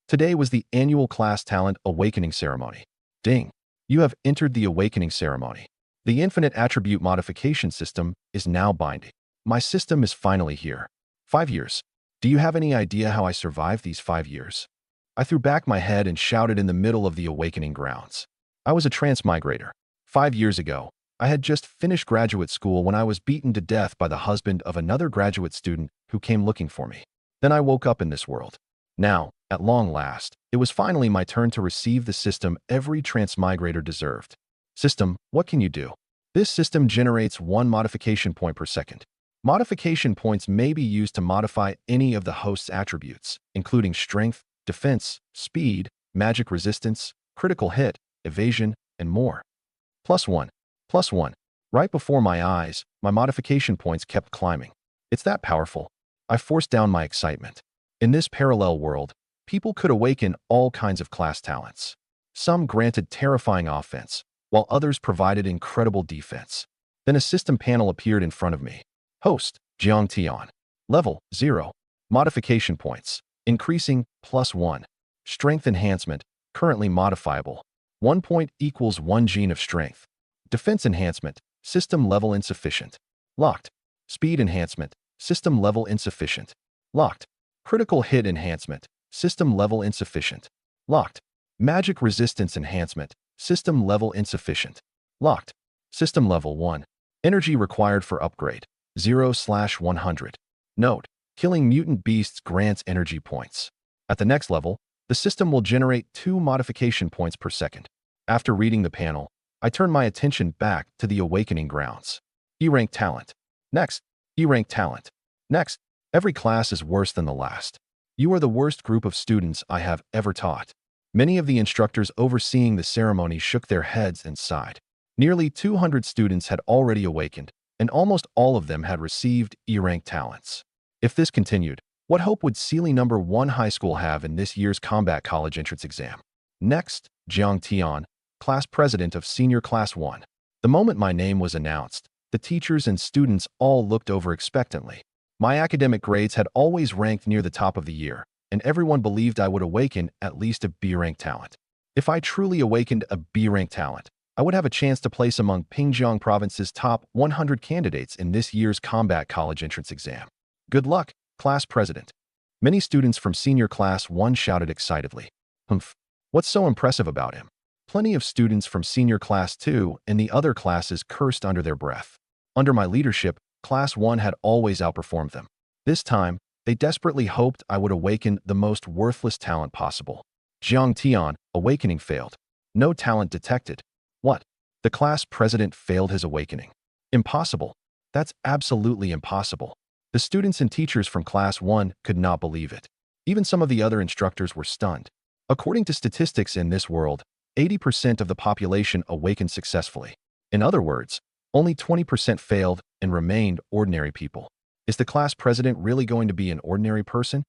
Today was the annual class talent awakening ceremony. Ding! You have entered the awakening ceremony. The infinite attribute modification system is now binding. My system is finally here. 5 years. Do you have any idea how I survived these 5 years? I threw back my head and shouted in the middle of the awakening grounds. I was a transmigrator. 5 years ago, I had just finished graduate school when I was beaten to death by the husband of another graduate student who came looking for me. Then I woke up in this world. Now, at long last, it was finally my turn to receive the system every transmigrator deserved. System, what can you do? This system generates 1 modification point per second. Modification points may be used to modify any of the host's attributes, including strength, defense, speed, magic resistance, critical hit, evasion, and more. +1. +1. Right before my eyes, my modification points kept climbing. It's that powerful. I forced down my excitement. In this parallel world, people could awaken all kinds of class talents. Some granted terrifying offense, while others provided incredible defense. Then a system panel appeared in front of me. Host, Jiang Tian. Level, 0. Modification points, increasing, +1. Strength enhancement, currently modifiable. 1 point equals 1 gene of strength. Defense enhancement, system level insufficient. Locked. Speed enhancement, system level insufficient. Locked. Critical hit enhancement, system level insufficient. Locked. Magic resistance enhancement, system level insufficient. Locked. System level 1. Energy required for upgrade, 0/100. Note, killing mutant beasts grants energy points. At the next level, the system will generate 2 modification points per second. After reading the panel, I turn my attention back to the awakening grounds. E-rank talent. Next. E-rank talent. Next. Every class is worse than the last. You are the worst group of students I have ever taught. Many of the instructors overseeing the ceremony shook their heads and sighed. Nearly 200 students had already awakened, and almost all of them had received E-rank talents. If this continued, what hope would Sealy number 1 high school have in this year's combat college entrance exam? Next, Jiang Tian, class president of senior class 1. The moment my name was announced, the teachers and students all looked over expectantly. My academic grades had always ranked near the top of the year, and everyone believed I would awaken at least a B-rank talent. If I truly awakened a B-rank talent, I would have a chance to place among Pingjiang province's top 100 candidates in this year's combat college entrance exam. Good luck, class president. Many students from senior class 1 shouted excitedly. Humph, what's so impressive about him? Plenty of students from senior class 2 and the other classes cursed under their breath. Under my leadership, class 1 had always outperformed them. This time, they desperately hoped I would awaken the most worthless talent possible. Jiang Tian, awakening failed. No talent detected. What? The class president failed his awakening. Impossible. That's absolutely impossible. The students and teachers from class 1 could not believe it. Even some of the other instructors were stunned. According to statistics in this world, 80% of the population awakened successfully. In other words, only 20% failed and remained ordinary people. Is the class president really going to be an ordinary person?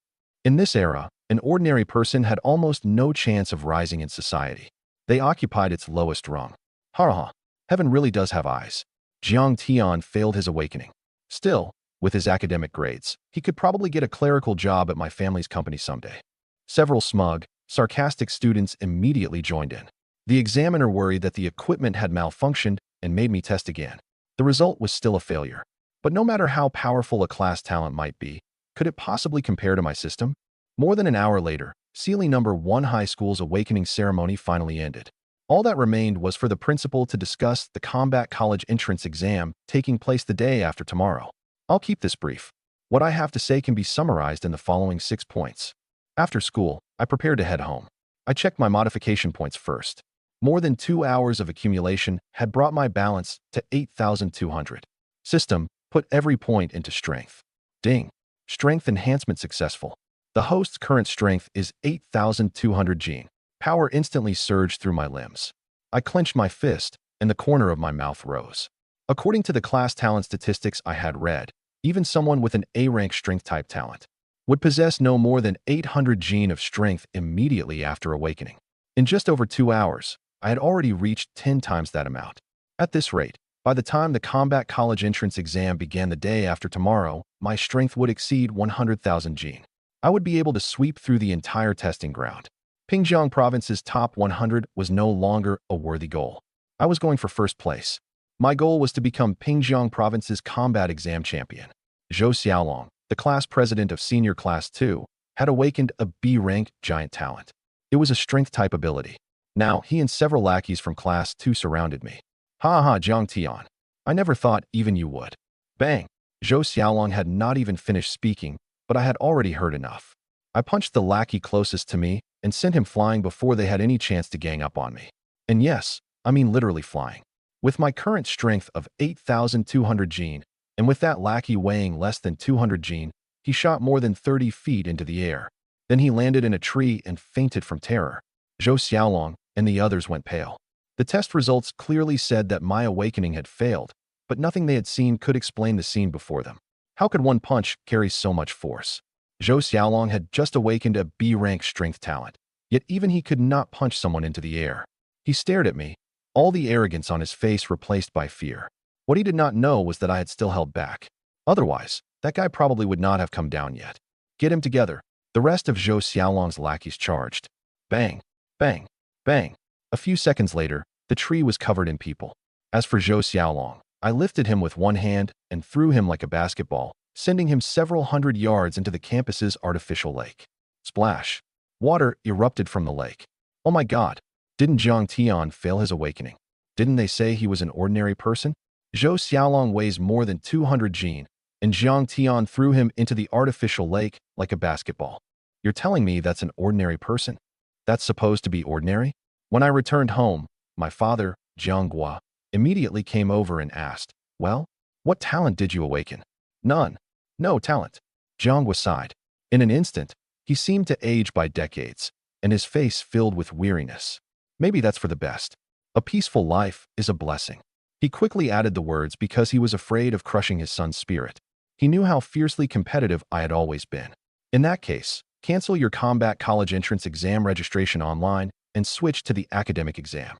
In this era, an ordinary person had almost no chance of rising in society. They occupied its lowest rung. Ha! Heaven really does have eyes. Jiang Tian failed his awakening. Still, with his academic grades, he could probably get a clerical job at my family's company someday. Several smug, sarcastic students immediately joined in. The examiner worried that the equipment had malfunctioned and made me test again. The result was still a failure. But no matter how powerful a class talent might be, could it possibly compare to my system? More than an hour later, Sealy number 1 high school's awakening ceremony finally ended. All that remained was for the principal to discuss the combat college entrance exam taking place the day after tomorrow. I'll keep this brief. What I have to say can be summarized in the following 6 points. After school, I prepared to head home. I checked my modification points first. More than 2 hours of accumulation had brought my balance to 8,200. System, put every point into strength. Ding. Strength enhancement successful. The host's current strength is 8,200 gene. Power instantly surged through my limbs. I clenched my fist, and the corner of my mouth rose. According to the class talent statistics I had read, even someone with an A-rank strength type talent would possess no more than 800 gene of strength immediately after awakening. In just over 2 hours, I had already reached 10 times that amount. At this rate, by the time the combat college entrance exam began the day after tomorrow, my strength would exceed 100,000 gene. I would be able to sweep through the entire testing ground. Pingjiang Province's top 100 was no longer a worthy goal. I was going for first place. My goal was to become Pingjiang Province's combat exam champion. Zhou Xiaolong, the class president of Senior Class 2, had awakened a B-rank giant talent. It was a strength-type ability. Now, he and several lackeys from Class 2 surrounded me. Ha ha, Jiang Tian. I never thought even you would. Bang! Zhou Xiaolong had not even finished speaking, but I had already heard enough. I punched the lackey closest to me and sent him flying before they had any chance to gang up on me. And yes, I mean literally flying. With my current strength of 8,200 gene, and with that lackey weighing less than 200 gene, he shot more than 30 feet into the air. Then he landed in a tree and fainted from terror. Zhou Xiaolong and the others went pale. The test results clearly said that my awakening had failed, but nothing they had seen could explain the scene before them. How could one punch carry so much force? Zhou Xiaolong had just awakened a B-rank strength talent, yet even he could not punch someone into the air. He stared at me, all the arrogance on his face replaced by fear. What he did not know was that I had still held back. Otherwise, that guy probably would not have come down yet. Get him together. The rest of Zhou Xiaolong's lackeys charged. Bang, bang, bang. A few seconds later, the tree was covered in people. As for Zhou Xiaolong, I lifted him with one hand and threw him like a basketball, sending him several hundred yards into the campus's artificial lake. Splash. Water erupted from the lake. Oh my god. Didn't Jiang Tian fail his awakening? Didn't they say he was an ordinary person? Zhou Xiaolong weighs more than 200 gene, and Jiang Tian threw him into the artificial lake like a basketball. You're telling me that's an ordinary person? That's supposed to be ordinary? When I returned home, my father, Jiang Gua, immediately came over and asked, "Well, what talent did you awaken?" "None. No talent." Jiang Gua sighed. In an instant, he seemed to age by decades, and his face filled with weariness. Maybe that's for the best. A peaceful life is a blessing. He quickly added the words because he was afraid of crushing his son's spirit. He knew how fiercely competitive I had always been. In that case, cancel your combat college entrance exam registration online and switch to the academic exam.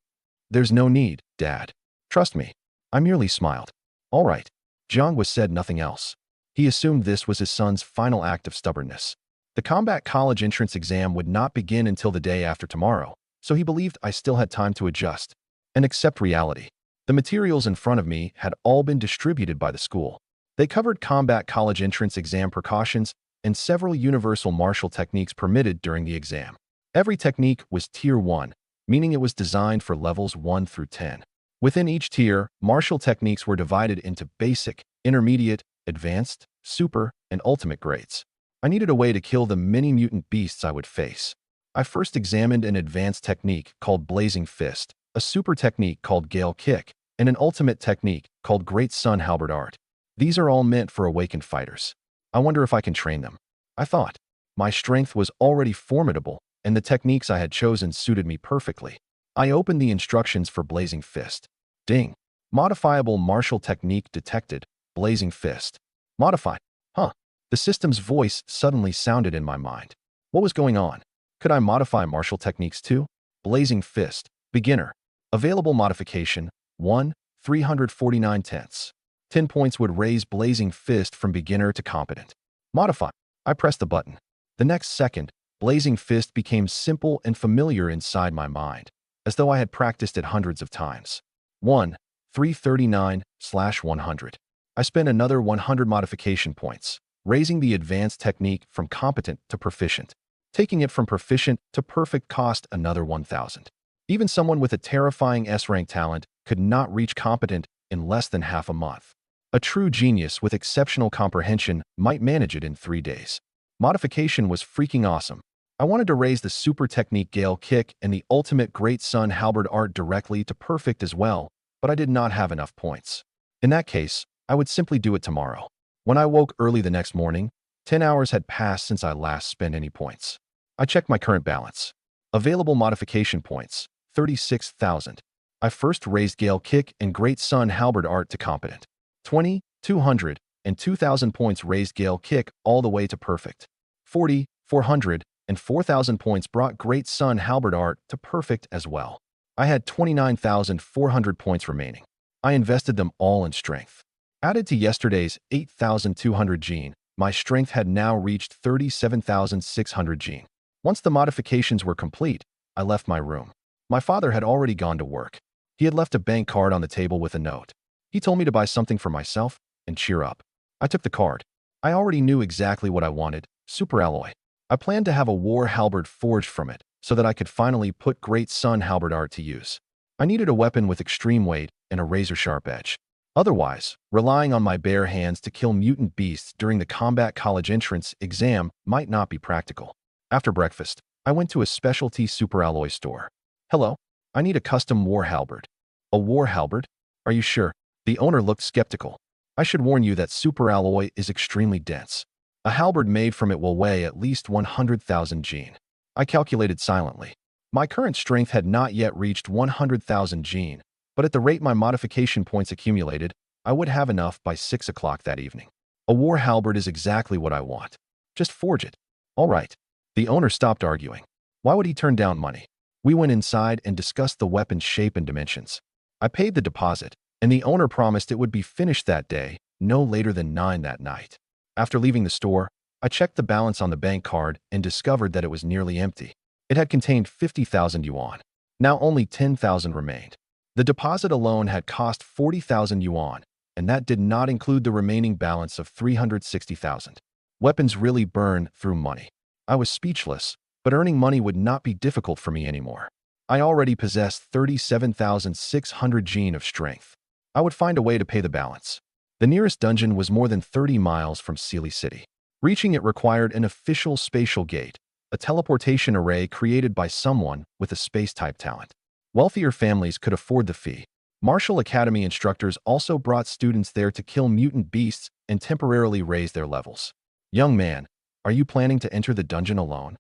There's no need, Dad. Trust me. I merely smiled. All right. Jiang Gua said nothing else. He assumed this was his son's final act of stubbornness. The combat college entrance exam would not begin until the day after tomorrow, so he believed I still had time to adjust and accept reality. The materials in front of me had all been distributed by the school. They covered combat college entrance exam precautions and several universal martial techniques permitted during the exam. Every technique was Tier 1, meaning it was designed for levels 1 through 10. Within each tier, martial techniques were divided into basic, intermediate, advanced, super, and ultimate grades. I needed a way to kill the many mutant beasts I would face. I first examined an advanced technique called Blazing Fist, a super technique called Gale Kick, and an ultimate technique called Great Sun Halberd Art. These are all meant for awakened fighters. I wonder if I can train them. I thought. My strength was already formidable, and the techniques I had chosen suited me perfectly. I opened the instructions for Blazing Fist. Ding. Modifiable martial technique detected. Blazing Fist. Modified. Huh. The system's voice suddenly sounded in my mind. What was going on? Could I modify martial techniques too? Blazing Fist. Beginner. Available modification. 1, 349 tenths. 10 points would raise Blazing Fist from beginner to competent. Modify. I pressed the button. The next second, Blazing Fist became simple and familiar inside my mind, as though I had practiced it hundreds of times. 1, 339/100. I spent another 100 modification points, raising the advanced technique from competent to proficient. Taking it from proficient to perfect cost another 1,000. Even someone with a terrifying S-rank talent could not reach competent in less than half a month. A true genius with exceptional comprehension might manage it in 3 days. Modification was freaking awesome. I wanted to raise the super technique Gale Kick and the ultimate Great Sun Halberd Art directly to perfect as well, but I did not have enough points. In that case, I would simply do it tomorrow. When I woke early the next morning, 10 hours had passed since I last spent any points. I checked my current balance. Available modification points, 36,000. I first raised Gale Kick and Great Sun Halberd Art to competent. 20, 200, and 2,000 points raised Gale Kick all the way to perfect. 40, 400, and 4,000 points brought Great Sun Halberd Art to perfect as well. I had 29,400 points remaining. I invested them all in strength. Added to yesterday's 8,200 gene, My strength had now reached 37,600 gene. Once the modifications were complete, I left my room. My father had already gone to work. He had left a bank card on the table with a note. He told me to buy something for myself and cheer up. I took the card. I already knew exactly what I wanted, super alloy. I planned to have a war halberd forged from it so that I could finally put Great Sun halberd art to use. I needed a weapon with extreme weight and a razor-sharp edge. Otherwise, relying on my bare hands to kill mutant beasts during the combat college entrance exam might not be practical. After breakfast, I went to a specialty superalloy store. Hello, I need a custom war halberd. A war halberd? Are you sure? The owner looked skeptical. I should warn you that superalloy is extremely dense. A halberd made from it will weigh at least 100,000 gene. I calculated silently. My current strength had not yet reached 100,000 gene, but at the rate my modification points accumulated, I would have enough by 6 o'clock that evening. A war halberd is exactly what I want. Just forge it. All right. The owner stopped arguing. Why would he turn down money? We went inside and discussed the weapon's shape and dimensions. I paid the deposit, and the owner promised it would be finished that day, no later than 9 that night. After leaving the store, I checked the balance on the bank card and discovered that it was nearly empty. It had contained 50,000 yuan. Now only 10,000 remained. The deposit alone had cost 40,000 yuan, and that did not include the remaining balance of 360,000. Weapons really burn through money. I was speechless, but earning money would not be difficult for me anymore. I already possessed 37,600 gene of strength. I would find a way to pay the balance. The nearest dungeon was more than 30 miles from Sealy City. Reaching it required an official spatial gate, a teleportation array created by someone with a space-type talent. Wealthier families could afford the fee. Martial Academy instructors also brought students there to kill mutant beasts and temporarily raise their levels. Young man, are you planning to enter the dungeon alone?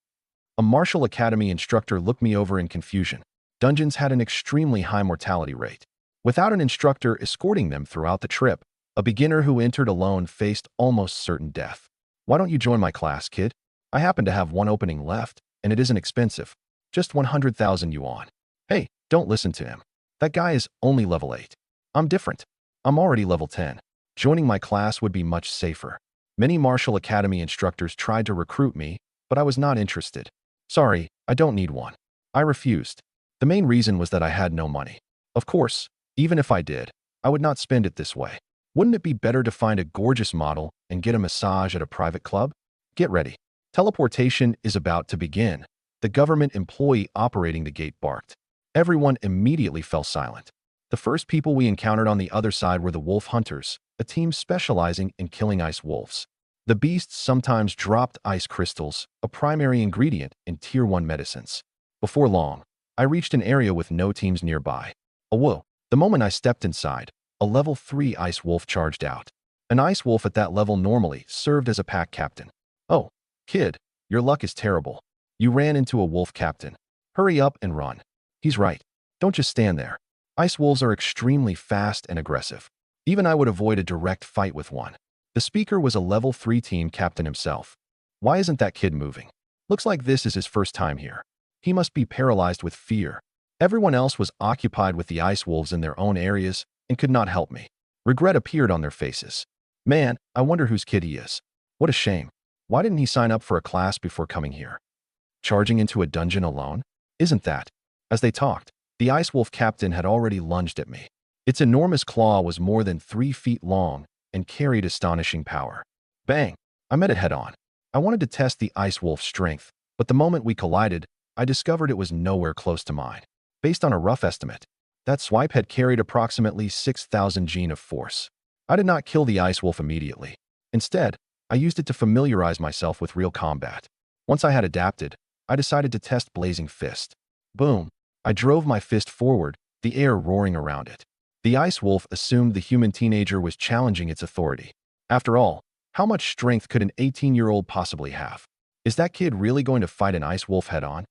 A Martial Academy instructor looked me over in confusion. Dungeons had an extremely high mortality rate. Without an instructor escorting them throughout the trip, a beginner who entered alone faced almost certain death. Why don't you join my class, kid? I happen to have one opening left, and it isn't expensive. Just 100,000 yuan. Hey, don't listen to him. That guy is only level 8. I'm different. I'm already level 10. Joining my class would be much safer. Many Martial Academy instructors tried to recruit me, but I was not interested. Sorry, I don't need one. I refused. The main reason was that I had no money. Of course, even if I did, I would not spend it this way. Wouldn't it be better to find a gorgeous model and get a massage at a private club? Get ready. Teleportation is about to begin. The government employee operating the gate barked. Everyone immediately fell silent. The first people we encountered on the other side were the wolf hunters, a team specializing in killing ice wolves. The beasts sometimes dropped ice crystals, a primary ingredient in Tier 1 medicines. Before long, I reached an area with no teams nearby. Whoa! The moment I stepped inside, a level 3 ice wolf charged out. An ice wolf at that level normally served as a pack captain. Oh, kid, your luck is terrible. You ran into a wolf captain. Hurry up and run. He's right. Don't just stand there. Ice wolves are extremely fast and aggressive. Even I would avoid a direct fight with one. The speaker was a level 3 team captain himself. Why isn't that kid moving? Looks like this is his first time here. He must be paralyzed with fear. Everyone else was occupied with the ice wolves in their own areas and could not help me. Regret appeared on their faces. Man, I wonder whose kid he is. What a shame. Why didn't he sign up for a class before coming here? Charging into a dungeon alone? Isn't that? As they talked, the ice wolf captain had already lunged at me. Its enormous claw was more than 3 feet long and carried astonishing power. Bang! I met it head-on. I wanted to test the ice wolf's strength, but the moment we collided, I discovered it was nowhere close to mine. Based on a rough estimate, that swipe had carried approximately 6,000 gene of force. I did not kill the ice wolf immediately. Instead, I used it to familiarize myself with real combat. Once I had adapted, I decided to test Blazing Fist. Boom! I drove my fist forward, the air roaring around it. The ice wolf assumed the human teenager was challenging its authority. After all, how much strength could an 18-year-old possibly have? Is that kid really going to fight an ice wolf head-on?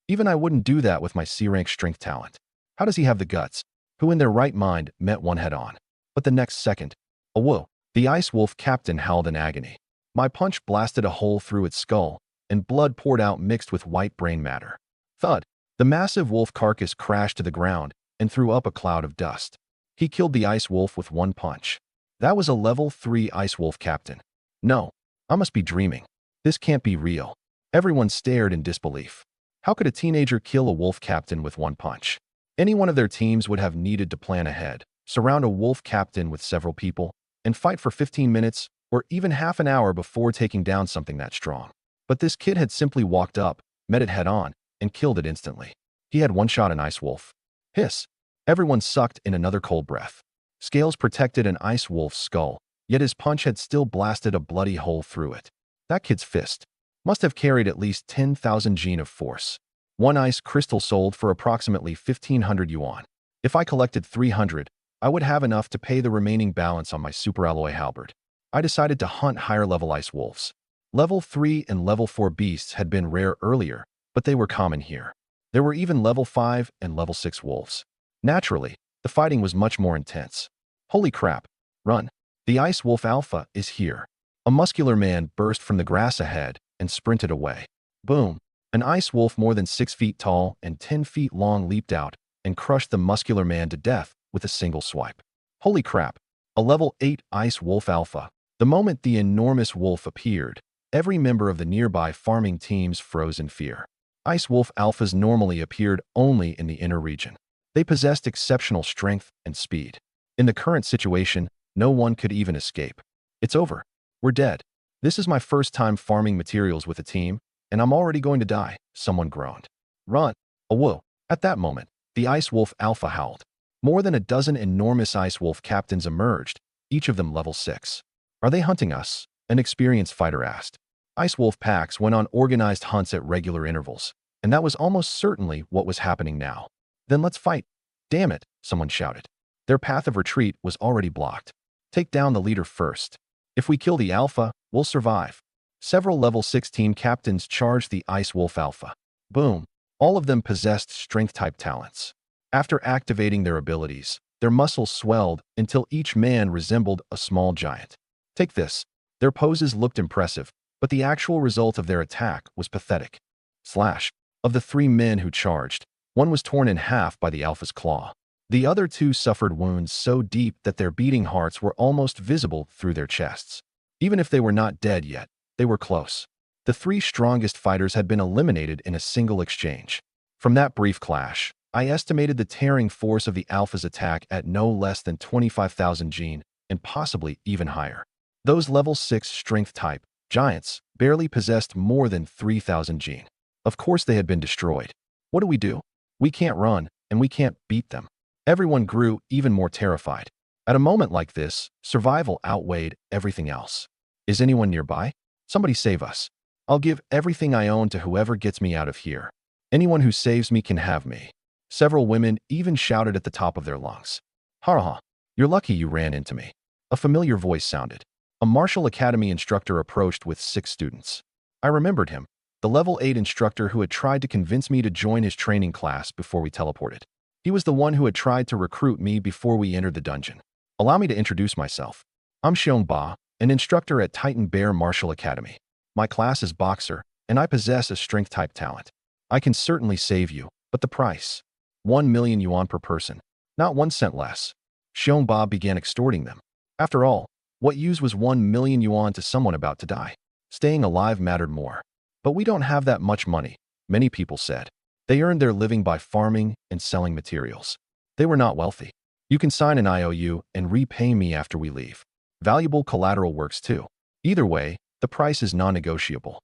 Even I wouldn't do that with my C-rank strength talent. How does he have the guts? Who in their right mind met one head-on? But the next second, whoa! The ice wolf captain howled in agony. My punch blasted a hole through its skull, and blood poured out mixed with white brain matter. Thud! The massive wolf carcass crashed to the ground and threw up a cloud of dust. He killed the ice wolf with one punch. That was a level 3 ice wolf captain. No, I must be dreaming. This can't be real. Everyone stared in disbelief. How could a teenager kill a wolf captain with one punch? Any one of their teams would have needed to plan ahead, surround a wolf captain with several people, and fight for 15 minutes or even half an hour before taking down something that strong. But this kid had simply walked up, met it head-on, and killed it instantly. He had one-shot an ice wolf. Hiss. Everyone sucked in another cold breath. Scales protected an ice wolf's skull, yet his punch had still blasted a bloody hole through it. That kid's fist must have carried at least 10,000 gene of force. One ice crystal sold for approximately 1,500 yuan. If I collected 300, I would have enough to pay the remaining balance on my superalloy halberd. I decided to hunt higher-level ice wolves. Level 3 and Level 4 beasts had been rare earlier, but they were common here. There were even Level 5 and Level 6 wolves. Naturally, the fighting was much more intense. Holy crap! Run! The ice wolf alpha is here. A muscular man burst from the grass ahead and sprinted away. Boom! An ice wolf more than 6 feet tall and 10 feet long leaped out and crushed the muscular man to death with a single swipe. Holy crap! A Level 8 ice wolf alpha. The moment the enormous wolf appeared, every member of the nearby farming teams froze in fear. Ice wolf alphas normally appeared only in the inner region. They possessed exceptional strength and speed. In the current situation, no one could even escape. It's over. We're dead. This is my first time farming materials with a team, and I'm already going to die, someone groaned. Run! Whoa! At that moment, the ice wolf alpha howled. More than a dozen enormous ice wolf captains emerged, each of them level 6. Are they hunting us? An experienced fighter asked. Ice wolf packs went on organized hunts at regular intervals, and that was almost certainly what was happening now. Then let's fight. Damn it, someone shouted. Their path of retreat was already blocked. Take down the leader first. If we kill the alpha, we'll survive. Several level 6 team captains charged the ice wolf alpha. Boom. All of them possessed strength-type talents. After activating their abilities, their muscles swelled until each man resembled a small giant. Take this. Their poses looked impressive, but the actual result of their attack was pathetic. Slash. Of the 3 men who charged, one was torn in half by the alpha's claw. The other 2 suffered wounds so deep that their beating hearts were almost visible through their chests. Even if they were not dead yet, they were close. The 3 strongest fighters had been eliminated in a single exchange. From that brief clash, I estimated the tearing force of the alpha's attack at no less than 25,000 gene, and possibly even higher. Those level 6 strength-type giants barely possessed more than 3,000 gene. Of course they had been destroyed. What do? We can't run, and we can't beat them. Everyone grew even more terrified. At a moment like this, survival outweighed everything else. Is anyone nearby? Somebody save us. I'll give everything I own to whoever gets me out of here. Anyone who saves me can have me. Several women even shouted at the top of their lungs. Ha ha, you're lucky you ran into me. A familiar voice sounded. A martial academy instructor approached with 6 students. I remembered him, the level 8 instructor who had tried to convince me to join his training class before we teleported. He was the one who had tried to recruit me before we entered the dungeon. Allow me to introduce myself. I'm Xiong Ba, an instructor at Titan Bear Martial Academy. My class is boxer, and I possess a strength-type talent. I can certainly save you, but the price? 1 million yuan per person, not 1 cent less. Xiong Ba began extorting them. After all, what use was 1 million yuan to someone about to die? Staying alive mattered more. But we don't have that much money, many people said. They earned their living by farming and selling materials. They were not wealthy. You can sign an IOU and repay me after we leave. Valuable collateral works too. Either way, the price is non-negotiable.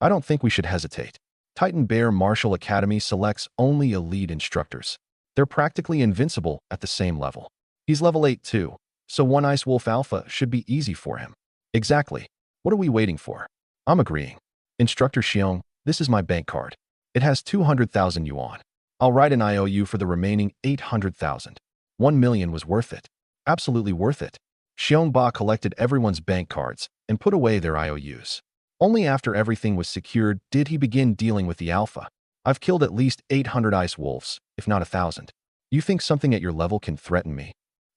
I don't think we should hesitate. Titan Bear Martial Academy selects only elite instructors. They're practically invincible at the same level. He's level 8 too, so 1 Ice Wolf Alpha should be easy for him. Exactly. What are we waiting for? I'm agreeing. Instructor Xiong, this is my bank card. It has 200,000 yuan. I'll write an IOU for the remaining 800,000. 1 million was worth it. Absolutely worth it. Xiong Ba collected everyone's bank cards and put away their IOUs. Only after everything was secured did he begin dealing with the alpha. I've killed at least 800 ice wolves, if not 1,000. You think something at your level can threaten me?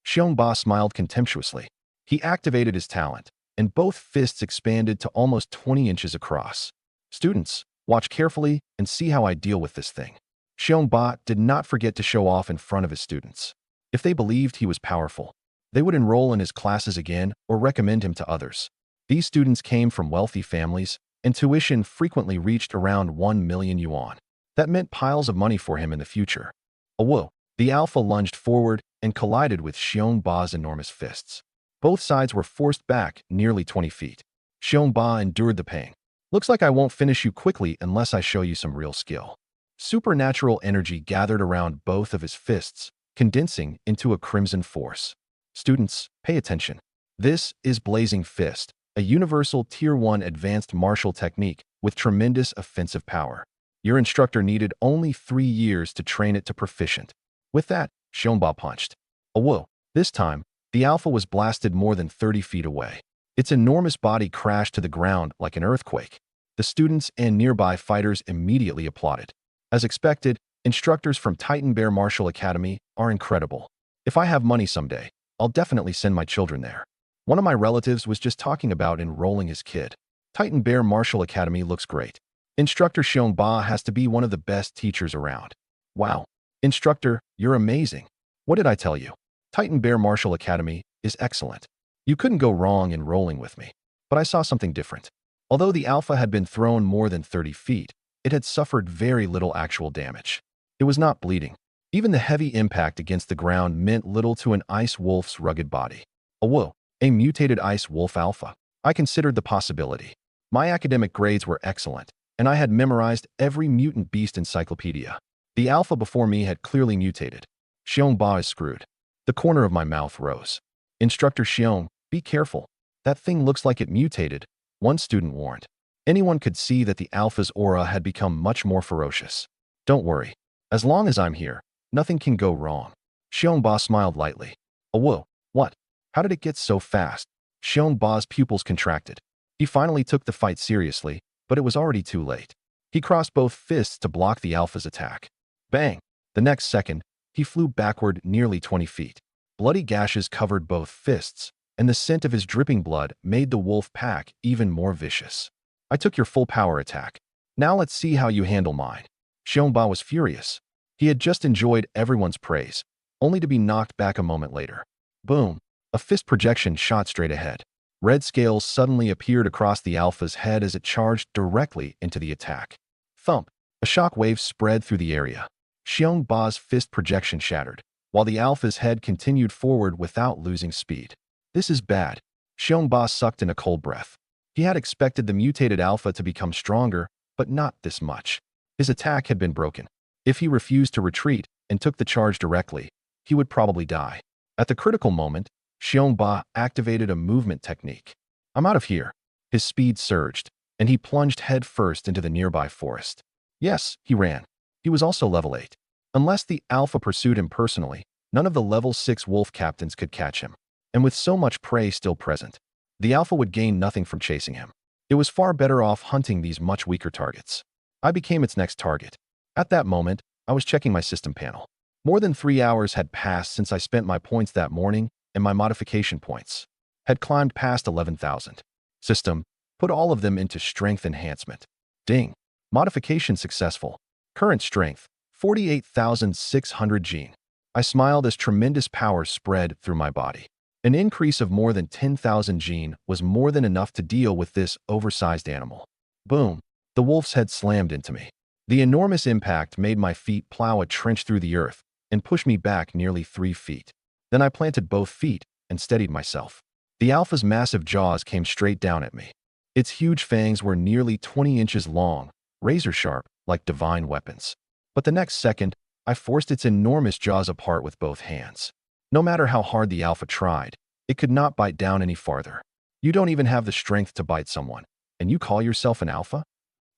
Xiong Ba smiled contemptuously. He activated his talent, and both fists expanded to almost 20 inches across. Students, watch carefully and see how I deal with this thing. Xiong Ba did not forget to show off in front of his students. If they believed he was powerful, they would enroll in his classes again or recommend him to others. These students came from wealthy families, and tuition frequently reached around 1 million yuan. That meant piles of money for him in the future. Whoa! The alpha lunged forward and collided with Xiongba's enormous fists. Both sides were forced back nearly 20 feet. Xiongba endured the pain. Looks like I won't finish you quickly unless I show you some real skill. Supernatural energy gathered around both of his fists, condensing into a crimson force. Students, pay attention. This is Blazing Fist, a universal Tier 1 advanced martial technique with tremendous offensive power. Your instructor needed only 3 years to train it to proficient. With that, Xiongba punched. Whoa! This time, the alpha was blasted more than 30 feet away. Its enormous body crashed to the ground like an earthquake. The students and nearby fighters immediately applauded. As expected, instructors from Titan Bear Martial Academy are incredible. If I have money someday, I'll definitely send my children there. One of my relatives was just talking about enrolling his kid. Titan Bear Martial Academy looks great. Instructor Xiongba has to be one of the best teachers around. Wow. Instructor, you're amazing. What did I tell you? Titan Bear Martial Academy is excellent. You couldn't go wrong enrolling with me. But I saw something different. Although the alpha had been thrown more than 30 feet, it had suffered very little actual damage. It was not bleeding. Even the heavy impact against the ground meant little to an ice wolf's rugged body. Whoa, a mutated ice wolf alpha. I considered the possibility. My academic grades were excellent, and I had memorized every mutant beast encyclopedia. The alpha before me had clearly mutated. Xiongba is screwed. The corner of my mouth rose. Instructor Xiong, be careful. That thing looks like it mutated, one student warned. Anyone could see that the alpha's aura had become much more ferocious. Don't worry. As long as I'm here, nothing can go wrong. Xiongba smiled lightly. Whoa, what? How did it get so fast? Xiongba's pupils contracted. He finally took the fight seriously, but it was already too late. He crossed both fists to block the alpha's attack. Bang! The next second, he flew backward nearly 20 feet. Bloody gashes covered both fists, and the scent of his dripping blood made the wolf pack even more vicious. I took your full power attack. Now let's see how you handle mine. Xiongba was furious. He had just enjoyed everyone's praise, only to be knocked back a moment later. Boom! A fist projection shot straight ahead. Red scales suddenly appeared across the alpha's head as it charged directly into the attack. Thump! A shock wave spread through the area. Xiongba's fist projection shattered, while the alpha's head continued forward without losing speed. This is bad. Xiongba sucked in a cold breath. He had expected the mutated alpha to become stronger, but not this much. His attack had been broken. If he refused to retreat and took the charge directly, he would probably die. At the critical moment, Xiongba activated a movement technique. I'm out of here. His speed surged, and he plunged headfirst into the nearby forest. Yes, he ran. He was also level 8. Unless the alpha pursued him personally, none of the level 6 wolf captains could catch him. And with so much prey still present, the alpha would gain nothing from chasing him. It was far better off hunting these much weaker targets. I became its next target. At that moment, I was checking my system panel. More than 3 hours had passed since I spent my points that morning, and my modification points had climbed past 11,000. System, put all of them into strength enhancement. Ding. Modification successful. Current strength, 48,600 gene. I smiled as tremendous power spread through my body. An increase of more than 10,000 gene was more than enough to deal with this oversized animal. Boom! The wolf's head slammed into me. The enormous impact made my feet plow a trench through the earth and push me back nearly 3 feet. Then I planted both feet and steadied myself. The alpha's massive jaws came straight down at me. Its huge fangs were nearly 20 inches long, razor-sharp, like divine weapons. But the next second, I forced its enormous jaws apart with both hands. No matter how hard the alpha tried, it could not bite down any farther. You don't even have the strength to bite someone, and you call yourself an alpha?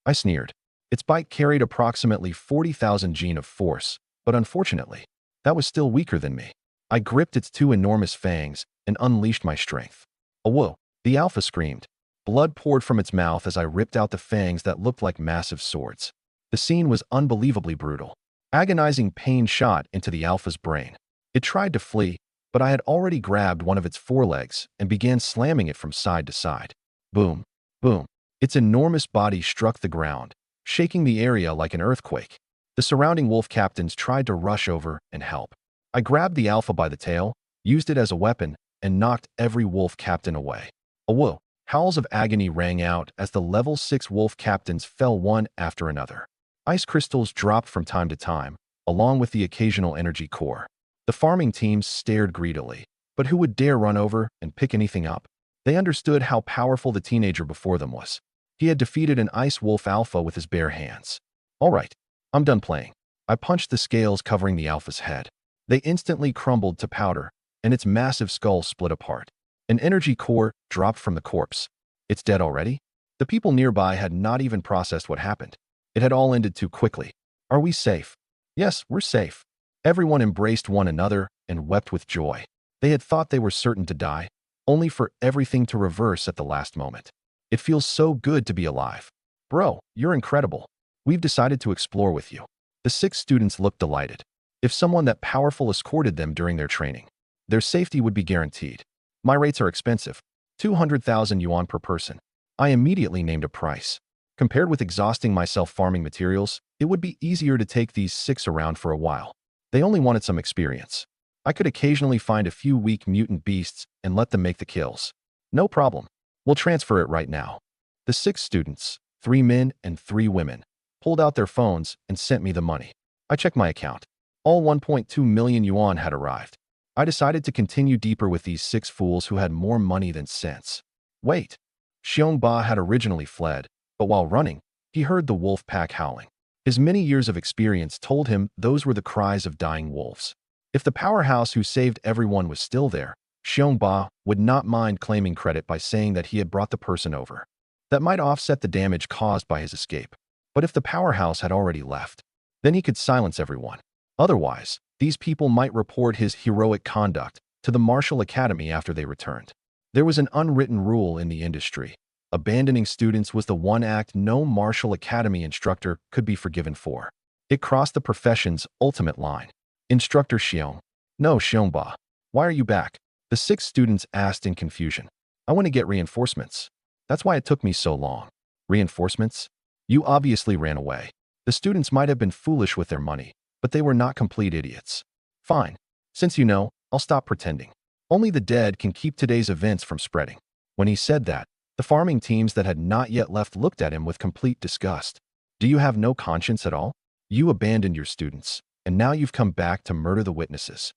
I sneered. Its bite carried approximately 40,000 gene of force, but unfortunately, that was still weaker than me. I gripped its 2 enormous fangs and unleashed my strength. Whoa! The alpha screamed. Blood poured from its mouth as I ripped out the fangs that looked like massive swords. The scene was unbelievably brutal. Agonizing pain shot into the alpha's brain. It tried to flee, but I had already grabbed one of its forelegs and began slamming it from side to side. Boom! Boom! Its enormous body struck the ground, shaking the area like an earthquake. The surrounding wolf captains tried to rush over and help. I grabbed the alpha by the tail, used it as a weapon, and knocked every wolf captain away. Whoa! Howls of agony rang out as the level 6 wolf captains fell one after another. Ice crystals dropped from time to time, along with the occasional energy core. The farming teams stared greedily, but who would dare run over and pick anything up? They understood how powerful the teenager before them was. He had defeated an ice wolf alpha with his bare hands. All right, I'm done playing. I punched the scales covering the alpha's head. They instantly crumbled to powder, and its massive skull split apart. An energy core dropped from the corpse. It's dead already? The people nearby had not even processed what happened. It had all ended too quickly. Are we safe? Yes, we're safe. Everyone embraced one another and wept with joy. They had thought they were certain to die, only for everything to reverse at the last moment. It feels so good to be alive. Bro, you're incredible. We've decided to explore with you. The 6 students looked delighted. If someone that powerful escorted them during their training, their safety would be guaranteed. My rates are expensive. 200,000 yuan per person. I immediately named a price. Compared with exhausting myself farming materials, it would be easier to take these 6 around for a while. They only wanted some experience. I could occasionally find a few weak mutant beasts and let them make the kills. No problem. We'll transfer it right now. The 6 students, 3 men and 3 women, pulled out their phones and sent me the money. I checked my account. All 1.2 million yuan had arrived. I decided to continue deeper with these 6 fools who had more money than sense. Wait. Xiongba had originally fled, but while running, he heard the wolf pack howling. His many years of experience told him those were the cries of dying wolves. If the powerhouse who saved everyone was still there, Xiongba would not mind claiming credit by saying that he had brought the person over. That might offset the damage caused by his escape. But if the powerhouse had already left, then he could silence everyone. Otherwise, these people might report his heroic conduct to the martial academy after they returned. There was an unwritten rule in the industry. Abandoning students was the one act no martial academy instructor could be forgiven for. It crossed the profession's ultimate line. Instructor Xiong. No, Xiongba. Why are you back? The 6 students asked in confusion. I want to get reinforcements. That's why it took me so long. Reinforcements? You obviously ran away. The students might have been foolish with their money, but they were not complete idiots. Fine. Since you know, I'll stop pretending. Only the dead can keep today's events from spreading. When he said that, the farming teams that had not yet left looked at him with complete disgust. Do you have no conscience at all? You abandoned your students, and now you've come back to murder the witnesses.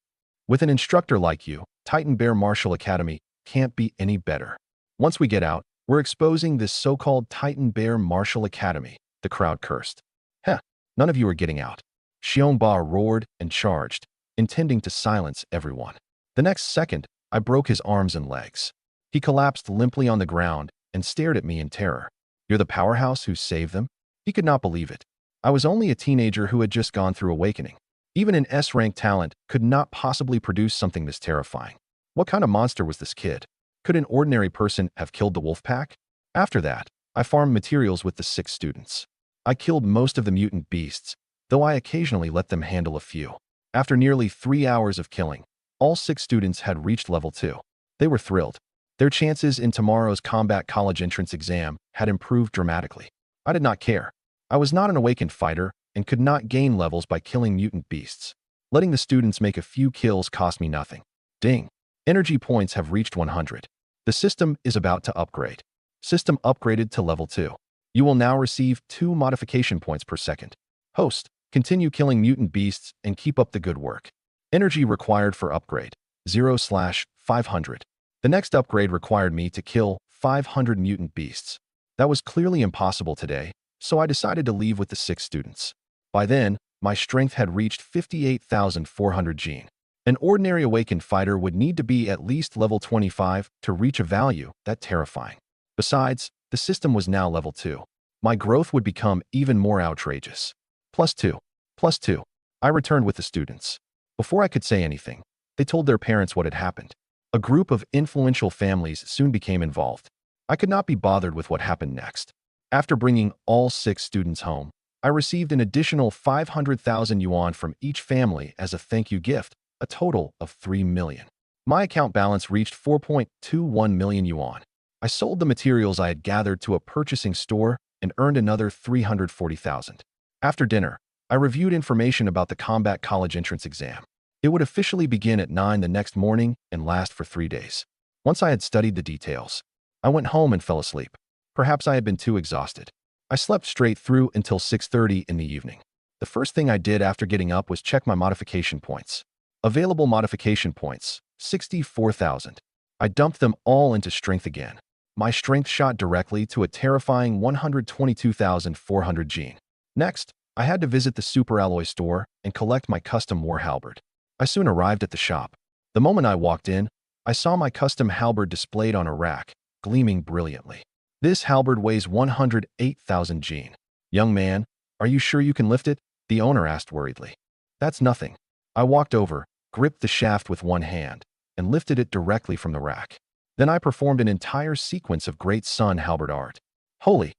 With an instructor like you, Titan Bear Martial Academy can't be any better. Once we get out, we're exposing this so-called Titan Bear Martial Academy, the crowd cursed. Heh, none of you are getting out. Xiongba roared and charged, intending to silence everyone. The next second, I broke his arms and legs. He collapsed limply on the ground and stared at me in terror. You're the powerhouse who saved them? He could not believe it. I was only a teenager who had just gone through Awakening. Even an S-rank talent could not possibly produce something this terrifying. What kind of monster was this kid? Could an ordinary person have killed the wolf pack? After that, I farmed materials with the 6 students. I killed most of the mutant beasts, though I occasionally let them handle a few. After nearly 3 hours of killing, all 6 students had reached level 2. They were thrilled. Their chances in tomorrow's combat college entrance exam had improved dramatically. I did not care. I was not an awakened fighter and could not gain levels by killing mutant beasts. Letting the students make a few kills cost me nothing. Ding. Energy points have reached 100. The system is about to upgrade. System upgraded to level 2. You will now receive 2 modification points per second. Host, continue killing mutant beasts and keep up the good work. Energy required for upgrade, 0/500. The next upgrade required me to kill 500 mutant beasts. That was clearly impossible today, so I decided to leave with the 6 students. By then, my strength had reached 58,400 gene. An ordinary awakened fighter would need to be at least level 25 to reach a value that terrifying. Besides, the system was now level 2. My growth would become even more outrageous. +2. +2. I returned with the students. Before I could say anything, they told their parents what had happened. A group of influential families soon became involved. I could not be bothered with what happened next. After bringing all 6 students home, I received an additional 500,000 yuan from each family as a thank you gift, a total of 3 million. My account balance reached 4.21 million yuan. I sold the materials I had gathered to a purchasing store and earned another 340,000. After dinner, I reviewed information about the combat college entrance exam. It would officially begin at 9 the next morning and last for 3 days. Once I had studied the details, I went home and fell asleep. Perhaps I had been too exhausted. I slept straight through until 6:30 in the evening. The first thing I did after getting up was check my modification points. Available modification points, 64,000. I dumped them all into strength again. My strength shot directly to a terrifying 122,400 gene. Next, I had to visit the superalloy store and collect my custom war halberd. I soon arrived at the shop. The moment I walked in, I saw my custom halberd displayed on a rack, gleaming brilliantly. This halberd weighs 108,000 gene. Young man, are you sure you can lift it? The owner asked worriedly. That's nothing. I walked over, gripped the shaft with one hand, and lifted it directly from the rack. Then I performed an entire sequence of great sun halberd art. Holy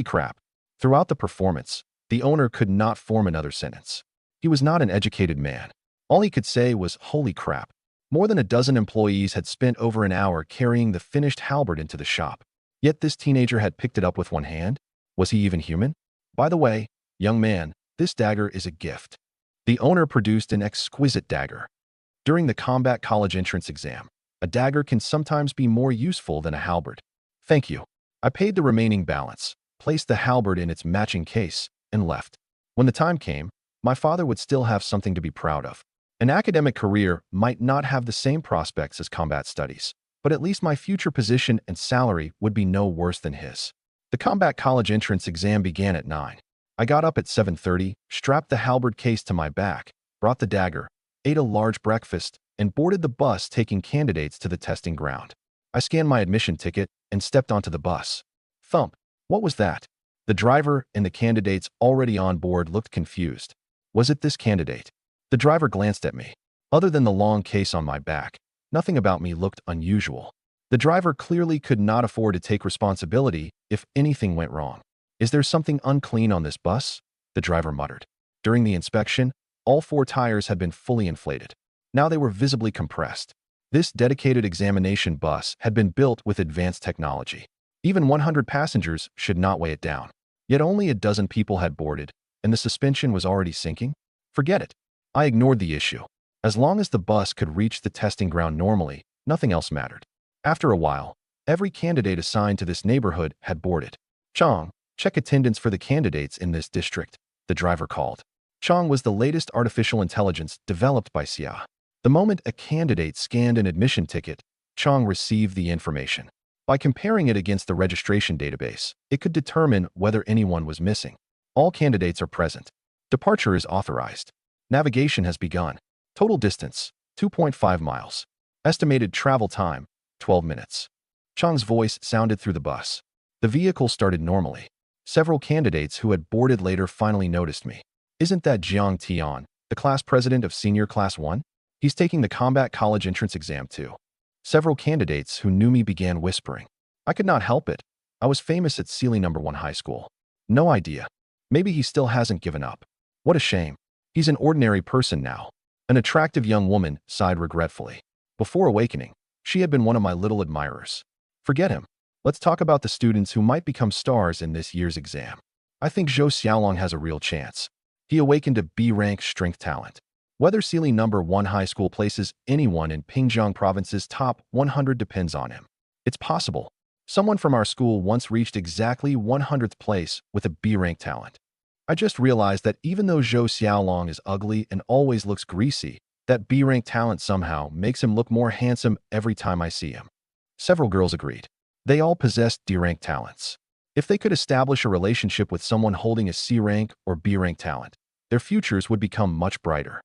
crap. Throughout the performance, the owner could not form another sentence. He was not an educated man. All he could say was, holy crap. More than a dozen employees had spent over an hour carrying the finished halberd into the shop. Yet this teenager had picked it up with one hand? Was he even human? By the way, young man, this dagger is a gift. The owner produced an exquisite dagger. During the combat college entrance exam, a dagger can sometimes be more useful than a halberd. Thank you. I paid the remaining balance, placed the halberd in its matching case, and left. When the time came, my father would still have something to be proud of. An academic career might not have the same prospects as combat studies, but at least my future position and salary would be no worse than his. The combat college entrance exam began at 9. I got up at 7:30, strapped the halberd case to my back, brought the dagger, ate a large breakfast, and boarded the bus taking candidates to the testing ground. I scanned my admission ticket and stepped onto the bus. Thump. What was that? The driver and the candidates already on board looked confused. Was it this candidate? The driver glanced at me. Other than the long case on my back, nothing about me looked unusual. The driver clearly could not afford to take responsibility if anything went wrong. Is there something unclean on this bus? The driver muttered. During the inspection, all 4 tires had been fully inflated. Now they were visibly compressed. This dedicated examination bus had been built with advanced technology. Even 100 passengers should not weigh it down. Yet only a dozen people had boarded, and the suspension was already sinking? Forget it. I ignored the issue. As long as the bus could reach the testing ground normally, nothing else mattered. After a while, every candidate assigned to this neighborhood had boarded. Chong, check attendance for the candidates in this district, the driver called. Chong was the latest artificial intelligence developed by Xia. The moment a candidate scanned an admission ticket, Chong received the information. By comparing it against the registration database, it could determine whether anyone was missing. All candidates are present. Departure is authorized. Navigation has begun. Total distance, 2.5 miles. Estimated travel time, 12 minutes. Chong's voice sounded through the bus. The vehicle started normally. Several candidates who had boarded later finally noticed me. Isn't that Jiang Tian, the class president of Senior Class 1? He's taking the combat college entrance exam too. Several candidates who knew me began whispering. I could not help it. I was famous at Sealy No. 1 High School. No idea. Maybe he still hasn't given up. What a shame. He's an ordinary person now. An attractive young woman sighed regretfully. Before awakening, she had been one of my little admirers. Forget him. Let's talk about the students who might become stars in this year's exam. I think Zhou Xiaolong has a real chance. He awakened a B-rank strength talent. Whether Sealy No. 1 High School places anyone in Pingjiang Province's top 100 depends on him. It's possible. Someone from our school once reached exactly 100th place with a B-rank talent. I just realized that even though Zhou Xiaolong is ugly and always looks greasy, that B-rank talent somehow makes him look more handsome every time I see him. Several girls agreed. They all possessed D-rank talents. If they could establish a relationship with someone holding a C-rank or B-rank talent, their futures would become much brighter.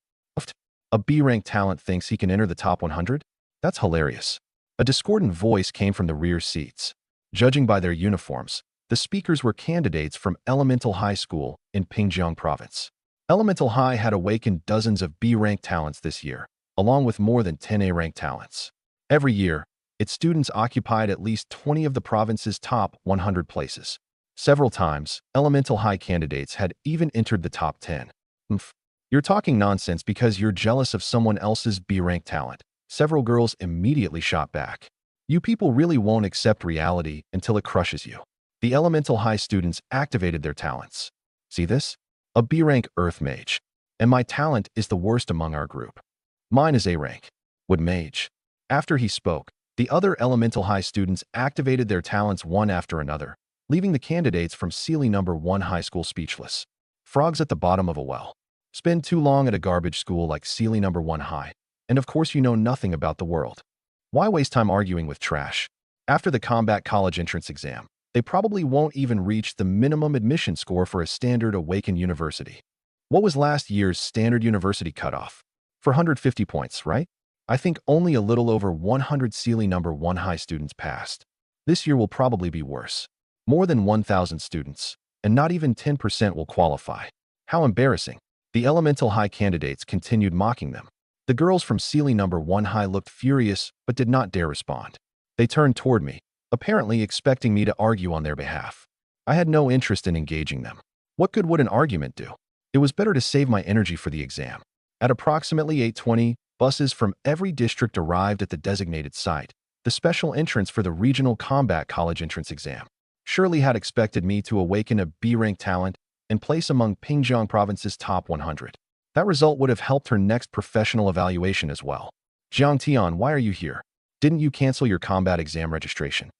A B-rank talent thinks he can enter the top 100? That's hilarious. A discordant voice came from the rear seats. Judging by their uniforms, the speakers were candidates from Elemental High School in Pingjiang Province. Elemental High had awakened dozens of B-rank talents this year, along with more than 10 A-rank talents. Every year, its students occupied at least 20 of the province's top 100 places. Several times, Elemental High candidates had even entered the top 10. You're talking nonsense because you're jealous of someone else's B-rank talent. Several girls immediately shot back. You people really won't accept reality until it crushes you. The Elemental High students activated their talents. See this? A B-rank Earth Mage. And my talent is the worst among our group. Mine is A-rank. Wood Mage. After he spoke, The other elemental high students activated their talents one after another, leaving the candidates from Sealy number 1 high school speechless. Frogs at the bottom of a well. Spend too long at a garbage school like Sealy number 1 high, and of course you know nothing about the world. Why waste time arguing with trash? After the combat college entrance exam, they probably won't even reach the minimum admission score for a standard Awaken university. What was last year's standard university cutoff? For 150 points, right? I think only a little over 100 Sealy number 1 high students passed. This year will probably be worse. More than 1,000 students, and not even 10% will qualify. How embarrassing. The elemental high candidates continued mocking them. The girls from Sealy number 1 high looked furious but did not dare respond. They turned toward me, apparently expecting me to argue on their behalf. I had no interest in engaging them. What good would an argument do? It was better to save my energy for the exam. At approximately 8:20, buses from every district arrived at the designated site, the special entrance for the regional combat college entrance exam. Shirley had expected me to awaken a B-rank talent and place among Pingjiang province's top 100. That result would have helped her next professional evaluation as well. Jiang Tian, why are you here? Didn't you cancel your combat exam registration?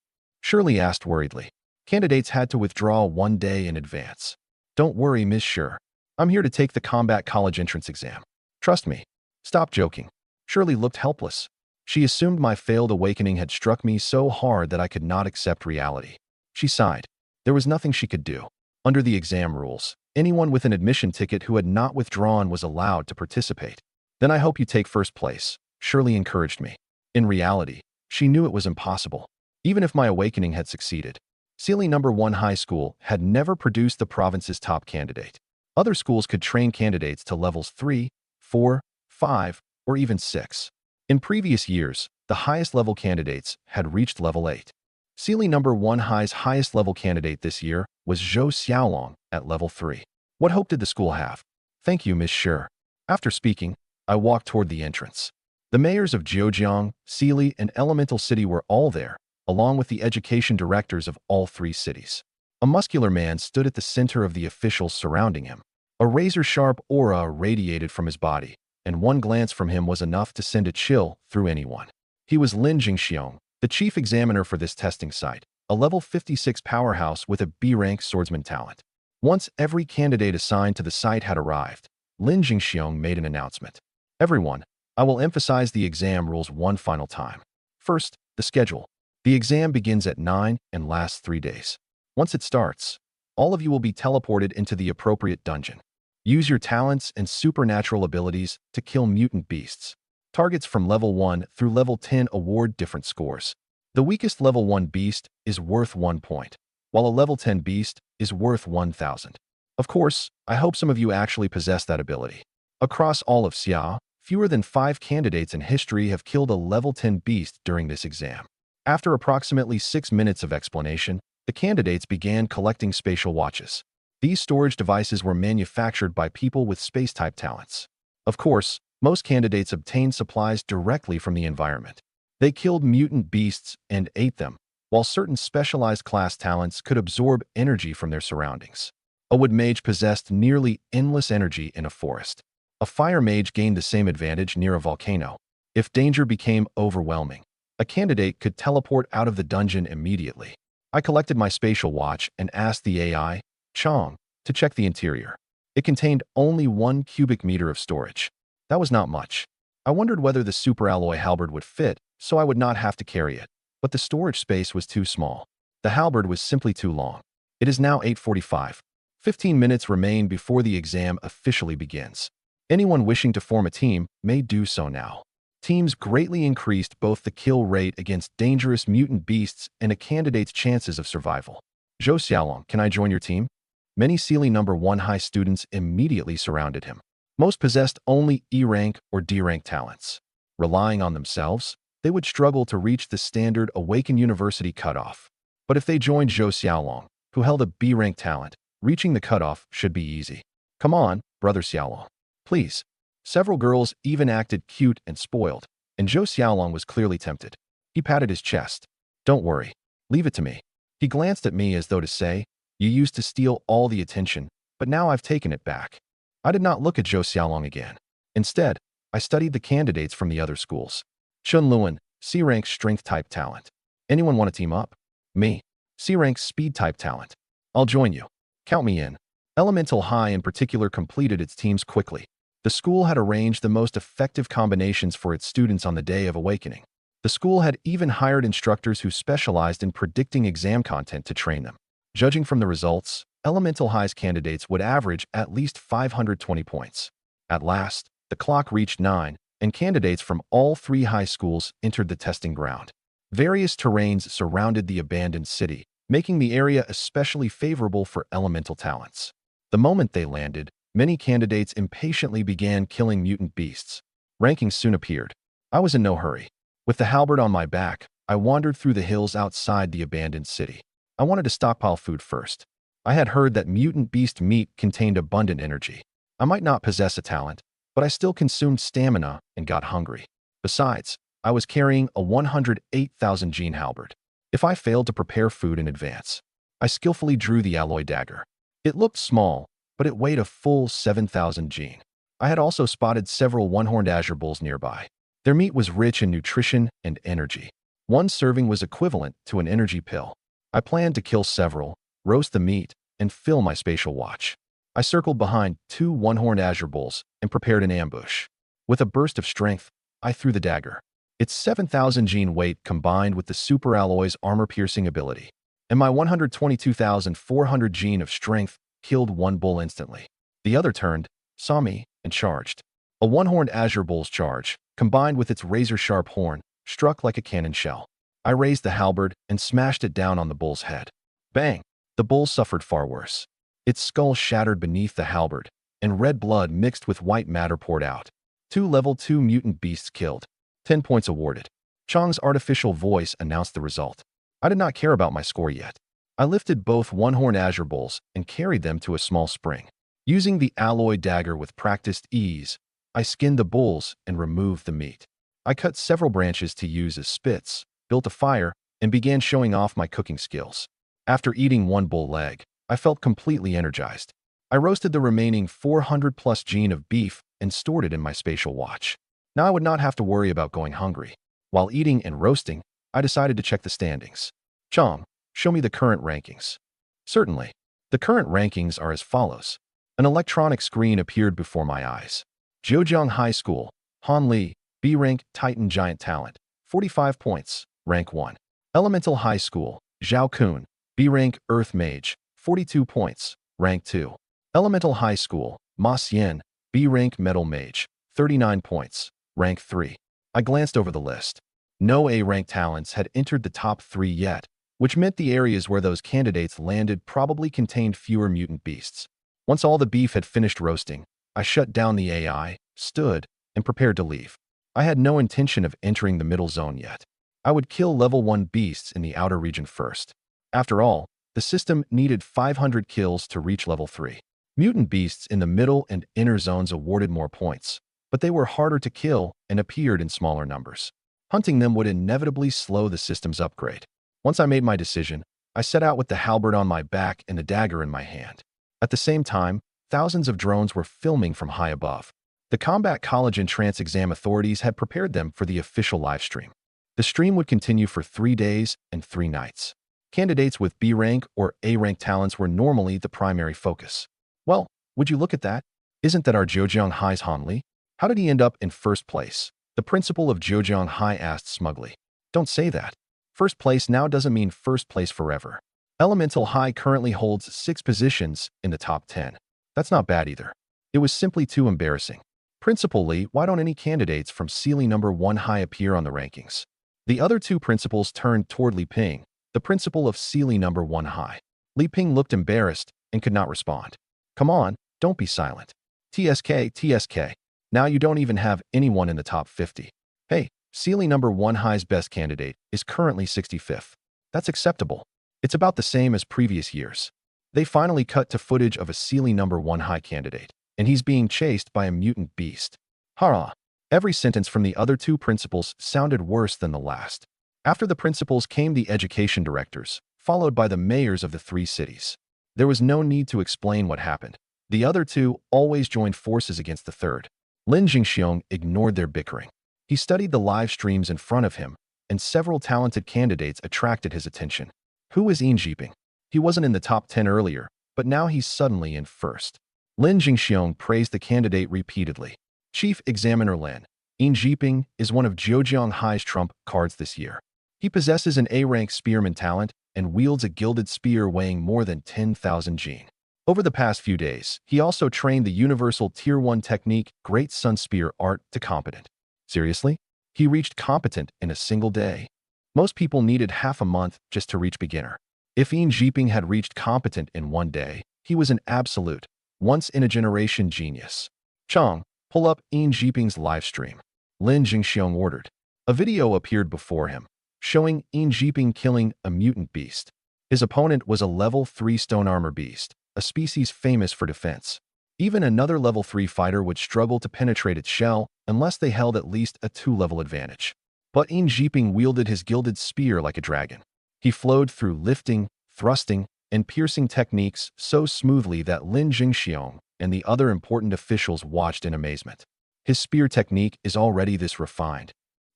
Shirley asked worriedly. Candidates had to withdraw 1 day in advance. Don't worry, Miss Shir. I'm here to take the combat college entrance exam. Trust me. Stop joking. Shirley looked helpless. She assumed my failed awakening had struck me so hard that I could not accept reality. She sighed. There was nothing she could do. Under the exam rules, anyone with an admission ticket who had not withdrawn was allowed to participate. Then I hope you take first place, Shirley encouraged me. In reality, she knew it was impossible. Even if my awakening had succeeded, Sealy number 1 high school had never produced the province's top candidate. Other schools could train candidates to levels 3, 4, 5, or even 6. In previous years, the highest level candidates had reached level 8. Sealy number 1 high's highest level candidate this year was Zhou Xiaolong at level 3. What hope did the school have? Thank you, Miss Shir. After speaking, I walked toward the entrance. The mayors of Zhejiang, Sealy, and Elemental City were all there, along with the education directors of all 3 cities. A muscular man stood at the center of the officials surrounding him. A razor-sharp aura radiated from his body, and one glance from him was enough to send a chill through anyone. He was Lin Jingxiong, the chief examiner for this testing site, a level 56 powerhouse with a B-rank swordsman talent. Once every candidate assigned to the site had arrived, Lin Jingxiong made an announcement. Everyone, I will emphasize the exam rules one final time. First, the schedule. The exam begins at 9 and lasts 3 days. Once it starts, all of you will be teleported into the appropriate dungeon. Use your talents and supernatural abilities to kill mutant beasts. Targets from level 1 through level 10 award different scores. The weakest level 1 beast is worth 1 point, while a level 10 beast is worth 1,000. Of course, I hope some of you actually possess that ability. Across all of Xia, fewer than 5 candidates in history have killed a level 10 beast during this exam. After approximately 6 minutes of explanation, the candidates began collecting spatial watches. These storage devices were manufactured by people with space-type talents. Of course, most candidates obtained supplies directly from the environment. They killed mutant beasts and ate them, while certain specialized class talents could absorb energy from their surroundings. A wood mage possessed nearly endless energy in a forest. A fire mage gained the same advantage near a volcano. If danger became overwhelming, a candidate could teleport out of the dungeon immediately. I collected my spatial watch and asked the AI, Chong, to check the interior. It contained only 1 cubic meter of storage. That was not much. I wondered whether the superalloy halberd would fit, so I would not have to carry it. But the storage space was too small. The halberd was simply too long. It is now 8:45. 15 minutes remain before the exam officially begins. Anyone wishing to form a team may do so now. Teams greatly increased both the kill rate against dangerous mutant beasts and a candidate's chances of survival. Zhou Xiaolong, can I join your team? Many Sealy number 1 high students immediately surrounded him. Most possessed only E-rank or D-rank talents. Relying on themselves, they would struggle to reach the standard Awaken University cutoff. But if they joined Zhou Xiaolong, who held a B-rank talent, reaching the cutoff should be easy. Come on, brother Xiaolong. Please. Several girls even acted cute and spoiled, and Zhou Xiaolong was clearly tempted. He patted his chest. Don't worry. Leave it to me. He glanced at me as though to say, you used to steal all the attention, but now I've taken it back. I did not look at Zhou Xiaolong again. Instead, I studied the candidates from the other schools. Chun Luan, C-rank strength type talent. Anyone want to team up? Me. C-rank speed type talent. I'll join you. Count me in. Elemental High in particular completed its teams quickly. The school had arranged the most effective combinations for its students on the day of awakening. The school had even hired instructors who specialized in predicting exam content to train them. Judging from the results, Elemental High's candidates would average at least 520 points. At last, the clock reached 9, and candidates from all 3 high schools entered the testing ground. Various terrains surrounded the abandoned city, making the area especially favorable for elemental talents. The moment they landed, many candidates impatiently began killing mutant beasts. Rankings soon appeared. I was in no hurry. With the halberd on my back, I wandered through the hills outside the abandoned city. I wanted to stockpile food first. I had heard that mutant beast meat contained abundant energy. I might not possess a talent, but I still consumed stamina and got hungry. Besides, I was carrying a 108,000 gene halberd. If I failed to prepare food in advance, I skillfully drew the alloy dagger. It looked small, but it weighed a full 7,000 gene. I had also spotted several one-horned azure bulls nearby. Their meat was rich in nutrition and energy. One serving was equivalent to an energy pill. I planned to kill several, roast the meat, and fill my spatial watch. I circled behind 2 one-horned azure bulls and prepared an ambush. With a burst of strength, I threw the dagger. Its 7,000 gene weight combined with the super alloy's armor-piercing ability, and my 122,400 gene of strength killed one bull instantly. The other turned, saw me, and charged. A one-horned azure bull's charge, combined with its razor-sharp horn, struck like a cannon shell. I raised the halberd and smashed it down on the bull's head. Bang! The bull suffered far worse. Its skull shattered beneath the halberd, and red blood mixed with white matter poured out. 2 level 2 mutant beasts killed. 10 points awarded. Chang's artificial voice announced the result. I did not care about my score yet. I lifted both one-horned azure bulls and carried them to a small spring. Using the alloy dagger with practiced ease, I skinned the bulls and removed the meat. I cut several branches to use as spits, built a fire, and began showing off my cooking skills. After eating one bull leg, I felt completely energized. I roasted the remaining 400+ gene of beef and stored it in my spatial watch. Now I would not have to worry about going hungry. While eating and roasting, I decided to check the standings. Chang, show me the current rankings. Certainly. The current rankings are as follows. An electronic screen appeared before my eyes. Zhejiang High School, Han Li, B rank Titan Giant Talent, 45 points, rank 1. Elemental High School, Zhao Kun, B rank Earth Mage, 42 points, rank 2. Elemental High School, Ma Xian, B rank Metal Mage, 39 points, rank 3. I glanced over the list. No A-rank talents had entered the top 3 yet, which meant the areas where those candidates landed probably contained fewer mutant beasts. Once all the beef had finished roasting, I shut down the AI, stood, and prepared to leave. I had no intention of entering the middle zone yet. I would kill level 1 beasts in the outer region first. After all, the system needed 500 kills to reach level 3. Mutant beasts in the middle and inner zones awarded more points, but they were harder to kill and appeared in smaller numbers. Hunting them would inevitably slow the system's upgrade. Once I made my decision, I set out with the halberd on my back and the dagger in my hand. At the same time, thousands of drones were filming from high above. The Combat College Entrance Exam authorities had prepared them for the official live stream. The stream would continue for 3 days and 3 nights. Candidates with B rank or A rank talents were normally the primary focus. Well, would you look at that? Isn't that our Zhejiang High's Han Li? How did he end up in first place? The principal of Zhejiang High asked smugly. Don't say that. First place now doesn't mean first place forever. Elemental High currently holds 6 positions in the top 10. That's not bad either. It was simply too embarrassing. Principal Li, why don't any candidates from Sealy number 1 High appear on the rankings? The other 2 principals turned toward Li Ping, the principal of Sealy number 1 High. Li Ping looked embarrassed and could not respond. Come on, don't be silent. TSK. Now you don't even have anyone in the top 50. Hey, Sealy number 1 High's best candidate is currently 65th. That's acceptable. It's about the same as previous years. They finally cut to footage of a Sealy number 1 High candidate, and he's being chased by a mutant beast. Hurrah! Every sentence from the other 2 principals sounded worse than the last. After the principals came the education directors, followed by the mayors of the 3 cities. There was no need to explain what happened. The other 2 always joined forces against the 3rd. Lin Jingxiong ignored their bickering. He studied the live streams in front of him, and several talented candidates attracted his attention. Who is Yin Jiping? He wasn't in the top 10 earlier, but now he's suddenly in first. Lin Jingxiong praised the candidate repeatedly. Chief Examiner Lin, Yin Jiping is one of Zhejiang Hai's trump cards this year. He possesses an A-rank spearman talent and wields a gilded spear weighing more than 10,000 jin. Over the past few days, he also trained the universal Tier 1 technique Great Sun Spear art to competent. Seriously? He reached competent in a single day. Most people needed half a month just to reach beginner. If Yin Jiping had reached competent in one day, he was an absolute, once-in-a-generation genius. Chang, pull up Yin Jiping's live stream. Lin Jingxiong ordered. A video appeared before him, showing Yin Jiping killing a mutant beast. His opponent was a level 3 stone armor beast, a species famous for defense. Even another level 3 fighter would struggle to penetrate its shell unless they held at least a 2-level advantage. But Yin Jiping wielded his gilded spear like a dragon. He flowed through lifting, thrusting, and piercing techniques so smoothly that Lin Jingxiong and the other important officials watched in amazement. His spear technique is already this refined.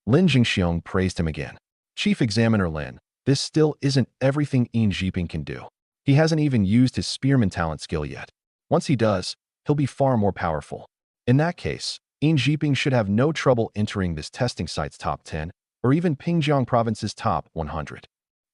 Lin Jingxiong praised him again. Chief Examiner Lin, this still isn't everything Yin Jiping can do. He hasn't even used his spearman talent skill yet. Once he does, he'll be far more powerful. In that case, Yin Jiping should have no trouble entering this testing site's top 10 or even Pingjiang province's top 100.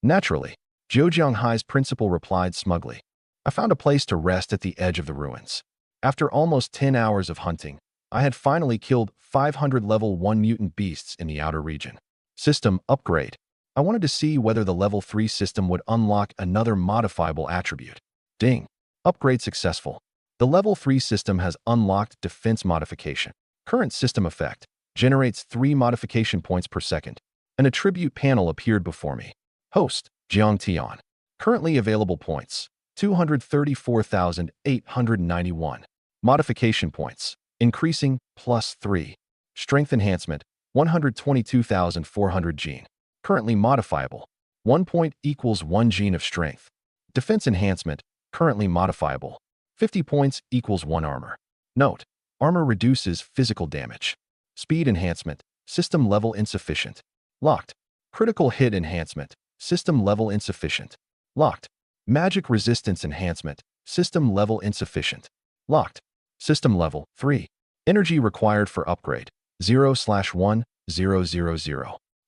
Naturally, Zhejiang Hai's principal replied smugly. I found a place to rest at the edge of the ruins. After almost 10 hours of hunting, I had finally killed 500 level 1 mutant beasts in the outer region. System upgrade. I wanted to see whether the level 3 system would unlock another modifiable attribute. Ding. Upgrade successful. The level 3 system has unlocked defense modification. Current system effect. Generates 3 modification points per second. An attribute panel appeared before me. Host. Jiang Tian. Currently available points. 234,891. Modification points. Increasing +3. Strength enhancement. 122,400 gene. Currently modifiable. 1 point equals 1 gene of strength. Defense enhancement. Currently modifiable. 50 points equals 1 armor. Note. Armor reduces physical damage. Speed enhancement. System level insufficient. Locked. Critical hit enhancement. System level insufficient. Locked. Magic resistance enhancement. System level insufficient. Locked. System level 3. Energy required for upgrade. 0/1000.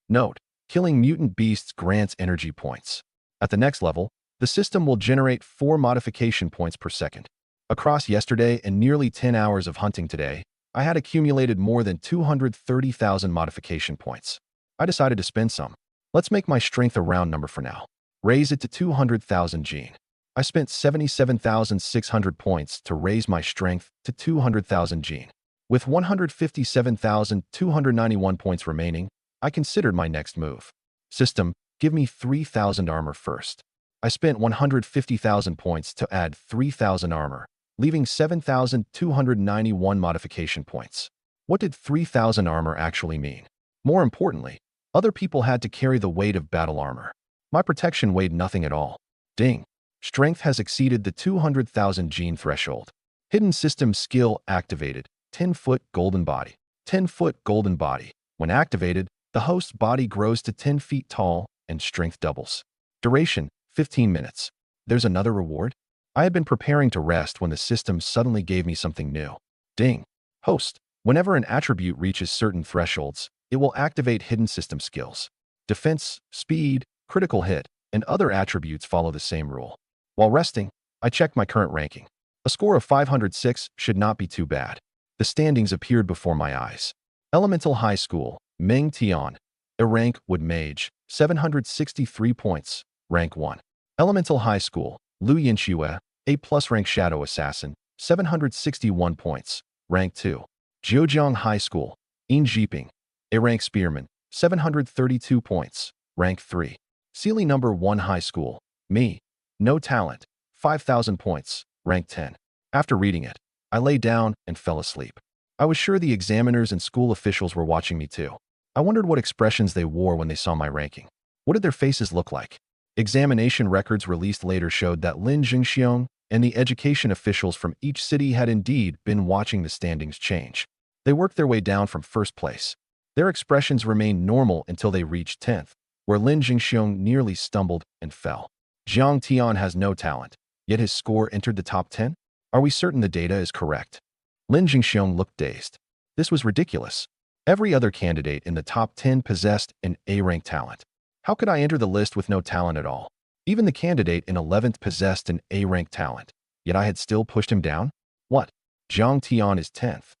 Note. Killing mutant beasts grants energy points. At the next level, the system will generate 4 modification points per second. Across yesterday and nearly 10 hours of hunting today, I had accumulated more than 230,000 modification points. I decided to spend some. Let's make my strength a round number for now. Raise it to 200,000 gene. I spent 77,600 points to raise my strength to 200,000 gene. With 157,291 points remaining, I considered my next move. System, give me 3,000 armor first. I spent 150,000 points to add 3,000 armor, leaving 7,291 modification points. What did 3,000 armor actually mean? More importantly, other people had to carry the weight of battle armor. My protection weighed nothing at all. Ding. Strength has exceeded the 200,000 gene threshold. Hidden system skill activated. 10-foot golden body. 10-foot golden body. When activated, the host's body grows to 10 feet tall and strength doubles. Duration, 15 minutes. There's another reward? I had been preparing to rest when the system suddenly gave me something new. Ding. Host. Whenever an attribute reaches certain thresholds, it will activate hidden system skills. Defense, speed, critical hit, and other attributes follow the same rule. While resting, I checked my current ranking. A score of 506 should not be too bad. The standings appeared before my eyes. Elemental High School, Meng Tian. A rank Wood Mage, 763 points, rank 1. Elemental High School, Lu Yinxue, A+ rank Shadow Assassin, 761 points, rank 2. Zhejiang High School, Yin Jiping, A rank Spearman, 732 points, rank 3. Sealy number 1 High School, Me, No Talent, 5,000 points, rank 10. After reading it, I lay down and fell asleep. I was sure the examiners and school officials were watching me too. I wondered what expressions they wore when they saw my ranking. What did their faces look like? Examination records released later showed that Lin Jingxiong and the education officials from each city had indeed been watching the standings change. They worked their way down from first place. Their expressions remained normal until they reached 10th, where Lin Jingxiong nearly stumbled and fell. Jiang Tian has no talent, yet his score entered the top 10? Are we certain the data is correct? Lin Jingxiong looked dazed. This was ridiculous. Every other candidate in the top 10 possessed an A-rank talent. How could I enter the list with no talent at all? Even the candidate in 11th possessed an A-rank talent, yet I had still pushed him down? What? Jiang Tian is 10th.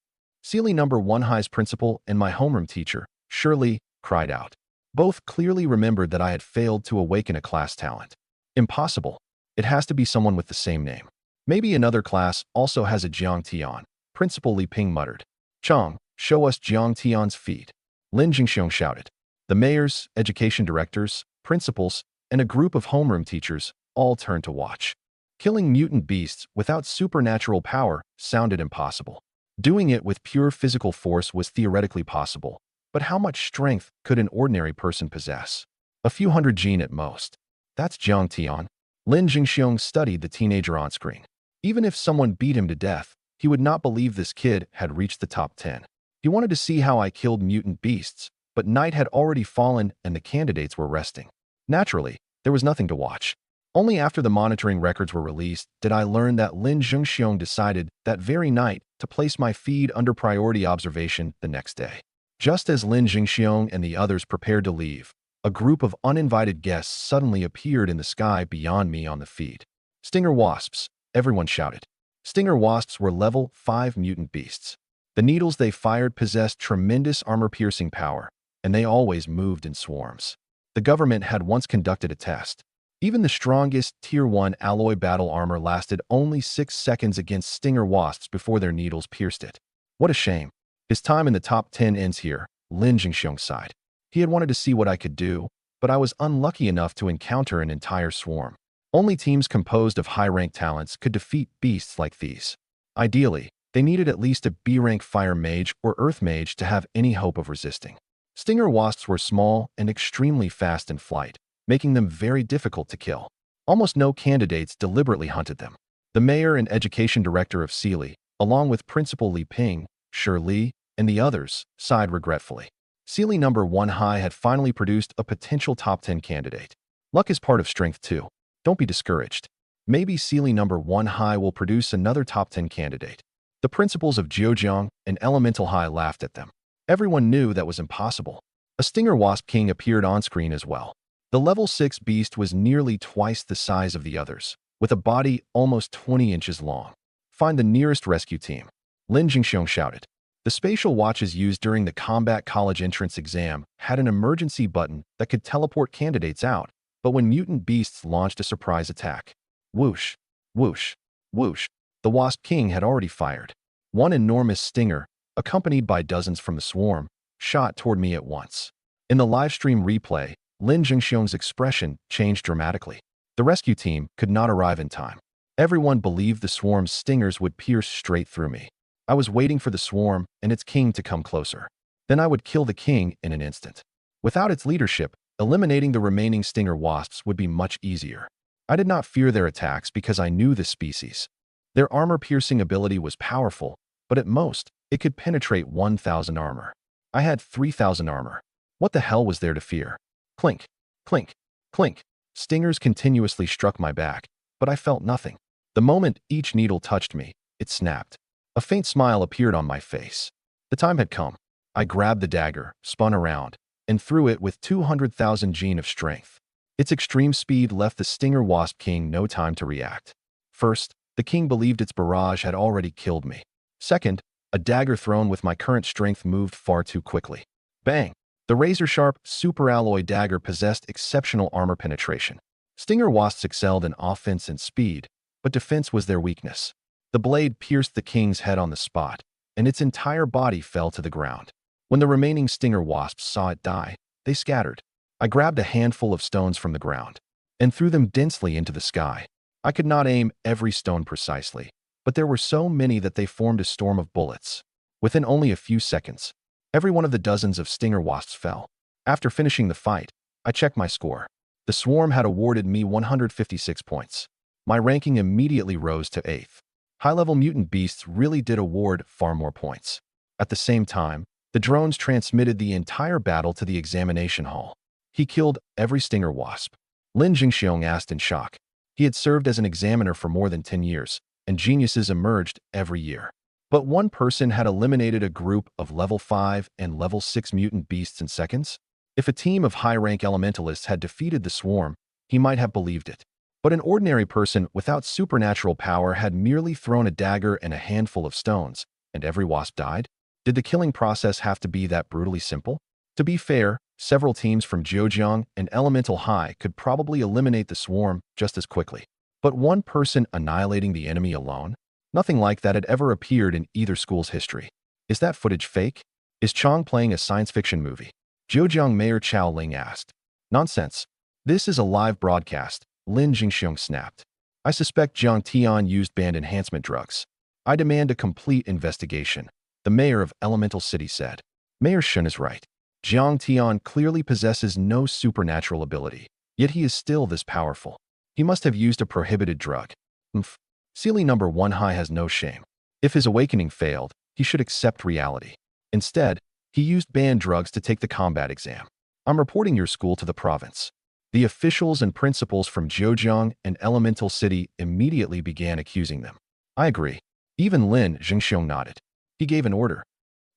Sealy number 1 High's principal and my homeroom teacher, Shirley, cried out. Both clearly remembered that I had failed to awaken a class talent. Impossible. It has to be someone with the same name. Maybe another class also has a Jiang Tian, Principal Li Ping muttered. Chang, show us Jiang Tian's feet. Lin Jingxiong shouted. The mayors, education directors, principals, and a group of homeroom teachers all turned to watch. Killing mutant beasts without supernatural power sounded impossible. Doing it with pure physical force was theoretically possible, but how much strength could an ordinary person possess? A few hundred gene at most. That's Jiang Tian. Lin Jingxiong studied the teenager on screen. Even if someone beat him to death, he would not believe this kid had reached the top 10. He wanted to see how I killed mutant beasts, but night had already fallen and the candidates were resting. Naturally, there was nothing to watch. Only after the monitoring records were released did I learn that Lin Jingxiong decided that very night to place my feed under priority observation the next day. Just as Lin Jingxiong and the others prepared to leave, a group of uninvited guests suddenly appeared in the sky beyond me on the feed. Stinger wasps, everyone shouted. Stinger wasps were level 5 mutant beasts. The needles they fired possessed tremendous armor-piercing power, and they always moved in swarms. The government had once conducted a test. Even the strongest Tier 1 alloy battle armor lasted only 6 seconds against stinger wasps before their needles pierced it. What a shame. His time in the top 10 ends here, Lin Jingxiong sighed. He had wanted to see what I could do, but I was unlucky enough to encounter an entire swarm. Only teams composed of high-rank talents could defeat beasts like these. Ideally, they needed at least a B-rank fire mage or earth mage to have any hope of resisting. Stinger wasps were small and extremely fast in flight, making them very difficult to kill. Almost no candidates deliberately hunted them. The mayor and education director of Sealy, along with Principal Li Ping, Shirley, and the others, sighed regretfully. Sealy number 1 High had finally produced a potential top 10 candidate. Luck is part of strength too. Don't be discouraged. Maybe Sealy number 1 High will produce another top 10 candidate. The principals of Zhejiang and Elemental High laughed at them. Everyone knew that was impossible. A Stinger Wasp King appeared on screen as well. The level 6 beast was nearly twice the size of the others, with a body almost 20 inches long. Find the nearest rescue team. Lin Jingxiong shouted. The spatial watches used during the combat college entrance exam had an emergency button that could teleport candidates out, but when mutant beasts launched a surprise attack. Whoosh, whoosh, whoosh. The Wasp King had already fired. One enormous stinger, accompanied by dozens from the swarm, shot toward me at once. In the livestream replay, Lin Jingxiong's expression changed dramatically. The rescue team could not arrive in time. Everyone believed the swarm's stingers would pierce straight through me. I was waiting for the swarm and its king to come closer. Then I would kill the king in an instant. Without its leadership, eliminating the remaining stinger wasps would be much easier. I did not fear their attacks because I knew this species. Their armor-piercing ability was powerful, but at most, it could penetrate 1,000 armor. I had 3,000 armor. What the hell was there to fear? Clink, clink, clink. Stingers continuously struck my back, but I felt nothing. The moment each needle touched me, it snapped. A faint smile appeared on my face. The time had come. I grabbed the dagger, spun around, and threw it with 200,000 gene of strength. Its extreme speed left the Stinger Wasp King no time to react. First, the king believed its barrage had already killed me. Second, a dagger thrown with my current strength moved far too quickly. Bang! The razor-sharp, super-alloy dagger possessed exceptional armor penetration. Stinger wasps excelled in offense and speed, but defense was their weakness. The blade pierced the king's head on the spot, and its entire body fell to the ground. When the remaining stinger wasps saw it die, they scattered. I grabbed a handful of stones from the ground and threw them densely into the sky. I could not aim every stone precisely, but there were so many that they formed a storm of bullets. Within only a few seconds, every one of the dozens of stinger wasps fell. After finishing the fight, I checked my score. The swarm had awarded me 156 points. My ranking immediately rose to 8th. High-level mutant beasts really did award far more points. At the same time, The drones transmitted the entire battle to the examination hall. He killed every stinger wasp. Lin Jingxiong asked in shock. He had served as an examiner for more than 10 years, and geniuses emerged every year. But one person had eliminated a group of level 5 and level 6 mutant beasts in seconds? If a team of high-rank elementalists had defeated the swarm, he might have believed it. But an ordinary person without supernatural power had merely thrown a dagger and a handful of stones, and every wasp died? Did the killing process have to be that brutally simple? To be fair, several teams from Zhejiang and Elemental High could probably eliminate the swarm just as quickly. But one person annihilating the enemy alone? Nothing like that had ever appeared in either school's history. Is that footage fake? Is Chang playing a science fiction movie? Zhejiang Mayor Chao Ling asked. Nonsense. This is a live broadcast, Lin Jingxiong snapped. I suspect Jiang Tian used banned enhancement drugs. I demand a complete investigation, the mayor of Elemental City said. Mayor Shun is right. Jiang Tian clearly possesses no supernatural ability, yet he is still this powerful. He must have used a prohibited drug. Sealy number 1 high has no shame. If his awakening failed, he should accept reality. Instead, he used banned drugs to take the combat exam. I'm reporting your school to the province. The officials and principals from Zhejiang and Elemental City immediately began accusing them. I agree. Even Lin Jingxiong nodded. He gave an order.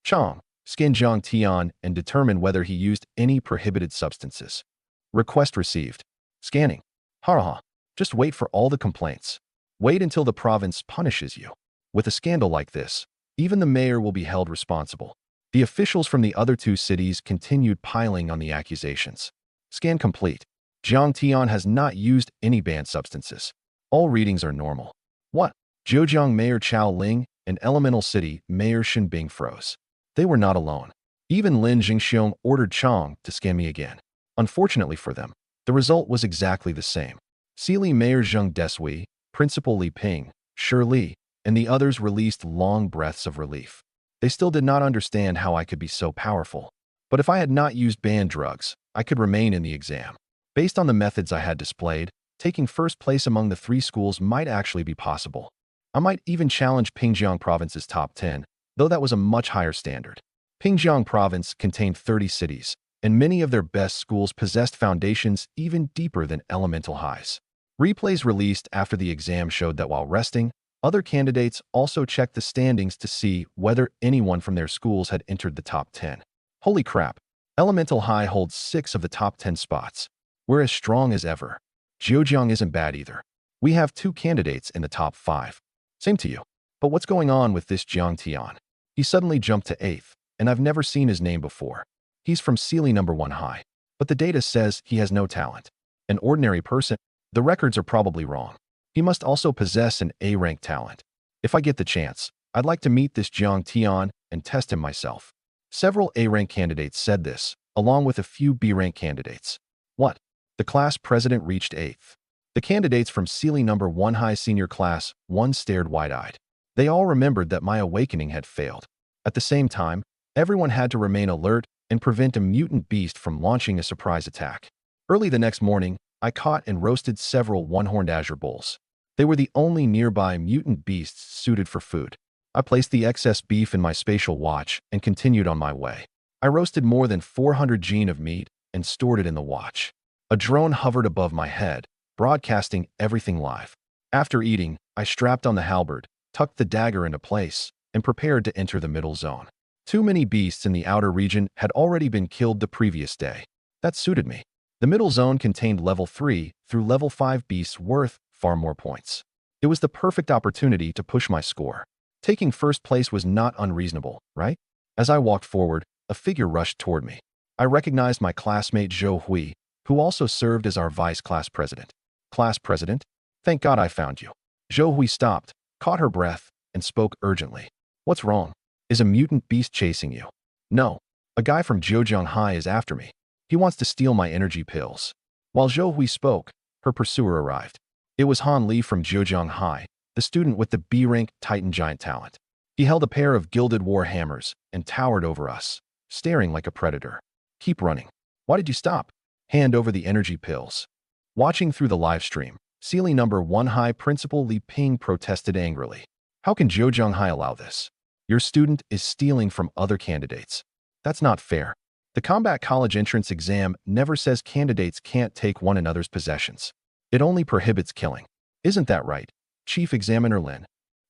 Chang, scan Jiang Tian and determine whether he used any prohibited substances. Request received. Scanning. Ha. Just wait for all the complaints. Wait until the province punishes you. With a scandal like this, even the mayor will be held responsible. The officials from the other 2 cities continued piling on the accusations. Scan complete. Jiang Tian has not used any banned substances. All readings are normal. What? Zhejiang Mayor Chao Ling and Elemental City Mayor Shen Bing froze. They were not alone. Even Lin Jingxiong ordered Chang to scan me again. Unfortunately for them, the result was exactly the same. Sealy Mayor Zheng Desui, Principal Li Ping, Shi Li, and the others released long breaths of relief. They still did not understand how I could be so powerful. But if I had not used banned drugs, I could remain in the exam. Based on the methods I had displayed, taking first place among the 3 schools might actually be possible. I might even challenge Pingjiang Province's top 10, though that was a much higher standard. Pingjiang Province contained 30 cities, and many of their best schools possessed foundations even deeper than Elemental Highs. Replays released after the exam showed that while resting, other candidates also checked the standings to see whether anyone from their schools had entered the top 10. Holy crap! Elemental High holds 6 of the top 10 spots. We're as strong as ever. Zhejiang isn't bad either. We have 2 candidates in the top 5. Same to you. But what's going on with this Jiang Tian? He suddenly jumped to 8th, and I've never seen his name before. He's from Sealy number 1 high, but the data says he has no talent. An ordinary person? The records are probably wrong. He must also possess an A-rank talent. If I get the chance, I'd like to meet this Jiang Tian and test him myself. Several A-rank candidates said this, along with a few B-rank candidates. What? The class president reached 8th. The candidates from Sealy number 1 high senior class 1 stared wide-eyed. They all remembered that my awakening had failed. At the same time, everyone had to remain alert and prevent a mutant beast from launching a surprise attack. Early the next morning, I caught and roasted several one-horned azure bulls. They were the only nearby mutant beasts suited for food. I placed the excess beef in my spatial watch and continued on my way. I roasted more than 400 gene of meat and stored it in the watch. A drone hovered above my head, broadcasting everything live. After eating, I strapped on the halberd, tucked the dagger into place, and prepared to enter the middle zone. Too many beasts in the outer region had already been killed the previous day. That suited me. The middle zone contained level 3 through level 5 beasts worth far more points. It was the perfect opportunity to push my score. Taking first place was not unreasonable, right? As I walked forward, a figure rushed toward me. I recognized my classmate Zhou Hui, who also served as our vice class president. Class president? Thank God I found you. Zhou Hui stopped, caught her breath, and spoke urgently. What's wrong? Is a mutant beast chasing you? No. A guy from Zhejiang High is after me. He wants to steal my energy pills. While Zhou Hui spoke, her pursuer arrived. It was Han Li from Zhejiang High, the student with the B-rank Titan Giant talent. He held a pair of gilded war hammers and towered over us, staring like a predator. Keep running. Why did you stop? Hand over the energy pills. Watching through the live stream, Sealy number 1 high Principal Li Ping protested angrily. How can Zhejiang High allow this? Your student is stealing from other candidates. That's not fair. The combat college entrance exam never says candidates can't take one another's possessions. It only prohibits killing. Isn't that right, Chief Examiner Lin?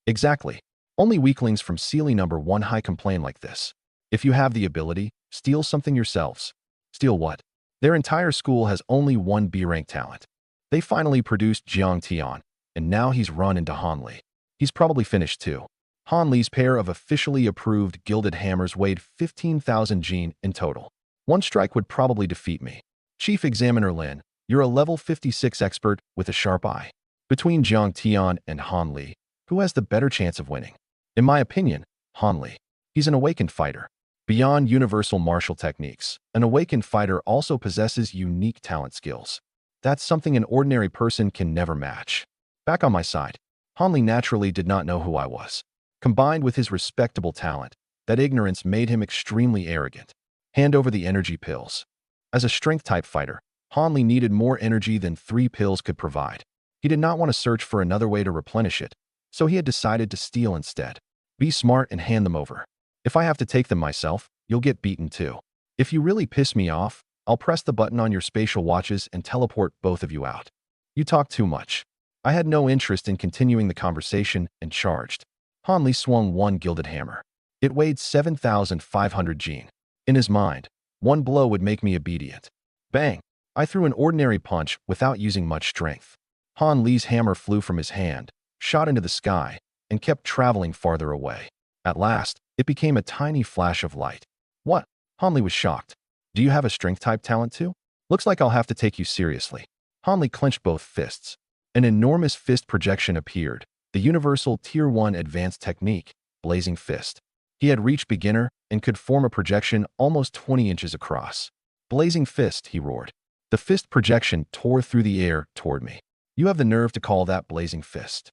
Exactly. Only weaklings from Sealy number 1 high complain like this. If you have the ability, steal something yourselves. Steal what? Their entire school has only one B-rank talent. They finally produced Jiang Tian, and now he's run into Han Li. He's probably finished too. Han Li's pair of officially approved gilded hammers weighed 15,000 Jin in total. One strike would probably defeat me. Chief Examiner Lin, you're a level 56 expert with a sharp eye. Between Jiang Tian and Han Li, who has the better chance of winning? In my opinion, Han Li. He's an awakened fighter. Beyond universal martial techniques, an awakened fighter also possesses unique talent skills. That's something an ordinary person can never match. Back on my side, Han Li naturally did not know who I was. Combined with his respectable talent, that ignorance made him extremely arrogant. Hand over the energy pills. As a strength-type fighter, Han Li needed more energy than 3 pills could provide. He did not want to search for another way to replenish it, so he had decided to steal instead. Be smart and hand them over. If I have to take them myself, you'll get beaten too. If you really piss me off, I'll press the button on your spatial watches and teleport both of you out. You talk too much. I had no interest in continuing the conversation and charged. Han Li swung one gilded hammer. It weighed 7,500 Jin. In his mind, one blow would make me obedient. Bang! I threw an ordinary punch without using much strength. Han Li's hammer flew from his hand, shot into the sky, and kept traveling farther away. At last, it became a tiny flash of light. What? Han Li was shocked. Do you have a strength-type talent too? Looks like I'll have to take you seriously. Han Li clenched both fists. An enormous fist projection appeared, the universal Tier 1 advanced technique, Blazing Fist. He had reached beginner and could form a projection almost 20 inches across. Blazing Fist, he roared. The fist projection tore through the air toward me. You have the nerve to call that Blazing Fist.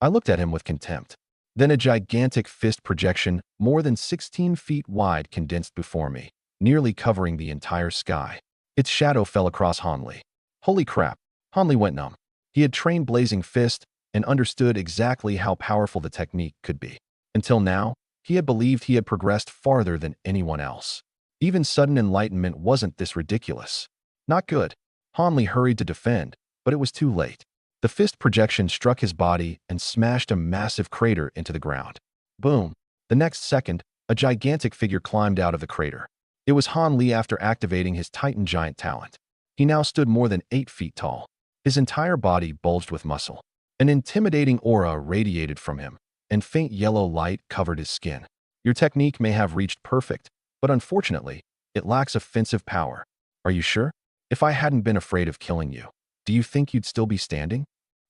I looked at him with contempt. Then a gigantic fist projection, more than 16 feet wide, condensed before me, nearly covering the entire sky. Its shadow fell across Han Li. Holy crap! Han Li went numb. He had trained Blazing Fist and understood exactly how powerful the technique could be. Until now, he had believed he had progressed farther than anyone else. Even sudden enlightenment wasn't this ridiculous. Not good. Han Li hurried to defend, but it was too late. The fist projection struck his body and smashed a massive crater into the ground. Boom! The next second, a gigantic figure climbed out of the crater. It was Han Li after activating his Titan Giant talent. He now stood more than 8 feet tall. His entire body bulged with muscle. An intimidating aura radiated from him, and faint yellow light covered his skin. Your technique may have reached perfect, but unfortunately, it lacks offensive power. Are you sure? If I hadn't been afraid of killing you, do you think you'd still be standing?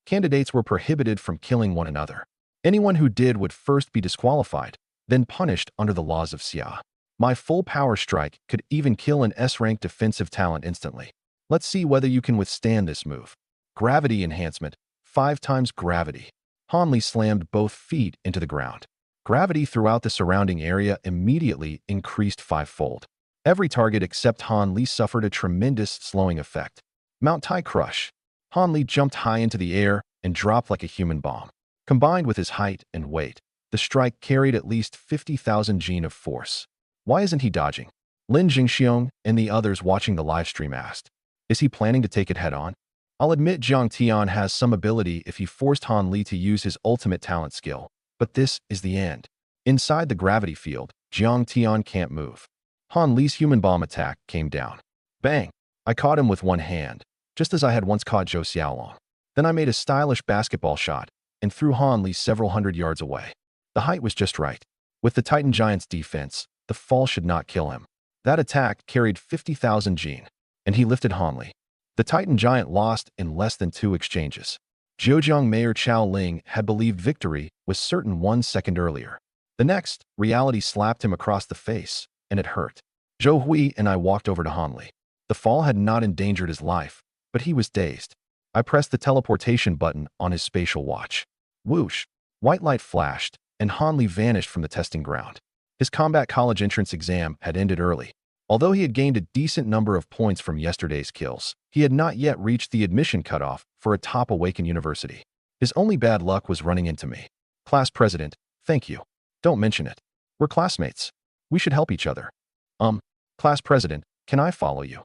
Candidates were prohibited from killing one another. Anyone who did would first be disqualified, then punished under the laws of Xia. My full power strike could even kill an S-rank defensive talent instantly. Let's see whether you can withstand this move. Gravity enhancement. 5 times gravity. Han Li slammed both feet into the ground. Gravity throughout the surrounding area immediately increased 5-fold. Every target except Han Li suffered a tremendous slowing effect. Mount Tai Crush. Han Li jumped high into the air and dropped like a human bomb. Combined with his height and weight, the strike carried at least 50,000 Jin of force. Why isn't he dodging? Lin Jingxiong and the others watching the livestream asked. Is he planning to take it head-on? I'll admit Jiang Tian has some ability if he forced Han Li to use his ultimate talent skill, but this is the end. Inside the gravity field, Jiang Tian can't move. Han Li's human bomb attack came down. Bang! I caught him with one hand, just as I had once caught Zhou Xiaolong. Then I made a stylish basketball shot and threw Han Li several hundred yards away. The height was just right. With the Titan Giant's defense, the fall should not kill him. That attack carried 50,000 Jin, and he lifted Han Li. The Titan Giant lost in less than 2 exchanges. Zhejiang Mayor Chao Ling had believed victory was certain 1 second earlier. The next, reality slapped him across the face, and it hurt. Zhou Hui and I walked over to Han Li. The fall had not endangered his life, but he was dazed. I pressed the teleportation button on his spatial watch. Whoosh! White light flashed, and Han Li vanished from the testing ground. His combat college entrance exam had ended early. Although he had gained a decent number of points from yesterday's kills, he had not yet reached the admission cutoff for a top Awaken university. His only bad luck was running into me. Class president, thank you. Don't mention it. We're classmates. We should help each other. Um, Class President, can I follow you?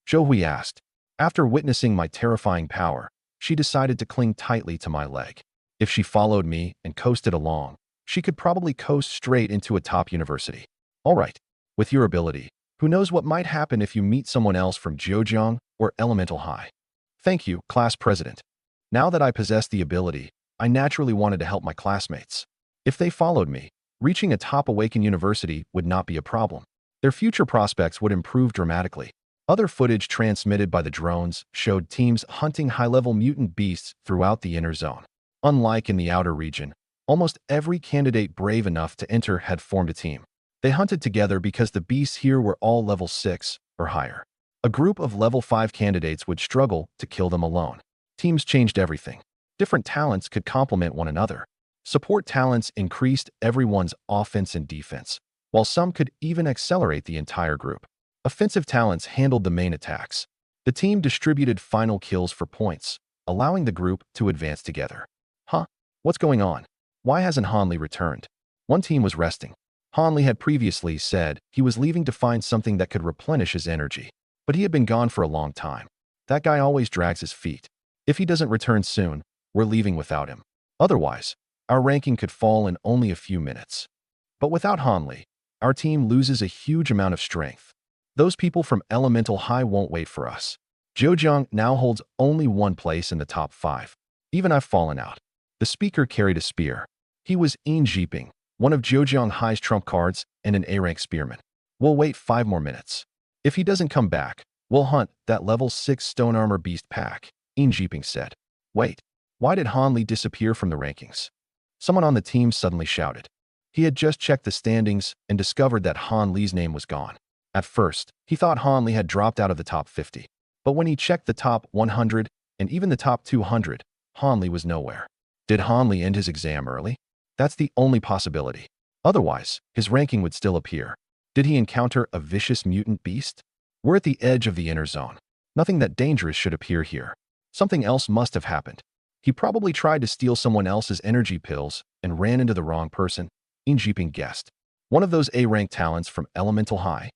Zhou Hui asked. After witnessing my terrifying power, she decided to cling tightly to my leg. If she followed me and coasted along, she could probably coast straight into a top university. All right, with your ability, who knows what might happen if you meet someone else from Zhejiang or Elemental High. Thank you, Class President. Now that I possess the ability, I naturally wanted to help my classmates. If they followed me, reaching a top Awaken university would not be a problem. Their future prospects would improve dramatically. Other footage transmitted by the drones showed teams hunting high-level mutant beasts throughout the inner zone. Unlike in the outer region, almost every candidate brave enough to enter had formed a team. They hunted together because the beasts here were all level 6 or higher. A group of level 5 candidates would struggle to kill them alone. Teams changed everything. Different talents could complement one another. Support talents increased everyone's offense and defense, while some could even accelerate the entire group. Offensive talents handled the main attacks. The team distributed final kills for points, allowing the group to advance together. Huh? What's going on? Why hasn't Hanli returned? One team was resting. Hanli had previously said he was leaving to find something that could replenish his energy, but he had been gone for a long time. That guy always drags his feet. If he doesn't return soon, we're leaving without him. Otherwise, our ranking could fall in only a few minutes. But without Hanli, our team loses a huge amount of strength. Those people from Elemental High won't wait for us. Zhejiang now holds only one place in the top 5. Even I've fallen out. The speaker carried a spear. He was Yin Jiping, one of Zhejiang High's trump cards and an A-rank spearman. We'll wait 5 more minutes. If he doesn't come back, we'll hunt that level 6 stone armor beast pack, Yin Jiping said. Wait, why did Hanli disappear from the rankings? Someone on the team suddenly shouted. He had just checked the standings and discovered that Han Li's name was gone. At first, he thought Han Li had dropped out of the top 50. But when he checked the top 100 and even the top 200, Han Li was nowhere. Did Han Li end his exam early? That's the only possibility. Otherwise, his ranking would still appear. Did he encounter a vicious mutant beast? We're at the edge of the inner zone. Nothing that dangerous should appear here. Something else must have happened. He probably tried to steal someone else's energy pills and ran into the wrong person, Yin Jiping guessed. One of those A-rank talents from Elemental High.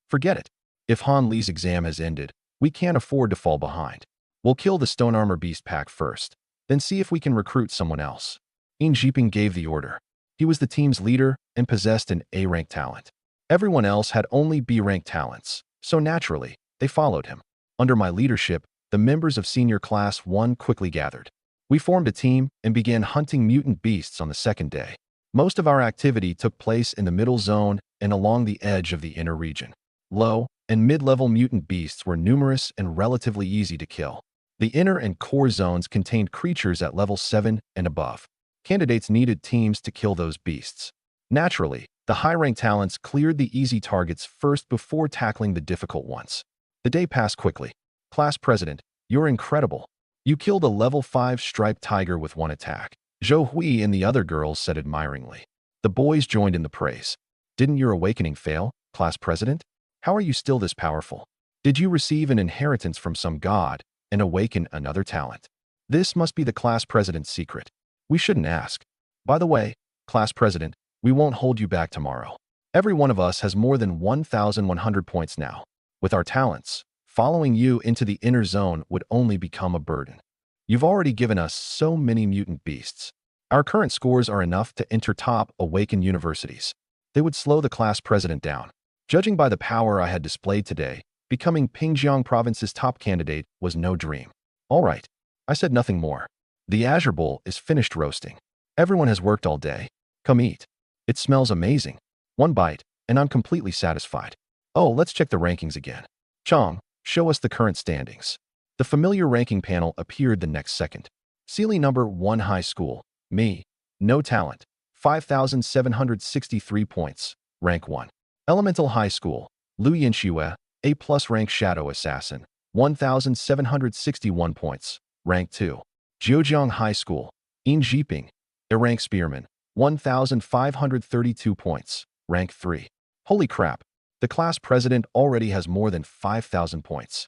Forget it. If Han Li's exam has ended, we can't afford to fall behind. We'll kill the Stone Armor Beast pack first, then see if we can recruit someone else. Yin Jiping gave the order. He was the team's leader and possessed an A-rank talent. Everyone else had only B-rank talents, so naturally, they followed him. Under my leadership, the members of Senior Class 1 quickly gathered. We formed a team and began hunting mutant beasts on the second day. Most of our activity took place in the middle zone and along the edge of the inner region. Low and mid-level mutant beasts were numerous and relatively easy to kill. The inner and core zones contained creatures at level 7 and above. Candidates needed teams to kill those beasts. Naturally, the high-rank talents cleared the easy targets first before tackling the difficult ones. The day passed quickly. Class President, you're incredible. You killed a level 5 striped tiger with one attack. Zhou Hui and the other girls said admiringly. The boys joined in the praise. Didn't your awakening fail, Class President? How are you still this powerful? Did you receive an inheritance from some god and awaken another talent? This must be the Class President's secret. We shouldn't ask. By the way, Class President, we won't hold you back tomorrow. Every one of us has more than 1,100 points now. With our talents, following you into the inner zone would only become a burden. You've already given us so many mutant beasts. Our current scores are enough to enter top Awaken universities. They would slow the Class President down. Judging by the power I had displayed today, becoming Pingjiang Province's top candidate was no dream. All right, I said nothing more. The Azure Bowl is finished roasting. Everyone has worked all day. Come eat. It smells amazing. One bite, and I'm completely satisfied. Oh, let's check the rankings again. Chong, show us the current standings. The familiar ranking panel appeared the next second. Sealy number 1 high school. Me. No talent. 5,763 points. Rank 1. Elemental High School. Lu Yinxue. A+ rank Shadow Assassin. 1,761 points. Rank 2. Zhejiang High School. Yin Jiping. A rank Spearman. 1,532 points. Rank 3. Holy crap. The Class President already has more than 5,000 points.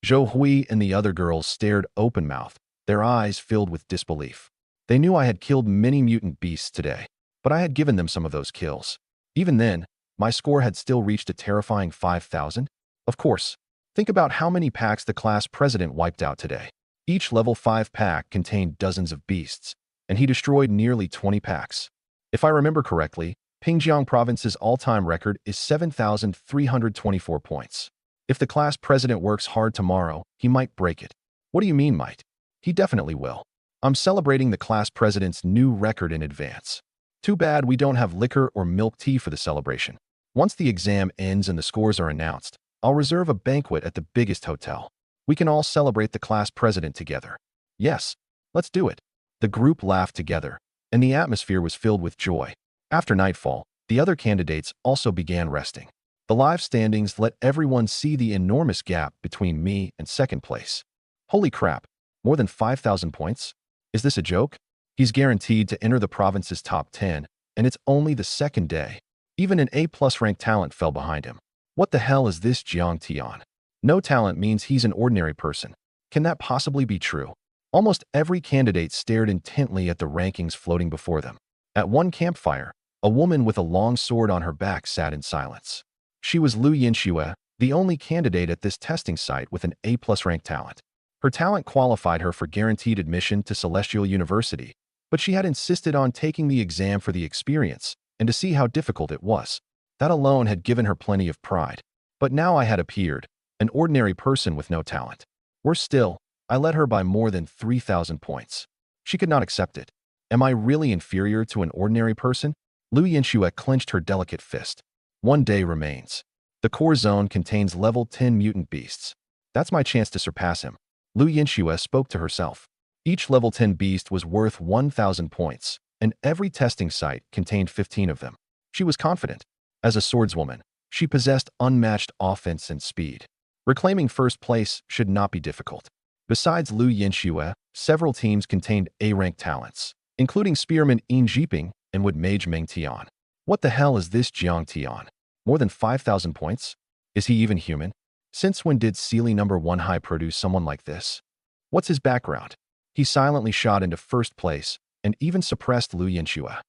Zhou Hui and the other girls stared open-mouthed, their eyes filled with disbelief. They knew I had killed many mutant beasts today, but I had given them some of those kills. Even then, My score had still reached a terrifying 5,000. Of course, think about how many packs the class president wiped out today. Each level 5 pack contained dozens of beasts, and he destroyed nearly 20 packs. If I remember correctly, Pingjiang province's all-time record is 7,324 points. If the class president works hard tomorrow, he might break it. What do you mean might? He definitely will. I'm celebrating the class president's new record in advance. Too bad we don't have liquor or milk tea for the celebration. Once the exam ends and the scores are announced, I'll reserve a banquet at the biggest hotel. We can all celebrate the class president together. Yes, let's do it. The group laughed together, and the atmosphere was filled with joy. After nightfall, the other candidates also began resting. The live standings let everyone see the enormous gap between me and second place. Holy crap, more than 5,000 points? Is this a joke? He's guaranteed to enter the province's top 10, and it's only the second day. Even an A-plus ranked talent fell behind him. What the hell is this Jiang Tian? No talent means he's an ordinary person. Can that possibly be true? Almost every candidate stared intently at the rankings floating before them. At one campfire, a woman with a long sword on her back sat in silence. She was Lu Yinxue, the only candidate at this testing site with an A-plus ranked talent. Her talent qualified her for guaranteed admission to Celestial University, but she had insisted on taking the exam for the experience and to see how difficult it was. That alone had given her plenty of pride. But now I had appeared, an ordinary person with no talent. Worse still, I led her by more than 3,000 points. She could not accept it. Am I really inferior to an ordinary person? Lu Yinxue clenched her delicate fist. One day remains. The core zone contains level 10 mutant beasts. That's my chance to surpass him. Lu Yinxue spoke to herself. Each level 10 beast was worth 1,000 points, and every testing site contained 15 of them. She was confident. As a swordswoman, she possessed unmatched offense and speed. Reclaiming first place should not be difficult. Besides Lu Yinxue, several teams contained A-ranked talents, including spearman Yin Jiping and wood mage Meng Tian. What the hell is this Jiang Tian? More than 5,000 points? Is he even human? Since when did Sealy No. 1 High produce someone like this? What's his background? He silently shot into first place and even suppressed Lu Yinxue.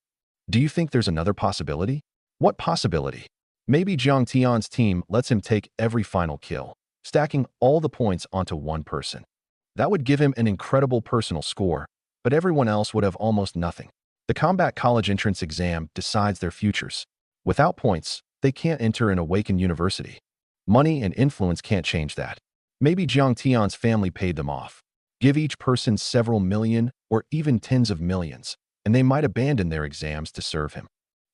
Do you think there's another possibility? What possibility? Maybe Jiang Tian's team lets him take every final kill, stacking all the points onto one person. That would give him an incredible personal score, but everyone else would have almost nothing. The combat college entrance exam decides their futures. Without points, they can't enter an Awaken University. Money and influence can't change that. Maybe Jiang Tian's family paid them off. Give each person several million or even tens of millions, and they might abandon their exams to serve him.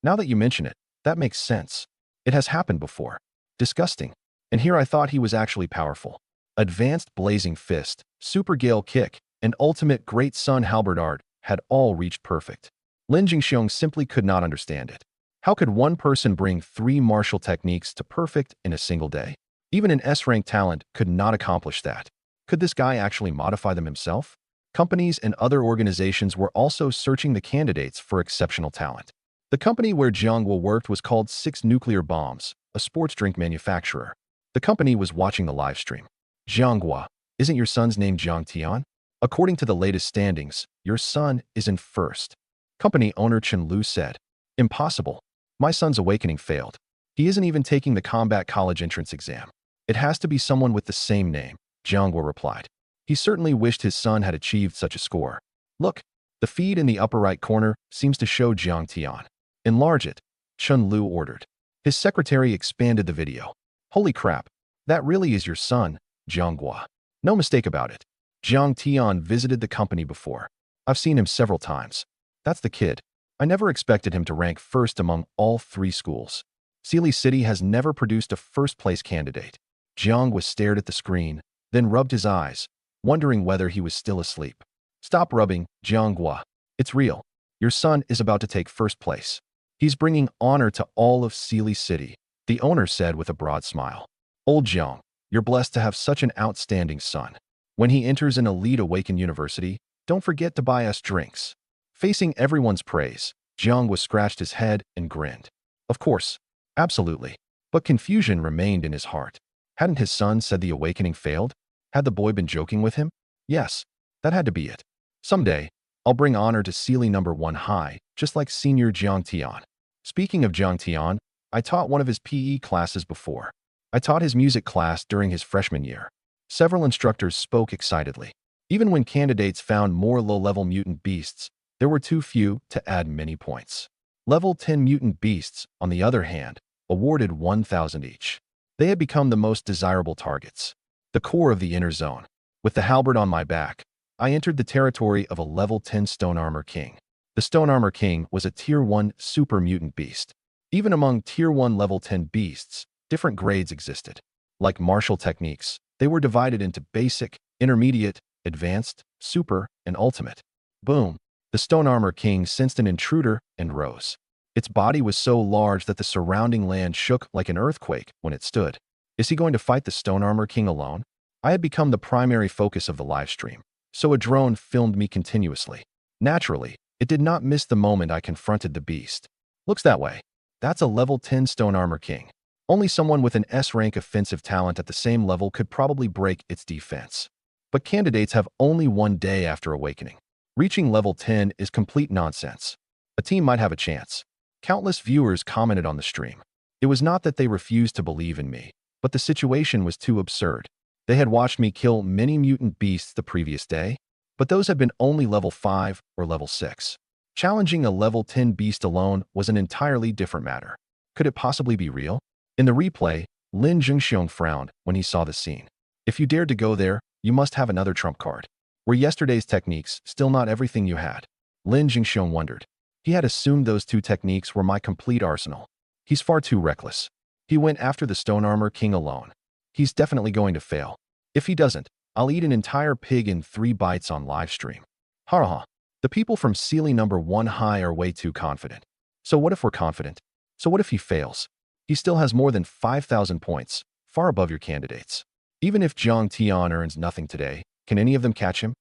Now that you mention it, that makes sense. It has happened before. Disgusting. And here I thought he was actually powerful. Advanced Blazing Fist, Super Gale Kick, and Ultimate Great Sun Halberd Art had all reached perfect. Lin Jingxiong simply could not understand it. How could one person bring 3 martial techniques to perfect in a single day? Even an S-rank talent could not accomplish that. Could this guy actually modify them himself? Companies and other organizations were also searching the candidates for exceptional talent. The company where Jiangwa worked was called 6 Nuclear Bombs, a sports drink manufacturer. The company was watching the live stream. Jiangwa, isn't your son's name Jiang Tian? According to the latest standings, your son is in first. Company owner Chen Lu said, Impossible. My son's awakening failed. He isn't even taking the combat college entrance exam. It has to be someone with the same name, Jiangwa replied. He certainly wished his son had achieved such a score. Look, the feed in the upper right corner seems to show Jiang Tian. Enlarge it, Chen Lu ordered. His secretary expanded the video. Holy crap, that really is your son, Jiangwa. No mistake about it. Jiang Tian visited the company before. I've seen him several times. That's the kid. I never expected him to rank first among all 3 schools. Sealy City has never produced a first-place candidate. Jiang was stared at the screen, then rubbed his eyes, wondering whether he was still asleep. Stop rubbing, Jianghua. It's real. Your son is about to take first place. He's bringing honor to all of Sealy City, the owner said with a broad smile. Old Jiang, you're blessed to have such an outstanding son. When he enters an elite Awaken University, don't forget to buy us drinks. Facing everyone's praise, Jiang scratched his head and grinned. Of course, absolutely. But confusion remained in his heart. Hadn't his son said the awakening failed? Had the boy been joking with him? Yes, that had to be it. Someday, I'll bring honor to Sealy No. 1 High, just like Senior Jiang Tian. Speaking of Jiang Tian, I taught one of his PE classes before. I taught his music class during his freshman year. Several instructors spoke excitedly. Even when candidates found more low-level mutant beasts, there were too few to add many points. Level 10 mutant beasts, on the other hand, awarded 1,000 each. They had become the most desirable targets. The core of the inner zone. With the halberd on my back, I entered the territory of a level 10 Stone Armor King. The Stone Armor King was a Tier 1 super mutant beast. Even among Tier 1 level 10 beasts, different grades existed. Like martial techniques, they were divided into basic, intermediate, advanced, super, and ultimate. Boom! The Stone Armor King sensed an intruder and rose. Its body was so large that the surrounding land shook like an earthquake when it stood. Is he going to fight the Stone Armor King alone? I had become the primary focus of the livestream, so a drone filmed me continuously. Naturally, it did not miss the moment I confronted the beast. Looks that way. That's a level 10 Stone Armor King. Only someone with an S-rank offensive talent at the same level could probably break its defense. But candidates have only one day after awakening. Reaching level 10 is complete nonsense. A team might have a chance. Countless viewers commented on the stream. It was not that they refused to believe in me, but the situation was too absurd. They had watched me kill many mutant beasts the previous day, but those had been only level 5 or level 6. Challenging a level 10 beast alone was an entirely different matter. Could it possibly be real? In the replay, Lin Jingxiong frowned when he saw the scene. If you dared to go there, you must have another trump card. Were yesterday's techniques still not everything you had? Lin Jingxiong wondered. He had assumed those two techniques were my complete arsenal. He's far too reckless. He went after the Stone Armor King alone. He's definitely going to fail. If he doesn't, I'll eat an entire pig in 3 bites on livestream. Ha ha. The people from Sealy number 1 high are way too confident. So what if we're confident? So what if he fails? He still has more than 5,000 points, far above your candidates. Even if Zhang Tian earns nothing today, can any of them catch him?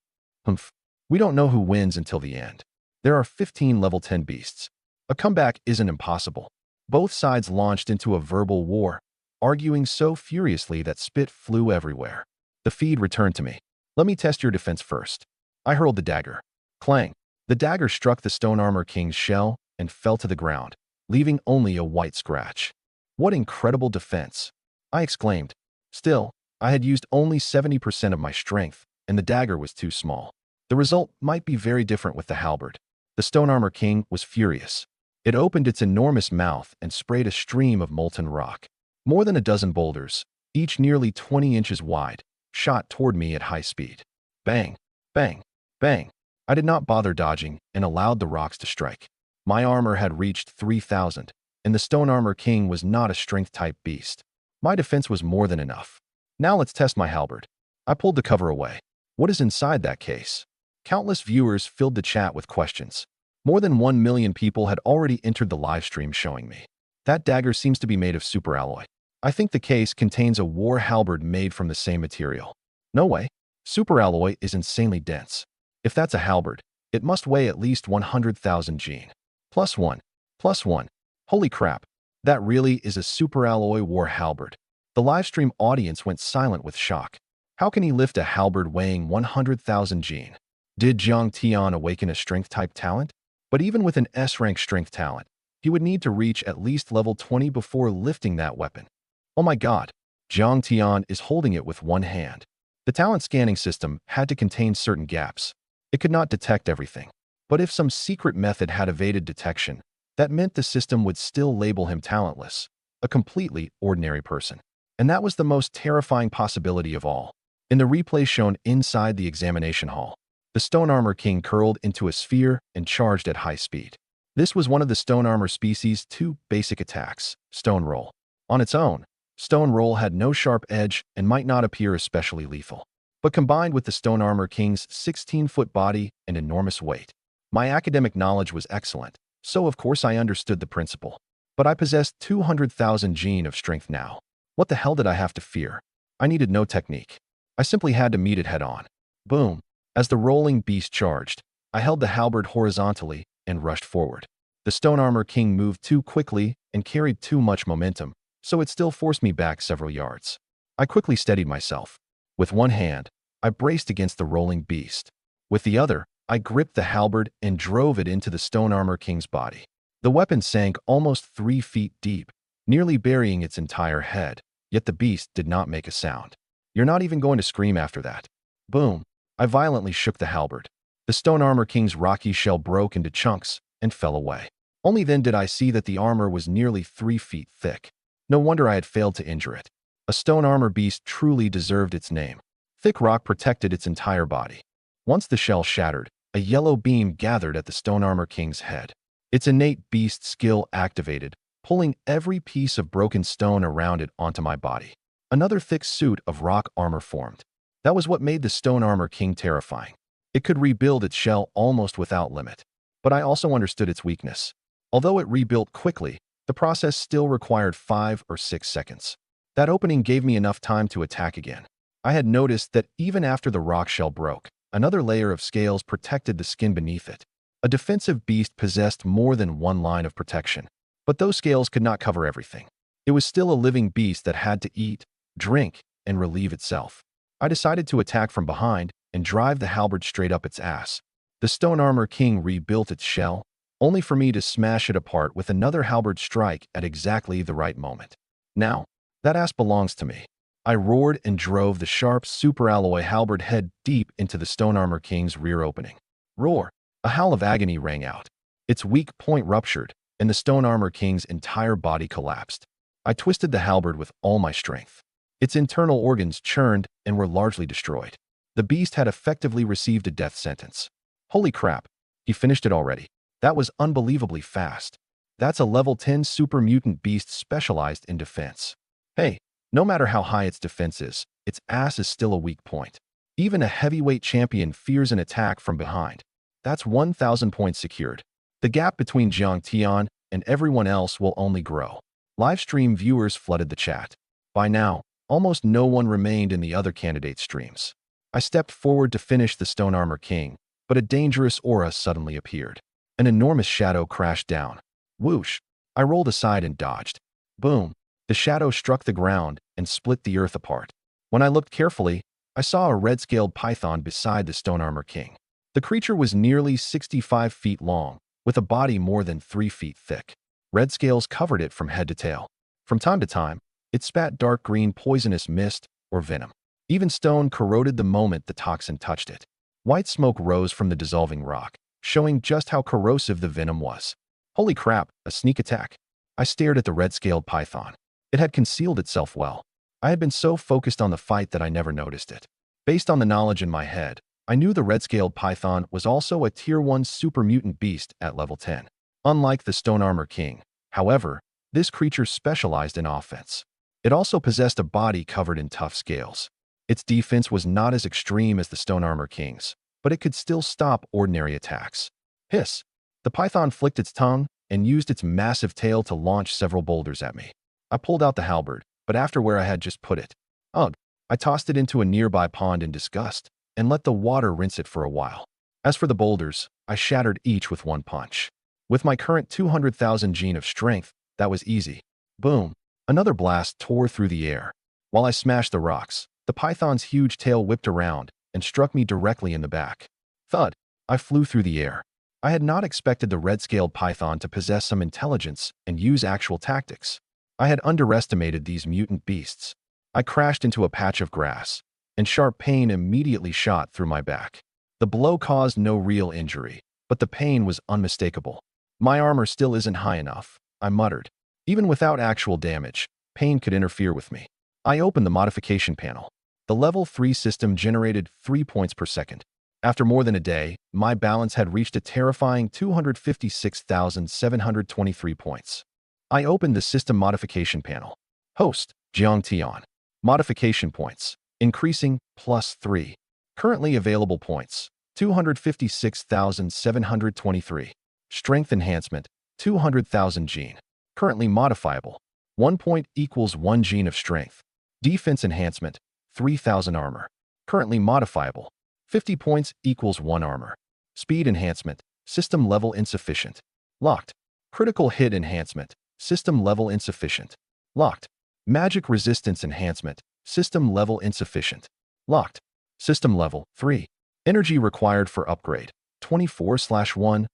Humph. We don't know who wins until the end. There are 15 level 10 beasts. A comeback isn't impossible. Both sides launched into a verbal war, arguing so furiously that spit flew everywhere. The feed returned to me. Let me test your defense first. I hurled the dagger. Clang. The dagger struck the Stone Armor King's shell and fell to the ground, leaving only a white scratch. What incredible defense! I exclaimed. Still, I had used only 70% of my strength, and the dagger was too small. The result might be very different with the halberd. The Stone Armor King was furious. It opened its enormous mouth and sprayed a stream of molten rock. More than a dozen boulders, each nearly 20 inches wide, shot toward me at high speed. Bang! Bang! Bang! I did not bother dodging and allowed the rocks to strike. My armor had reached 3,000, and the Stone Armor King was not a strength-type beast. My defense was more than enough. Now let's test my halberd. I pulled the cover away. What is inside that case? Countless viewers filled the chat with questions. More than 1 million people had already entered the livestream showing me. That dagger seems to be made of super alloy. I think the case contains a war halberd made from the same material. No way. Super alloy is insanely dense. If that's a halberd, it must weigh at least 100,000 gene. Plus 1. Plus 1. Holy crap. That really is a super alloy war halberd. The livestream audience went silent with shock. How can he lift a halberd weighing 100,000 gene? Did Zhang Tian awaken a strength-type talent? But even with an S-rank strength talent, he would need to reach at least level 20 before lifting that weapon. Oh my god. Zhang Tian is holding it with one hand. The talent scanning system had to contain certain gaps. It could not detect everything. But if some secret method had evaded detection, that meant the system would still label him talentless, a completely ordinary person. And that was the most terrifying possibility of all. In the replay shown inside the examination hall, the Stone Armor King curled into a sphere and charged at high speed. This was one of the Stone Armor species' 2 basic attacks, Stone Roll. On its own, Stone Roll had no sharp edge and might not appear especially lethal. But combined with the Stone Armor King's 16-foot body and enormous weight, my academic knowledge was excellent, so of course I understood the principle. But I possessed 200,000 gene of strength now. What the hell did I have to fear? I needed no technique. I simply had to meet it head-on. Boom! As the rolling beast charged, I held the halberd horizontally and rushed forward. The Stone Armor King moved too quickly and carried too much momentum, so it still forced me back several yards. I quickly steadied myself. With one hand, I braced against the rolling beast. With the other, I gripped the halberd and drove it into the Stone Armor King's body. The weapon sank almost 3 feet deep, nearly burying its entire head, yet the beast did not make a sound. You're not even going to scream after that. Boom! I violently shook the halberd. The stone armor king's rocky shell broke into chunks and fell away. Only then did I see that the armor was nearly 3 feet thick. No wonder I had failed to injure it. A stone armor beast truly deserved its name. Thick rock protected its entire body. Once the shell shattered, a yellow beam gathered at the stone armor king's head. Its innate beast skill activated, pulling every piece of broken stone around it onto my body. Another thick suit of rock armor formed. That was what made the stone armor king terrifying. It could rebuild its shell almost without limit. But I also understood its weakness. Although it rebuilt quickly, the process still required 5 or 6 seconds. That opening gave me enough time to attack again. I had noticed that even after the rock shell broke, another layer of scales protected the skin beneath it. A defensive beast possessed more than one line of protection. But those scales could not cover everything. It was still a living beast that had to eat, drink, and relieve itself. I decided to attack from behind and drive the halberd straight up its ass. The stone armor king rebuilt its shell, only for me to smash it apart with another halberd strike at exactly the right moment. Now, that ass belongs to me. I roared and drove the sharp superalloy halberd head deep into the stone armor king's rear opening. Roar! A howl of agony rang out. Its weak point ruptured, and the stone armor king's entire body collapsed. I twisted the halberd with all my strength. Its internal organs churned and were largely destroyed. The beast had effectively received a death sentence. Holy crap, he finished it already. That was unbelievably fast. That's a level 10 super mutant beast specialized in defense. Hey, no matter how high its defense is, its ass is still a weak point. Even a heavyweight champion fears an attack from behind. That's 1,000 points secured. The gap between Jiang Tian and everyone else will only grow. Livestream viewers flooded the chat. By now, almost no one remained in the other candidate streams. I stepped forward to finish the stone armor king, but a dangerous aura suddenly appeared. An enormous shadow crashed down. Whoosh! I rolled aside and dodged. Boom! The shadow struck the ground and split the earth apart. When I looked carefully, I saw a red-scaled python beside the stone armor king. The creature was nearly 65 feet long, with a body more than 3 feet thick. Red scales covered it from head to tail. From time to time, it spat dark green poisonous mist or venom. Even stone corroded the moment the toxin touched it. White smoke rose from the dissolving rock, showing just how corrosive the venom was. Holy crap, a sneak attack. I stared at the red-scaled python. It had concealed itself well. I had been so focused on the fight that I never noticed it. Based on the knowledge in my head, I knew the red-scaled python was also a Tier 1 super mutant beast at level 10. Unlike the stone armor king, however, this creature specialized in offense. It also possessed a body covered in tough scales. Its defense was not as extreme as the stone armor king's, but it could still stop ordinary attacks. Hiss! The python flicked its tongue and used its massive tail to launch several boulders at me. I pulled out the halberd, but after where I had just put it. Ugh! I tossed it into a nearby pond in disgust and let the water rinse it for a while. As for the boulders, I shattered each with one punch. With my current 200,000 gene of strength, that was easy. Boom! Another blast tore through the air. While I smashed the rocks, the python's huge tail whipped around and struck me directly in the back. Thud! I flew through the air. I had not expected the red-scaled python to possess some intelligence and use actual tactics. I had underestimated these mutant beasts. I crashed into a patch of grass, and sharp pain immediately shot through my back. The blow caused no real injury, but the pain was unmistakable. My armor still isn't high enough, I muttered. Even without actual damage, pain could interfere with me. I opened the modification panel. The level 3 system generated 3 points per second. After more than a day, my balance had reached a terrifying 256,723 points. I opened the system modification panel. Host, Jiang Tian. Modification points, increasing, +3. Currently available points, 256,723. Strength enhancement, 200,000 gene. Currently modifiable, 1 point equals 1 gene of strength. Defense enhancement, 3,000 armor. Currently modifiable, 50 points equals 1 armor. Speed enhancement, system level insufficient. Locked. Critical hit enhancement, system level insufficient. Locked. Magic resistance enhancement, system level insufficient. Locked. System level 3. Energy required for upgrade, 24/1000.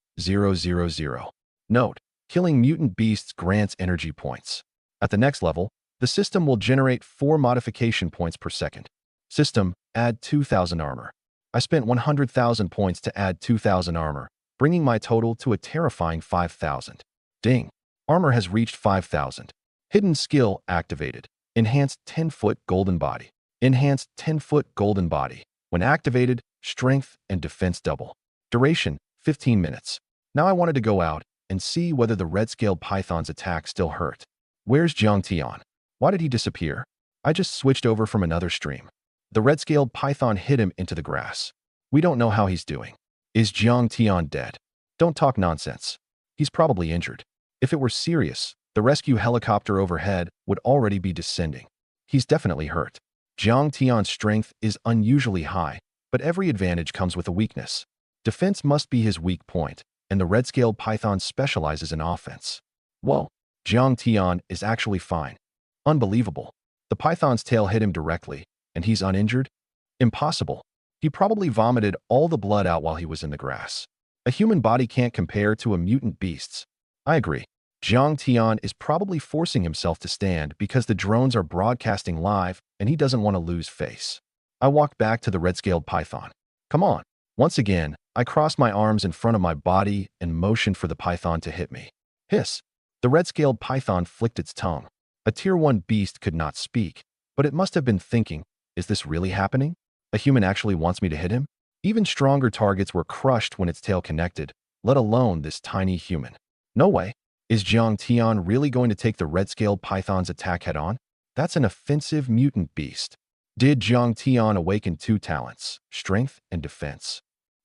Note: killing mutant beasts grants energy points. At the next level, the system will generate 4 modification points per second. System, add 2,000 armor. I spent 100,000 points to add 2,000 armor, bringing my total to a terrifying 5,000. Ding. Armor has reached 5,000. Hidden skill activated. Enhanced 10-foot golden body. Enhanced 10-foot golden body. When activated, strength and defense double. Duration, 15 minutes. Now I wanted to go out and see whether the red-scaled python's attack still hurt. Where's Jiang Tian? Why did he disappear? I just switched over from another stream. The red-scaled python hit him into the grass. We don't know how he's doing. Is Jiang Tian dead? Don't talk nonsense. He's probably injured. If it were serious, the rescue helicopter overhead would already be descending. He's definitely hurt. Jiang Tian's strength is unusually high, but every advantage comes with a weakness. Defense must be his weak point, and the red-scaled python specializes in offense. Whoa, Jiang Tian is actually fine. Unbelievable. The python's tail hit him directly, and he's uninjured? Impossible. He probably vomited all the blood out while he was in the grass. A human body can't compare to a mutant beast's. I agree. Jiang Tian is probably forcing himself to stand because the drones are broadcasting live and he doesn't want to lose face. I walked back to the red-scaled python. Come on. Once again, I crossed my arms in front of my body and motioned for the python to hit me. Hiss. The red-scaled python flicked its tongue. A Tier 1 beast could not speak, but it must have been thinking, is this really happening? A human actually wants me to hit him? Even stronger targets were crushed when its tail connected, let alone this tiny human. No way. Is Jiang Tian really going to take the red-scaled python's attack head-on? That's an offensive mutant beast. Did Jiang Tian awaken 2 talents, strength and defense?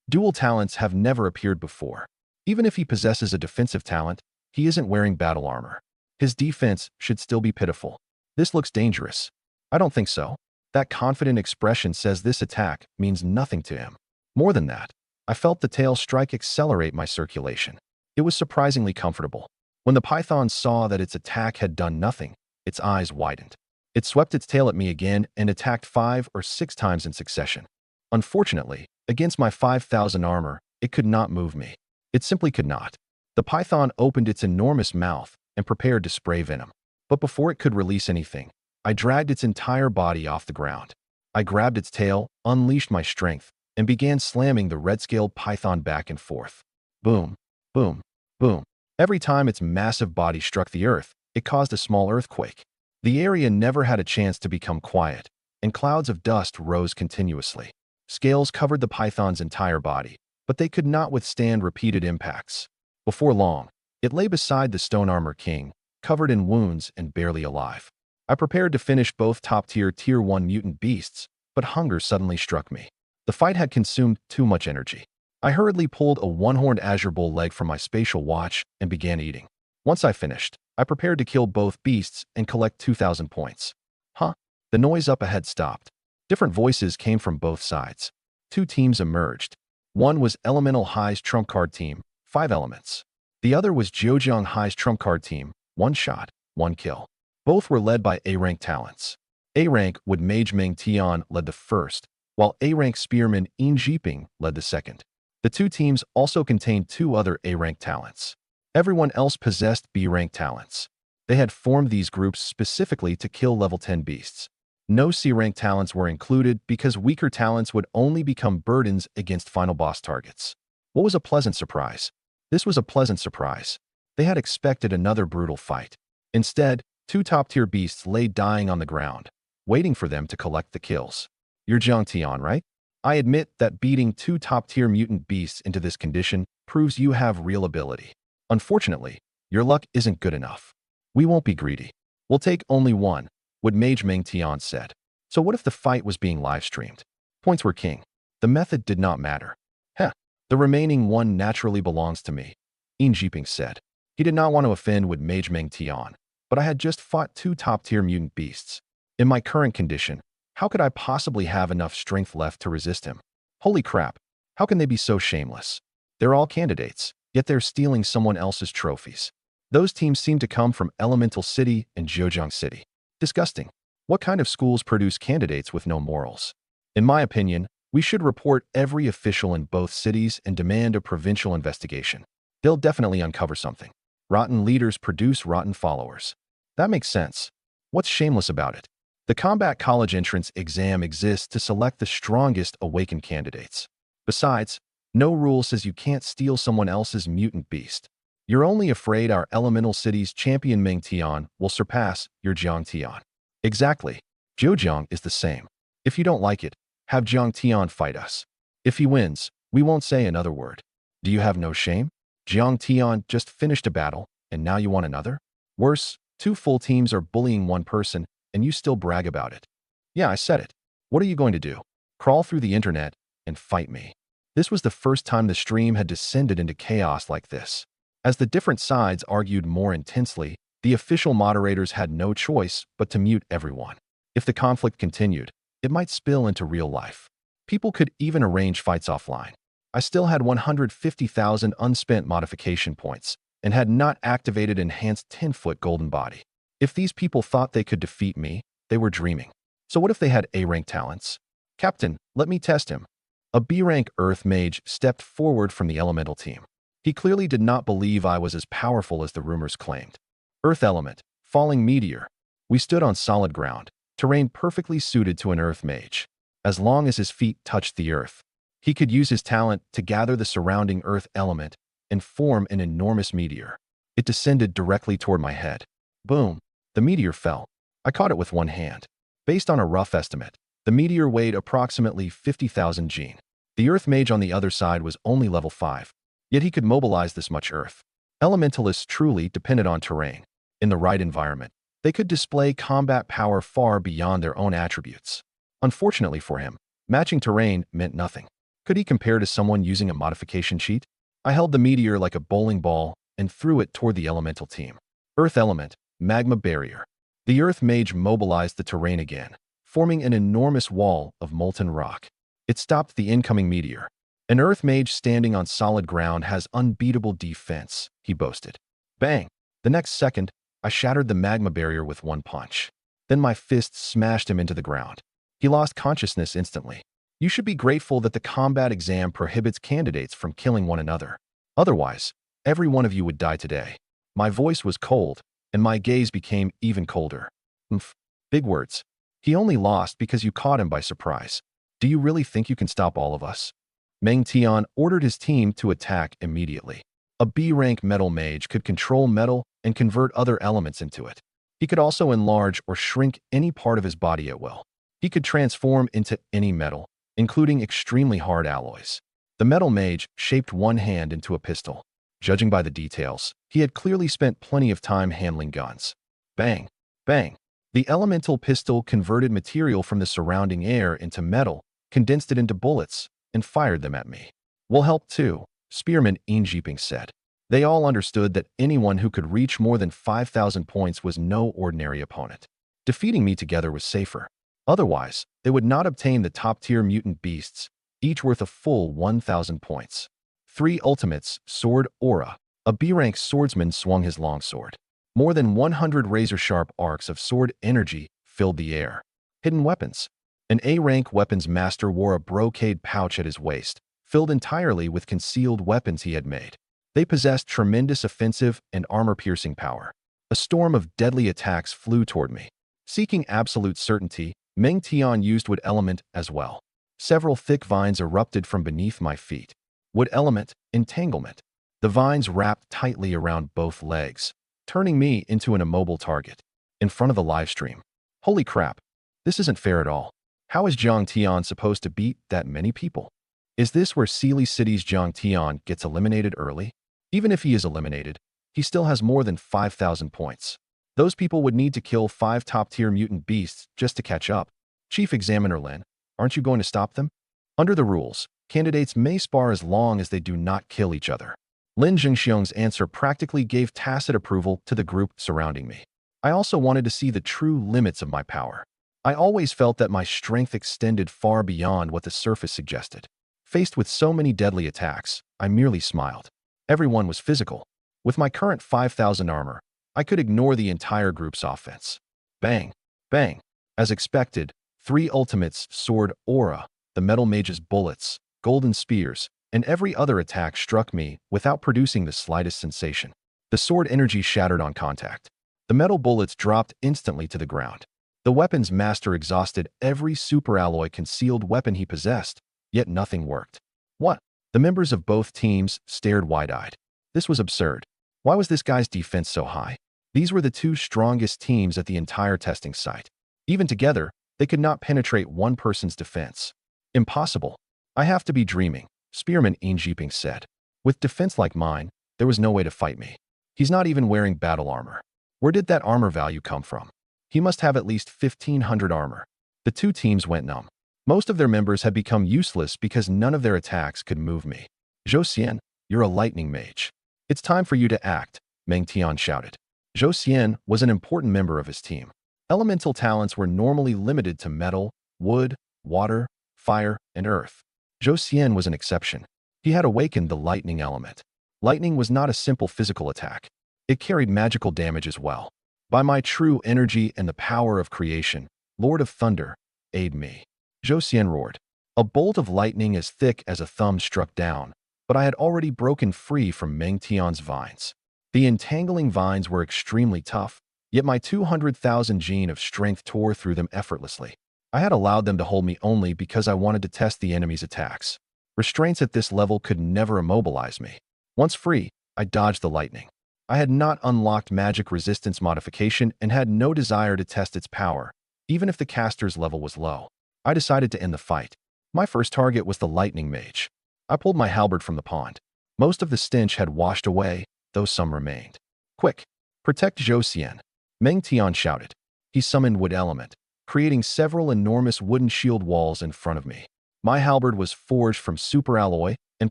Dual talents have never appeared before. Even if he possesses a defensive talent, he isn't wearing battle armor. His defense should still be pitiful. This looks dangerous. I don't think so. That confident expression says this attack means nothing to him. More than that, I felt the tail strike accelerate my circulation. It was surprisingly comfortable. When the python saw that its attack had done nothing, its eyes widened. It swept its tail at me again and attacked 5 or 6 times in succession. Unfortunately, against my 5,000 armor, it could not move me. It simply could not. The python opened its enormous mouth and prepared to spray venom. But before it could release anything, I dragged its entire body off the ground. I grabbed its tail, unleashed my strength, and began slamming the red-scaled python back and forth. Boom, boom, boom. Every time its massive body struck the earth, it caused a small earthquake. The area never had a chance to become quiet, and clouds of dust rose continuously. Scales covered the python's entire body, but they could not withstand repeated impacts. Before long, it lay beside the Stone Armor King, covered in wounds and barely alive. I prepared to finish both top-tier Tier 1 mutant beasts, but hunger suddenly struck me. The fight had consumed too much energy. I hurriedly pulled a one-horned azure bull leg from my spatial watch and began eating. Once I finished, I prepared to kill both beasts and collect 2,000 points. Huh? The noise up ahead stopped. Different voices came from both sides. 2 teams emerged. One was Elemental High's trump card team, 5 elements. The other was Zhejiang High's trump card team, 1 shot, 1 kill. Both were led by A-rank talents. A-rank Wood Mage Meng Tian led the first, while A-rank Spearman Yin Jiping led the second. The 2 teams also contained 2 other A-rank talents. Everyone else possessed B-rank talents. They had formed these groups specifically to kill level 10 beasts. No C-rank talents were included because weaker talents would only become burdens against final boss targets. What was a pleasant surprise? This was a pleasant surprise. They had expected another brutal fight. Instead, 2 top-tier beasts lay dying on the ground, waiting for them to collect the kills. You're Jiang Tian, right? I admit that beating 2 top-tier mutant beasts into this condition proves you have real ability. Unfortunately, your luck isn't good enough. We won't be greedy. We'll take only 1, Wood Mage Meng Tian said. So what if the fight was being live-streamed? Points were king. The method did not matter. Heh, the remaining 1 naturally belongs to me, Yin Jiping said. He did not want to offend Wood Mage Meng Tian, but I had just fought 2 top-tier mutant beasts. In my current condition, how could I possibly have enough strength left to resist him? Holy crap, how can they be so shameless? They're all candidates, yet they're stealing someone else's trophies. Those teams seem to come from Elemental City and Zhejiang City. Disgusting. What kind of schools produce candidates with no morals? In my opinion, we should report every official in both cities and demand a provincial investigation. They'll definitely uncover something. Rotten leaders produce rotten followers. That makes sense. What's shameless about it? The combat college entrance exam exists to select the strongest Awaken candidates. Besides, no rule says you can't steal someone else's mutant beast. You're only afraid our elemental city's champion Ming Tian will surpass your Jiang Tian. Exactly. Zhejiang is the same. If you don't like it, have Jiang Tian fight us. If he wins, we won't say another word. Do you have no shame? Jiang Tian just finished a battle, and now you want another? Worse, two full teams are bullying one person, and you still brag about it. Yeah, I said it. What are you going to do? Crawl through the internet and fight me? This was the first time the stream had descended into chaos like this. As the different sides argued more intensely, the official moderators had no choice but to mute everyone. If the conflict continued, it might spill into real life. People could even arrange fights offline. I still had 150,000 unspent modification points and had not activated enhanced 10-foot golden body. If these people thought they could defeat me, they were dreaming. So what if they had A-rank talents? Captain, let me test him. A B-rank Earth Mage stepped forward from the elemental team. He clearly did not believe I was as powerful as the rumors claimed. Earth Element, Falling Meteor. We stood on solid ground, terrain perfectly suited to an Earth Mage. As long as his feet touched the earth, he could use his talent to gather the surrounding earth element and form an enormous meteor. It descended directly toward my head. Boom! The meteor fell. I caught it with one hand. Based on a rough estimate, the meteor weighed approximately 50,000 gene. The Earth Mage on the other side was only level 5, yet he could mobilize this much earth. Elementalists truly depended on terrain. In the right environment, they could display combat power far beyond their own attributes. Unfortunately for him, matching terrain meant nothing. Could he compare to someone using a modification cheat? I held the meteor like a bowling ball and threw it toward the elemental team. Earth Element, Magma Barrier. The Earth Mage mobilized the terrain again, forming an enormous wall of molten rock. It stopped the incoming meteor. An Earth Mage standing on solid ground has unbeatable defense, he boasted. Bang! The next second, I shattered the magma barrier with one punch. Then my fist smashed him into the ground. He lost consciousness instantly. You should be grateful that the combat exam prohibits candidates from killing one another. Otherwise, every one of you would die today. My voice was cold, and my gaze became even colder. Oomph. Big words. He only lost because you caught him by surprise. Do you really think you can stop all of us? Meng Tian ordered his team to attack immediately. A B-rank metal mage could control metal and convert other elements into it. He could also enlarge or shrink any part of his body at will. He could transform into any metal, including extremely hard alloys. The metal mage shaped one hand into a pistol. Judging by the details, he had clearly spent plenty of time handling guns. Bang! Bang! The elemental pistol converted material from the surrounding air into metal, condensed it into bullets, and fired them at me. We'll help too, Spearman Injiping said. They all understood that anyone who could reach more than 5,000 points was no ordinary opponent. Defeating me together was safer. Otherwise, they would not obtain the top-tier mutant beasts, each worth a full 1,000 points. 3 ultimates, Sword Aura. A B-rank swordsman swung his longsword. More than 100 razor-sharp arcs of sword energy filled the air. Hidden weapons. An A-rank weapons master wore a brocade pouch at his waist, filled entirely with concealed weapons he had made. They possessed tremendous offensive and armor-piercing power. A storm of deadly attacks flew toward me. Seeking absolute certainty, Meng Tian used Wood Element as well. Several thick vines erupted from beneath my feet. Wood Element, Entanglement. The vines wrapped tightly around both legs, turning me into an immobile target. In front of the livestream. Holy crap. This isn't fair at all. How is Jiang Tian supposed to beat that many people? Is this where Sealy City's Jiang Tian gets eliminated early? Even if he is eliminated, he still has more than 5,000 points. Those people would need to kill 5 top-tier mutant beasts just to catch up. Chief Examiner Lin, aren't you going to stop them? Under the rules, candidates may spar as long as they do not kill each other. Lin Zhengxiong's answer practically gave tacit approval to the group surrounding me. I also wanted to see the true limits of my power. I always felt that my strength extended far beyond what the surface suggested. Faced with so many deadly attacks, I merely smiled. Everyone was physical. With my current 5,000 armor, I could ignore the entire group's offense. Bang! Bang! As expected, 3 ultimates, Sword Aura, the metal mage's bullets, golden spears, and every other attack struck me without producing the slightest sensation. The sword energy shattered on contact. The metal bullets dropped instantly to the ground. The weapons master exhausted every superalloy concealed weapon he possessed, yet nothing worked. What? The members of both teams stared wide-eyed. This was absurd. Why was this guy's defense so high? These were the two strongest teams at the entire testing site. Even together, they could not penetrate one person's defense. Impossible. I have to be dreaming, Spearman Injiping said. With defense like mine, there was no way to fight me. He's not even wearing battle armor. Where did that armor value come from? He must have at least 1,500 armor. The two teams went numb. Most of their members had become useless because none of their attacks could move me. Zhou Xian, you're a lightning mage. It's time for you to act, Meng Tian shouted. Zhou Xian was an important member of his team. Elemental talents were normally limited to metal, wood, water, fire, and earth. Zhou Xian was an exception. He had awakened the lightning element. Lightning was not a simple physical attack. It carried magical damage as well. By my true energy and the power of creation, Lord of Thunder, aid me. Zhou Xian roared. A bolt of lightning as thick as a thumb struck down, but I had already broken free from Meng Tian's vines. The entangling vines were extremely tough, yet my 200,000 gene of strength tore through them effortlessly. I had allowed them to hold me only because I wanted to test the enemy's attacks. Restraints at this level could never immobilize me. Once free, I dodged the lightning. I had not unlocked magic resistance modification and had no desire to test its power, even if the caster's level was low. I decided to end the fight. My first target was the lightning mage. I pulled my halberd from the pond. Most of the stench had washed away, though some remained. Quick! Protect Zhou Xian! Meng Tian shouted. He summoned wood element, creating several enormous wooden shield walls in front of me. My halberd was forged from superalloy and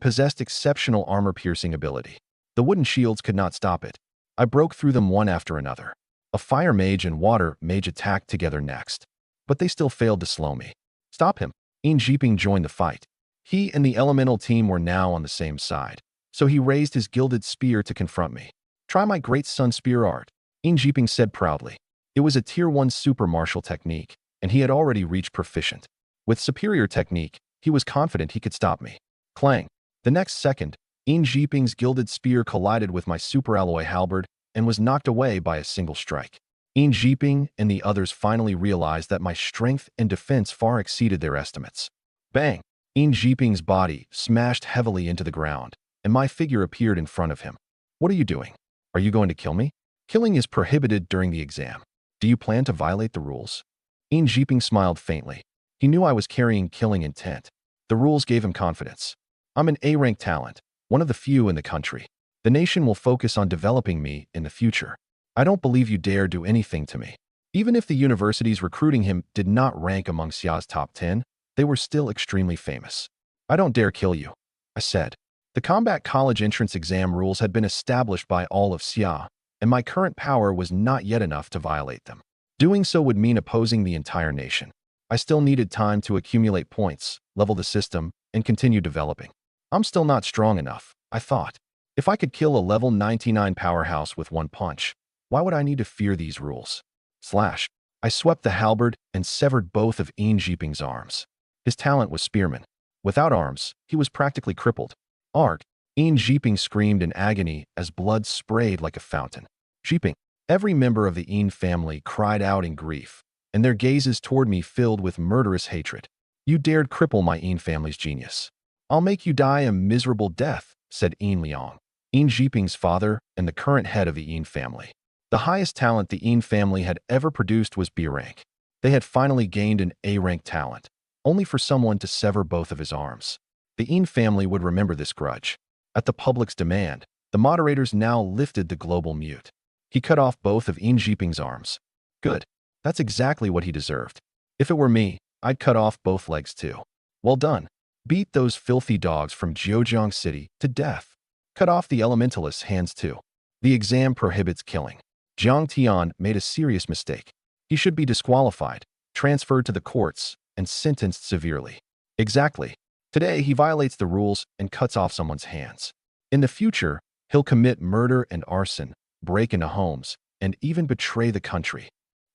possessed exceptional armor-piercing ability. The wooden shields could not stop it. I broke through them one after another. A fire mage and water mage attacked together next, but they still failed to slow me. Stop him! Injiping joined the fight. He and the elemental team were now on the same side, so he raised his gilded spear to confront me. Try my great sun spear art, Injiping said proudly. It was a tier 1 super martial technique, and he had already reached proficient. With superior technique, he was confident he could stop me. Clang! The next second, Injiping's gilded spear collided with my superalloy halberd and was knocked away by a single strike. Injiping and the others finally realized that my strength and defense far exceeded their estimates. Bang! Injiping's body smashed heavily into the ground, and my figure appeared in front of him. What are you doing? Are you going to kill me? Killing is prohibited during the exam. Do you plan to violate the rules? Injiping smiled faintly. He knew I was carrying killing intent. The rules gave him confidence. I'm an A-rank talent, one of the few in the country. The nation will focus on developing me in the future. I don't believe you dare do anything to me. Even if the universities recruiting him did not rank among Xia's top 10, they were still extremely famous. I don't dare kill you, I said. The combat college entrance exam rules had been established by all of Xia, and my current power was not yet enough to violate them. Doing so would mean opposing the entire nation. I still needed time to accumulate points, level the system, and continue developing. I'm still not strong enough, I thought. If I could kill a level 99 powerhouse with one punch, why would I need to fear these rules? Slash. I swept the halberd and severed both of Injiping's arms. His talent was spearman. Without arms, he was practically crippled. Arg! Injiping screamed in agony as blood sprayed like a fountain. Jiping. Every member of the Yin family cried out in grief, and their gazes toward me filled with murderous hatred. You dared cripple my Yin family's genius. I'll make you die a miserable death, said Yin Liang, Injiping's father and the current head of the Yin family. The highest talent the Yin family had ever produced was B rank. They had finally gained an A-rank talent, only for someone to sever both of his arms. The Yin family would remember this grudge. At the public's demand, the moderators now lifted the global mute. He cut off both of Injiping's arms. Good. That's exactly what he deserved. If it were me, I'd cut off both legs too. Well done. Beat those filthy dogs from Jiujiang City to death. Cut off the elementalist's hands too. The exam prohibits killing. Jiang Tian made a serious mistake. He should be disqualified, transferred to the courts, and sentenced severely. Exactly. Today, he violates the rules and cuts off someone's hands. In the future, he'll commit murder and arson, break into homes, and even betray the country.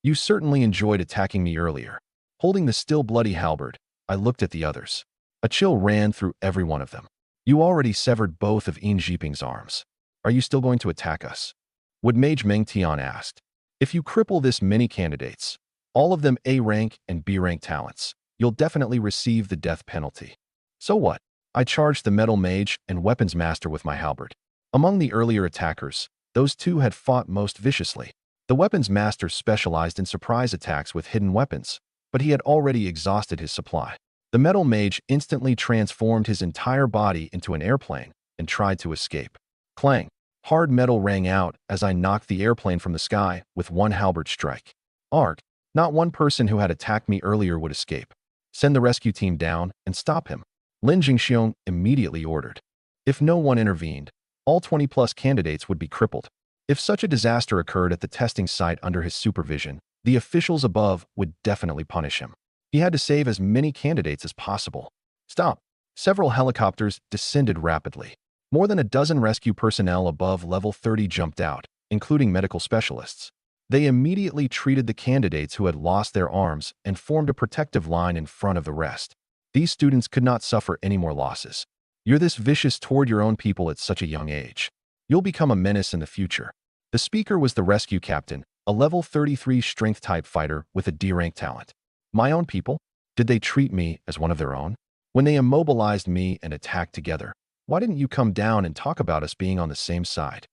You certainly enjoyed attacking me earlier. Holding the still bloody halberd, I looked at the others. A chill ran through every one of them. You already severed both of Injiping's arms. Are you still going to attack us? Would Mage Meng Tian asked. If you cripple this many candidates, all of them A rank and B rank talents, you'll definitely receive the death penalty. So what? I charged the metal mage and weapons master with my halberd. Among the earlier attackers, those two had fought most viciously. The weapons master specialized in surprise attacks with hidden weapons, but he had already exhausted his supply. The metal mage instantly transformed his entire body into an airplane and tried to escape. Clang! Hard metal rang out as I knocked the airplane from the sky with one halberd strike. Arg! Not one person who had attacked me earlier would escape. Send the rescue team down and stop him. Lin Jingxiong immediately ordered. If no one intervened, all 20-plus candidates would be crippled. If such a disaster occurred at the testing site under his supervision, the officials above would definitely punish him. He had to save as many candidates as possible. Stop! Several helicopters descended rapidly. More than a dozen rescue personnel above level 30 jumped out, including medical specialists. They immediately treated the candidates who had lost their arms and formed a protective line in front of the rest. These students could not suffer any more losses. You're this vicious toward your own people at such a young age. You'll become a menace in the future. The speaker was the rescue captain, a level 33 strength-type fighter with a D-rank talent. My own people? Did they treat me as one of their own? When they immobilized me and attacked together, why didn't you come down and talk about us being on the same side?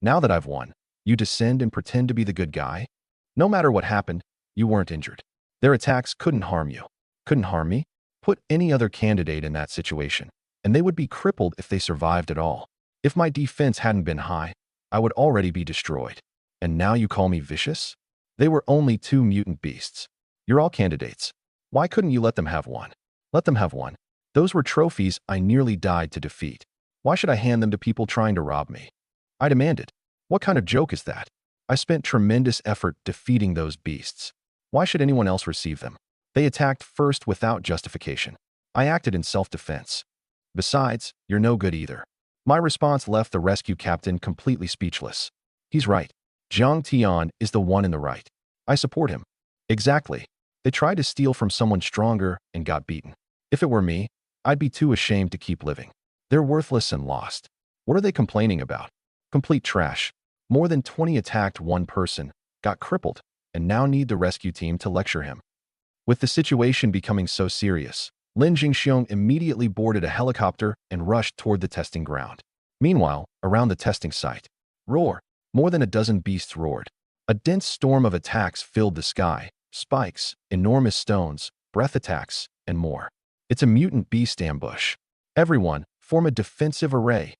Now that I've won, you descend and pretend to be the good guy? No matter what happened, you weren't injured. Their attacks couldn't harm you. Couldn't harm me? Put any other candidate in that situation, and they would be crippled if they survived at all. If my defense hadn't been high, I would already be destroyed. And now you call me vicious? They were only two mutant beasts. You're all candidates. Why couldn't you let them have one? Let them have one. Those were trophies I nearly died to defeat. Why should I hand them to people trying to rob me? I demanded. What kind of joke is that? I spent tremendous effort defeating those beasts. Why should anyone else receive them? They attacked first without justification. I acted in self-defense. Besides, you're no good either. My response left the rescue captain completely speechless. He's right. Jiang Tian is the one in the right. I support him. Exactly. They tried to steal from someone stronger and got beaten. If it were me, I'd be too ashamed to keep living. They're worthless and lost. What are they complaining about? Complete trash. More than 20 attacked one person, got crippled, and now need the rescue team to lecture him. With the situation becoming so serious, Lin Jingxiong immediately boarded a helicopter and rushed toward the testing ground. Meanwhile, around the testing site, roar! More than a dozen beasts roared. A dense storm of attacks filled the sky, spikes, enormous stones, breath attacks, and more. It's a mutant beast ambush. Everyone, form a defensive array,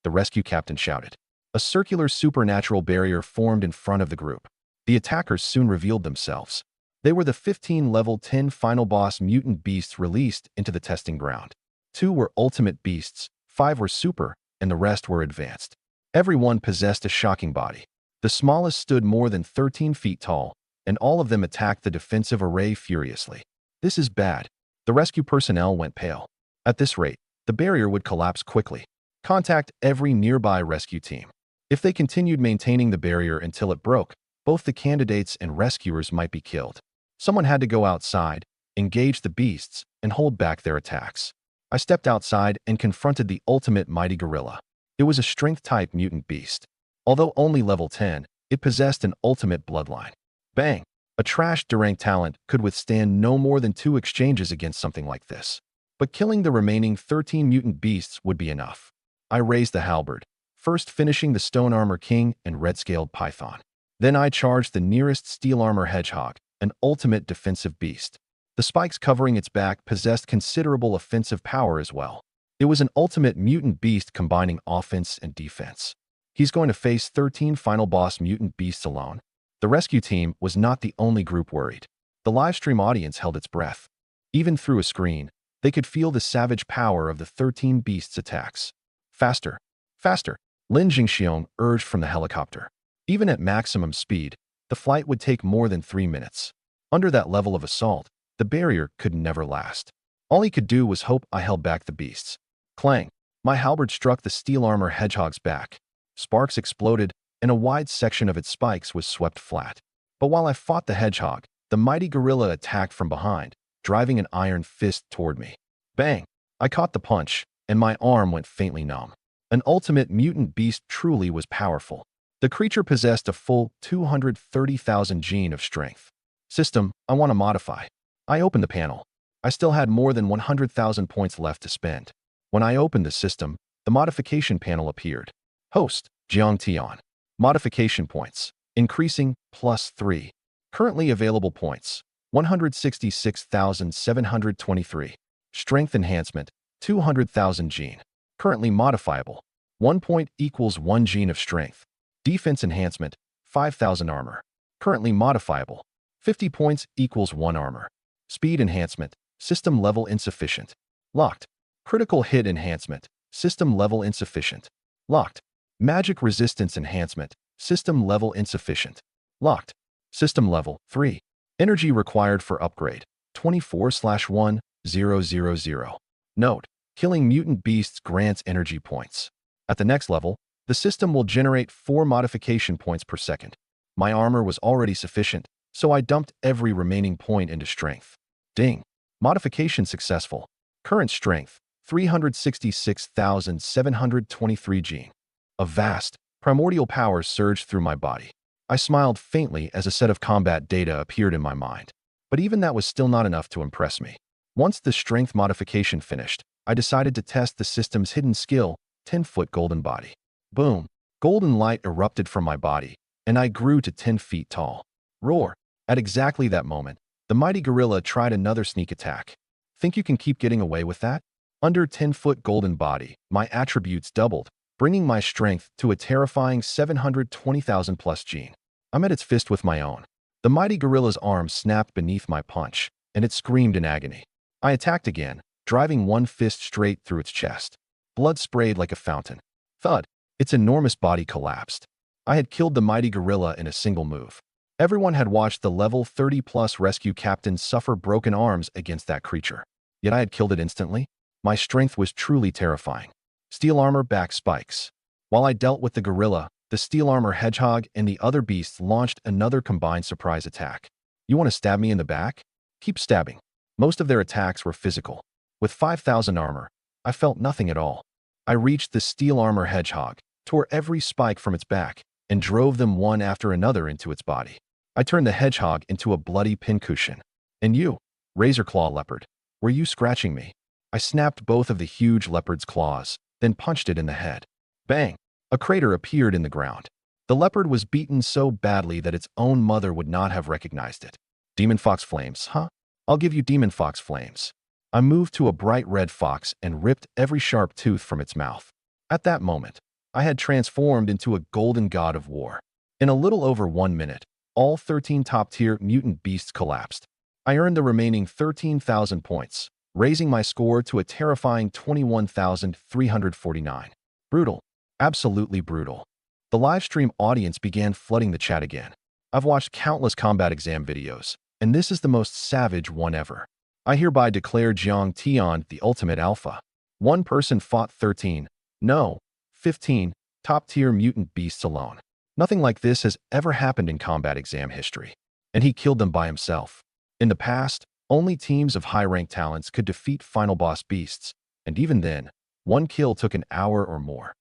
the rescue captain shouted. A circular supernatural barrier formed in front of the group. The attackers soon revealed themselves. They were the 15 level 10 final boss mutant beasts released into the testing ground. 2 were ultimate beasts, 5 were super, and the rest were advanced. Everyone possessed a shocking body. The smallest stood more than 13 feet tall, and all of them attacked the defensive array furiously. This is bad. The rescue personnel went pale. At this rate, the barrier would collapse quickly. Contact every nearby rescue team. If they continued maintaining the barrier until it broke, both the candidates and rescuers might be killed. Someone had to go outside, engage the beasts, and hold back their attacks. I stepped outside and confronted the ultimate mighty gorilla. It was a strength-type mutant beast. Although only level 10, it possessed an ultimate bloodline. Bang! A trash D-rank talent could withstand no more than 2 exchanges against something like this. But killing the remaining 13 mutant beasts would be enough. I raised the halberd, first finishing the stone armor king and red-scaled python. Then I charged the nearest steel armor hedgehog, an ultimate defensive beast. The spikes covering its back possessed considerable offensive power as well. It was an ultimate mutant beast combining offense and defense. He's going to face 13 final boss mutant beasts alone. The rescue team was not the only group worried. The livestream audience held its breath. Even through a screen, they could feel the savage power of the 13 beasts' attacks. Faster! Faster! Lin Jingxiong urged from the helicopter. Even at maximum speed, the flight would take more than 3 minutes. Under that level of assault, the barrier could never last. All he could do was hope I held back the beasts. Clang! My halberd struck the steel armor hedgehog's back. Sparks exploded, and a wide section of its spikes was swept flat. But while I fought the hedgehog, the mighty gorilla attacked from behind, driving an iron fist toward me. Bang! I caught the punch, and my arm went faintly numb. An ultimate mutant beast truly was powerful. The creature possessed a full 230,000 gene of strength. System, I want to modify. I opened the panel. I still had more than 100,000 points left to spend. When I opened the system, the modification panel appeared. Host, Jiang Tian. Modification points, increasing, +3. Currently available points, 166,723. Strength enhancement, 200,000 gene. Currently modifiable. 1 point equals 1 gene of strength. Defense enhancement, 5,000 armor. Currently modifiable. 50 points equals 1 armor. Speed enhancement, system level insufficient. Locked. Critical hit enhancement, system level insufficient. Locked. Magic resistance enhancement, system level insufficient. Locked. System level 3. Energy required for upgrade, 24/1000. Note, killing mutant beasts grants energy points. At the next level, the system will generate 4 modification points per second. My armor was already sufficient, so I dumped every remaining point into strength. Ding. Modification successful. Current strength, 366,723 gene. A vast, primordial power surged through my body. I smiled faintly as a set of combat data appeared in my mind. But even that was still not enough to impress me. Once the strength modification finished, I decided to test the system's hidden skill, 10-foot golden body. Boom! Golden light erupted from my body, and I grew to 10 feet tall. Roar! At exactly that moment, the mighty gorilla tried another sneak attack. Think you can keep getting away with that? Under 10-foot golden body, my attributes doubled, bringing my strength to a terrifying 720,000 plus gene. I met its fist with my own. The mighty gorilla's arm snapped beneath my punch, and it screamed in agony. I attacked again, driving one fist straight through its chest. Blood sprayed like a fountain. Thud! Its enormous body collapsed. I had killed the mighty gorilla in a single move. Everyone had watched the level 30-plus rescue captain suffer broken arms against that creature. Yet I had killed it instantly. My strength was truly terrifying. Steel armor back spikes. While I dealt with the gorilla, the steel armor hedgehog and the other beasts launched another combined surprise attack. You want to stab me in the back? Keep stabbing. Most of their attacks were physical. With 5,000 armor, I felt nothing at all. I reached the steel armor hedgehog, tore every spike from its back, and drove them one after another into its body. I turned the hedgehog into a bloody pincushion. And you, razor claw leopard, were you scratching me? I snapped both of the huge leopard's claws, then punched it in the head. Bang! A crater appeared in the ground. The leopard was beaten so badly that its own mother would not have recognized it. Demon fox flames, huh? I'll give you demon fox flames. I moved to a bright red fox and ripped every sharp tooth from its mouth. At that moment, I had transformed into a golden god of war. In a little over 1 minute, all 13 top-tier mutant beasts collapsed. I earned the remaining 13,000 points, raising my score to a terrifying 21,349. Brutal. Absolutely brutal. The livestream audience began flooding the chat again. I've watched countless combat exam videos, and this is the most savage one ever. I hereby declare Jiang Tian the ultimate alpha. One person fought 13, no, 15, top-tier mutant beasts alone. Nothing like this has ever happened in combat exam history. And he killed them by himself. In the past, only teams of high-ranked talents could defeat final boss beasts, and even then, one kill took an hour or more.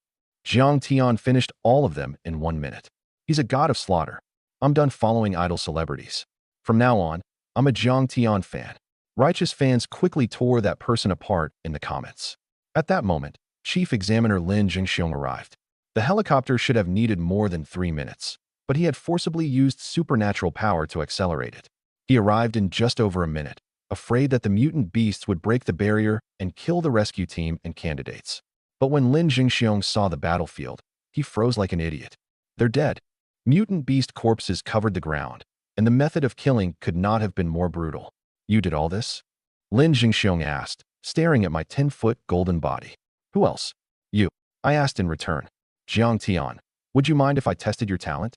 Jiang Tian finished all of them in 1 minute. He's a god of slaughter. I'm done following idol celebrities. From now on, I'm a Jiang Tian fan. Righteous fans quickly tore that person apart in the comments. At that moment, Chief Examiner Lin Jingxiong arrived. The helicopter should have needed more than 3 minutes, but he had forcibly used supernatural power to accelerate it. He arrived in just over a minute, afraid that the mutant beasts would break the barrier and kill the rescue team and candidates. But when Lin Jingxiong saw the battlefield, he froze like an idiot. They're dead. Mutant beast corpses covered the ground, and the method of killing could not have been more brutal. You did all this? Lin Jingxiong asked, staring at my 10-foot golden body. Who else? You. I asked in return. Jiang Tian, would you mind if I tested your talent?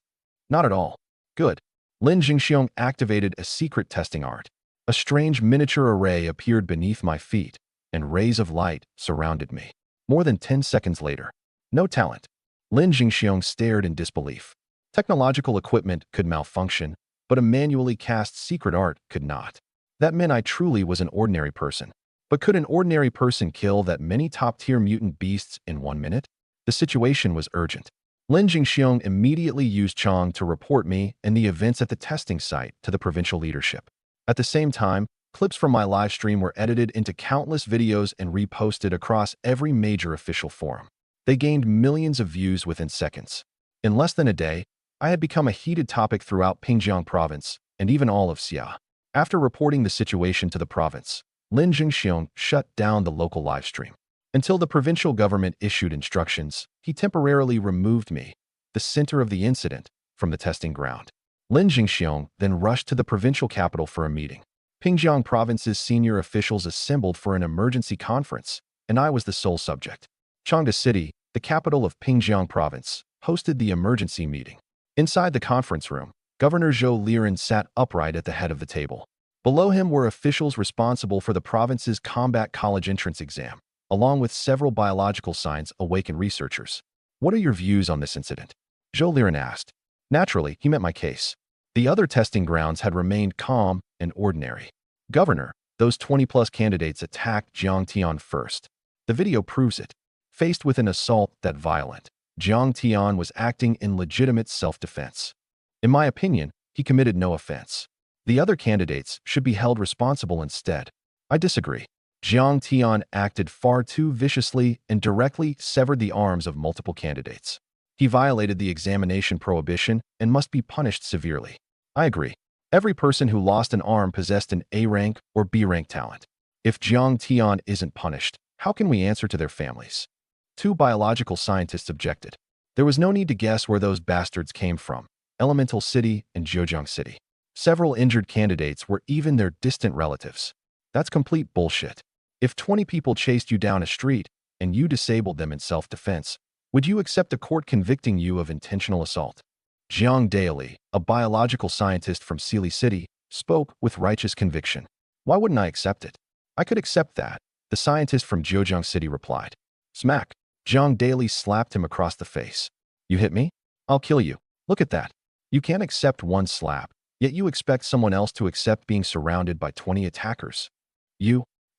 Not at all. Good. Lin Jingxiong activated a secret testing art. A strange miniature array appeared beneath my feet, and rays of light surrounded me. More than 10 seconds later. No talent. Lin Jingxiong stared in disbelief. Technological equipment could malfunction, but a manually cast secret art could not. That meant I truly was an ordinary person. But could an ordinary person kill that many top-tier mutant beasts in 1 minute? The situation was urgent. Lin Jingxiong immediately used Chang to report me and the events at the testing site to the provincial leadership. At the same time, clips from my live stream were edited into countless videos and reposted across every major official forum. They gained millions of views within seconds. In less than a day, I had become a heated topic throughout Pingjiang province and even all of Xia. After reporting the situation to the province, Lin Jingxiong shut down the local live stream. Until the provincial government issued instructions, he temporarily removed me, the center of the incident, from the testing ground. Lin Jingxiong then rushed to the provincial capital for a meeting. Pingjiang province's senior officials assembled for an emergency conference, and I was the sole subject. Changde City, the capital of Pingjiang province, hosted the emergency meeting. Inside the conference room, Governor Zhou Liren sat upright at the head of the table. Below him were officials responsible for the province's combat college entrance exam, along with several biological science Awaken researchers. What are your views on this incident? Zhou Liren asked. Naturally, he met my case. The other testing grounds had remained calm and ordinary. Governor, those 20-plus candidates attacked Jiang Tian first. The video proves it. Faced with an assault that violent, Jiang Tian was acting in legitimate self-defense. In my opinion, he committed no offense. The other candidates should be held responsible instead. I disagree. Jiang Tian acted far too viciously and directly severed the arms of multiple candidates. He violated the examination prohibition and must be punished severely. I agree. Every person who lost an arm possessed an A-rank or B-rank talent. If Jiang Tian isn't punished, how can we answer to their families? Two biological scientists objected. There was no need to guess where those bastards came from, Elemental City and Zhejiang City. Several injured candidates were even their distant relatives. That's complete bullshit. If 20 people chased you down a street and you disabled them in self-defense, would you accept a court convicting you of intentional assault? Jiang Daily, a biological scientist from Sealy City, spoke with righteous conviction. Why wouldn't I accept it? I could accept that, the scientist from Zhejiang City replied. Smack. Jiang Daily slapped him across the face. You hit me? I'll kill you. Look at that. You can't accept one slap, yet you expect someone else to accept being surrounded by 20 attackers.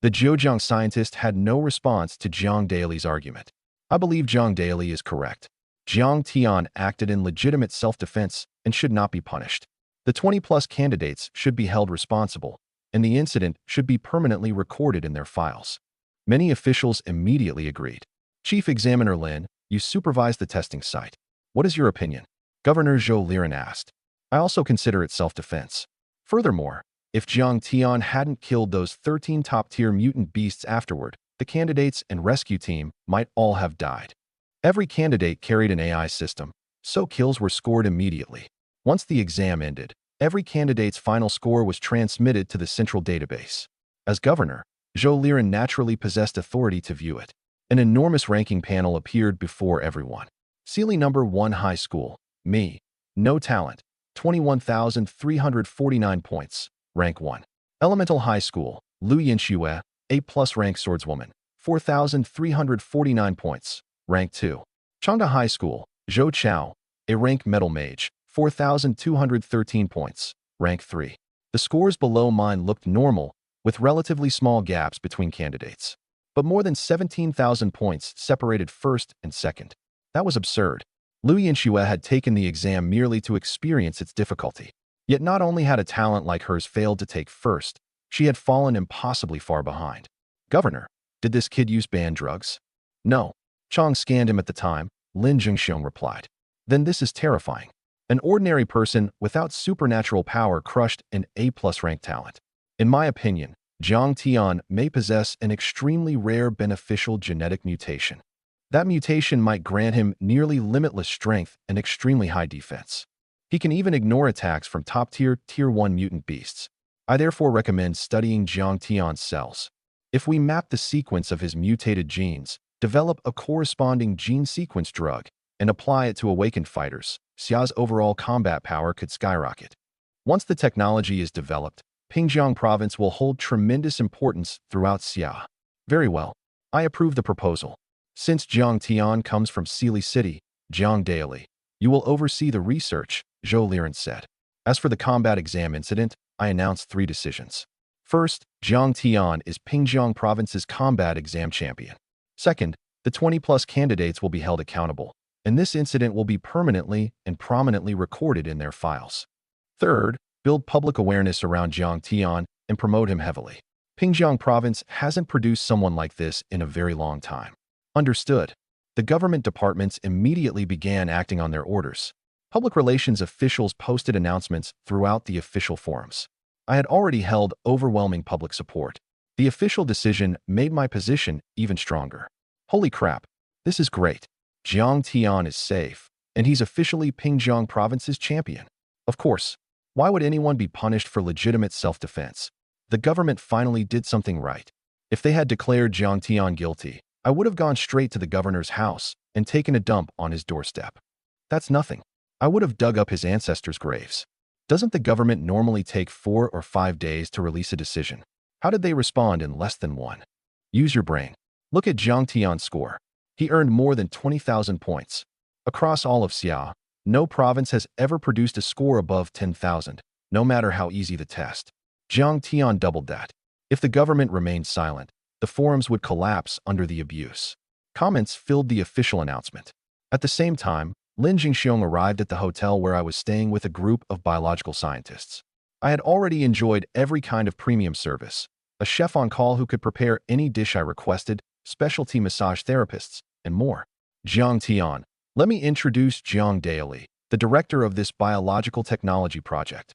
The Zhejiang scientist had no response to Jiang Daily's argument. I believe Jiang Daily is correct. Jiang Tian acted in legitimate self-defense and should not be punished. The 20-plus candidates should be held responsible, and the incident should be permanently recorded in their files. Many officials immediately agreed. Chief Examiner Lin, you supervise the testing site. What is your opinion? Governor Zhou Liren asked. I also consider it self-defense. Furthermore, if Jiang Tian hadn't killed those 13 top-tier mutant beasts afterward, the candidates and rescue team might all have died. Every candidate carried an AI system, so kills were scored immediately. Once the exam ended, every candidate's final score was transmitted to the central database. As governor, Zhou Liren naturally possessed authority to view it. An enormous ranking panel appeared before everyone. Sealy Number 1 High School, me, no talent, 21,349 points, rank 1. Elemental High School, Lu Yinxue, A+ rank swordswoman, 4,349 points, rank 2. Changde High School, Zhou Chao, a rank metal mage, 4,213 points, rank 3. The scores below mine looked normal, with relatively small gaps between candidates. But more than 17,000 points separated first and second. That was absurd. Lu Yinxue had taken the exam merely to experience its difficulty. Yet not only had a talent like hers failed to take first, she had fallen impossibly far behind. Governor, did this kid use banned drugs? No. Chang scanned him at the time, Lin Jingxiong replied. Then this is terrifying. An ordinary person without supernatural power crushed an A+ rank talent. In my opinion, Jiang Tian may possess an extremely rare beneficial genetic mutation. That mutation might grant him nearly limitless strength and extremely high defense. He can even ignore attacks from top-tier Tier 1 mutant beasts. I therefore recommend studying Jiang Tian's cells. If we map the sequence of his mutated genes, develop a corresponding gene sequence drug, and apply it to awakened fighters, Xia's overall combat power could skyrocket. Once the technology is developed, Pingjiang province will hold tremendous importance throughout Xia. Very well. I approve the proposal. Since Jiang Tian comes from Sealy City, Jiang Daily, you will oversee the research, Zhou Liren said. As for the combat exam incident, I announced 3 decisions. First, Jiang Tian is Pingjiang province's combat exam champion. Second, the 20-plus candidates will be held accountable, and this incident will be permanently and prominently recorded in their files. Third, build public awareness around Jiang Tian and promote him heavily. Pingjiang province hasn't produced someone like this in a very long time. Understood. The government departments immediately began acting on their orders. Public relations officials posted announcements throughout the official forums. I had already held overwhelming public support. The official decision made my position even stronger. Holy crap, this is great. Jiang Tian is safe, and he's officially Pingjiang province's champion. Of course, why would anyone be punished for legitimate self-defense? The government finally did something right. If they had declared Jiang Tian guilty, I would have gone straight to the governor's house and taken a dump on his doorstep. That's nothing. I would have dug up his ancestors' graves. Doesn't the government normally take 4 or 5 days to release a decision? How did they respond in less than one? Use your brain. Look at Jiang Tian's score. He earned more than 20,000 points. Across all of Xia, no province has ever produced a score above 10,000, no matter how easy the test. Jiang Tian doubled that. If the government remained silent, the forums would collapse under the abuse. Comments filled the official announcement. At the same time, Lin Jingxiong arrived at the hotel where I was staying with a group of biological scientists. I had already enjoyed every kind of premium service, a chef on call who could prepare any dish I requested, specialty massage therapists, and more. Jiang Tian. Let me introduce Jiang Daily, the director of this biological technology project.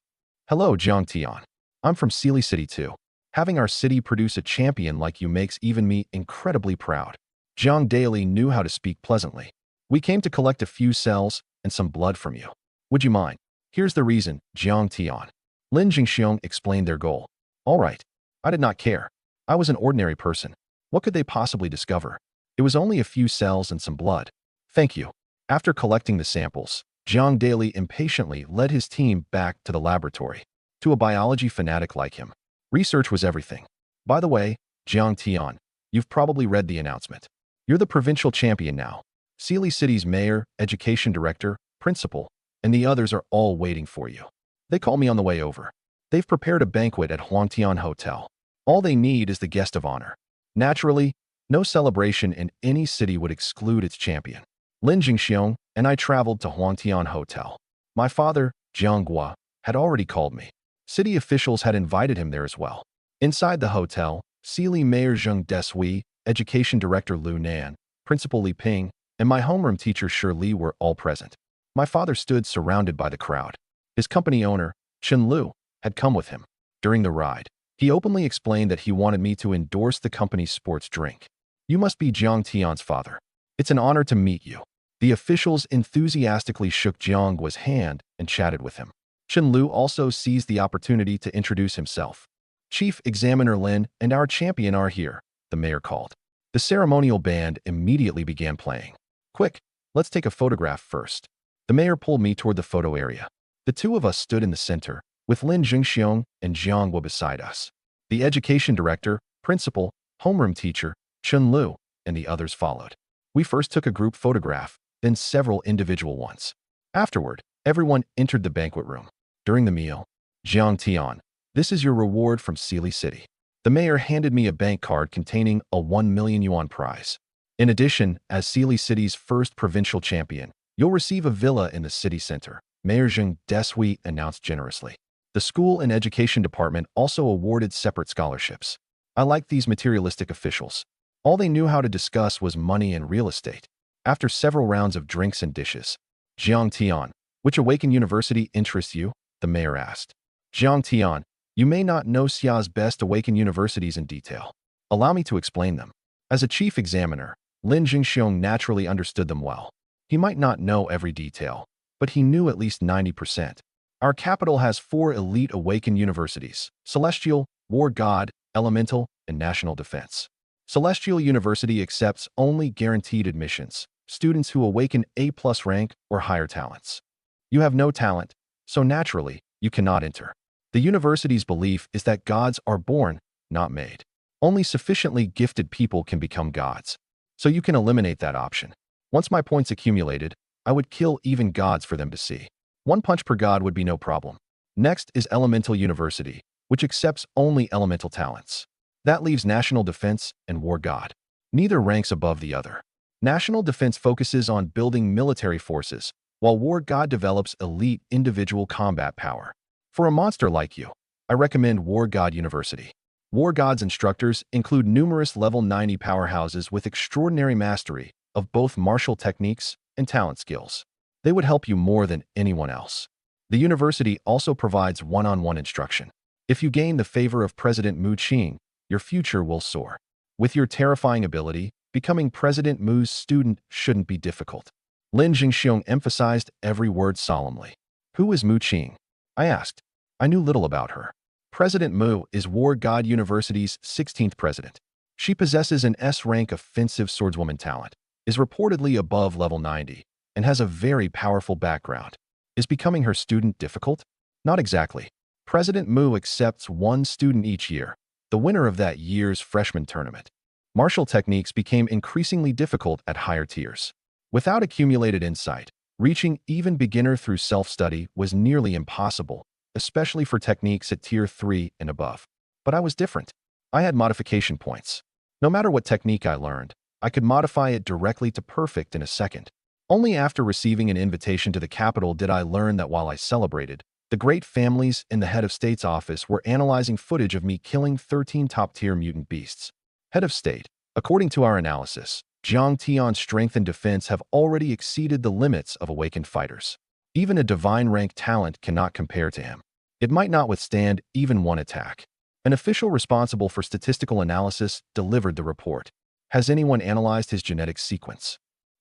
Hello, Jiang Tian. I'm from Sealy City too. Having our city produce a champion like you makes even me incredibly proud. Jiang Daily knew how to speak pleasantly. We came to collect a few cells and some blood from you. Would you mind? Here's the reason, Jiang Tian. Lin Jingxiong explained their goal. All right. I did not care. I was an ordinary person. What could they possibly discover? It was only a few cells and some blood. Thank you. After collecting the samples, Jiang Daily impatiently led his team back to the laboratory. To a biology fanatic like him, research was everything. By the way, Jiang Tian, you've probably read the announcement. You're the provincial champion now. Sealy City's mayor, education director, principal, and the others are all waiting for you. They call me on the way over. They've prepared a banquet at Huangtian Hotel. All they need is the guest of honor. Naturally, no celebration in any city would exclude its champion. Lin Jingxiong and I traveled to Huangtian Hotel. My father, Jiang Gua, had already called me. City officials had invited him there as well. Inside the hotel, Sealy Mayor Zheng Desui, Education Director Lu Nan, Principal Li Ping, and my homeroom teacher Shi Li were all present. My father stood surrounded by the crowd. His company owner, Chen Lu, had come with him. During the ride, he openly explained that he wanted me to endorse the company's sports drink. You must be Jiang Tian's father. It's an honor to meet you. The officials enthusiastically shook Jiang Gua's hand and chatted with him. Chen Lu also seized the opportunity to introduce himself. Chief Examiner Lin and our champion are here, the mayor called. The ceremonial band immediately began playing. Quick, let's take a photograph first. The mayor pulled me toward the photo area. The two of us stood in the center, with Lin Jingxiong and Jiang Gua beside us. The education director, principal, homeroom teacher, Chen Lu, and the others followed. We first took a group photograph, then several individual ones. Afterward, everyone entered the banquet room. During the meal, Jiang Tian, this is your reward from Sealy City. The mayor handed me a bank card containing a 1 million yuan prize. In addition, as Sealy City's first provincial champion, you'll receive a villa in the city center, Mayor Zheng Desui announced generously. The school and education department also awarded separate scholarships. I liked these materialistic officials. All they knew how to discuss was money and real estate. After several rounds of drinks and dishes, Jiang Tian, which Awaken University interests you? The mayor asked. Jiang Tian, you may not know Xia's best Awaken universities in detail. Allow me to explain them. As a chief examiner, Lin Jingxiong naturally understood them well. He might not know every detail, but he knew at least 90%. Our capital has 4 elite Awaken universities: Celestial, War God, Elemental, and National Defense. Celestial University accepts only guaranteed admissions, students who awaken A+ rank or higher talents. You have no talent, so naturally, you cannot enter. The university's belief is that gods are born, not made. Only sufficiently gifted people can become gods. So you can eliminate that option. Once my points accumulated, I would kill even gods for them to see. 1 punch per god would be no problem. Next is Elemental University, which accepts only elemental talents. That leaves National Defense and War God. Neither ranks above the other. National defense focuses on building military forces, while War God develops elite individual combat power. For a monster like you, I recommend War God University. War God's instructors include numerous level 90 powerhouses with extraordinary mastery of both martial techniques and talent skills. They would help you more than anyone else. The university also provides one-on-one instruction. If you gain the favor of President Mu Qing, your future will soar. With your terrifying ability, becoming President Mu's student shouldn't be difficult. Lin Jingxiong emphasized every word solemnly. Who is Mu Qing? I asked. I knew little about her. President Mu is War God University's 16th president. She possesses an S-rank offensive swordswoman talent, is reportedly above level 90, and has a very powerful background. Is becoming her student difficult? Not exactly. President Mu accepts one student each year, the winner of that year's freshman tournament. Martial techniques became increasingly difficult at higher tiers. Without accumulated insight, reaching even beginner through self-study was nearly impossible, especially for techniques at tier 3 and above. But I was different. I had modification points. No matter what technique I learned, I could modify it directly to perfect in a second. Only after receiving an invitation to the capital did I learn that while I celebrated, the great families in the head of state's office were analyzing footage of me killing 13 top-tier mutant beasts. Head of state, according to our analysis, Jiang Tian's strength and defense have already exceeded the limits of awakened fighters. Even a divine rank talent cannot compare to him. It might not withstand even one attack. An official responsible for statistical analysis delivered the report. Has anyone analyzed his genetic sequence?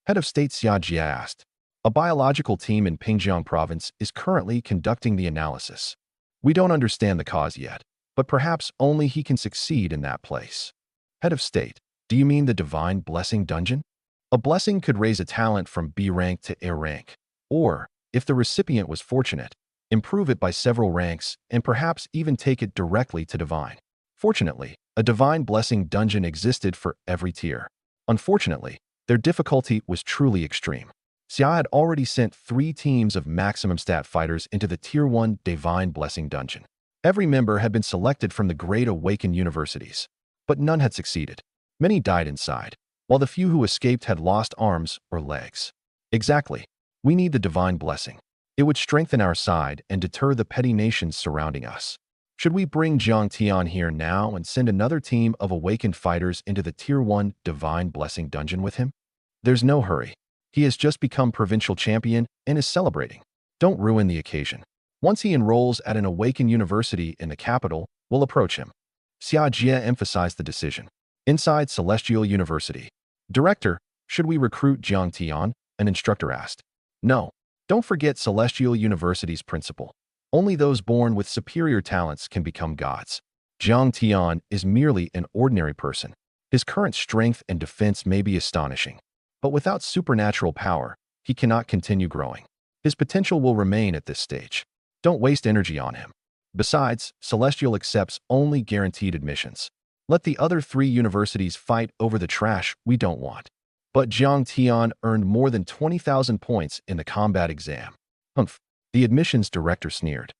Head of State Xia Jia asked. A biological team in Pingjiang province is currently conducting the analysis. We don't understand the cause yet, but perhaps only he can succeed in that place. Head of State, do you mean the Divine Blessing Dungeon? A blessing could raise a talent from B rank to A rank, or, if the recipient was fortunate, improve it by several ranks and perhaps even take it directly to Divine. Fortunately, a Divine Blessing Dungeon existed for every tier. Unfortunately, their difficulty was truly extreme. Xia had already sent 3 teams of maximum stat fighters into the Tier 1 Divine Blessing Dungeon. Every member had been selected from the Great Awaken universities, but none had succeeded. Many died inside, while the few who escaped had lost arms or legs. Exactly. We need the Divine Blessing. It would strengthen our side and deter the petty nations surrounding us. Should we bring Jiang Tian here now and send another team of awakened fighters into the Tier 1 Divine Blessing Dungeon with him? There's no hurry. He has just become provincial champion and is celebrating. Don't ruin the occasion. Once he enrolls at an Awaken university in the capital, we'll approach him. Xia Jia emphasized the decision. Inside Celestial University. Director, should we recruit Jiang Tian? An instructor asked. No. Don't forget Celestial University's principle. Only those born with superior talents can become gods. Jiang Tian is merely an ordinary person. His current strength and defense may be astonishing, but without supernatural power, he cannot continue growing. His potential will remain at this stage. Don't waste energy on him. Besides, Celestial accepts only guaranteed admissions. Let the other 3 universities fight over the trash we don't want. But Jiang Tian earned more than 20,000 points in the combat exam. Humph. The admissions director sneered.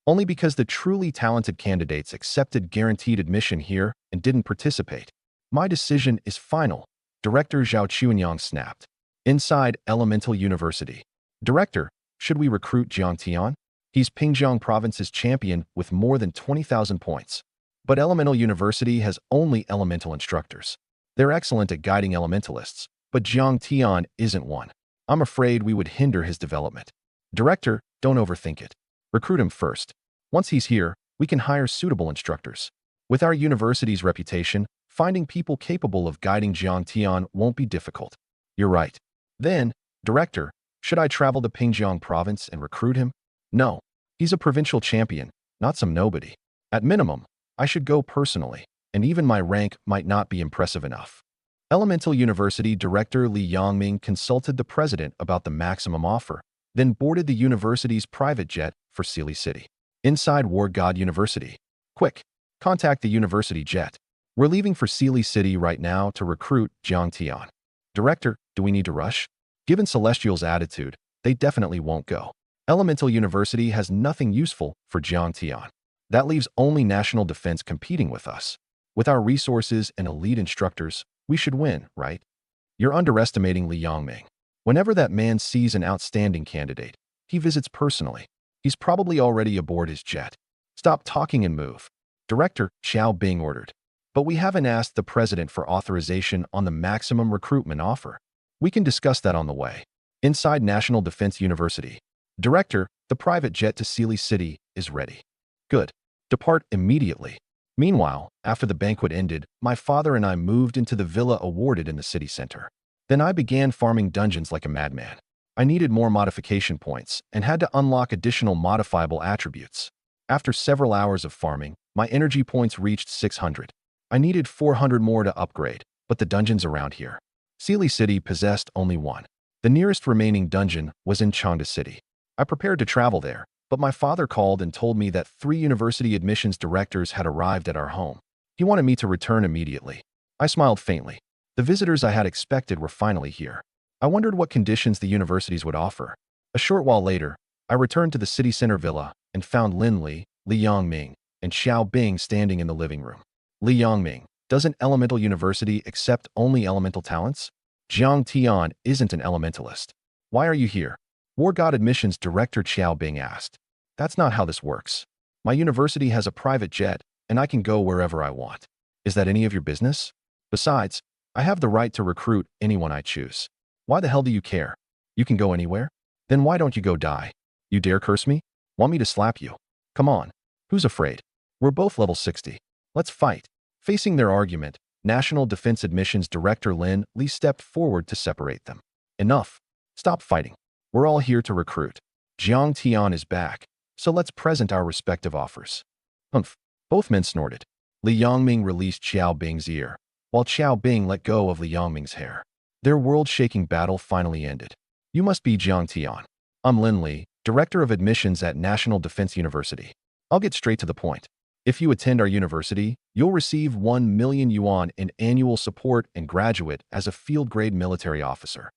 Only because the truly talented candidates accepted guaranteed admission here and didn't participate. My decision is final, Director Zhao Chuanyang snapped. Inside Elemental University. Director, should we recruit Jiang Tian? He's Pingjiang province's champion with more than 20,000 points. But Elemental University has only elemental instructors. They're excellent at guiding elementalists, but Jiang Tian isn't one. I'm afraid we would hinder his development. Director, don't overthink it. Recruit him first. Once he's here, we can hire suitable instructors. With our university's reputation, finding people capable of guiding Jiang Tian won't be difficult. You're right. Then, Director, should I travel to Pingjiang province and recruit him? No. He's a provincial champion, not some nobody. At minimum, I should go personally, and even my rank might not be impressive enough. Elemental University Director Li Yangming consulted the president about the maximum offer, then boarded the university's private jet for Sealy City. Inside War God University. Quick, contact the university jet. We're leaving for Sealy City right now to recruit Jiang Tian. Director, do we need to rush? Given Celestial's attitude, they definitely won't go. Elemental University has nothing useful for Jiang Tian. That leaves only National Defense competing with us. With our resources and elite instructors, we should win, right? You're underestimating Li Yongming. Whenever that man sees an outstanding candidate, he visits personally. He's probably already aboard his jet. Stop talking and move. Director Xiao Bing ordered. But we haven't asked the president for authorization on the maximum recruitment offer. We can discuss that on the way. Inside National Defense University. Director, the private jet to Sealy City is ready. Good. Depart immediately. Meanwhile, after the banquet ended, my father and I moved into the villa awarded in the city center. Then I began farming dungeons like a madman. I needed more modification points and had to unlock additional modifiable attributes. After several hours of farming, my energy points reached 600. I needed 400 more to upgrade, but the dungeons around here. Sealy City possessed only one. The nearest remaining dungeon was in Changda City. I prepared to travel there, but my father called and told me that 3 university admissions directors had arrived at our home. He wanted me to return immediately. I smiled faintly. The visitors I had expected were finally here. I wondered what conditions the universities would offer. A short while later, I returned to the city center villa and found Lin Li, Li Yongming, and Xiao Bing standing in the living room. Li Yongming, doesn't elemental university accept only elemental talents? Jiang Tian isn't an elementalist. Why are you here? War God Admissions Director Xiao Bing asked. That's not how this works. My university has a private jet, and I can go wherever I want. Is that any of your business? Besides, I have the right to recruit anyone I choose. Why the hell do you care? You can go anywhere? Then why don't you go die? You dare curse me? Want me to slap you? Come on. Who's afraid? We're both level 60. Let's fight. Facing their argument, National Defense Admissions Director Lin Li stepped forward to separate them. Enough. Stop fighting. We're all here to recruit. Jiang Tian is back, so let's present our respective offers. Humph. Both men snorted. Li Yongming released Xiao Bing's ear, while Xiao Bing let go of Li Yongming's hair. Their world-shaking battle finally ended. You must be Jiang Tian. I'm Lin Li, Director of Admissions at National Defense University. I'll get straight to the point. If you attend our university, you'll receive 1 million yuan in annual support and graduate as a field-grade military officer.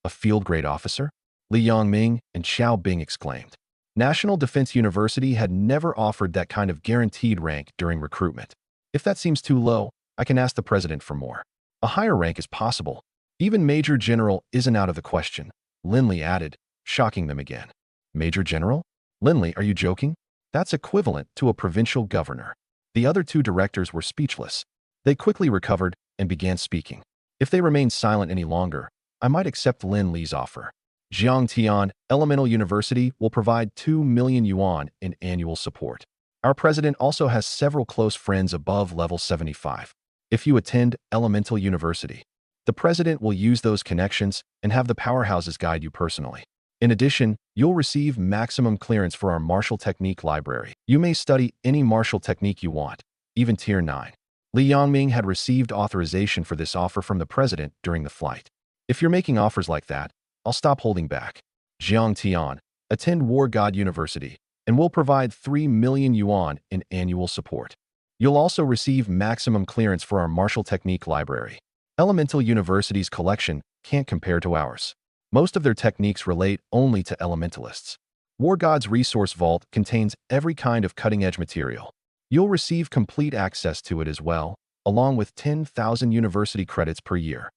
A field-grade officer? Li Yongming and Xiao Bing exclaimed. National Defense University had never offered that kind of guaranteed rank during recruitment. If that seems too low, I can ask the president for more. A higher rank is possible. Even Major General isn't out of the question, Lin Li added, shocking them again. Major General? Lin Li, are you joking? That's equivalent to a provincial governor. The other 2 directors were speechless. They quickly recovered and began speaking. If they remained silent any longer, I might accept Lin Li's offer. Jiang Tian Elemental University will provide 2 million yuan in annual support. Our president also has several close friends above level 75. If you attend Elemental University, the president will use those connections and have the powerhouses guide you personally. In addition, you'll receive maximum clearance for our martial technique library. You may study any martial technique you want, even Tier 9. Li Yongming had received authorization for this offer from the president during the flight. If you're making offers like that, I'll stop holding back. Jiang Tian, attend War God University, and we'll provide 3 million yuan in annual support. You'll also receive maximum clearance for our martial technique library. Elemental University's collection can't compare to ours. Most of their techniques relate only to elementalists. War God's resource vault contains every kind of cutting-edge material. You'll receive complete access to it as well, along with 10,000 university credits per year.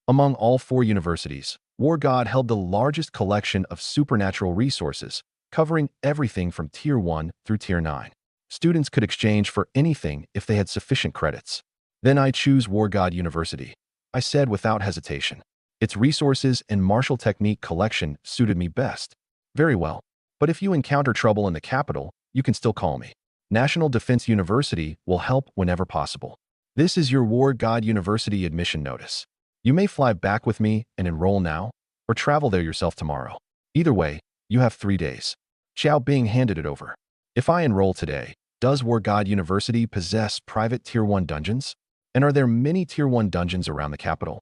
Among all 4 universities, War God held the largest collection of supernatural resources, covering everything from Tier 1 through Tier 9. Students could exchange for anything if they had sufficient credits. Then I choose War God University, I said without hesitation. Its resources and martial technique collection suited me best. Very well. But if you encounter trouble in the capital, you can still call me. National Defense University will help whenever possible. This is your War God University admission notice. You may fly back with me and enroll now, or travel there yourself tomorrow. Either way, you have 3 days. Xiao Bing handed it over. If I enroll today, does War God University possess private Tier 1 dungeons? And are there many Tier 1 dungeons around the capital?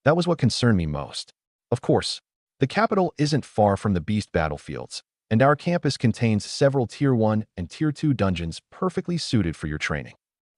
That was what concerned me most. Of course, the capital isn't far from the beast battlefields, and our campus contains several Tier 1 and Tier 2 dungeons perfectly suited for your training.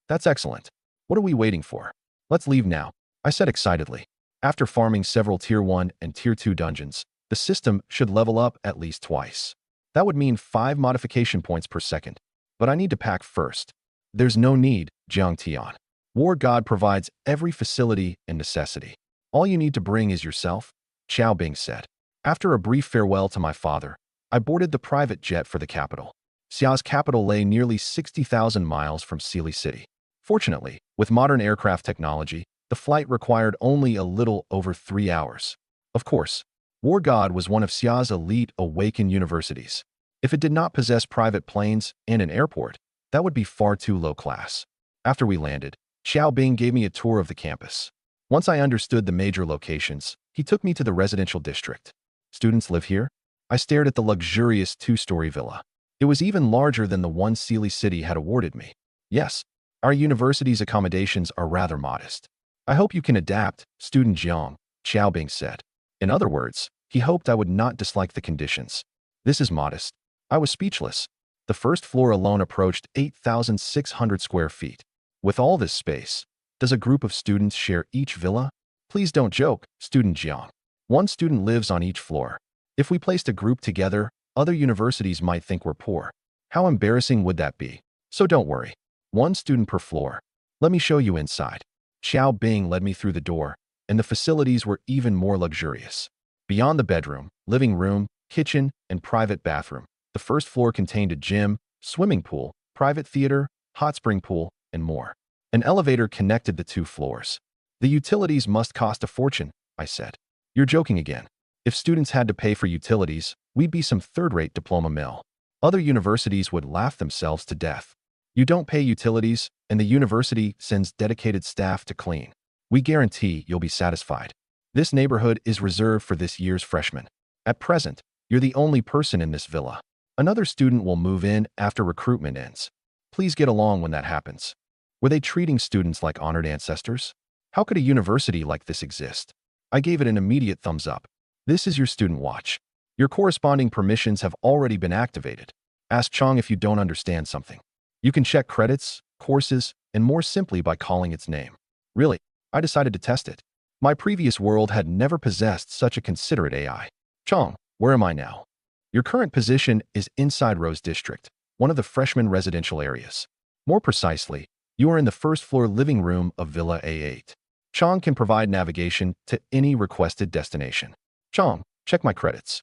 That's excellent. What are we waiting for? Let's leave now, I said excitedly. After farming several Tier 1 and Tier 2 dungeons, the system should level up at least twice. That would mean 5 modification points per second. But I need to pack first. There's no need, Jiang Tian. War God provides every facility and necessity. All you need to bring is yourself, Xiao Bing said. After a brief farewell to my father, I boarded the private jet for the capital. Xia's capital lay nearly 60,000 miles from Sealy City. Fortunately, with modern aircraft technology, the flight required only a little over 3 hours. Of course, War God was one of Xia's elite Awaken universities. If it did not possess private planes and an airport, that would be far too low class. After we landed, Xiao Bing gave me a tour of the campus. Once I understood the major locations, he took me to the residential district. Students live here? I stared at the luxurious 2-story villa. It was even larger than the one Sealy City had awarded me. Yes, our university's accommodations are rather modest. I hope you can adapt, student Jiang, Xiao Bing said. In other words, he hoped I would not dislike the conditions. This is modest. I was speechless. The first floor alone approached 8,600 square feet. With all this space, does a group of students share each villa? Please don't joke, student Jiang. One student lives on each floor. If we placed a group together, other universities might think we're poor. How embarrassing would that be? So don't worry. One student per floor. Let me show you inside. Xiao Bing led me through the door, and the facilities were even more luxurious. Beyond the bedroom, living room, kitchen, and private bathroom, the first floor contained a gym, swimming pool, private theater, hot spring pool, and more. An elevator connected the 2 floors. The utilities must cost a fortune, I said. You're joking again. If students had to pay for utilities, we'd be some third-rate diploma mill. Other universities would laugh themselves to death. You don't pay utilities, and the university sends dedicated staff to clean. We guarantee you'll be satisfied. This neighborhood is reserved for this year's freshmen. At present, you're the only person in this villa. Another student will move in after recruitment ends. Please get along when that happens. Were they treating students like honored ancestors? How could a university like this exist? I gave it an immediate thumbs up. This is your student watch. Your corresponding permissions have already been activated. Ask Chong if you don't understand something. You can check credits, courses, and more simply by calling its name. Really, I decided to test it. My previous world had never possessed such a considerate AI. Chong, where am I now? Your current position is inside Rose District, one of the freshman residential areas. More precisely, you are in the first-floor living room of Villa A8. Chong can provide navigation to any requested destination. Chong, check my credits.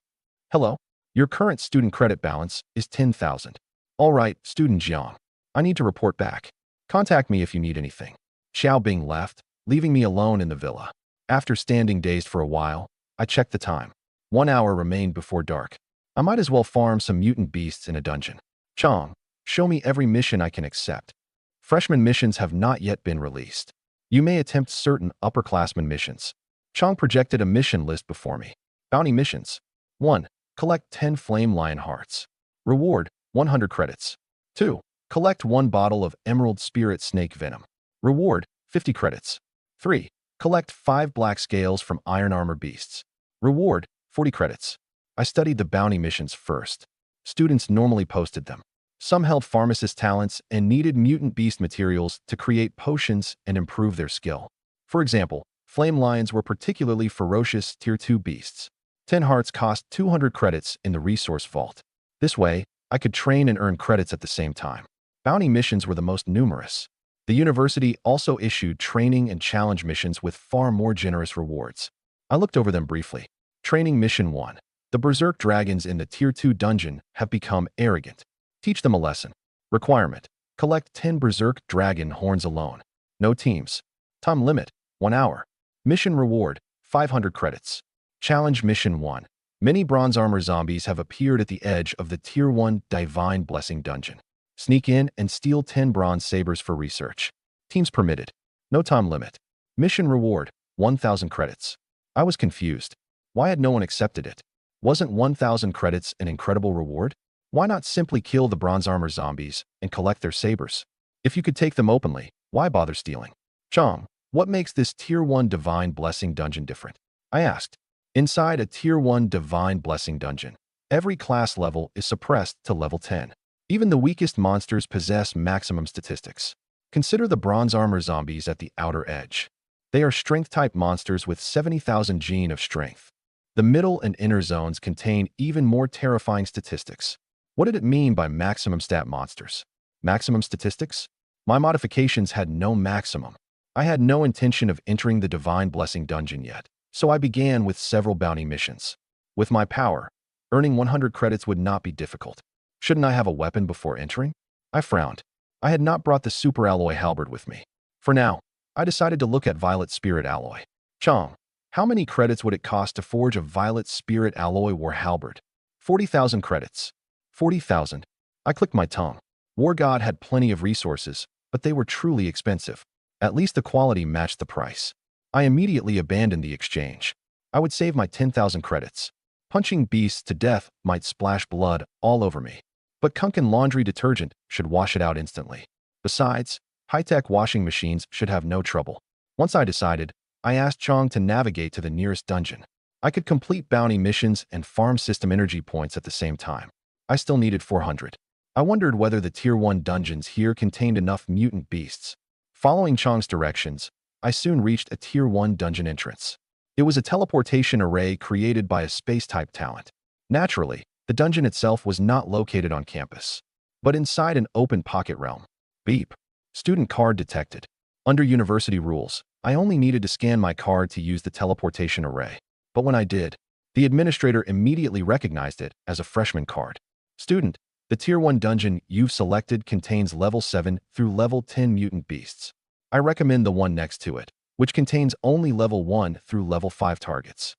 Hello. Your current student credit balance is 10,000. All right, student Jiang. I need to report back. Contact me if you need anything. Xiao Bing left, leaving me alone in the villa. After standing dazed for a while, I checked the time. 1 hour remained before dark. I might as well farm some mutant beasts in a dungeon. Chong, show me every mission I can accept. Freshman missions have not yet been released. You may attempt certain upperclassmen missions. Chong projected a mission list before me. Bounty missions. 1. Collect 10 Flame Lion Hearts. Reward, 100 credits. 2. Collect 1 bottle of Emerald Spirit Snake Venom. Reward, 50 credits. 3. Collect 5 Black Scales from Iron Armor Beasts. Reward, 40 credits. I studied the bounty missions first. Students normally posted them. Some held pharmacist talents and needed mutant beast materials to create potions and improve their skill. For example, flame lions were particularly ferocious Tier 2 beasts. 10 hearts cost 200 credits in the resource vault. This way, I could train and earn credits at the same time. Bounty missions were the most numerous. The university also issued training and challenge missions with far more generous rewards. I looked over them briefly. Training Mission 1. The Berserk dragons in the Tier 2 dungeon have become arrogant. Teach them a lesson. Requirement. Collect 10 Berserk dragon horns alone. No teams. Time limit. 1 hour. Mission reward. 500 credits. Challenge Mission 1. Many bronze armor zombies have appeared at the edge of the Tier 1 Divine Blessing dungeon. Sneak in and steal 10 bronze sabers for research. Teams permitted. No time limit. Mission reward. 1,000 credits. I was confused. Why had no one accepted it? Wasn't 1,000 credits an incredible reward? Why not simply kill the bronze armor zombies and collect their sabers? If you could take them openly, why bother stealing? Chong, what makes this Tier 1 Divine Blessing dungeon different? I asked. Inside a Tier 1 Divine Blessing dungeon, every class level is suppressed to level 10. Even the weakest monsters possess maximum statistics. Consider the bronze armor zombies at the outer edge. They are strength-type monsters with 70,000 gene of strength. The middle and inner zones contain even more terrifying statistics. What did it mean by maximum stat monsters? Maximum statistics? My modifications had no maximum. I had no intention of entering the Divine Blessing dungeon yet, so I began with several bounty missions. With my power, earning 100 credits would not be difficult. Shouldn't I have a weapon before entering? I frowned. I had not brought the super alloy halberd with me. For now, I decided to look at Violet Spirit Alloy. Chong, how many credits would it cost to forge a Violet Spirit Alloy War halberd? 40,000 credits. 40,000. I clicked my tongue. War God had plenty of resources, but they were truly expensive. At least the quality matched the price. I immediately abandoned the exchange. I would save my 10,000 credits. Punching beasts to death might splash blood all over me. But Kunkin laundry detergent should wash it out instantly. Besides, high-tech washing machines should have no trouble. Once I decided, I asked Chong to navigate to the nearest dungeon. I could complete bounty missions and farm system energy points at the same time. I still needed 400. I wondered whether the Tier 1 dungeons here contained enough mutant beasts. Following Chong's directions, I soon reached a Tier 1 dungeon entrance. It was a teleportation array created by a space-type talent. Naturally, the dungeon itself was not located on campus, but inside an open pocket realm. Beep. Student card detected. Under university rules, I only needed to scan my card to use the teleportation array. But when I did, the administrator immediately recognized it as a freshman card. Student, the Tier 1 dungeon you've selected contains level 7 through level 10 mutant beasts. I recommend the one next to it, which contains only level 1 through level 5 targets.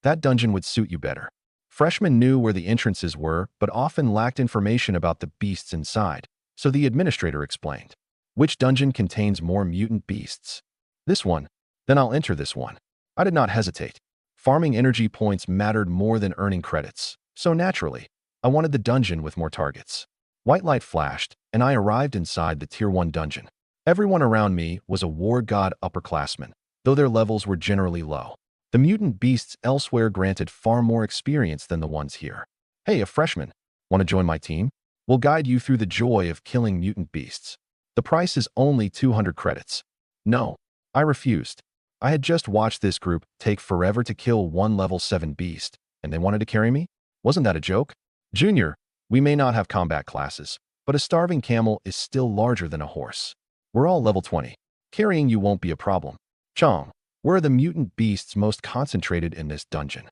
That dungeon would suit you better. Freshmen knew where the entrances were, but often lacked information about the beasts inside, so the administrator explained. Which dungeon contains more mutant beasts? This one. Then I'll enter this one. I did not hesitate. Farming energy points mattered more than earning credits, so naturally, I wanted the dungeon with more targets. White light flashed, and I arrived inside the Tier 1 dungeon. Everyone around me was a War God upperclassman, though their levels were generally low. The mutant beasts elsewhere granted far more experience than the ones here. Hey, a freshman. Want to join my team? We'll guide you through the joy of killing mutant beasts. The price is only 200 credits. No, I refused. I had just watched this group take forever to kill one level 7 beast, and they wanted to carry me? Wasn't that a joke? Junior, we may not have combat classes, but a starving camel is still larger than a horse. We're all level 20. Carrying you won't be a problem. Chong, where are the mutant beasts most concentrated in this dungeon?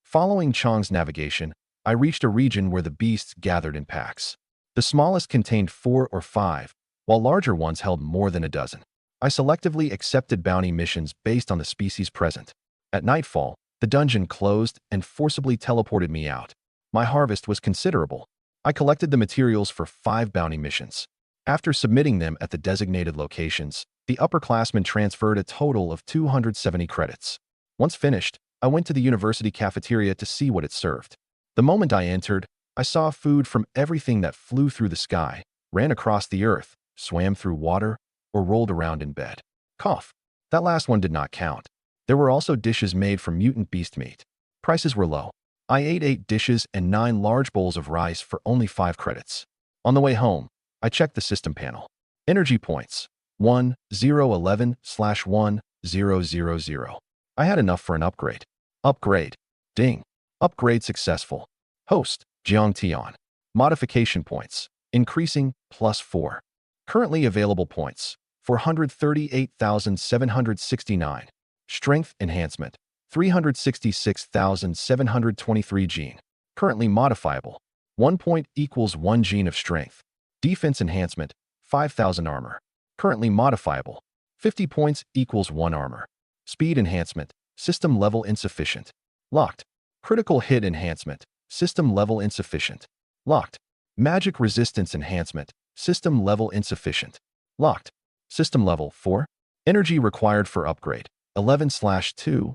Following Chong's navigation, I reached a region where the beasts gathered in packs. The smallest contained 4 or 5, while larger ones held more than a dozen. I selectively accepted bounty missions based on the species present. At nightfall, the dungeon closed and forcibly teleported me out. My harvest was considerable. I collected the materials for 5 bounty missions. After submitting them at the designated locations, the upperclassmen transferred a total of 270 credits. Once finished, I went to the university cafeteria to see what it served. The moment I entered, I saw food from everything that flew through the sky, ran across the earth, swam through water, or rolled around in bed. Cough. That last one did not count. There were also dishes made from mutant beast meat. Prices were low. I ate 8 dishes and 9 large bowls of rice for only 5 credits. On the way home, I checked the system panel. Energy points. 1011/1000. I had enough for an upgrade. Upgrade. Ding. Upgrade successful. Host. Jiang Tian. Modification points. Increasing +4. Currently available points. 438,769. Strength enhancement. 366,723 gene. Currently modifiable. 1 point equals 1 gene of strength. Defense enhancement. 5,000 armor. Currently modifiable. 50 points equals 1 armor. Speed enhancement. System level insufficient. Locked. Critical hit enhancement. System level insufficient. Locked. Magic resistance enhancement. System level insufficient. Locked. System level 4. Energy required for upgrade. 11/2000.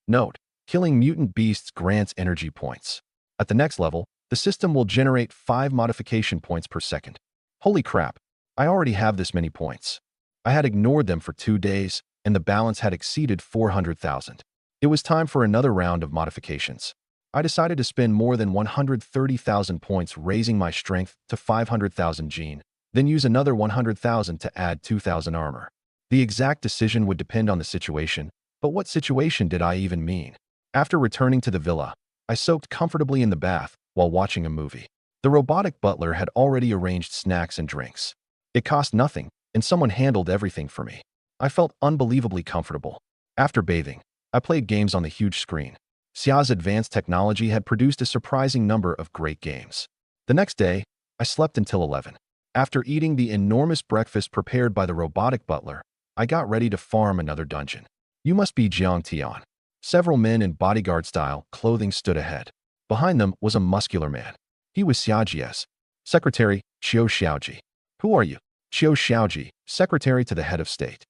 Note: killing mutant beasts grants energy points. At the next level, the system will generate 5 modification points per second. Holy crap, I already have this many points. I had ignored them for 2 days, and the balance had exceeded 400,000. It was time for another round of modifications. I decided to spend more than 130,000 points raising my strength to 500,000 gene, then use another 100,000 to add 2,000 armor. The exact decision would depend on the situation, but what situation did I even mean? After returning to the villa, I soaked comfortably in the bath while watching a movie. The robotic butler had already arranged snacks and drinks. It cost nothing, and someone handled everything for me. I felt unbelievably comfortable. After bathing, I played games on the huge screen. Xia's advanced technology had produced a surprising number of great games. The next day, I slept until 11. After eating the enormous breakfast prepared by the robotic butler, I got ready to farm another dungeon. You must be Jiang Tian. Several men in bodyguard-style clothing stood ahead. Behind them was a muscular man. He was Xiaji's secretary, Qiu Xiaoji. Who are you? Qiu Xiaoji, secretary to the head of state.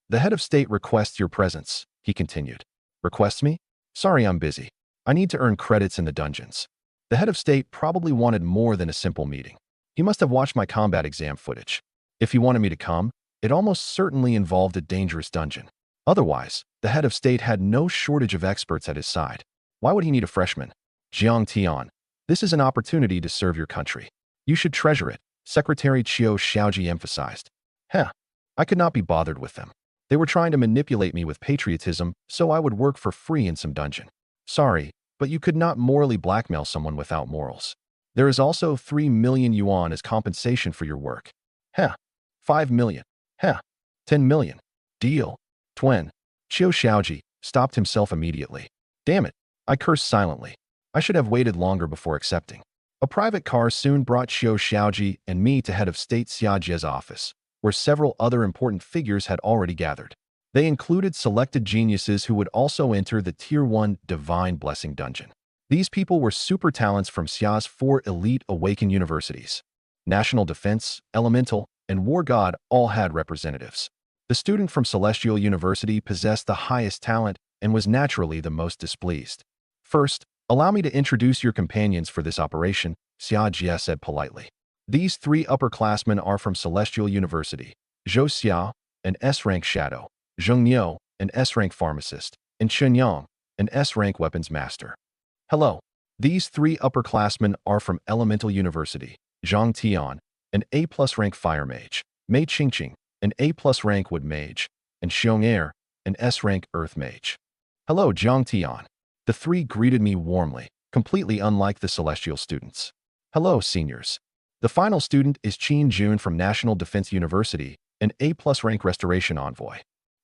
The head of state requests your presence, he continued. Requests me? Sorry, I'm busy. I need to earn credits in the dungeons. The head of state probably wanted more than a simple meeting. He must have watched my combat exam footage. If he wanted me to come, it almost certainly involved a dangerous dungeon. Otherwise, the head of state had no shortage of experts at his side. Why would he need a freshman? Jiang Tian, this is an opportunity to serve your country. You should treasure it, Secretary Qiu Xiaoji emphasized. I could not be bothered with them. They were trying to manipulate me with patriotism so I would work for free in some dungeon. Sorry, but you could not morally blackmail someone without morals. There is also 3 million yuan as compensation for your work. 5 million. 10 million. Deal. Twen. Qiu Xiaoji stopped himself immediately. Damn it, I cursed silently. I should have waited longer before accepting. A private car soon brought Qiu Xiaoji and me to head of state Xiajia's office, where several other important figures had already gathered. They included selected geniuses who would also enter the Tier 1 Divine Blessing Dungeon. These people were super talents from Xia's 4 elite Awaken universities. National Defense, Elemental, and War God all had representatives. The student from Celestial University possessed the highest talent and was naturally the most displeased. First, allow me to introduce your companions for this operation, Xia Jie said politely. These 3 upperclassmen are from Celestial University, Zhou Xia, an S-rank shadow, Zheng Niu, an S-rank pharmacist, and Chen Yang, an S-rank weapons master. Hello. These 3 upperclassmen are from Elemental University, Zhang Tian, an A+ rank fire mage, Mei Qingqing, an A+ rank wood mage, and Xiong Er, an S-rank earth mage. Hello, Zhang Tian. The 3 greeted me warmly, completely unlike the Celestial students. Hello, seniors. The final student is Qin Jun from National Defense University, an A+ rank restoration envoy.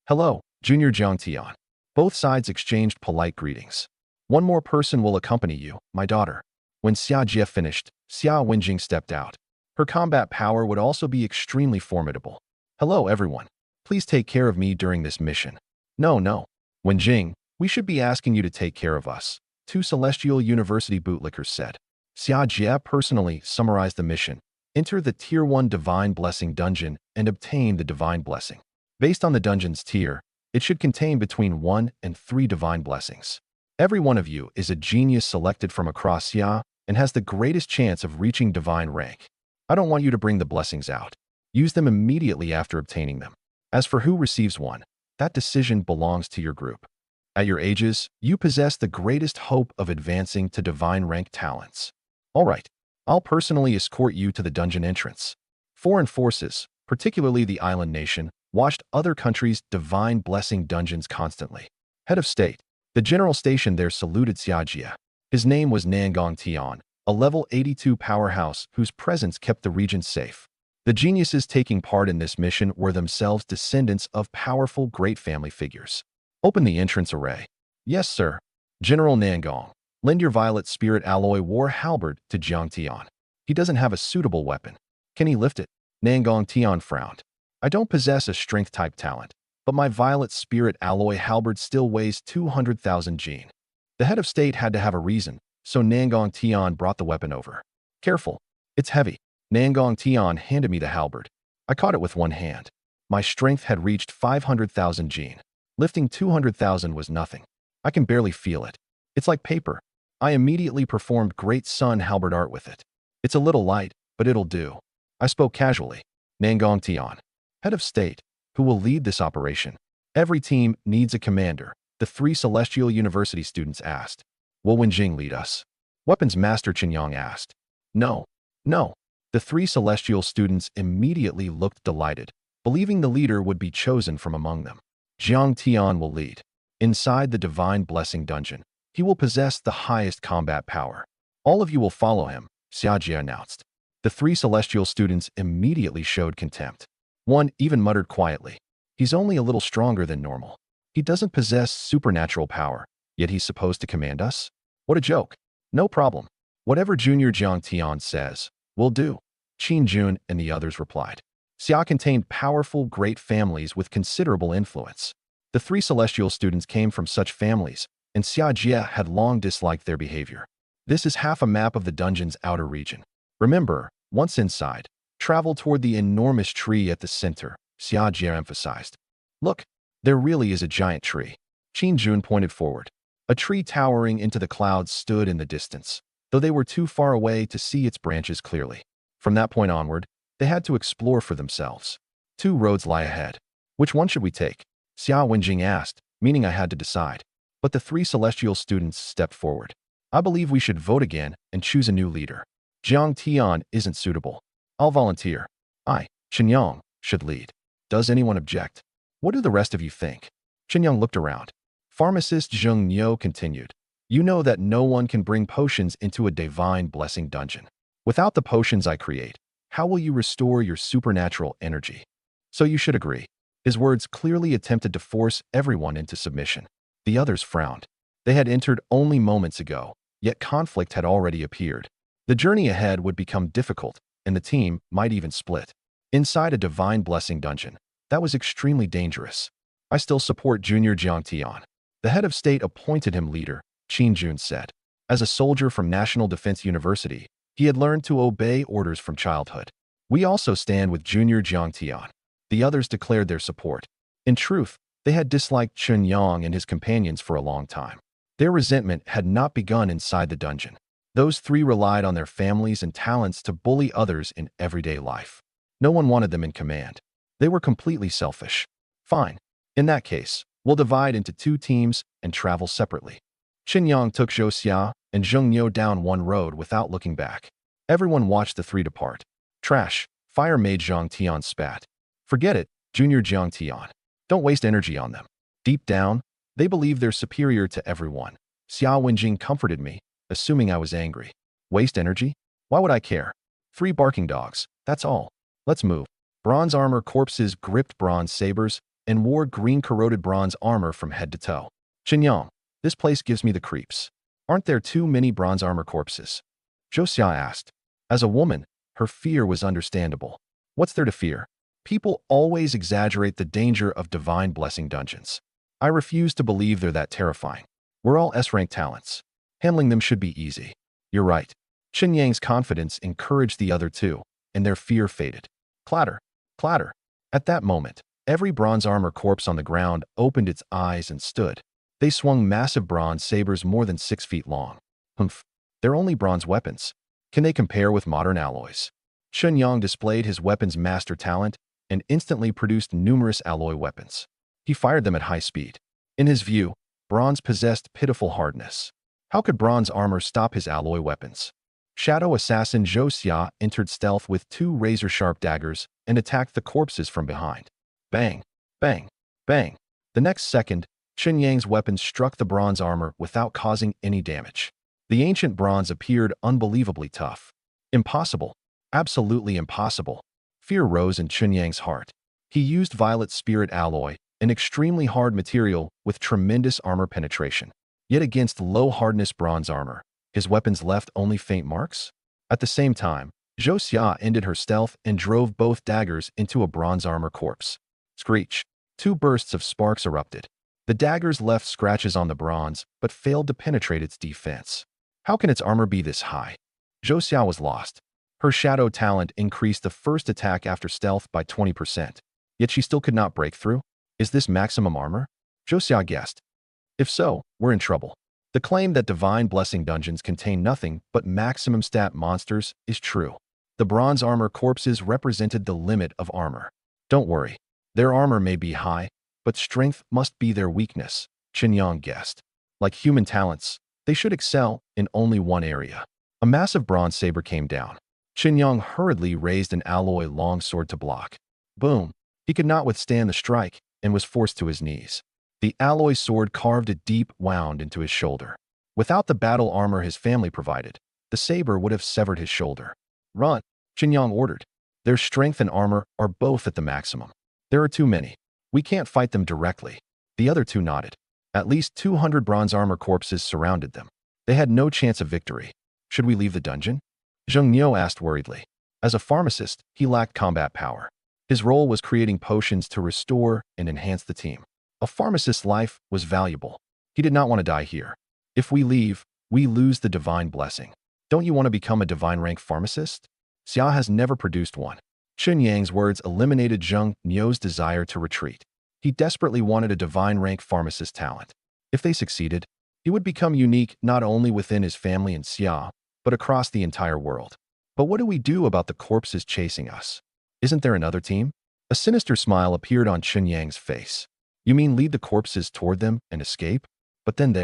Hello, Junior Zhang Tian. Both sides exchanged polite greetings. One more person will accompany you, my daughter. When Xia Jie finished, Xia Wenjing stepped out. Her combat power would also be extremely formidable. Hello, everyone. Please take care of me during this mission. No. Wenjing, we should be asking you to take care of us, 2 Celestial University bootlickers said. Xia Jie personally summarized the mission. Enter the Tier 1 Divine Blessing Dungeon and obtain the Divine Blessing. Based on the dungeon's tier, it should contain between 1 and 3 Divine Blessings. Every one of you is a genius selected from across Xia and has the greatest chance of reaching Divine rank. I don't want you to bring the blessings out. Use them immediately after obtaining them. As for who receives one, that decision belongs to your group. At your ages, you possess the greatest hope of advancing to divine rank talents. All right, I'll personally escort you to the dungeon entrance. Foreign forces, particularly the island nation, watched other countries' divine blessing dungeons constantly. Head of state, the general station there saluted Xiajia. His name was Nangong Tian, a level 82 powerhouse whose presence kept the region safe. The geniuses taking part in this mission were themselves descendants of powerful great family figures. Open the entrance array. Yes, sir. General Nangong, lend your violet spirit alloy war halberd to Jiang Tian. He doesn't have a suitable weapon. Can he lift it? Nangong Tian frowned. I don't possess a strength-type talent, but my violet spirit alloy halberd still weighs 200,000 jin. The head of state had to have a reason, so Nangong Tian brought the weapon over. Careful. It's heavy. Nangong Tian handed me the halberd. I caught it with one hand. My strength had reached 500,000 jin. Lifting 200,000 was nothing. I can barely feel it. It's like paper. I immediately performed great sun halberd art with it. It's a little light, but it'll do. I spoke casually. Nangong Tian, head of state, who will lead this operation. Every team needs a commander, the 3 Celestial University students asked. Will Wenjing lead us? Weapons Master Qinyang asked. No. The 3 Celestial students immediately looked delighted, believing the leader would be chosen from among them. Jiang Tian will lead. Inside the Divine Blessing Dungeon, he will possess the highest combat power. All of you will follow him, Xiajie announced. The 3 Celestial students immediately showed contempt. One even muttered quietly, "He's only a little stronger than normal. He doesn't possess supernatural power, yet he's supposed to command us? What a joke." "No problem. Whatever Junior Jiang Tian says, will do," Qin Jun and the others replied. Xia contained powerful, great families with considerable influence. The three celestial students came from such families, and Xia Jia had long disliked their behavior. This is half a map of the dungeon's outer region. Remember, once inside, travel toward the enormous tree at the center, Xia Jia emphasized. "Look, there really is a giant tree." Qin Jun pointed forward. A tree towering into the clouds stood in the distance, though they were too far away to see its branches clearly. From that point onward, they had to explore for themselves. Two roads lie ahead. "Which one should we take?" Xia Wenjing asked, meaning I had to decide. But the three celestial students stepped forward. "I believe we should vote again and choose a new leader. Jiang Tian isn't suitable. I'll volunteer. I, Qinyang, should lead. Does anyone object? What do the rest of you think?" Qinyang looked around. Pharmacist Zheng Niu continued. "You know that no one can bring potions into a divine blessing dungeon. Without the potions I create, how will you restore your supernatural energy? So you should agree." His words clearly attempted to force everyone into submission. The others frowned. They had entered only moments ago, yet conflict had already appeared. The journey ahead would become difficult, and the team might even split. Inside a divine blessing dungeon, that was extremely dangerous. "I still support Junior Jiang Tian. The head of state appointed him leader," Qin Jun said. As a soldier from National Defense University, he had learned to obey orders from childhood. "We also stand with Junior Jiang Tian." The others declared their support. In truth, they had disliked Chun Yang and his companions for a long time. Their resentment had not begun inside the dungeon. Those three relied on their families and talents to bully others in everyday life. No one wanted them in command. They were completely selfish. "Fine. In that case, we'll divide into two teams and travel separately." Qin Yang took Zhou Xia and Zheng Niu down one road without looking back. Everyone watched the three depart. "Trash," Fire Mage Jiang Tian spat. "Forget it, Junior Jiang Tian. Don't waste energy on them. Deep down, they believe they're superior to everyone." Xia Wenjing comforted me, assuming I was angry. "Waste energy? Why would I care? Three barking dogs, that's all. Let's move." Bronze armor corpses gripped bronze sabers and wore green corroded bronze armor from head to toe. "Qinyang, this place gives me the creeps. Aren't there too many bronze armor corpses?" Zhou Xia asked. As a woman, her fear was understandable. What's there to fear? People always exaggerate the danger of divine blessing dungeons. I refuse to believe they're that terrifying. We're all S-rank talents. Handling them should be easy. You're right. Qin Yang's confidence encouraged the other two, and their fear faded. Clatter, clatter. At that moment, every bronze armor corpse on the ground opened its eyes and stood. They swung massive bronze sabers more than 6 feet long. Humph. They're only bronze weapons. Can they compare with modern alloys? Chun Yang displayed his weapons master talent and instantly produced numerous alloy weapons. He fired them at high speed. In his view, bronze possessed pitiful hardness. How could bronze armor stop his alloy weapons? Shadow assassin Zhou Xia entered stealth with 2 razor-sharp daggers and attacked the corpses from behind. Bang, bang, bang. The next second, Qin Yang's weapons struck the bronze armor without causing any damage. The ancient bronze appeared unbelievably tough. Impossible. Absolutely impossible. Fear rose in Qin Yang's heart. He used violet spirit alloy, an extremely hard material with tremendous armor penetration. Yet against low-hardness bronze armor, his weapons left only faint marks? At the same time, Zhou Xia ended her stealth and drove both daggers into a bronze armor corpse. Screech. 2 bursts of sparks erupted. The daggers left scratches on the bronze, but failed to penetrate its defense. How can its armor be this high? Zhou Xia was lost. Her shadow talent increased the first attack after stealth by 20%. Yet she still could not break through? Is this maximum armor? Zhou Xia guessed. If so, we're in trouble. The claim that divine blessing dungeons contain nothing but maximum stat monsters is true. The bronze armor corpses represented the limit of armor. Don't worry. Their armor may be high, but strength must be their weakness, Qin Yang guessed. Like human talents, they should excel in only one area. A massive bronze saber came down. Qin Yang hurriedly raised an alloy longsword to block. Boom! He could not withstand the strike and was forced to his knees. The alloy sword carved a deep wound into his shoulder. Without the battle armor his family provided, the saber would have severed his shoulder. Run! Qin Yang ordered. Their strength and armor are both at the maximum. There are too many. We can't fight them directly. The other two nodded. At least 200 bronze armor corpses surrounded them. They had no chance of victory. Should we leave the dungeon? Zheng Niu asked worriedly. As a pharmacist, he lacked combat power. His role was creating potions to restore and enhance the team. A pharmacist's life was valuable. He did not want to die here. If we leave, we lose the divine blessing. Don't you want to become a divine rank pharmacist? Xia has never produced one. Chun Yang's words eliminated Zheng Niu's desire to retreat. He desperately wanted a divine rank pharmacist talent. If they succeeded, he would become unique not only within his family and Xia, but across the entire world. But what do we do about the corpses chasing us? Isn't there another team? A sinister smile appeared on Chun Yang's face. You mean lead the corpses toward them and escape? But then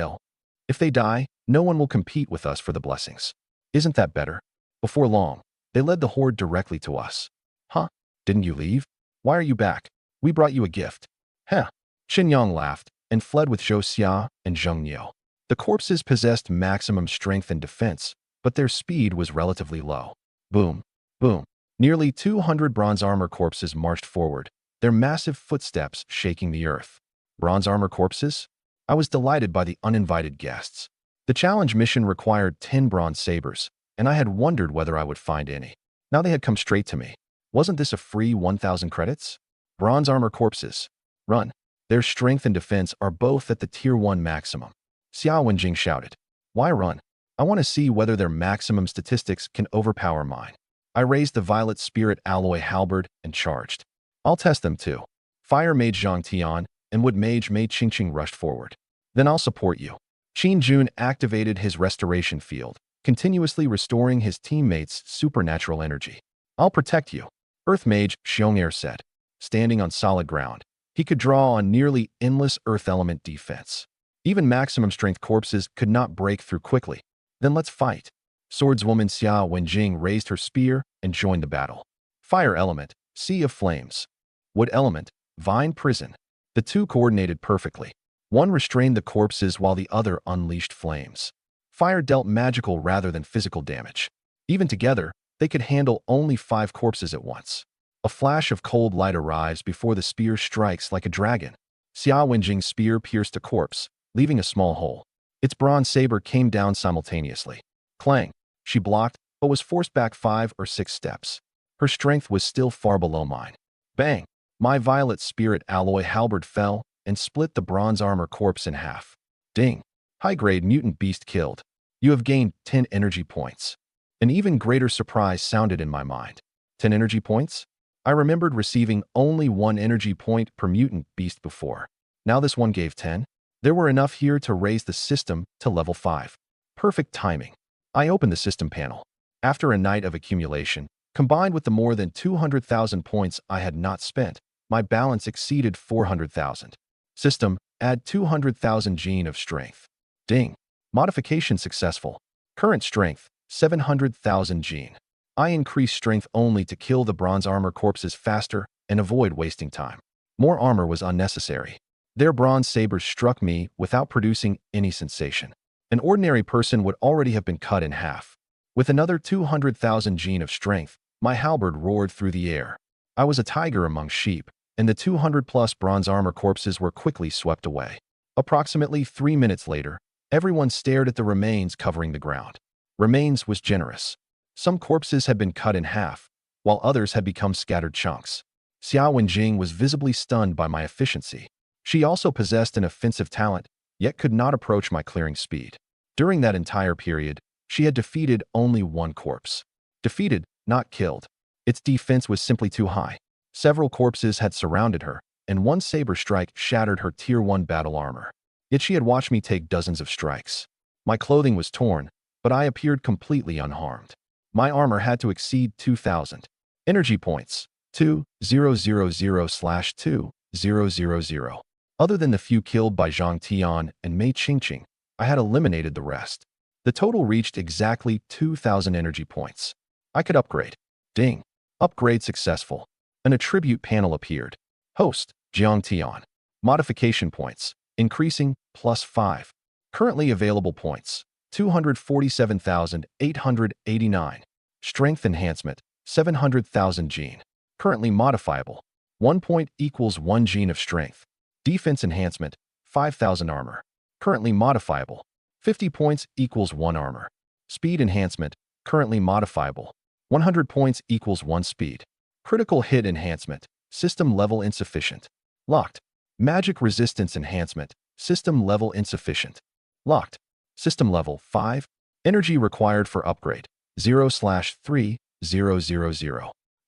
if they die, no one will compete with us for the blessings. Isn't that better? Before long, they led the horde directly to us. Huh? Didn't you leave? Why are you back? We brought you a gift. Heh. Qin Yang laughed and fled with Zhou Xia and Zheng Niu. The corpses possessed maximum strength and defense, but their speed was relatively low. Boom. Boom. Nearly 200 bronze armor corpses marched forward, their massive footsteps shaking the earth. Bronze armor corpses? I was delighted by the uninvited guests. The challenge mission required 10 bronze sabers, and I had wondered whether I would find any. Now they had come straight to me. Wasn't this a free 1,000 credits? Bronze armor corpses. Run. Their strength and defense are both at the tier 1 maximum. Xiao Wenjing shouted. Why run? I want to see whether their maximum statistics can overpower mine. I raised the Violet Spirit Alloy Halberd and charged. I'll test them too. Fire Mage Zhang Tian and Wood Mage Mei Qingqing rushed forward. Then I'll support you. Qin Jun activated his restoration field, continuously restoring his teammates' supernatural energy. I'll protect you, Earth Mage Xiong'er said. Standing on solid ground, he could draw on nearly endless Earth element defense. Even maximum strength corpses could not break through quickly. Then let's fight. Swordswoman Xia Wenjing raised her spear and joined the battle. Fire element, Sea of Flames. Wood element, Vine Prison. The two coordinated perfectly. One restrained the corpses while the other unleashed flames. Fire dealt magical rather than physical damage. Even together, they could handle only 5 corpses at once. A flash of cold light arrives before the spear strikes like a dragon. Xia Wenjing's spear pierced a corpse, leaving a small hole. Its bronze saber came down simultaneously. Clang. She blocked, but was forced back 5 or 6 steps. Her strength was still far below mine. Bang! My Violet Spirit Alloy Halberd fell and split the bronze armor corpse in half. Ding! High-grade mutant beast killed. You have gained 10 energy points. An even greater surprise sounded in my mind. 10 energy points? I remembered receiving only 1 energy point per mutant beast before. Now this one gave 10? There were enough here to raise the system to level 5. Perfect timing. I opened the system panel. After a night of accumulation, combined with the more than 200,000 points I had not spent, my balance exceeded 400,000. System, add 200,000 gene of strength. Ding. Modification successful. Current strength, 700,000 gene. I increase strength only to kill the bronze armor corpses faster and avoid wasting time. More armor was unnecessary. Their bronze sabers struck me without producing any sensation. An ordinary person would already have been cut in half. With another 200,000 gene of strength, my halberd roared through the air. I was a tiger among sheep, and the 200-plus bronze armor corpses were quickly swept away. Approximately 3 minutes later, everyone stared at the remains covering the ground. Remains was generous. Some corpses had been cut in half, while others had become scattered chunks. Xia Wenjing was visibly stunned by my efficiency. She also possessed an offensive talent, yet could not approach my clearing speed. During that entire period, she had defeated only 1 corpse. Defeated, not killed. Its defense was simply too high. Several corpses had surrounded her, and 1 saber strike shattered her tier 1 battle armor. Yet she had watched me take dozens of strikes. My clothing was torn, but I appeared completely unharmed. My armor had to exceed 2,000. Energy points, 2,000/2,000. Other than the few killed by Zhang Tian and Mei Qingqing, I had eliminated the rest. The total reached exactly 2,000 energy points. I could upgrade. Ding. Upgrade successful. An attribute panel appeared. Host, Zhang Tian. Modification points, increasing, +5. Currently available points, 247,889. Strength enhancement, 700,000 gene. Currently modifiable. 1 point equals 1 gene of strength. Defense enhancement, 5,000 armor. Currently modifiable. 50 points equals 1 armor. Speed enhancement, currently modifiable. 100 points equals 1 speed. Critical hit enhancement, system level insufficient. Locked. Magic resistance enhancement, system level insufficient. Locked. System level 5. Energy required for upgrade, 0/3000.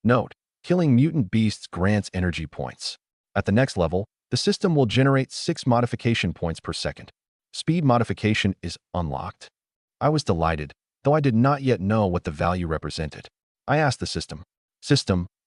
Note: killing mutant beasts grants energy points. At the next level, the system will generate 6 modification points per second. Speed modification is unlocked. I was delighted, though I did not yet know what the value represented. I asked the system,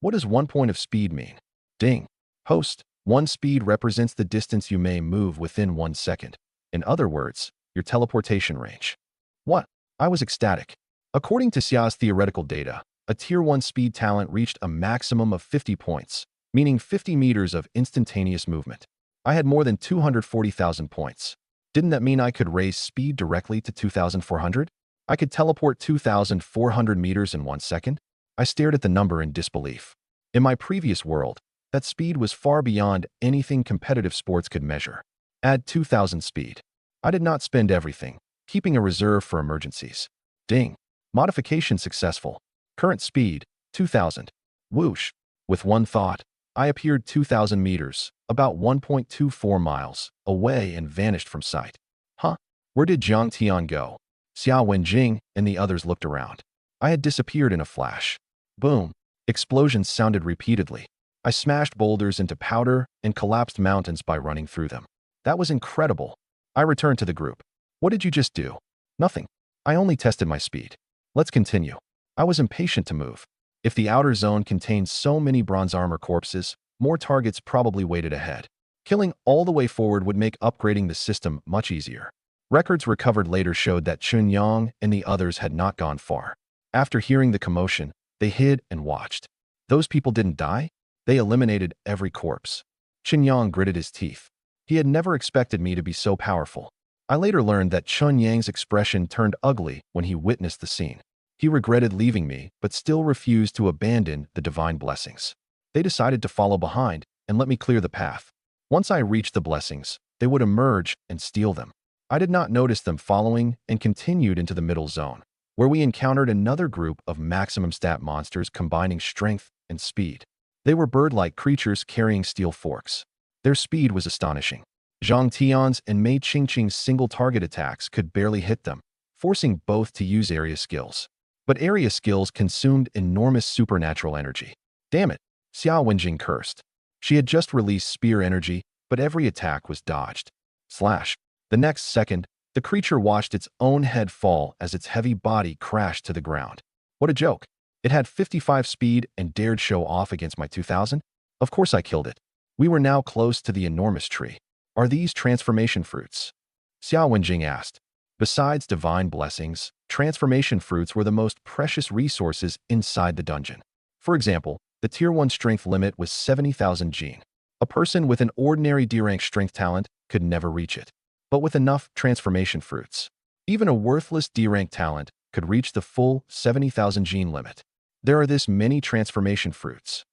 what does 1 point of speed mean? Ding. Host, 1 speed represents the distance you may move within 1 second. In other words, your teleportation range. What? I was ecstatic. According to Xia's theoretical data, a Tier 1 speed talent reached a maximum of 50 points, meaning 50 meters of instantaneous movement. I had more than 240,000 points. Didn't that mean I could raise speed directly to 2,400? I could teleport 2,400 meters in 1 second? I stared at the number in disbelief. In my previous world, that speed was far beyond anything competitive sports could measure. Add 2,000 speed. I did not spend everything, keeping a reserve for emergencies. Ding. Modification successful. Current speed, 2,000. Whoosh. With one thought, I appeared 2,000 meters, about 1.24 miles, away and vanished from sight. Huh? Where did Zhang Tian go? Xia Wenjing and the others looked around. I had disappeared in a flash. Boom. Explosions sounded repeatedly. I smashed boulders into powder and collapsed mountains by running through them. That was incredible. I returned to the group. What did you just do? Nothing. I only tested my speed. Let's continue. I was impatient to move. If the outer zone contained so many bronze armor corpses, more targets probably waited ahead. Killing all the way forward would make upgrading the system much easier. Records recovered later showed that Chunyang and the others had not gone far. After hearing the commotion, they hid and watched. Those people didn't die? They eliminated every corpse. Chunyang gritted his teeth. He had never expected me to be so powerful. I later learned that Chunyang's expression turned ugly when he witnessed the scene. He regretted leaving me, but still refused to abandon the divine blessings. They decided to follow behind and let me clear the path. Once I reached the blessings, they would emerge and steal them. I did not notice them following and continued into the middle zone, where we encountered another group of maximum stat monsters combining strength and speed. They were bird-like creatures carrying steel forks. Their speed was astonishing. Zhang Tian's and Mei Qingqing's single-target attacks could barely hit them, forcing both to use area skills. But area skills consumed enormous supernatural energy. Damn it, Xia Wenjing cursed. She had just released spear energy, but every attack was dodged. Slash. The next second, the creature watched its own head fall as its heavy body crashed to the ground. What a joke. It had 55 speed and dared show off against my 2,000? Of course I killed it. We were now close to the enormous tree. Are these transformation fruits? Xia Wenjing asked. Besides divine blessings, transformation fruits were the most precious resources inside the dungeon. For example, the Tier 1 strength limit was 70,000 gene. A person with an ordinary D-rank strength talent could never reach it. But with enough transformation fruits, even a worthless D-rank talent could reach the full 70,000 gene limit. There are this many transformation fruits.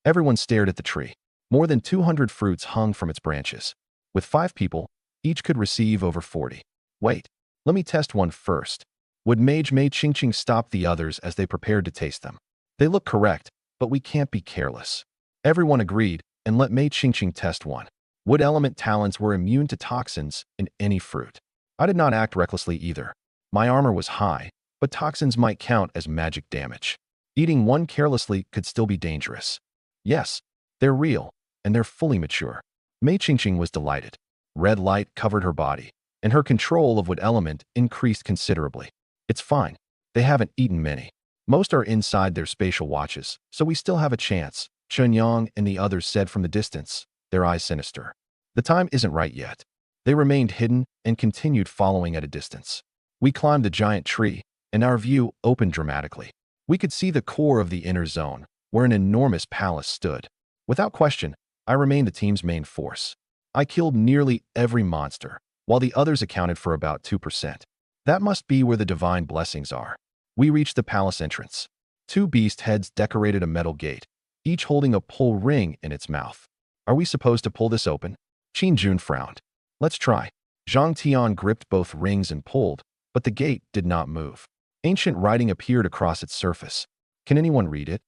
Everyone stared at the tree. More than 200 fruits hung from its branches. With 5 people, each could receive over 40. Wait, let me test one first. Would Mage Mei Qingqing stop the others as they prepared to taste them? They look correct, but we can't be careless. Everyone agreed and let Mei Qingqing test one. Wood element talents were immune to toxins in any fruit. I did not act recklessly either. My armor was high, but toxins might count as magic damage. Eating one carelessly could still be dangerous. Yes, they're real, and they're fully mature. Mei Qingqing was delighted. Red light covered her body, and her control of wood element increased considerably. It's fine. They haven't eaten many. Most are inside their spatial watches, so we still have a chance, Chunyang and the others said from the distance, their eyes sinister. The time isn't right yet. They remained hidden and continued following at a distance. We climbed the giant tree, and our view opened dramatically. We could see the core of the inner zone, where an enormous palace stood. Without question, I remained the team's main force. I killed nearly every monster, while the others accounted for about 2%. That must be where the divine blessings are. We reached the palace entrance. Two beast heads decorated a metal gate, each holding a pull ring in its mouth. Are we supposed to pull this open? Qin Jun frowned. Let's try. Zhang Tian gripped both rings and pulled, but the gate did not move. Ancient writing appeared across its surface. Can anyone read it?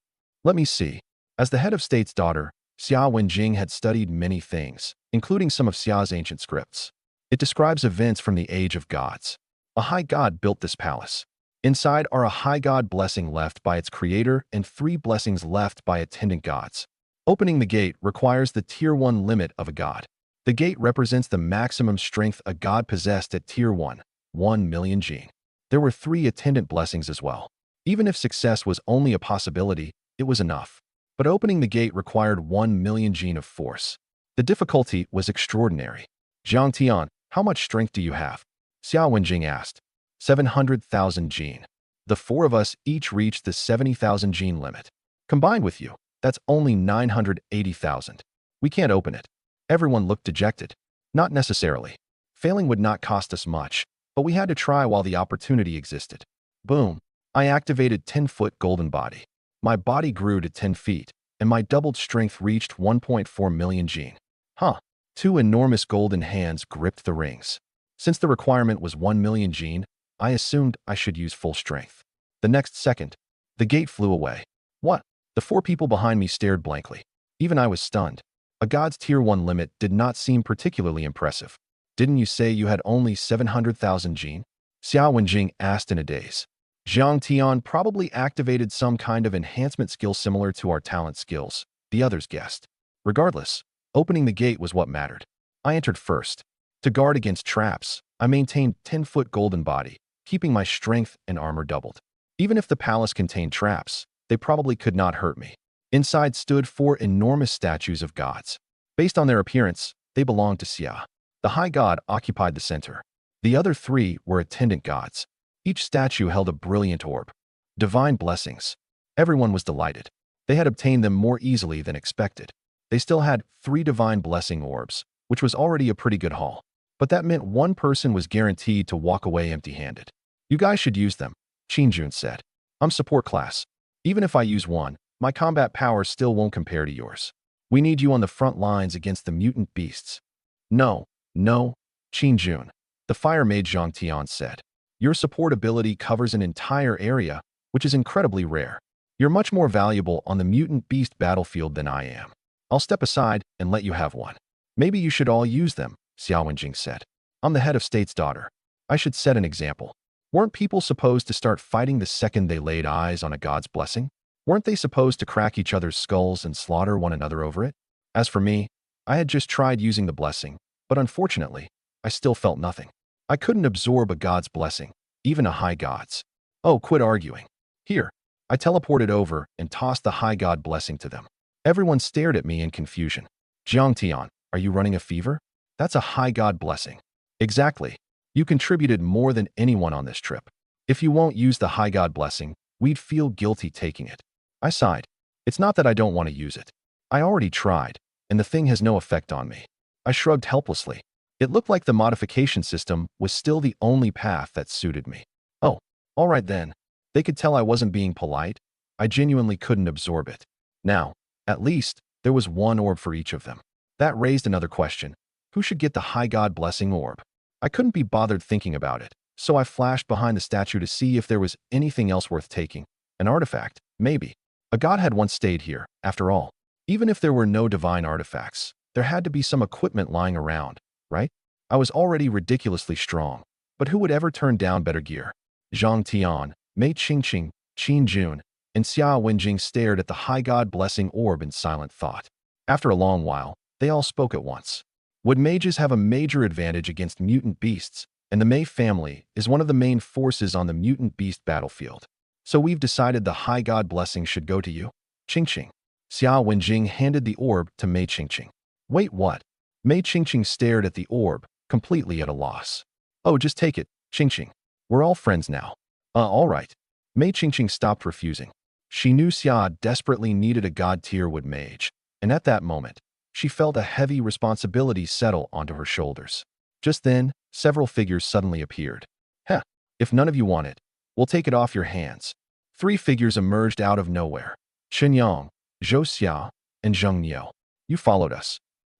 Let me see. As the head of state's daughter, Xia Wenjing had studied many things, including some of Xia's ancient scripts. It describes events from the age of gods. A high god built this palace. Inside are a high god blessing left by its creator and 3 blessings left by attendant gods. Opening the gate requires the Tier 1 limit of a god. The gate represents the maximum strength a god possessed at Tier 1, 1 million jin. There were 3 attendant blessings as well. Even if success was only a possibility, it was enough. But opening the gate required 1 million jin of force. The difficulty was extraordinary. Zhang Tian, how much strength do you have? Xia Wenjing asked. 700,000 jin. The 4 of us each reached the 70,000 jin limit. Combined with you, that's only 980,000. We can't open it. Everyone looked dejected. Not necessarily. Failing would not cost us much, but we had to try while the opportunity existed. Boom. I activated 10-foot golden body. My body grew to 10 feet, and my doubled strength reached 1.4 million jin. Huh. 2 enormous golden hands gripped the rings. Since the requirement was 1 million jin, I assumed I should use full strength. The next second, the gate flew away. What? The 4 people behind me stared blankly. Even I was stunned. A god's Tier 1 limit did not seem particularly impressive. Didn't you say you had only 700,000 jin? Xia Wenjing asked in a daze. Zhang Tian probably activated some kind of enhancement skill similar to our talent skills, the others guessed. Regardless, opening the gate was what mattered. I entered first. To guard against traps, I maintained 10-foot golden body, keeping my strength and armor doubled. Even if the palace contained traps, they probably could not hurt me. Inside stood 4 enormous statues of gods. Based on their appearance, they belonged to Xia. The high god occupied the center. The other 3 were attendant gods. Each statue held a brilliant orb. Divine blessings. Everyone was delighted. They had obtained them more easily than expected. They still had 3 divine blessing orbs, which was already a pretty good haul. But that meant one person was guaranteed to walk away empty-handed. You guys should use them, Qin Jun said. I'm support class. Even if I use one, my combat power still won't compare to yours. We need you on the front lines against the mutant beasts. No, Qin Jun. The fire mage Zhang Tian said. Your support ability covers an entire area, which is incredibly rare. You're much more valuable on the mutant beast battlefield than I am. I'll step aside and let you have one. Maybe you should all use them, Xia Wenjing said. I'm the head of state's daughter. I should set an example. Weren't people supposed to start fighting the second they laid eyes on a god's blessing? Weren't they supposed to crack each other's skulls and slaughter one another over it? As for me, I had just tried using the blessing, but unfortunately, I still felt nothing. I couldn't absorb a god's blessing, even a high god's. Oh, quit arguing. Here. I teleported over and tossed the high god blessing to them. Everyone stared at me in confusion. Zhang Tian, are you running a fever? That's a high god blessing. Exactly. You contributed more than anyone on this trip. If you won't use the high god blessing, we'd feel guilty taking it. I sighed. It's not that I don't want to use it. I already tried, and the thing has no effect on me. I shrugged helplessly. It looked like the modification system was still the only path that suited me. Oh, all right then. They could tell I wasn't being polite. I genuinely couldn't absorb it. Now, at least, there was one orb for each of them. That raised another question. Who should get the high god blessing orb? I couldn't be bothered thinking about it, so I flashed behind the statue to see if there was anything else worth taking. An artifact, maybe. A god had once stayed here, after all. Even if there were no divine artifacts, there had to be some equipment lying around, right? I was already ridiculously strong, but who would ever turn down better gear? Zhang Tian, Mei Qingqing, Qin Jun, and Xia Wenjing stared at the high god blessing orb in silent thought. After a long while, they all spoke at once. Would mages have a major advantage against mutant beasts? And the Mei family is one of the main forces on the mutant beast battlefield. So we've decided the high god blessing should go to you. Qingqing. Xia Wenjing handed the orb to Mei Qingqing. Wait, what? Mei Qingqing stared at the orb, completely at a loss. Oh, just take it, Qingqing. We're all friends now. All right. Mei Qingqing stopped refusing. She knew Xia desperately needed a god tier wood mage, and at that moment, she felt a heavy responsibility settle onto her shoulders. Just then, several figures suddenly appeared. Heh, if none of you want it, we'll take it off your hands. Three figures emerged out of nowhere. Chen Yang, Zhou Xia, and Zheng Niu. You followed us.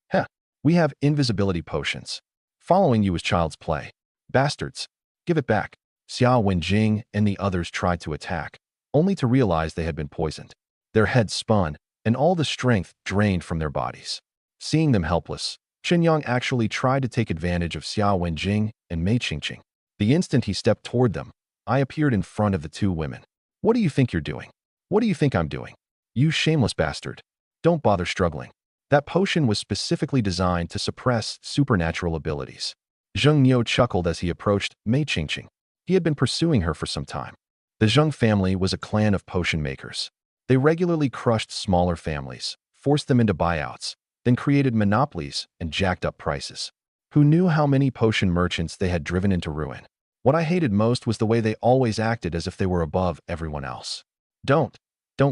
Heh, we have invisibility potions. Following you is child's play. Bastards. Give it back. Xia Wenjing and the others tried to attack, only to realize they had been poisoned. Their heads spun, and all the strength drained from their bodies. Seeing them helpless, Chen Yang actually tried to take advantage of Xia Wenjing and Mei Qingqing. The instant he stepped toward them, I appeared in front of the two women. What do you think you're doing? What do you think I'm doing? You shameless bastard. Don't bother struggling. That potion was specifically designed to suppress supernatural abilities. Zheng Niu chuckled as he approached Mei Qingqing. He had been pursuing her for some time. The Zheng family was a clan of potion makers. They regularly crushed smaller families, forced them into buyouts, then created monopolies and jacked up prices. Who knew how many potion merchants they had driven into ruin? What I hated most was the way they always acted as if they were above everyone else. Don't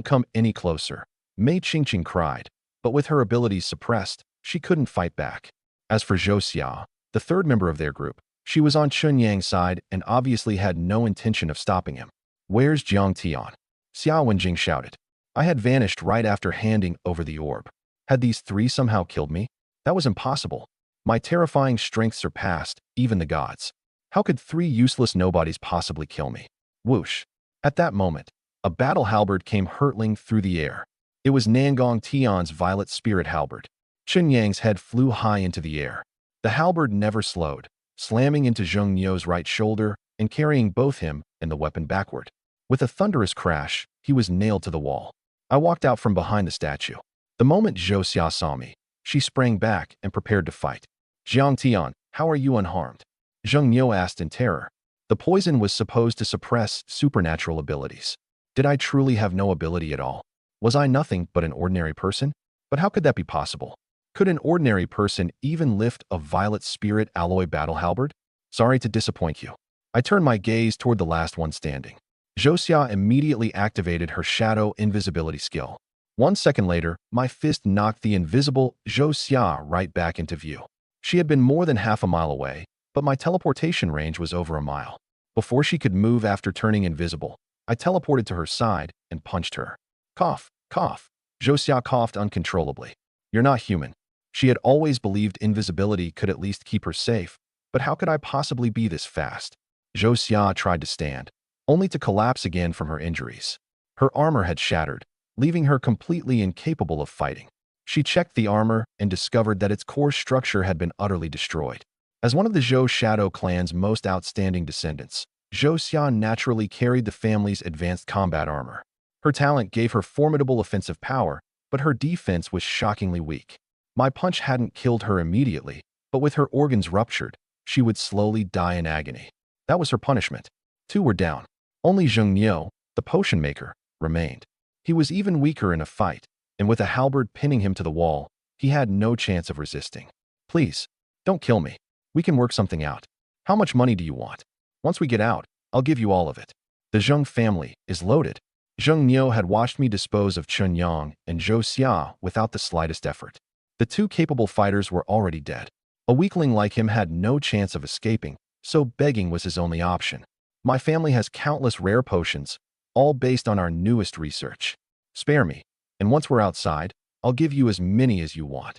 come any closer, Mei Qingqing cried, but with her abilities suppressed, she couldn't fight back. As for Zhou Xia, the third member of their group, she was on Chun Yang's side and obviously had no intention of stopping him. Where's Jiang Tian? Xia Wenjing shouted. I had vanished right after handing over the orb. Had these three somehow killed me? That was impossible. My terrifying strength surpassed even the gods. How could three useless nobodies possibly kill me? Whoosh. At that moment, a battle halberd came hurtling through the air. It was Nangong Tian's violet spirit halberd. Chun Yang's head flew high into the air. The halberd never slowed, slamming into Zheng Niu's right shoulder and carrying both him and the weapon backward. With a thunderous crash, he was nailed to the wall. I walked out from behind the statue. The moment Zhou Xia saw me, she sprang back and prepared to fight. Jiang Tian, how are you unharmed? Zheng Niu asked in terror. The poison was supposed to suppress supernatural abilities. Did I truly have no ability at all? Was I nothing but an ordinary person? But how could that be possible? Could an ordinary person even lift a violet spirit alloy battle halberd? Sorry to disappoint you. I turned my gaze toward the last one standing. Zhou Xia immediately activated her shadow invisibility skill. 1 second later, my fist knocked the invisible Zhou Xia right back into view. She had been more than half a mile away, but my teleportation range was over a mile. Before she could move after turning invisible, I teleported to her side and punched her. Cough, cough. Zhou Xia coughed uncontrollably. You're not human. She had always believed invisibility could at least keep her safe, but how could I possibly be this fast? Zhou Xia tried to stand, only to collapse again from her injuries. Her armor had shattered, leaving her completely incapable of fighting. She checked the armor and discovered that its core structure had been utterly destroyed. As one of the Zhou Shadow clan's most outstanding descendants, Zhou Xia naturally carried the family's advanced combat armor. Her talent gave her formidable offensive power, but her defense was shockingly weak. My punch hadn't killed her immediately, but with her organs ruptured, she would slowly die in agony. That was her punishment. Two were down. Only Zheng Niu, the potion maker, remained. He was even weaker in a fight, and with a halberd pinning him to the wall, he had no chance of resisting. Please, don't kill me. We can work something out. How much money do you want? Once we get out, I'll give you all of it. The Zheng family is loaded. Zheng Niu had watched me dispose of Chun Yang and Zhou Xia without the slightest effort. The two capable fighters were already dead. A weakling like him had no chance of escaping, so begging was his only option. My family has countless rare potions, all based on our newest research. Spare me, and once we're outside, I'll give you as many as you want.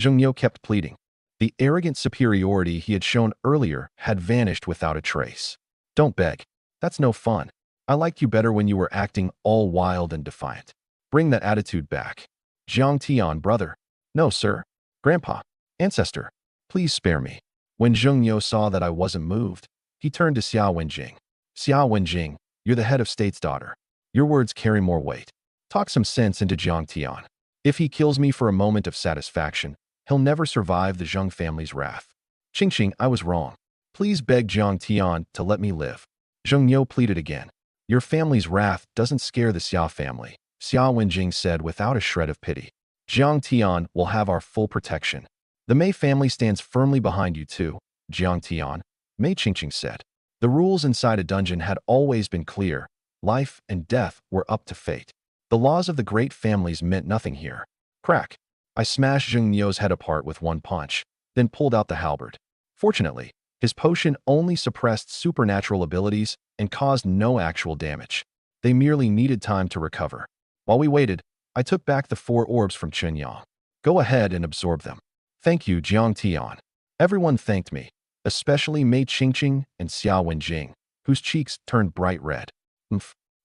Zheng Niu kept pleading. The arrogant superiority he had shown earlier had vanished without a trace. Don't beg. That's no fun. I liked you better when you were acting all wild and defiant. Bring that attitude back. Jiang Tian, brother. No, sir. Grandpa. Ancestor. Please spare me. When Zheng Niu saw that I wasn't moved, he turned to Xia Wenjing. Xia Wenjing, you're the head of state's daughter. Your words carry more weight. Talk some sense into Jiang Tian. If he kills me for a moment of satisfaction, he'll never survive the Zheng family's wrath. Qingqing, I was wrong. Please beg Jiang Tian to let me live. Zheng Niu pleaded again. Your family's wrath doesn't scare the Xia family, Xia Wenjing said without a shred of pity. Jiang Tian will have our full protection. The Mei family stands firmly behind you too, Jiang Tian, Mei Qingqing said. The rules inside a dungeon had always been clear. Life and death were up to fate. The laws of the great families meant nothing here. Crack. I smashed Zheng Niu's head apart with one punch, then pulled out the halberd. Fortunately, his potion only suppressed supernatural abilities and caused no actual damage. They merely needed time to recover. While we waited, I took back the 4 orbs from Chunyang. Go ahead and absorb them. Thank you, Jiang Tian. Everyone thanked me, especially Mei Qingqing and Xiao Wenjing, whose cheeks turned bright red.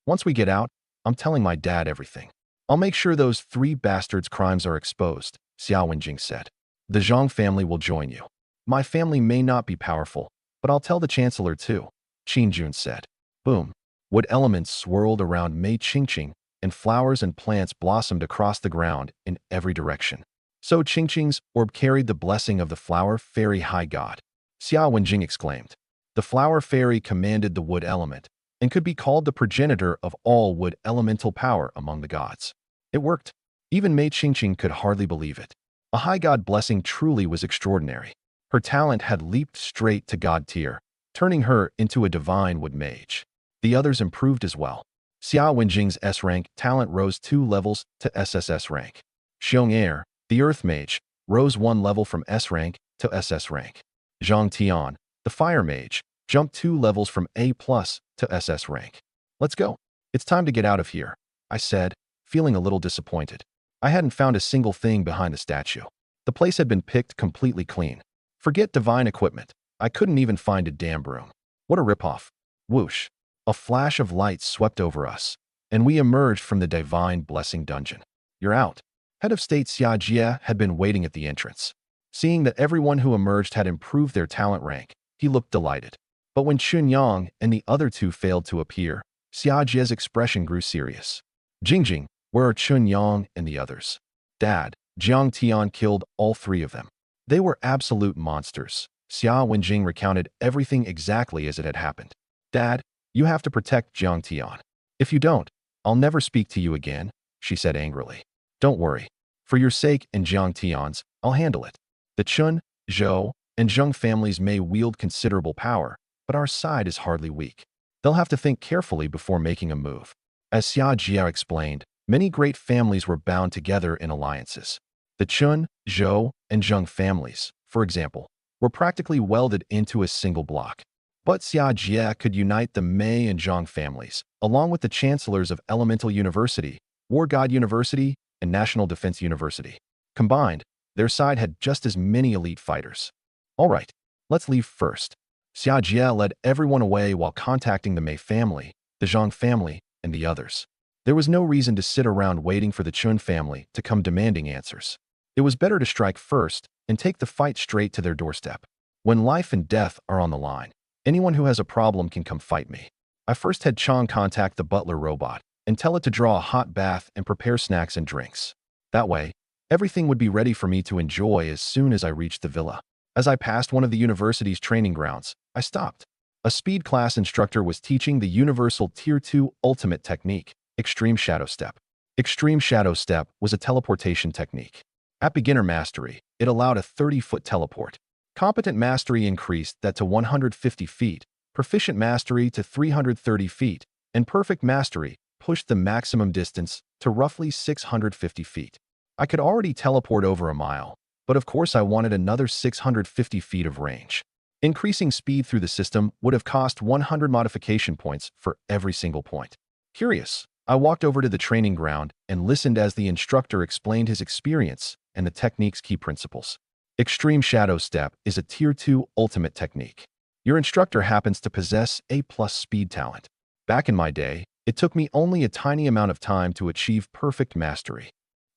Once we get out, I'm telling my dad everything. I'll make sure those 3 bastards' crimes are exposed, Xiao Wenjing said. The Zhang family will join you. My family may not be powerful, but I'll tell the chancellor too, Qin Jun said. Boom. Wood elements swirled around Mei Qingqing, and flowers and plants blossomed across the ground in every direction. So Qingqing's orb carried the blessing of the flower fairy high god. Xiao Wenjing exclaimed. The flower fairy commanded the wood element, and could be called the progenitor of all wood elemental power among the gods. It worked. Even Mei Qingqing could hardly believe it. A high god blessing truly was extraordinary. Her talent had leaped straight to god tier, turning her into a divine wood mage. The others improved as well. Xiao Wenjing's S-rank talent rose 2 levels to SSS rank. Xiong Er, the earth mage, rose 1 level from S rank to SS rank. Zhang Tian, the fire mage, jumped 2 levels from A+ to SS rank. Let's go. It's time to get out of here, I said, feeling a little disappointed. I hadn't found a single thing behind the statue. The place had been picked completely clean. Forget divine equipment. I couldn't even find a damn broom. What a ripoff. Whoosh. A flash of light swept over us, and we emerged from the divine blessing dungeon. You're out. Head of State Xia Jie had been waiting at the entrance. Seeing that everyone who emerged had improved their talent rank, he looked delighted. But when Chunyang and the other 2 failed to appear, Xia Jie's expression grew serious. Jingjing, where are Chunyang and the others? Dad, Jiang Tian killed all 3 of them. They were absolute monsters. Xiao Wenjing recounted everything exactly as it had happened. Dad, you have to protect Jiang Tian. If you don't, I'll never speak to you again, she said angrily. Don't worry. For your sake and Jiang Tian's, I'll handle it. The Chun, Zhou, and Zheng families may wield considerable power, but our side is hardly weak. They'll have to think carefully before making a move. As Xia Jia explained, many great families were bound together in alliances. The Chun, Zhou, and Zheng families, for example, were practically welded into a single block. But Xia Jia could unite the Mei and Zhang families, along with the chancellors of Elemental University, War God University, and National Defense University. Combined, their side had just as many elite fighters. All right, let's leave first. Xia Jia led everyone away while contacting the Mei family, the Zhang family, and the others. There was no reason to sit around waiting for the Chun family to come demanding answers. It was better to strike first and take the fight straight to their doorstep. When life and death are on the line, anyone who has a problem can come fight me. I first had Chang contact the butler robot and tell it to draw a hot bath and prepare snacks and drinks. That way, everything would be ready for me to enjoy as soon as I reached the villa. As I passed one of the university's training grounds, I stopped. A speed class instructor was teaching the Universal Tier 2 Ultimate Technique, Extreme Shadow Step. Extreme Shadow Step was a teleportation technique. At beginner mastery, it allowed a 30-foot teleport. Competent mastery increased that to 150 feet, proficient mastery to 330 feet, and perfect mastery pushed the maximum distance to roughly 650 feet. I could already teleport over a mile, but of course I wanted another 650 feet of range. Increasing speed through the system would have cost 100 modification points for every single point. Curious, I walked over to the training ground and listened as the instructor explained his experience and the technique's key principles. Extreme Shadow Step is a Tier 2 ultimate technique. Your instructor happens to possess A+ speed talent. Back in my day, it took me only a tiny amount of time to achieve perfect mastery.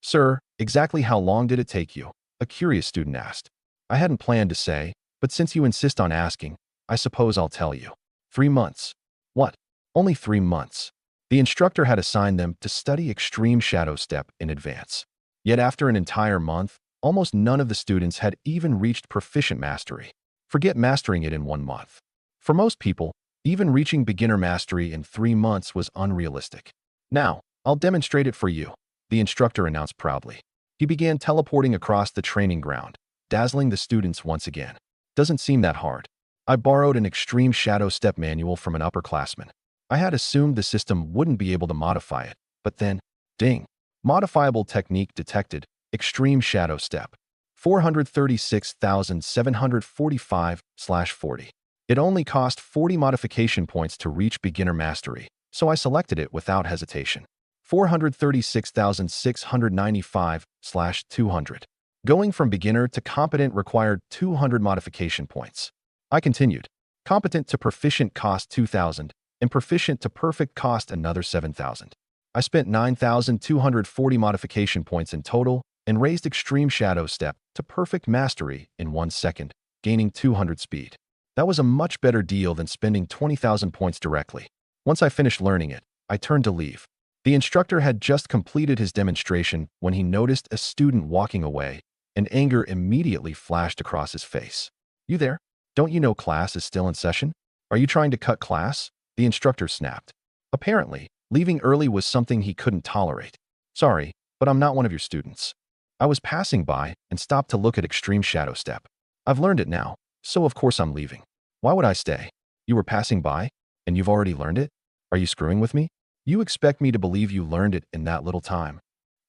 Sir, exactly how long did it take you? A curious student asked. I hadn't planned to say, but since you insist on asking, I suppose I'll tell you. 3 months. What? Only 3 months. The instructor had assigned them to study Extreme Shadow Step in advance. Yet after an entire month, almost none of the students had even reached proficient mastery. Forget mastering it in 1 month. For most people, even reaching beginner mastery in 3 months was unrealistic. Now, I'll demonstrate it for you, the instructor announced proudly. He began teleporting across the training ground, dazzling the students once again. Doesn't seem that hard. I borrowed an Extreme Shadow Step manual from an upperclassman. I had assumed the system wouldn't be able to modify it, but then, ding. Modifiable technique detected, Extreme Shadow Step. 436,745/40. It only cost 40 modification points to reach beginner mastery, so I selected it without hesitation. 436,695/200. Going from beginner to competent required 200 modification points. I continued. Competent to proficient cost 2,000, and proficient to perfect cost another 7,000. I spent 9,240 modification points in total and raised Extreme Shadow Step to perfect mastery in 1 second, gaining 200 speed. That was a much better deal than spending 20,000 points directly. Once I finished learning it, I turned to leave. The instructor had just completed his demonstration when he noticed a student walking away, and anger immediately flashed across his face. "You there? Don't you know class is still in session? Are you trying to cut class?" The instructor snapped. Apparently, leaving early was something he couldn't tolerate. "Sorry, but I'm not one of your students." I was passing by and stopped to look at Extreme Shadow Step. I've learned it now, so of course I'm leaving. Why would I stay? You were passing by, and you've already learned it? Are you screwing with me? You expect me to believe you learned it in that little time?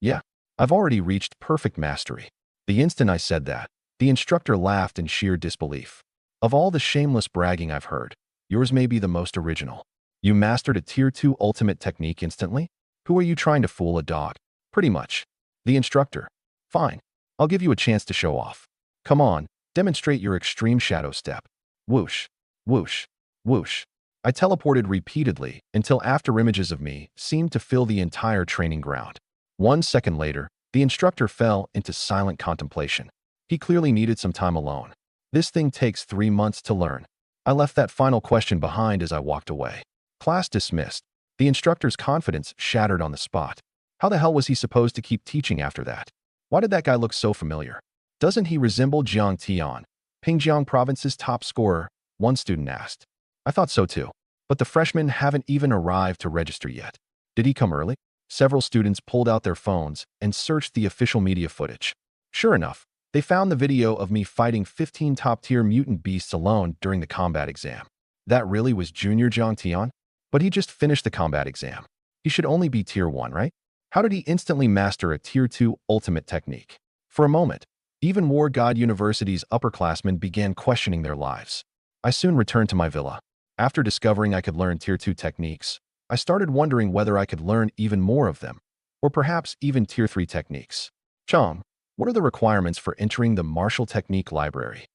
Yeah, I've already reached perfect mastery. The instant I said that, the instructor laughed in sheer disbelief. Of all the shameless bragging I've heard, yours may be the most original. You mastered a Tier 2 ultimate technique instantly? Who are you trying to fool, a dog? Pretty much. The instructor. Fine. I'll give you a chance to show off. Come on, demonstrate your Extreme Shadow Step. Whoosh, whoosh, whoosh. I teleported repeatedly until afterimages of me seemed to fill the entire training ground. 1 second later, the instructor fell into silent contemplation. He clearly needed some time alone. This thing takes 3 months to learn. I left that final question behind as I walked away. Class dismissed. The instructor's confidence shattered on the spot. How the hell was he supposed to keep teaching after that? Why did that guy look so familiar? Doesn't he resemble Jiang Tian, Pingjiang Province's top scorer? One student asked. I thought so too, but the freshmen haven't even arrived to register yet. Did he come early? Several students pulled out their phones and searched the official media footage. Sure enough, they found the video of me fighting 15 top-tier mutant beasts alone during the combat exam. That really was Junior Jiang Tian? But he just finished the combat exam. He should only be Tier 1, right? How did he instantly master a Tier 2 ultimate technique? For a moment, even War God University's upperclassmen began questioning their lives. I soon returned to my villa. After discovering I could learn Tier 2 techniques, I started wondering whether I could learn even more of them, or perhaps even Tier 3 techniques. Chong, what are the requirements for entering the martial technique library?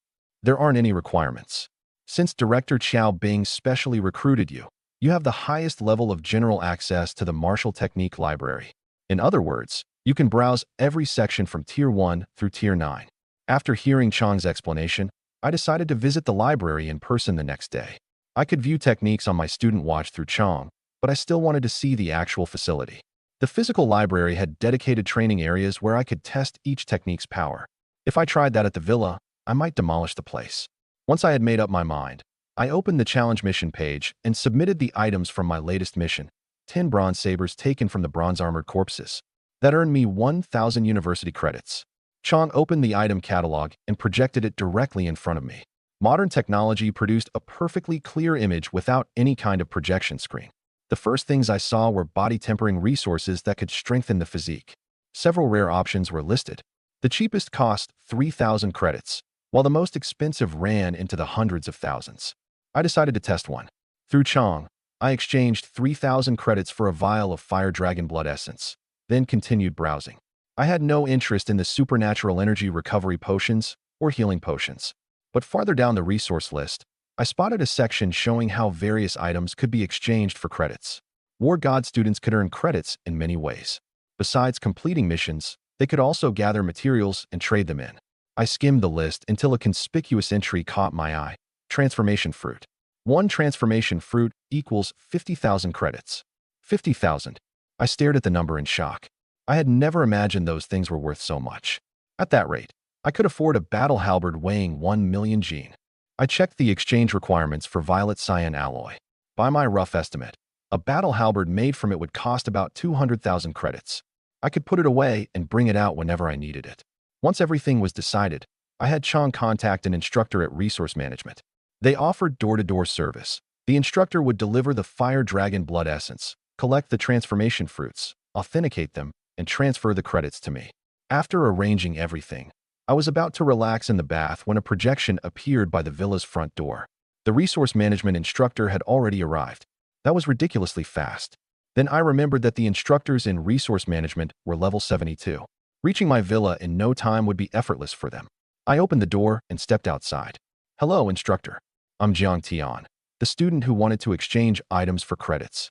There aren't any requirements. Since Director Qiao Bing specially recruited you, you have the highest level of general access to the martial technique library. In other words, you can browse every section from Tier 1 through Tier 9. After hearing Chong's explanation, I decided to visit the library in person the next day. I could view techniques on my student watch through Chong, but I still wanted to see the actual facility. The physical library had dedicated training areas where I could test each technique's power. If I tried that at the villa, I might demolish the place. Once I had made up my mind, I opened the challenge mission page and submitted the items from my latest mission, 10 bronze sabers taken from the bronze-armored corpses. That earned me 1,000 university credits. Chong opened the item catalog and projected it directly in front of me. Modern technology produced a perfectly clear image without any kind of projection screen. The first things I saw were body-tempering resources that could strengthen the physique. Several rare options were listed. The cheapest cost 3,000 credits, while the most expensive ran into the hundreds of thousands. I decided to test one. Through Chong, I exchanged 3,000 credits for a vial of Fire Dragon Blood Essence, then continued browsing. I had no interest in the supernatural energy recovery potions or healing potions. But farther down the resource list, I spotted a section showing how various items could be exchanged for credits. War God students could earn credits in many ways. Besides completing missions, they could also gather materials and trade them in. I skimmed the list until a conspicuous entry caught my eye. Transformation Fruit. One transformation fruit equals 50,000 credits. 50,000. I stared at the number in shock. I had never imagined those things were worth so much. At that rate, I could afford a battle halberd weighing 1 million gene. I checked the exchange requirements for violet cyan alloy. By my rough estimate, a battle halberd made from it would cost about 200,000 credits. I could put it away and bring it out whenever I needed it. Once everything was decided, I had Chong contact an instructor at Resource Management. They offered door-to-door service. The instructor would deliver the Fire Dragon Blood Essence, collect the transformation fruits, authenticate them, and transfer the credits to me. After arranging everything, I was about to relax in the bath when a projection appeared by the villa's front door. The Resource Management instructor had already arrived. That was ridiculously fast. Then I remembered that the instructors in resource management were level 72. Reaching my villa in no time would be effortless for them. I opened the door and stepped outside. Hello, instructor. I'm Jiang Tian, the student who wanted to exchange items for credits.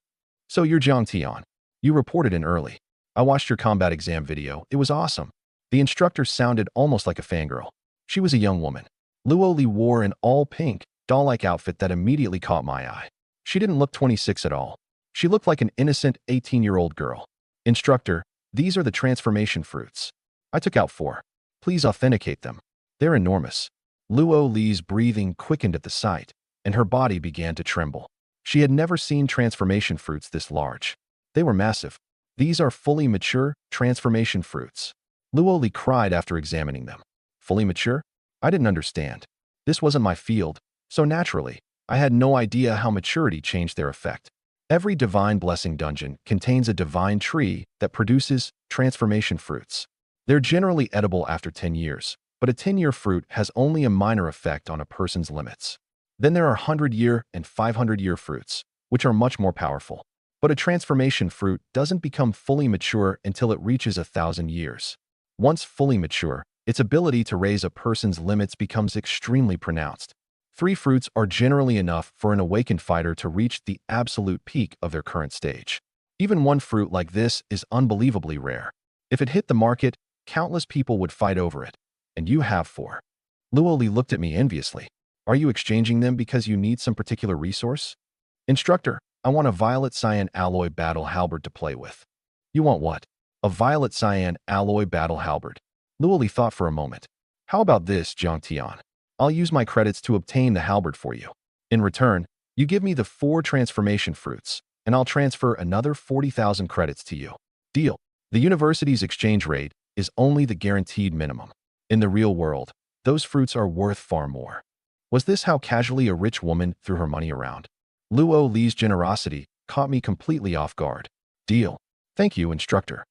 So you're Jiang Tian. You reported in early. I watched your combat exam video. It was awesome. The instructor sounded almost like a fangirl. She was a young woman. Luo Li wore an all-pink, doll-like outfit that immediately caught my eye. She didn't look 26 at all. She looked like an innocent 18-year-old girl. Instructor, these are the transformation fruits. I took out 4. Please authenticate them. They're enormous. Luo Li's breathing quickened at the sight, and her body began to tremble. She had never seen transformation fruits this large. They were massive. These are fully mature transformation fruits. Luo Li cried after examining them. Fully mature? I didn't understand. This wasn't my field, so naturally, I had no idea how maturity changed their effect. Every divine blessing dungeon contains a divine tree that produces transformation fruits. They're generally edible after 10 years, but a 10-year fruit has only a minor effect on a person's limits. Then there are 100-year and 500-year fruits, which are much more powerful. But a transformation fruit doesn't become fully mature until it reaches 1,000 years. Once fully mature, its ability to raise a person's limits becomes extremely pronounced. 3 fruits are generally enough for an awakened fighter to reach the absolute peak of their current stage. Even 1 fruit like this is unbelievably rare. If it hit the market, countless people would fight over it. And you have 4. Luo Li looked at me enviously. Are you exchanging them because you need some particular resource? Instructor, I want a violet cyan alloy battle halberd to play with. You want what? A violet cyan alloy battle halberd. Luo Li thought for a moment. How about this, Jiang Tian? I'll use my credits to obtain the halberd for you. In return, you give me the 4 transformation fruits, and I'll transfer another 40,000 credits to you. Deal. The university's exchange rate is only the guaranteed minimum. In the real world, those fruits are worth far more. Was this how casually a rich woman threw her money around? Luo Li's generosity caught me completely off guard. Deal. Thank you, instructor.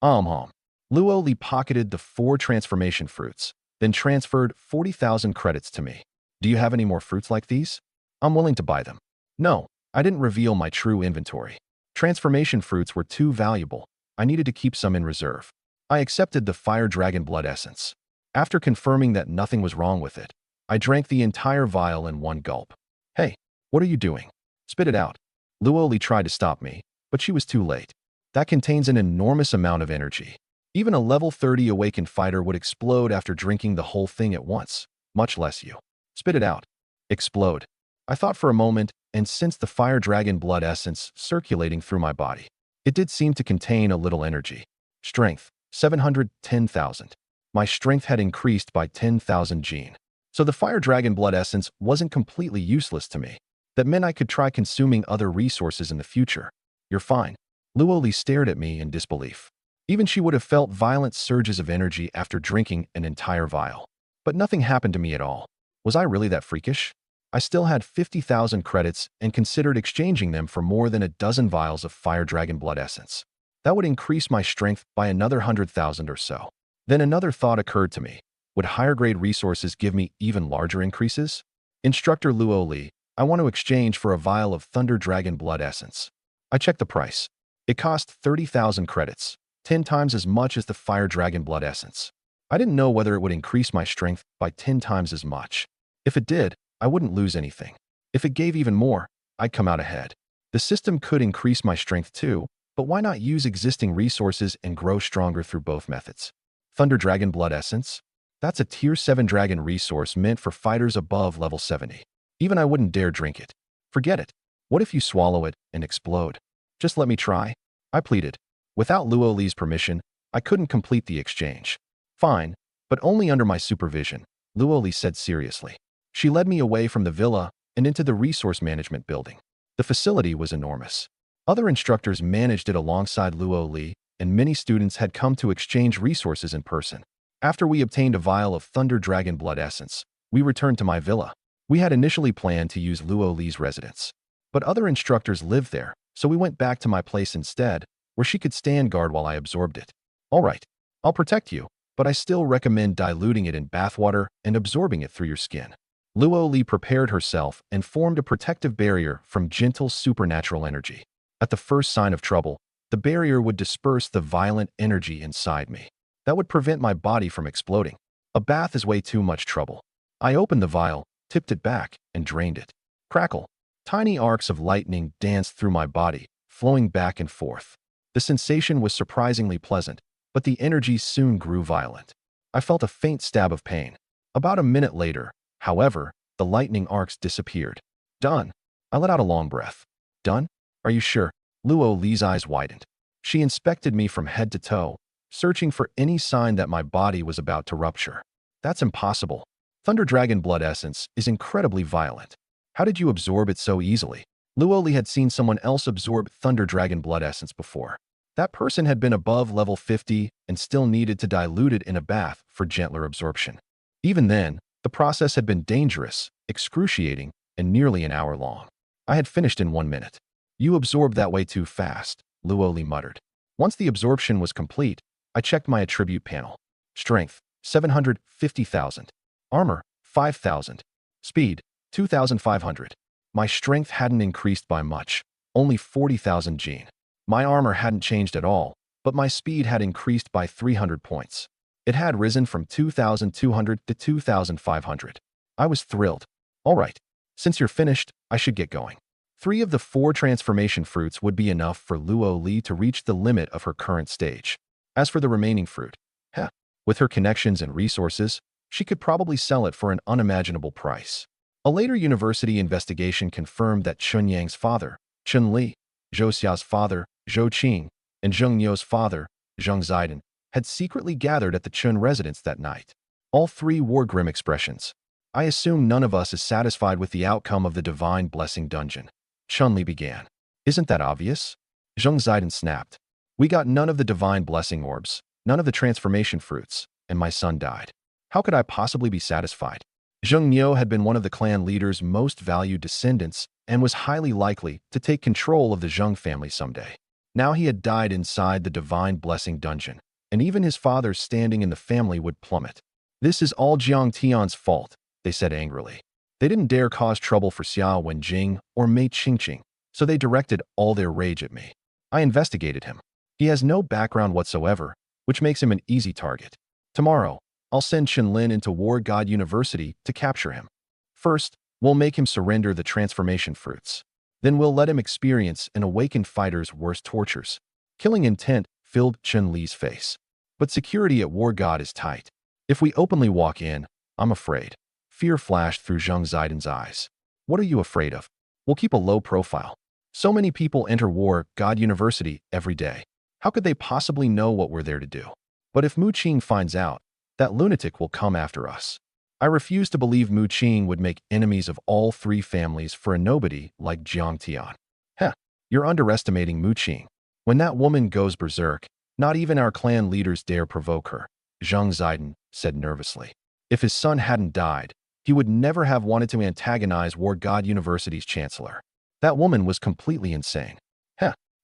Luo Li pocketed the 4 transformation fruits, then transferred 40,000 credits to me. Do you have any more fruits like these? I'm willing to buy them. No, I didn't reveal my true inventory. Transformation fruits were too valuable. I needed to keep some in reserve. I accepted the Fire Dragon Blood Essence. After confirming that nothing was wrong with it, I drank the entire vial in one gulp. Hey, what are you doing? Spit it out. Luo Li tried to stop me, but she was too late. That contains an enormous amount of energy. Even a level 30 awakened fighter would explode after drinking the whole thing at once, much less you. Spit it out. Explode. I thought for a moment and sensed the Fire Dragon Blood Essence circulating through my body. It did seem to contain a little energy. Strength, 710,000. My strength had increased by 10,000 gene. So the Fire Dragon Blood Essence wasn't completely useless to me. That meant I could try consuming other resources in the future. You're fine. Luo Li stared at me in disbelief. Even she would have felt violent surges of energy after drinking an entire vial. But nothing happened to me at all. Was I really that freakish? I still had 50,000 credits and considered exchanging them for more than a dozen vials of Fire Dragon Blood Essence. That would increase my strength by another 100,000 or so. Then another thought occurred to me. Would higher grade resources give me even larger increases? Instructor Luo Li, I want to exchange for a vial of Thunder Dragon Blood Essence. I checked the price. It cost 30,000 credits, 10 times as much as the Fire Dragon Blood Essence. I didn't know whether it would increase my strength by 10 times as much. If it did, I wouldn't lose anything. If it gave even more, I'd come out ahead. The system could increase my strength too, but why not use existing resources and grow stronger through both methods? Thunder Dragon Blood Essence? That's a Tier 7 dragon resource meant for fighters above level 70. Even I wouldn't dare drink it. Forget it. What if you swallow it and explode? Just let me try. I pleaded. Without Luo Li's permission, I couldn't complete the exchange. Fine, but only under my supervision, Luo Li said seriously. She led me away from the villa and into the resource management building. The facility was enormous. Other instructors managed it alongside Luo Li, and many students had come to exchange resources in person. After we obtained a vial of Thunder Dragon Blood Essence, we returned to my villa. We had initially planned to use Luo Li's residence, but other instructors lived there, so we went back to my place instead, where she could stand guard while I absorbed it. All right, I'll protect you, but I still recommend diluting it in bathwater and absorbing it through your skin. Luo Li prepared herself and formed a protective barrier from gentle supernatural energy. At the first sign of trouble, the barrier would disperse the violent energy inside me. That would prevent my body from exploding. A bath is way too much trouble. I opened the vial, tipped it back, and drained it. Crackle. Tiny arcs of lightning danced through my body, flowing back and forth. The sensation was surprisingly pleasant, but the energy soon grew violent. I felt a faint stab of pain. About a minute later, however, the lightning arcs disappeared. Done. I let out a long breath. Done? Are you sure? Luo Li's eyes widened. She inspected me from head to toe, searching for any sign that my body was about to rupture. That's impossible. Thunder Dragon Blood Essence is incredibly violent. How did you absorb it so easily? Luo Li had seen someone else absorb Thunder Dragon Blood Essence before. That person had been above level 50 and still needed to dilute it in a bath for gentler absorption. Even then, the process had been dangerous, excruciating, and nearly an hour long. I had finished in 1 minute. You absorbed that way too fast, Luo Li muttered. Once the absorption was complete, I checked my attribute panel. Strength, 750,000. Armor, 5,000. Speed, 2,500. My strength hadn't increased by much, only 40,000 gene. My armor hadn't changed at all, but my speed had increased by 300 points. It had risen from 2,200 to 2,500. I was thrilled. All right, since you're finished, I should get going. 3 of the 4 transformation fruits would be enough for Luo Li to reach the limit of her current stage. As for the remaining fruit, with her connections and resources, she could probably sell it for an unimaginable price. A later university investigation confirmed that Chun Yang's father, Chun Li, Zhou Xia's father, Zhou Qing, and Zheng Niu's father, Zheng Ziden, had secretly gathered at the Chun residence that night. All 3 wore grim expressions. I assume none of us is satisfied with the outcome of the Divine Blessing Dungeon. Chun Li began. Isn't that obvious? Zheng Ziden snapped. We got none of the Divine Blessing Orbs, none of the transformation fruits, and my son died. How could I possibly be satisfied? Zheng Niu had been one of the clan leader's most valued descendants and was highly likely to take control of the Zheng family someday. Now he had died inside the Divine Blessing Dungeon, and even his father's standing in the family would plummet. This is all Jiang Tian's fault, they said angrily. They didn't dare cause trouble for Xia Wenjing or Mei Qingqing, so they directed all their rage at me. I investigated him. He has no background whatsoever, which makes him an easy target. Tomorrow, I'll send Qinlin into War God University to capture him. First, we'll make him surrender the transformation fruits. Then we'll let him experience an awakened fighter's worst tortures. Killing intent filled Chun Li's face. But security at War God is tight. If we openly walk in, I'm afraid. Fear flashed through Zheng Ziden's eyes. What are you afraid of? We'll keep a low profile. So many people enter War God University every day. How could they possibly know what we're there to do? But if Mu Qing finds out, that lunatic will come after us. I refuse to believe Mu Qing would make enemies of all 3 families for a nobody like Jiang Tian. You're underestimating Mu Qing. When that woman goes berserk, not even our clan leaders dare provoke her, Zheng Ziden said nervously. If his son hadn't died, he would never have wanted to antagonize War God University's chancellor. That woman was completely insane.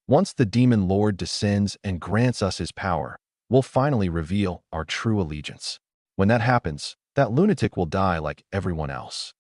Once the demon lord descends and grants us his power, we'll finally reveal our true allegiance. When that happens, that lunatic will die like everyone else.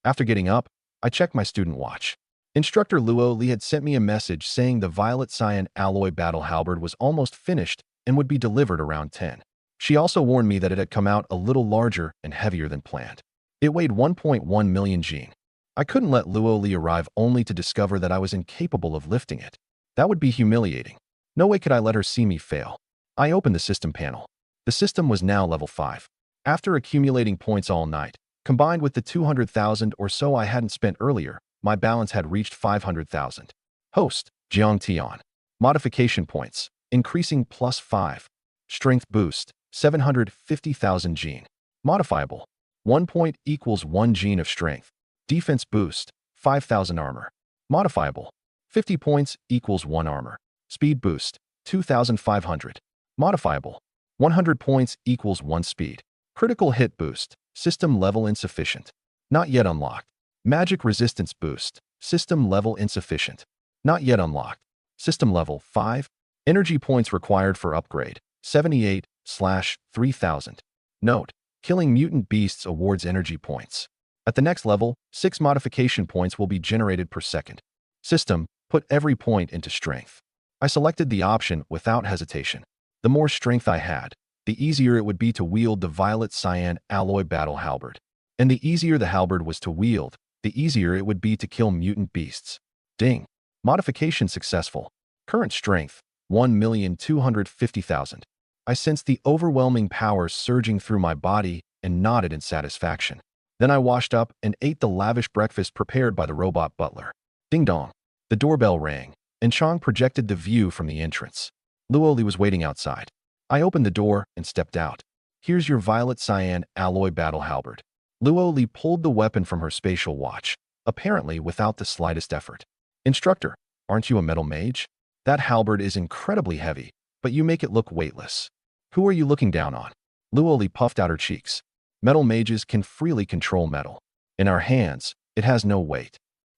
After getting up, I checked my student watch. Instructor Luo Li had sent me a message saying the Violet Cyan Alloy Battle Halberd was almost finished and would be delivered around 10. She also warned me that it had come out a little larger and heavier than planned. It weighed 1.1 million gene. I couldn't let Luo Li arrive only to discover that I was incapable of lifting it. That would be humiliating. No way could I let her see me fail. I opened the system panel. The system was now level 5. After accumulating points all night, combined with the 200,000 or so I hadn't spent earlier, my balance had reached 500,000. Host, Jiang Tian. Modification points, increasing +5. Strength boost, 750,000 gene. Modifiable. 1 point equals 1 gene of strength. Defense boost, 5,000 armor. Modifiable. 50 points equals 1 armor. Speed boost, 2,500. Modifiable. 100 points equals 1 speed. Critical hit boost. System level insufficient. Not yet unlocked. Magic resistance boost. System level insufficient. Not yet unlocked. System level 5. Energy points required for upgrade. 78/3000. Note: killing mutant beasts awards energy points. At the next level, 6 modification points will be generated per second. System, put every point into strength. I selected the option without hesitation. The more strength I had, the easier it would be to wield the violet cyan alloy battle halberd. And the easier the halberd was to wield, the easier it would be to kill mutant beasts. Ding. Modification successful. Current strength, 1,250,000. I sensed the overwhelming power surging through my body and nodded in satisfaction. Then I washed up and ate the lavish breakfast prepared by the robot butler. Ding dong. The doorbell rang, and Chong projected the view from the entrance. Luoli was waiting outside. I opened the door and stepped out. Here's your violet cyan alloy battle halberd. Luoli pulled the weapon from her spatial watch, apparently without the slightest effort. Instructor, aren't you a metal mage? That halberd is incredibly heavy, but you make it look weightless. Who are you looking down on? Luoli puffed out her cheeks. Metal mages can freely control metal. In our hands, it has no weight.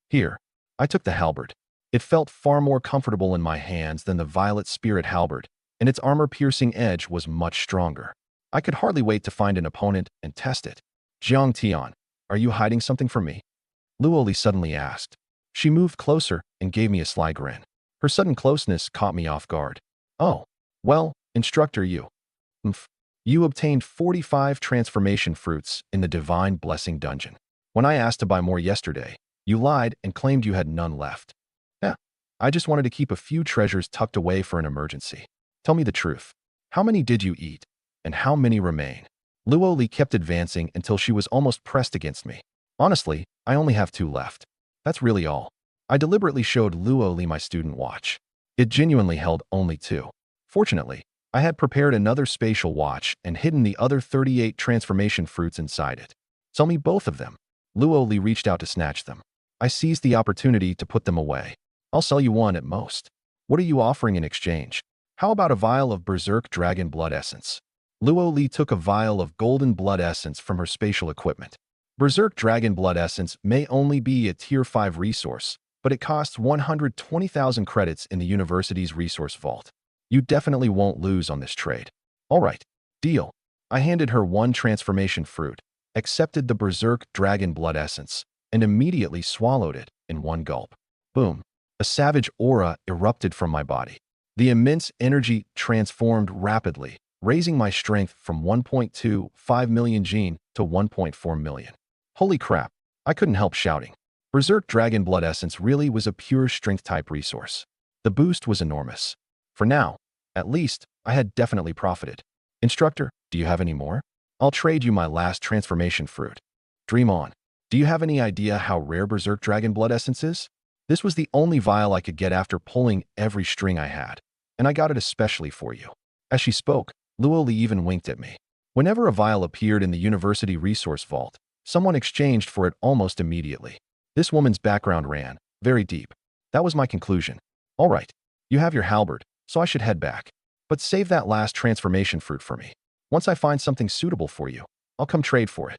Here, I took the halberd. It felt far more comfortable in my hands than the violet spirit halberd, and its armor-piercing edge was much stronger. I could hardly wait to find an opponent and test it. Jiang Tian, are you hiding something from me? Luoli suddenly asked. She moved closer and gave me a sly grin. Her sudden closeness caught me off guard. Oh, well, instructor, you obtained 45 transformation fruits in the Divine Blessing dungeon. When I asked to buy more yesterday, you lied and claimed you had none left. Yeah, I just wanted to keep a few treasures tucked away for an emergency. Tell me the truth. How many did you eat? And how many remain? Luoli kept advancing until she was almost pressed against me. Honestly, I only have 2 left. That's really all. I deliberately showed Luoli my student watch. It genuinely held only 2. Fortunately, I had prepared another spatial watch and hidden the other 38 transformation fruits inside it. Sell me both of them. Luoli reached out to snatch them. I seized the opportunity to put them away. I'll sell you one at most. What are you offering in exchange? How about a vial of Berserk Dragon Blood Essence? Luoli took a vial of golden blood essence from her spatial equipment. Berserk Dragon Blood Essence may only be a Tier 5 resource, but it costs 120,000 credits in the university's resource vault. You definitely won't lose on this trade. All right, deal. I handed her 1 transformation fruit, accepted the Berserk Dragon Blood Essence, and immediately swallowed it in 1 gulp. Boom. A savage aura erupted from my body. The immense energy transformed rapidly, raising my strength from 1.25 million gene to 1.4 million. Holy crap, I couldn't help shouting. Berserk Dragon Blood Essence really was a pure strength-type resource. The boost was enormous. For now, at least, I had definitely profited. Instructor, do you have any more? I'll trade you my last transformation fruit. Dream on. Do you have any idea how rare Berserk Dragon Blood Essence is? This was the only vial I could get after pulling every string I had, and I got it especially for you. As she spoke, Luoli even winked at me. Whenever a vial appeared in the university resource vault, someone exchanged for it almost immediately. This woman's background ran very deep. That was my conclusion. All right, you have your halberd, so I should head back. But save that last transformation fruit for me. Once I find something suitable for you, I'll come trade for it.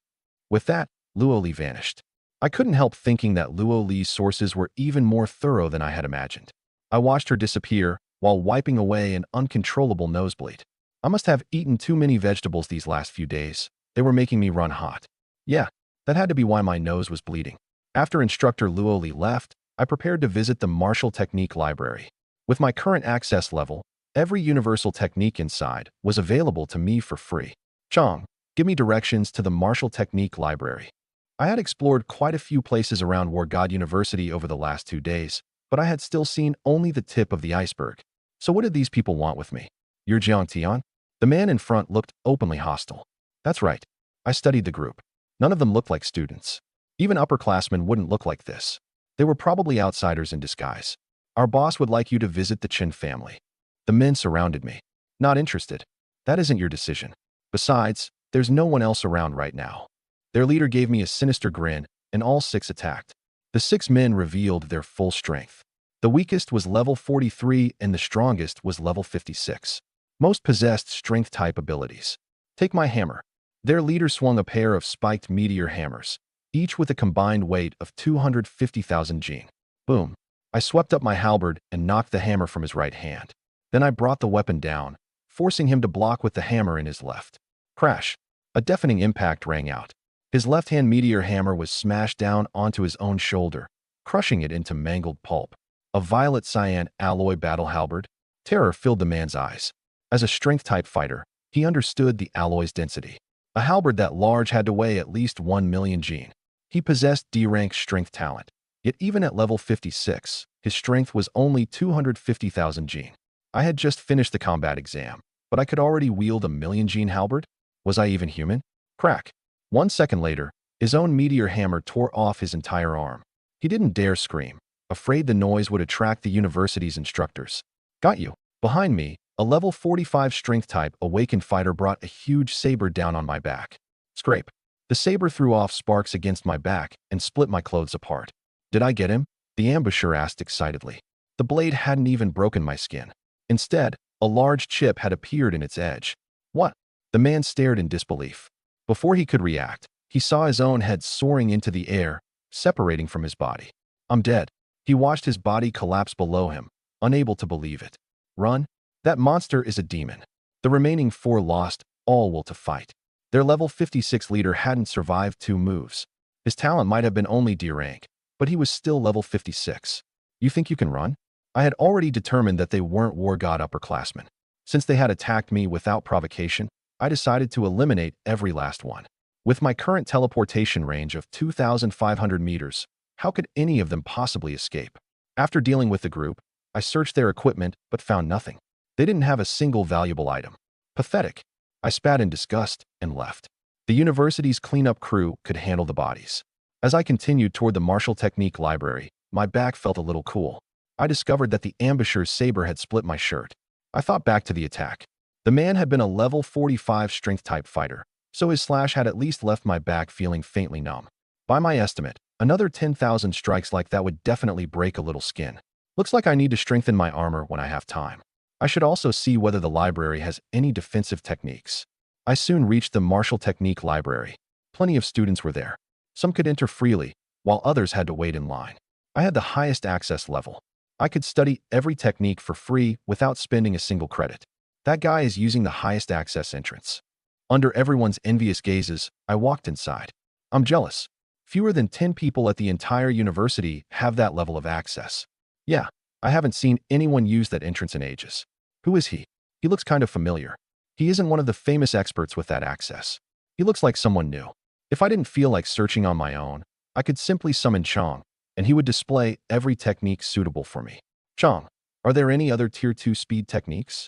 With that, Luoli vanished. I couldn't help thinking that Luoli's sources were even more thorough than I had imagined. I watched her disappear while wiping away an uncontrollable nosebleed. I must have eaten too many vegetables these last few days. They were making me run hot. Yeah, that had to be why my nose was bleeding. After Instructor Luoli left, I prepared to visit the Martial Technique Library. With my current access level, every universal technique inside was available to me for free. Chong, give me directions to the Martial Technique Library. I had explored quite a few places around War God University over the last 2 days, but I had still seen only the tip of the iceberg. So what did these people want with me? You're Jiang Tian? The man in front looked openly hostile. That's right. I studied the group. None of them looked like students. Even upperclassmen wouldn't look like this. They were probably outsiders in disguise. Our boss would like you to visit the Chin family. The men surrounded me. Not interested. That isn't your decision. Besides, there's no one else around right now. Their leader gave me a sinister grin, and all 6 attacked. The 6 men revealed their full strength. The weakest was level 43 and the strongest was level 56. Most possessed strength-type abilities. Take my hammer. Their leader swung a pair of spiked meteor hammers, each with a combined weight of 250,000 gene. Boom. I swept up my halberd and knocked the hammer from his right hand. Then I brought the weapon down, forcing him to block with the hammer in his left. Crash. A deafening impact rang out. His left-hand meteor hammer was smashed down onto his own shoulder, crushing it into mangled pulp. A violet cyan alloy battle halberd? Terror filled the man's eyes. As a strength-type fighter, he understood the alloy's density. A halberd that large had to weigh at least 1 million gene. He possessed D-rank strength talent. Yet even at level 56, his strength was only 250,000 gene. I had just finished the combat exam, but I could already wield a million gene halberd? Was I even human? Crack. 1 second later, his own meteor hammer tore off his entire arm. He didn't dare scream, afraid the noise would attract the university's instructors. Got you. Behind me, a level 45 strength-type Awakened fighter brought a huge saber down on my back. Scrape. The saber threw off sparks against my back and split my clothes apart. Did I get him? The ambusher asked excitedly. The blade hadn't even broken my skin. Instead, a large chip had appeared in its edge. What? The man stared in disbelief. Before he could react, he saw his own head soaring into the air, separating from his body. I'm dead. He watched his body collapse below him, unable to believe it. Run? That monster is a demon. The remaining 4 lost, all will to fight. Their level 56 leader hadn't survived 2 moves. His talent might have been only D rank, but he was still level 56. You think you can run? I had already determined that they weren't war god upperclassmen. Since they had attacked me without provocation, I decided to eliminate every last one. With my current teleportation range of 2,500 meters, how could any of them possibly escape? After dealing with the group, I searched their equipment but found nothing. They didn't have a single valuable item. Pathetic. I spat in disgust and left. The university's cleanup crew could handle the bodies. As I continued toward the martial technique library, my back felt a little cool. I discovered that the ambusher's saber had split my shirt. I thought back to the attack. The man had been a level 45 strength-type fighter, so his slash had at least left my back feeling faintly numb. By my estimate, another 10,000 strikes like that would definitely break a little skin. Looks like I need to strengthen my armor when I have time. I should also see whether the library has any defensive techniques. I soon reached the martial technique library. Plenty of students were there. Some could enter freely, while others had to wait in line. I had the highest access level. I could study every technique for free without spending a single credit. That guy is using the highest access entrance. Under everyone's envious gazes, I walked inside. I'm jealous. Fewer than 10 people at the entire university have that level of access. Yeah, I haven't seen anyone use that entrance in ages. Who is he? He looks kind of familiar. He isn't one of the famous experts with that access. He looks like someone new. If I didn't feel like searching on my own, I could simply summon Chong, and he would display every technique suitable for me. Chong, are there any other Tier 2 speed techniques?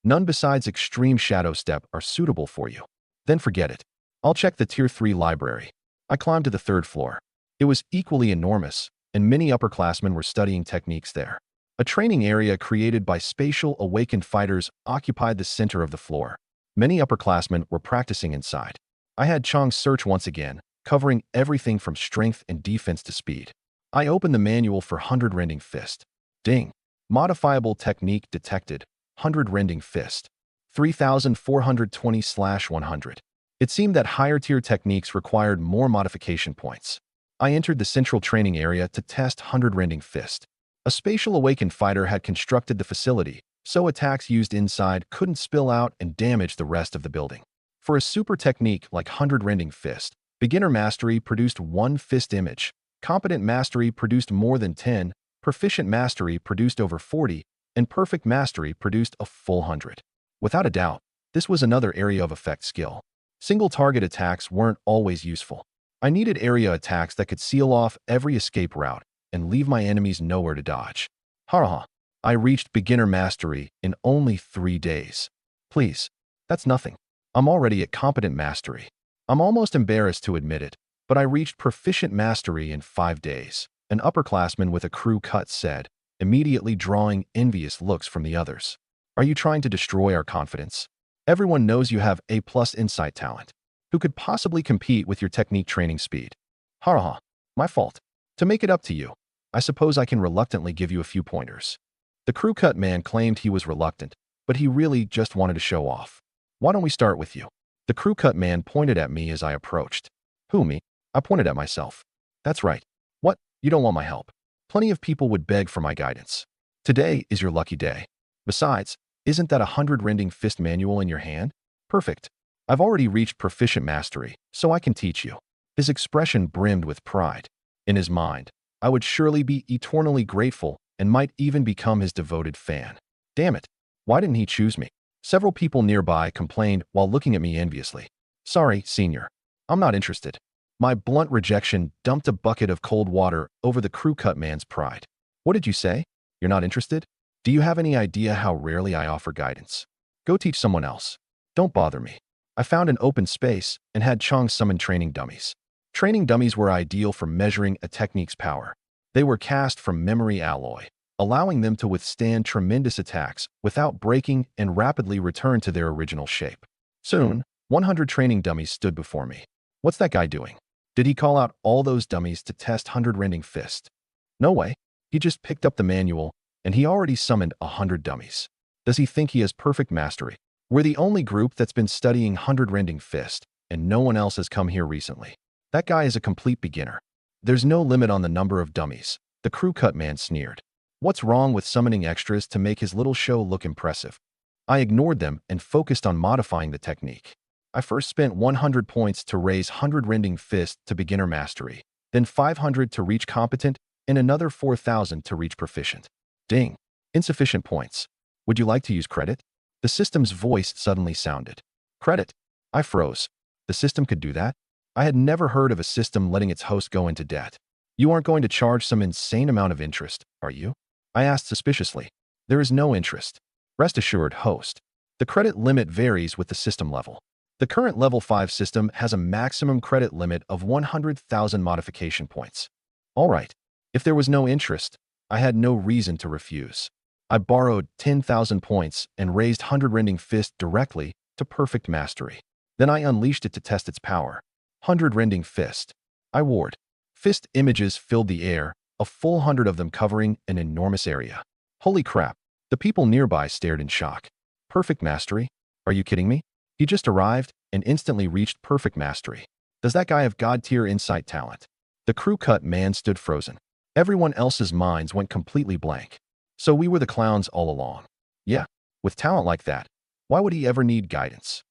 None besides Extreme Shadow Step are suitable for you. Then forget it. I'll check the Tier 3 library. I climbed to the 3rd floor. It was equally enormous, and many upperclassmen were studying techniques there. A training area created by spatial Awakened fighters occupied the center of the floor. Many upperclassmen were practicing inside. I had Chong search once again, covering everything from strength and defense to speed. I opened the manual for 100 Rending Fist. Ding. Modifiable technique detected. 100 Rending Fist. 3,420/100. It seemed that higher-tier techniques required more modification points. I entered the central training area to test 100 Rending Fist. A spatial Awakened fighter had constructed the facility, so attacks used inside couldn't spill out and damage the rest of the building. For a super technique like 100 Rending Fist, beginner mastery produced 1 fist image, competent mastery produced more than 10, proficient mastery produced over 40, and perfect mastery produced a full 100. Without a doubt, this was another area of effect skill. Single target attacks weren't always useful. I needed area attacks that could seal off every escape route and leave my enemies nowhere to dodge. Ha! I reached beginner mastery in only 3 days. Please, that's nothing. I'm already at competent mastery. I'm almost embarrassed to admit it, but I reached proficient mastery in 5 days. An upperclassman with a crew cut said, immediately drawing envious looks from the others. Are you trying to destroy our confidence? Everyone knows you have A+ insight talent. Who could possibly compete with your technique training speed? Ha! My fault. To make it up to you, I suppose I can reluctantly give you a few pointers. The crew cut man claimed he was reluctant, but he really just wanted to show off. Why don't we start with you? The crew cut man pointed at me as I approached. Who, me? I pointed at myself. That's right. What? You don't want my help? Plenty of people would beg for my guidance. Today is your lucky day. Besides, isn't that 100 Rending Fist manual in your hand? Perfect. I've already reached proficient mastery, so I can teach you. His expression brimmed with pride. In his mind, I would surely be eternally grateful and might even become his devoted fan. Damn it, why didn't he choose me? Several people nearby complained while looking at me enviously. Sorry, senior. I'm not interested. My blunt rejection dumped a bucket of cold water over the crew cut man's pride. What did you say? You're not interested? Do you have any idea how rarely I offer guidance? Go teach someone else. Don't bother me. I found an open space and had Chong summon training dummies. Training dummies were ideal for measuring a technique's power. They were cast from memory alloy, allowing them to withstand tremendous attacks without breaking and rapidly return to their original shape. Soon, 100 training dummies stood before me. What's that guy doing? Did he call out all those dummies to test 100 rending fist? No way. He just picked up the manual, and he already summoned 100 dummies. Does he think he has perfect mastery? We're the only group that's been studying 100 rending fist, and no one else has come here recently. That guy is a complete beginner. There's no limit on the number of dummies, the crew cut man sneered. What's wrong with summoning extras to make his little show look impressive? I ignored them and focused on modifying the technique. I first spent 100 points to raise 100 rending fist to beginner mastery, then 500 to reach competent, and another 4,000 to reach proficient. Ding. Insufficient points. Would you like to use credit? The system's voice suddenly sounded. Credit. I froze. The system could do that? I had never heard of a system letting its host go into debt. You aren't going to charge some insane amount of interest, are you? I asked suspiciously. There is no interest. Rest assured, host. The credit limit varies with the system level. The current level 5 system has a maximum credit limit of 100,000 modification points. All right. If there was no interest, I had no reason to refuse. I borrowed 10,000 points and raised 100 rending fist directly to perfect mastery. Then I unleashed it to test its power. 100 rending fist. I warred. Fist images filled the air, a full 100 of them covering an enormous area. Holy crap. The people nearby stared in shock. Perfect mastery? Are you kidding me? He just arrived and instantly reached perfect mastery. Does that guy have god-tier insight talent? The crew cut man stood frozen. Everyone else's minds went completely blank. So we were the clowns all along. Yeah, with talent like that, why would he ever need guidance?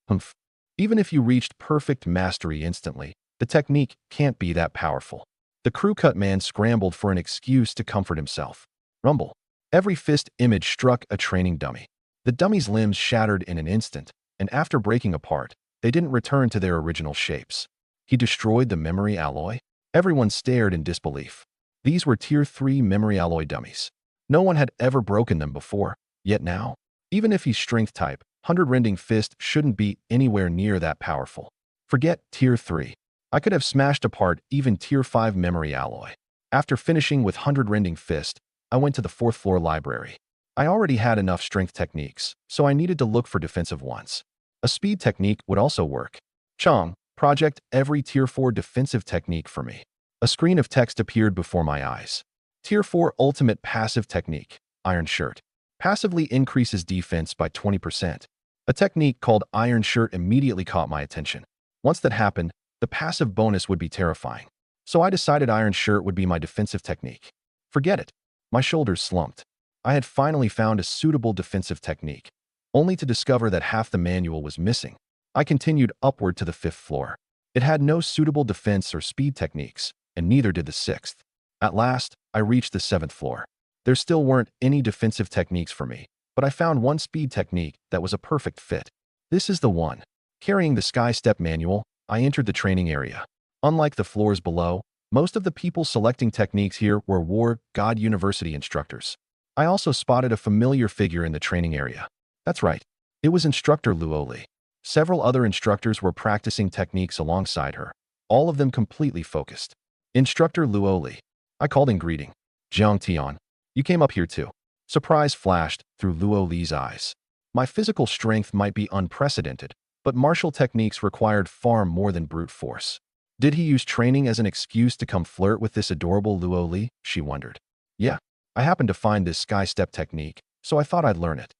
Humph. Even if you reached perfect mastery instantly, the technique can't be that powerful. The crew cut man scrambled for an excuse to comfort himself. Rumble. Every fist image struck a training dummy. The dummy's limbs shattered in an instant, and after breaking apart, they didn't return to their original shapes. He destroyed the memory alloy? Everyone stared in disbelief. These were Tier 3 memory alloy dummies. No one had ever broken them before, yet now, even if he's strength type, 100 rending fist shouldn't be anywhere near that powerful. Forget Tier 3. I could have smashed apart even Tier 5 memory alloy. After finishing with 100 rending fist, I went to the 4th floor library. I already had enough strength techniques, so I needed to look for defensive ones. A speed technique would also work. Chong, project every Tier 4 defensive technique for me. A screen of text appeared before my eyes. Tier 4 Ultimate Passive Technique, Iron Shirt. Passively increases defense by 20%. A technique called Iron Shirt immediately caught my attention. Once that happened, the passive bonus would be terrifying. So I decided Iron Shirt would be my defensive technique. Forget it. My shoulders slumped. I had finally found a suitable defensive technique, only to discover that half the manual was missing. I continued upward to the 5th floor. It had no suitable defense or speed techniques, and neither did the 6th. At last, I reached the 7th floor. There still weren't any defensive techniques for me, but I found one speed technique that was a perfect fit. This is the one. Carrying the Sky Step manual, I entered the training area. Unlike the floors below, most of the people selecting techniques here were War God University instructors. I also spotted a familiar figure in the training area. That's right. It was Instructor Luoli. Several other instructors were practicing techniques alongside her, all of them completely focused. Instructor Luoli. I called in greeting. Jiang Tian. You came up here too. Surprise flashed through Luoli's eyes. My physical strength might be unprecedented, but martial techniques required far more than brute force. Did he use training as an excuse to come flirt with this adorable Luoli? She wondered. Yeah, I happened to find this Sky Step technique, so I thought I'd learn it.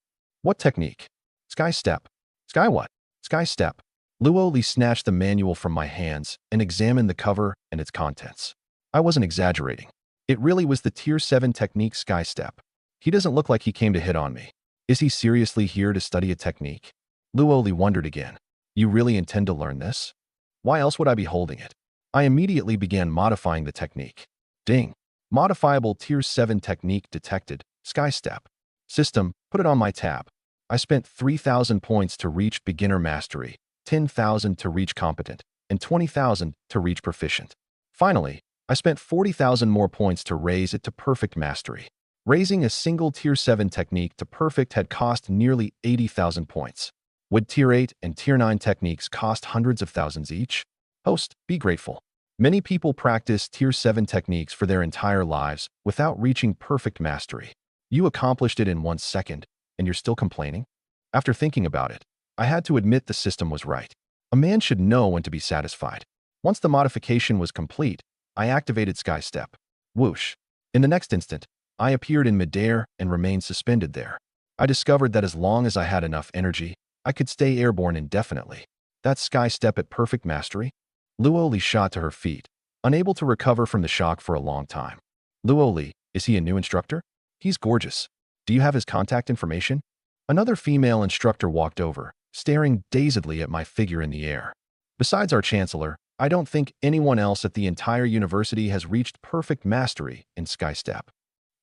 What technique? Sky Step. Sky what? Sky Step. Luoli snatched the manual from my hands and examined the cover and its contents. I wasn't exaggerating. It really was the Tier 7 technique Sky Step. He doesn't look like he came to hit on me. Is he seriously here to study a technique? Luoli wondered again. You really intend to learn this? Why else would I be holding it? I immediately began modifying the technique. Ding. Modifiable Tier 7 technique detected. Sky Step. System, put it on my tab. I spent 3,000 points to reach beginner mastery, 10,000 to reach competent, and 20,000 to reach proficient. Finally, I spent 40,000 more points to raise it to perfect mastery. Raising a single Tier 7 technique to perfect had cost nearly 80,000 points. Would Tier 8 and Tier 9 techniques cost hundreds of thousands each? Host, be grateful. Many people practice Tier 7 techniques for their entire lives without reaching perfect mastery. You accomplished it in 1 second, and you're still complaining? After thinking about it, I had to admit the system was right. A man should know when to be satisfied. Once the modification was complete, I activated Sky Step. Whoosh. In the next instant, I appeared in midair and remained suspended there. I discovered that as long as I had enough energy, I could stay airborne indefinitely. That's Sky Step at perfect mastery? Luoli shot to her feet, unable to recover from the shock for a long time. Luoli, is he a new instructor? He's gorgeous. Do you have his contact information? Another female instructor walked over, staring dazedly at my figure in the air. Besides our chancellor, I don't think anyone else at the entire university has reached perfect mastery in Sky Step.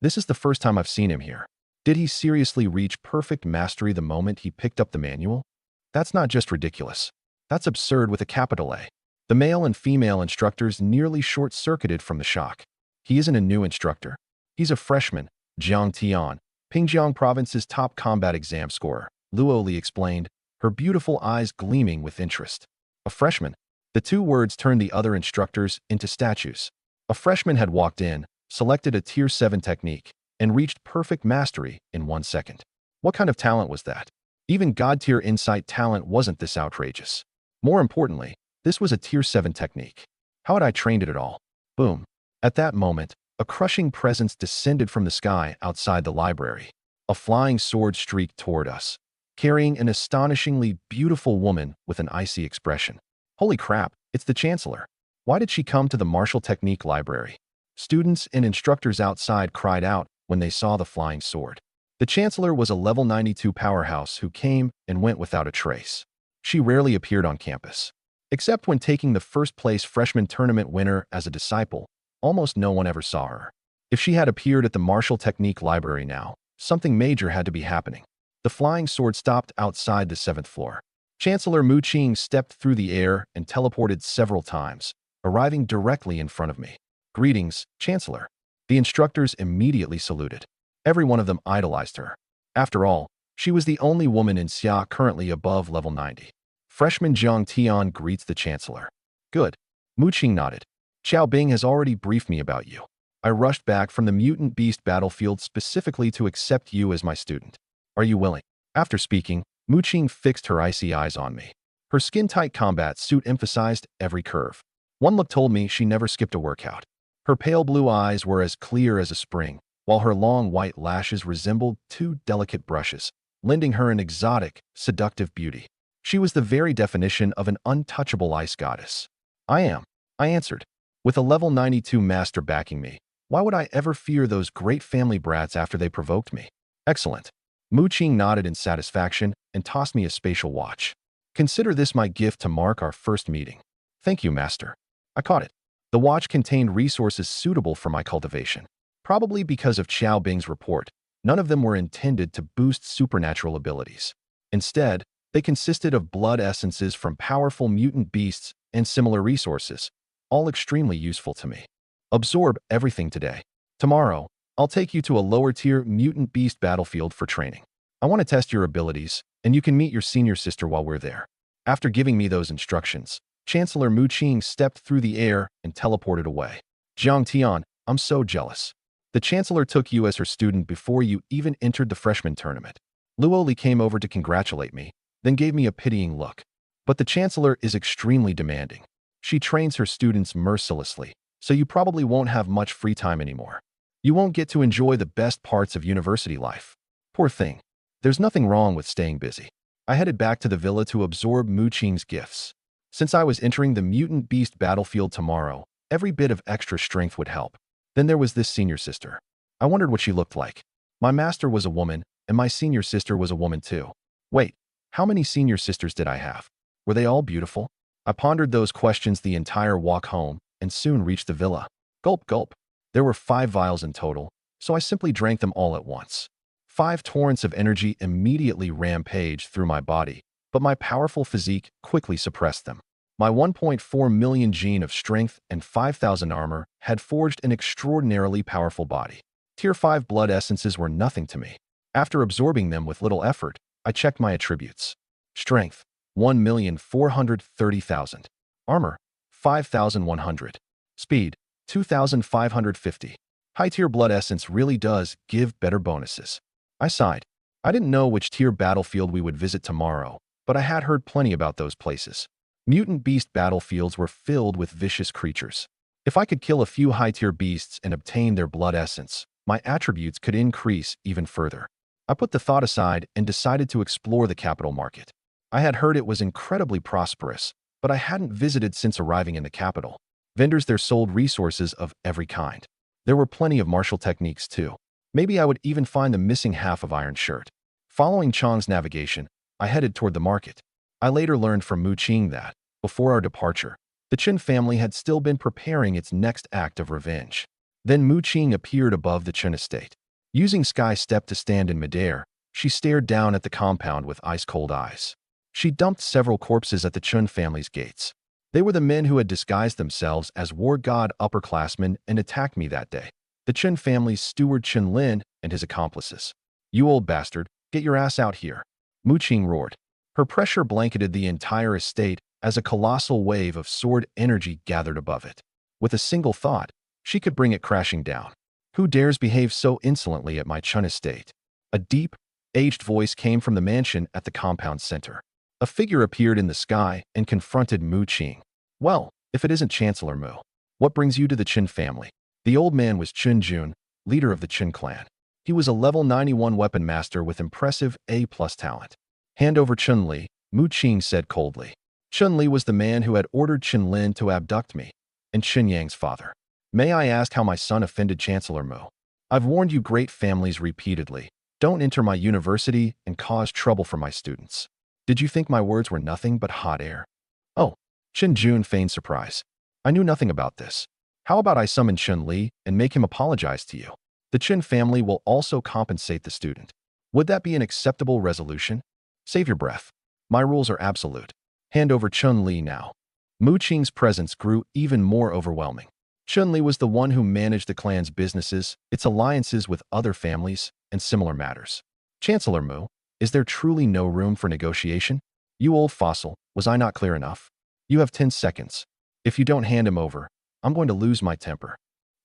This is the first time I've seen him here. Did he seriously reach perfect mastery the moment he picked up the manual? That's not just ridiculous. That's absurd with a capital A. The male and female instructors nearly short-circuited from the shock. He isn't a new instructor. He's a freshman, Jiang Tian, Pingjiang Province's top combat exam scorer, Luoli explained, her beautiful eyes gleaming with interest. A freshman. The two words turned the other instructors into statues. A freshman had walked in, selected a Tier 7 technique, and reached perfect mastery in 1 second. What kind of talent was that? Even God-tier insight talent wasn't this outrageous. More importantly, this was a Tier 7 technique. How had I trained it at all? Boom. At that moment, a crushing presence descended from the sky outside the library. A flying sword streaked toward us, carrying an astonishingly beautiful woman with an icy expression. Holy crap, it's the Chancellor. Why did she come to the martial technique library? Students and instructors outside cried out when they saw the flying sword. The Chancellor was a level 92 powerhouse who came and went without a trace. She rarely appeared on campus. Except when taking the first-place freshman tournament winner as a disciple, almost no one ever saw her. If she had appeared at the martial technique library now, something major had to be happening. The flying sword stopped outside the 7th floor. Chancellor Mu Qing stepped through the air and teleported several times, arriving directly in front of me. Greetings, Chancellor. The instructors immediately saluted. Every one of them idolized her. After all, she was the only woman in Xia currently above level 90. Freshman Jiang Tian greets the Chancellor. Good. Mu Qing nodded. Xiao Bing has already briefed me about you. I rushed back from the mutant beast battlefield specifically to accept you as my student. Are you willing? After speaking, Mu Qing fixed her icy eyes on me. Her skin-tight combat suit emphasized every curve. One look told me she never skipped a workout. Her pale blue eyes were as clear as a spring, while her long white lashes resembled two delicate brushes, lending her an exotic, seductive beauty. She was the very definition of an untouchable ice goddess. I am, I answered. With a level 92 master backing me, why would I ever fear those great family brats after they provoked me? Excellent. Mu Qing nodded in satisfaction and tossed me a spatial watch. Consider this my gift to mark our first meeting. Thank you, master. I caught it. The watch contained resources suitable for my cultivation. Probably because of Xiao Bing's report, none of them were intended to boost supernatural abilities. Instead, they consisted of blood essences from powerful mutant beasts and similar resources, all extremely useful to me. Absorb everything today. Tomorrow, I'll take you to a lower-tier mutant beast battlefield for training. I want to test your abilities, and you can meet your senior sister while we're there. After giving me those instructions, Chancellor Mu Qing stepped through the air and teleported away. Jiang Tian, I'm so jealous. The Chancellor took you as her student before you even entered the freshman tournament. Luoli came over to congratulate me, then gave me a pitying look. But the Chancellor is extremely demanding. She trains her students mercilessly, so you probably won't have much free time anymore. You won't get to enjoy the best parts of university life. Poor thing. There's nothing wrong with staying busy. I headed back to the villa to absorb Mu Qing's gifts. Since I was entering the mutant beast battlefield tomorrow, every bit of extra strength would help. Then there was this senior sister. I wondered what she looked like. My master was a woman, and my senior sister was a woman too. Wait, how many senior sisters did I have? Were they all beautiful? I pondered those questions the entire walk home and soon reached the villa. Gulp, gulp. There were 5 vials in total, so I simply drank them all at once. 5 torrents of energy immediately rampaged through my body, but my powerful physique quickly suppressed them. My 1.4 million gene of strength and 5,000 armor had forged an extraordinarily powerful body. Tier 5 blood essences were nothing to me. After absorbing them with little effort, I checked my attributes. Strength, 1,430,000. Armor, 5,100. Speed, 2,550. High-tier blood essence really does give better bonuses. I sighed. I didn't know which tier battlefield we would visit tomorrow, but I had heard plenty about those places. Mutant beast battlefields were filled with vicious creatures. If I could kill a few high-tier beasts and obtain their blood essence, my attributes could increase even further. I put the thought aside and decided to explore the capital market. I had heard it was incredibly prosperous, but I hadn't visited since arriving in the capital. Vendors there sold resources of every kind. There were plenty of martial techniques too. Maybe I would even find the missing half of Iron Shirt. Following Chang's navigation, I headed toward the market. I later learned from Mu Qing that, before our departure, the Chen family had still been preparing its next act of revenge. Then Mu Qing appeared above the Chen estate. Using Sky Step to stand in midair, she stared down at the compound with ice-cold eyes. She dumped several corpses at the Chen family's gates. They were the men who had disguised themselves as war god upperclassmen and attacked me that day. The Chen family's steward Chen Lin and his accomplices. You old bastard, get your ass out here. Mu Qing roared. Her pressure blanketed the entire estate as a colossal wave of sword energy gathered above it. With a single thought, she could bring it crashing down. Who dares behave so insolently at my Chen estate? A deep, aged voice came from the mansion at the compound center. A figure appeared in the sky and confronted Mu Qing. Well, if it isn't Chancellor Mu, what brings you to the Qin family? The old man was Qin Jun, leader of the Qin clan. He was a level 91 weapon master with impressive A+ talent. Hand over Chun Li, Mu Qing said coldly. Chun Li was the man who had ordered Qin Lin to abduct me, and Qin Yang's father. May I ask how my son offended Chancellor Mu? I've warned you great families repeatedly. Don't enter my university and cause trouble for my students. Did you think my words were nothing but hot air? Oh, Qin Jun feigned surprise. I knew nothing about this. How about I summon Qin Li and make him apologize to you? The Qin family will also compensate the student. Would that be an acceptable resolution? Save your breath. My rules are absolute. Hand over Chun Li now. Mu Qing's presence grew even more overwhelming. Chun Li was the one who managed the clan's businesses, its alliances with other families, and similar matters. Chancellor Mu, is there truly no room for negotiation? You old fossil, was I not clear enough? You have 10 seconds. If you don't hand him over, I'm going to lose my temper.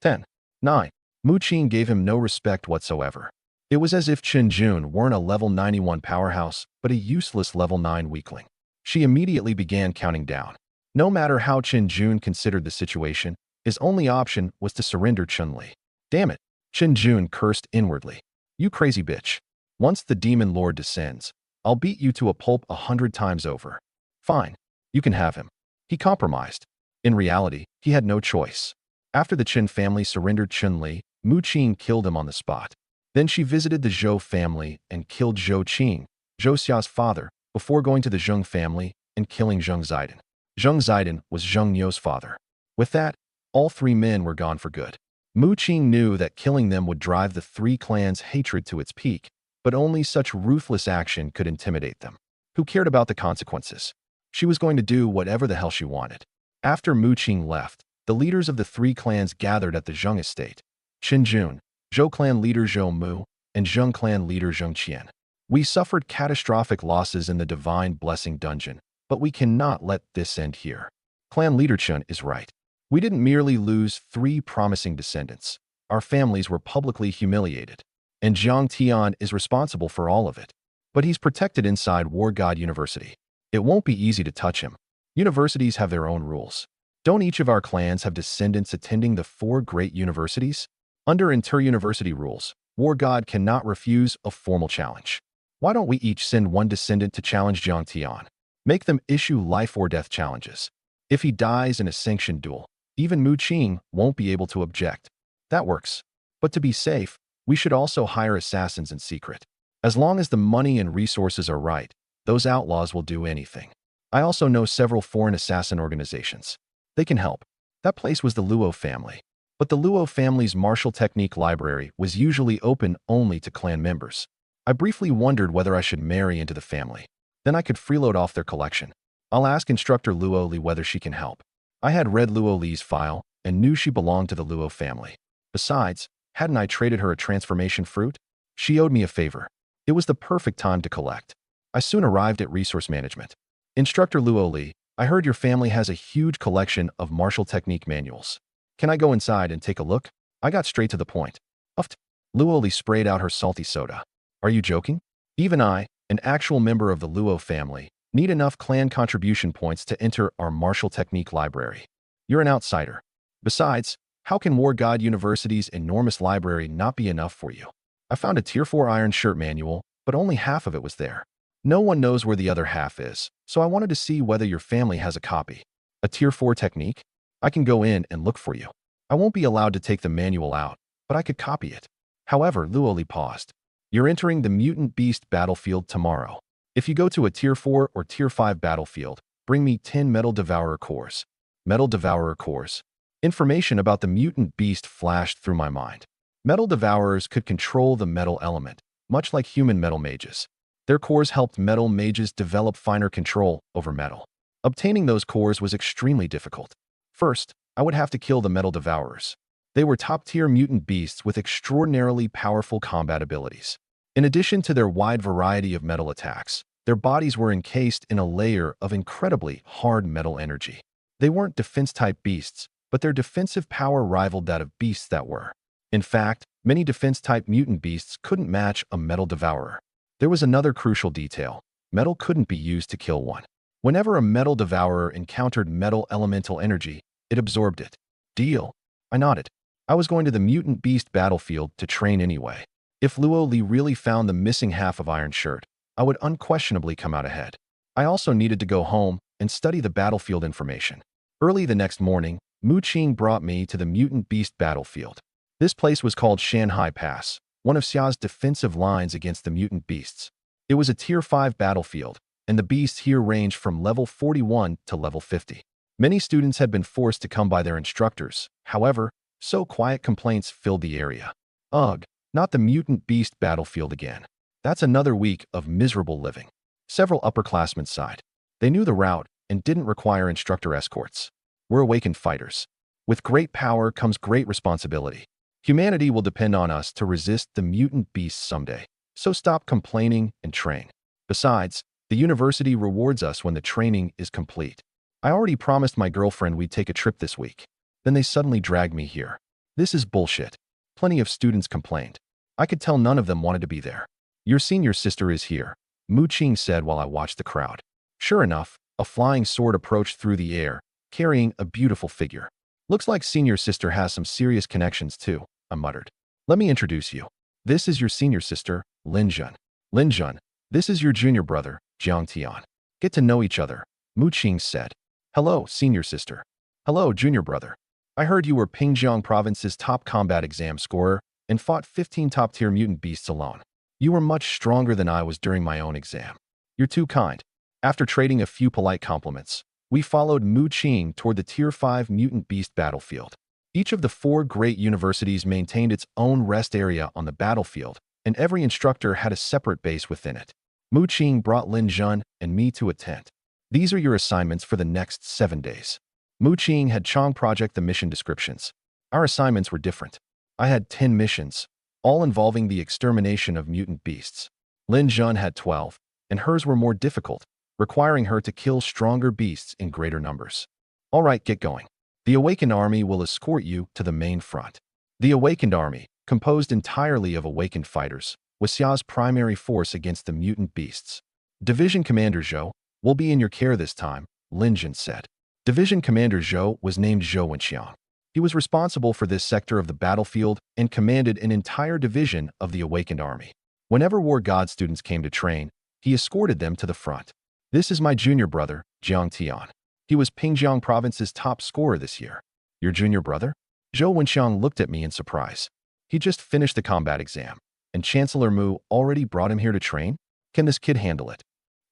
10. 9. Mu Qing gave him no respect whatsoever. It was as if Qin Jun weren't a level 91 powerhouse, but a useless level 9 weakling. She immediately began counting down. No matter how Qin Jun considered the situation, his only option was to surrender Chun Li. Damn it, Qin Jun cursed inwardly. You crazy bitch. Once the demon lord descends, I'll beat you to a pulp 100 times over. Fine, you can have him. He compromised. In reality, he had no choice. After the Qin family surrendered Chun Li, Mu Qing killed him on the spot. Then she visited the Zhou family and killed Zhou Qing, Zhou Xia's father, before going to the Zheng family and killing Zheng Zidong. Zheng Zidong was Zheng You's father. With that, all 3 men were gone for good. Mu Qing knew that killing them would drive the 3 clans' hatred to its peak, but only such ruthless action could intimidate them. Who cared about the consequences? She was going to do whatever the hell she wanted. After Mu Qing left, the leaders of the 3 clans gathered at the Zheng estate. Qin Jun, Zhou clan leader Zhou Mu, and Zheng clan leader Zheng Qian. We suffered catastrophic losses in the Divine Blessing Dungeon, but we cannot let this end here. Clan leader Chen is right. We didn't merely lose 3 promising descendants. Our families were publicly humiliated. And Zhang Tian is responsible for all of it. But he's protected inside War God University. It won't be easy to touch him. Universities have their own rules. Don't each of our clans have descendants attending the 4 great universities? Under inter-university rules, War God cannot refuse a formal challenge. Why don't we each send one descendant to challenge Zhang Tian? Make them issue life or death challenges. If he dies in a sanctioned duel, even Mu Qing won't be able to object. That works. But to be safe, we should also hire assassins in secret. As long as the money and resources are right, those outlaws will do anything. I also know several foreign assassin organizations. They can help. That place was the Luo family. But the Luo family's martial technique library was usually open only to clan members. I briefly wondered whether I should marry into the family. Then I could freeload off their collection. I'll ask instructor Luo Li whether she can help. I had read Luo Li's file and knew she belonged to the Luo family. Besides, hadn't I traded her a transformation fruit? She owed me a favor. It was the perfect time to collect. I soon arrived at resource management. Instructor Luo Li, I heard your family has a huge collection of martial technique manuals. Can I go inside and take a look? I got straight to the point. Uft. Luo Li sprayed out her salty soda. Are you joking? Even I, an actual member of the Luo family, need enough clan contribution points to enter our martial technique library. You're an outsider. Besides, how can War God University's enormous library not be enough for you? I found a Tier 4 Iron Shirt manual, but only half of it was there. No one knows where the other half is, so I wanted to see whether your family has a copy. A Tier 4 technique? I can go in and look for you. I won't be allowed to take the manual out, but I could copy it. However, Luo Li paused. You're entering the Mutant Beast battlefield tomorrow. If you go to a Tier 4 or Tier 5 battlefield, bring me 10 Metal Devourer cores. Metal Devourer cores. Information about the Mutant Beast flashed through my mind. Metal Devourers could control the metal element, much like human metal mages. Their cores helped metal mages develop finer control over metal. Obtaining those cores was extremely difficult. First, I would have to kill the Metal Devourers. They were top-tier mutant beasts with extraordinarily powerful combat abilities. In addition to their wide variety of metal attacks, their bodies were encased in a layer of incredibly hard metal energy. They weren't defense-type beasts, but their defensive power rivaled that of beasts that were. In fact, many defense-type mutant beasts couldn't match a Metal Devourer. There was another crucial detail. Metal couldn't be used to kill one. Whenever a Metal Devourer encountered metal elemental energy, it absorbed it. Deal. I nodded. I was going to the Mutant Beast battlefield to train anyway. If Luo Li really found the missing half of Iron Shirt, I would unquestionably come out ahead. I also needed to go home and study the battlefield information. Early the next morning, Mu Qing brought me to the Mutant Beast battlefield. This place was called Shanhai Pass, one of Xia's defensive lines against the mutant beasts. It was a Tier 5 battlefield, and the beasts here ranged from level 41 to level 50. Many students had been forced to come by their instructors. However, so quiet complaints filled the area. Ugh, not the mutant beast battlefield again. That's another week of miserable living. Several upperclassmen sighed. They knew the route and didn't require instructor escorts. We're awakened fighters. With great power comes great responsibility. Humanity will depend on us to resist the mutant beasts someday, so stop complaining and train. Besides, the university rewards us when the training is complete. I already promised my girlfriend we'd take a trip this week. Then they suddenly dragged me here. This is bullshit. Plenty of students complained. I could tell none of them wanted to be there. Your senior sister is here, Mu Qing said while I watched the crowd. Sure enough, a flying sword approached through the air, carrying a beautiful figure. Looks like senior sister has some serious connections too, I muttered. Let me introduce you. This is your senior sister, Lin Jun. Lin Jun, this is your junior brother, Jiang Tian. Get to know each other, Mu Qing said. Hello, senior sister. Hello, junior brother. I heard you were Pingjiang province's top combat exam scorer and fought 15 top-tier mutant beasts alone. You were much stronger than I was during my own exam. You're too kind. After trading a few polite compliments, we followed Mu Qing toward the Tier 5 mutant beast battlefield. Each of the 4 great universities maintained its own rest area on the battlefield, and every instructor had a separate base within it. Mu Qing brought Lin Jun and me to a tent. These are your assignments for the next 7 days. Mu Qing had Chong Project the mission descriptions. Our assignments were different. I had 10 missions, all involving the extermination of mutant beasts. Lin Jun had 12, and hers were more difficult, requiring her to kill stronger beasts in greater numbers. All right, get going. The Awakened Army will escort you to the main front. The Awakened Army, composed entirely of awakened fighters, was Xia's primary force against the mutant beasts. Division Commander Zhou will be in your care this time, Lin Jun said. Division Commander Zhou was named Zhou Wenxiang. He was responsible for this sector of the battlefield and commanded an entire division of the Awakened Army. Whenever War God students came to train, he escorted them to the front. This is my junior brother, Jiang Tian. He was Pingjiang province's top scorer this year. Your junior brother? Zhou Wenxiang looked at me in surprise. He just finished the combat exam, and Chancellor Mu already brought him here to train? Can this kid handle it?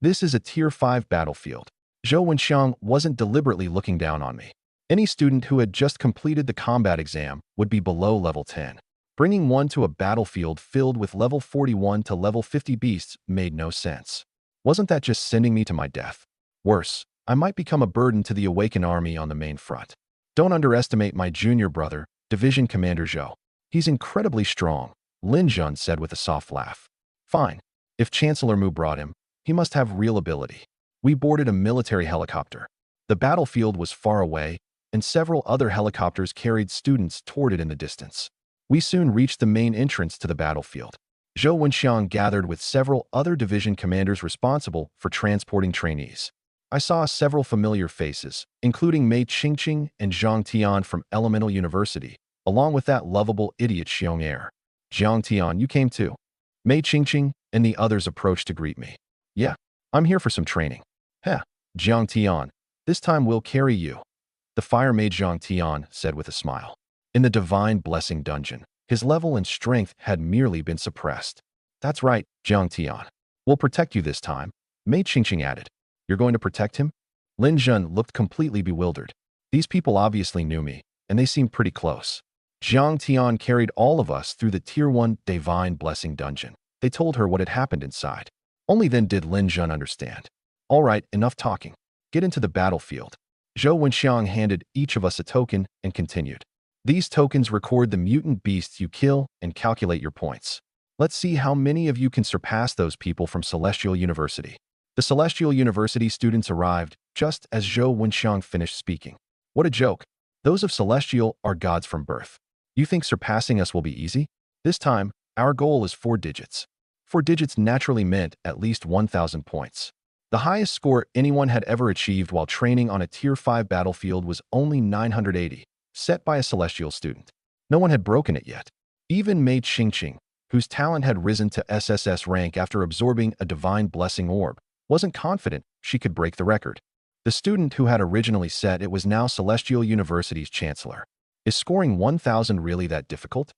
This is a Tier 5 battlefield. Zhou Wenxiang wasn't deliberately looking down on me. Any student who had just completed the combat exam would be below level 10. Bringing one to a battlefield filled with level 41 to level 50 beasts made no sense. Wasn't that just sending me to my death? Worse, I might become a burden to the Awaken army on the main front. Don't underestimate my junior brother, Division Commander Zhou. He's incredibly strong, Lin Jun said with a soft laugh. Fine. If Chancellor Mu brought him, he must have real ability. We boarded a military helicopter. The battlefield was far away, and several other helicopters carried students toward it in the distance. We soon reached the main entrance to the battlefield. Zhou Wenxiang gathered with several other division commanders responsible for transporting trainees. I saw several familiar faces, including Mei Qingqing and Zhang Tian from Elemental University, along with that lovable idiot Xiong Er. Zhang Tian, you came too. Mei Qingqing and the others approached to greet me. Yeah, I'm here for some training. Heh, Zhang Tian, this time we'll carry you. The fire mage Zhang Tian said with a smile. In the Divine Blessing Dungeon, his level and strength had merely been suppressed. That's right, Zhang Tian. We'll protect you this time, Mei Qingqing added. You're going to protect him? Lin Jun looked completely bewildered. These people obviously knew me, and they seemed pretty close. Zhang Tian carried all of us through the Tier 1 Divine Blessing Dungeon. They told her what had happened inside. Only then did Lin Jun understand. All right, enough talking. Get into the battlefield. Zhou Wenxiang handed each of us a token and continued. These tokens record the mutant beasts you kill and calculate your points. Let's see how many of you can surpass those people from Celestial University. The Celestial University students arrived just as Zhou Wenxiang finished speaking. What a joke. Those of Celestial are gods from birth. You think surpassing us will be easy? This time, our goal is 4 digits. 4 digits naturally meant at least 1,000 points. The highest score anyone had ever achieved while training on a Tier 5 battlefield was only 980, set by a Celestial student. No one had broken it yet. Even Mei Qingqing, whose talent had risen to SSS rank after absorbing a Divine Blessing orb, wasn't confident she could break the record. The student who had originally said it was now Celestial University's chancellor. Is scoring 1,000 really that difficult?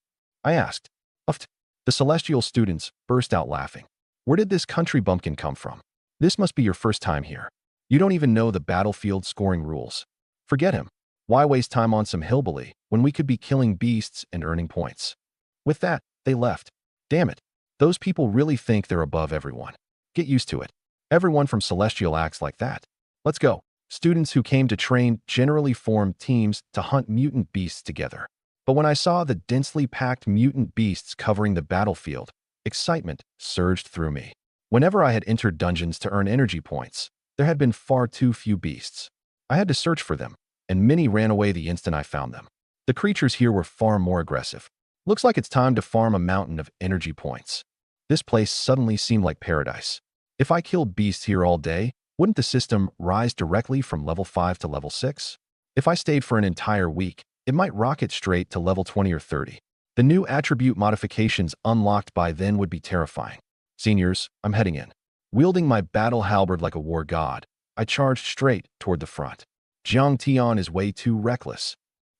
I asked. Uft. The Celestial students burst out laughing. Where did this country bumpkin come from? This must be your first time here. You don't even know the battlefield scoring rules. Forget him. Why waste time on some hillbilly when we could be killing beasts and earning points? With that, they left. Damn it. Those people really think they're above everyone. Get used to it. Everyone from Celestial acts like that. Let's go. Students who came to train generally formed teams to hunt mutant beasts together. But when I saw the densely packed mutant beasts covering the battlefield, excitement surged through me. Whenever I had entered dungeons to earn energy points, there had been far too few beasts. I had to search for them, and many ran away the instant I found them. The creatures here were far more aggressive. Looks like it's time to farm a mountain of energy points. This place suddenly seemed like paradise. If I killed beasts here all day, wouldn't the system rise directly from level 5 to level 6? If I stayed for an entire week, it might rocket straight to level 20 or 30. The new attribute modifications unlocked by then would be terrifying. Seniors, I'm heading in. Wielding my battle halberd like a war god, I charged straight toward the front. Zhang Tian is way too reckless.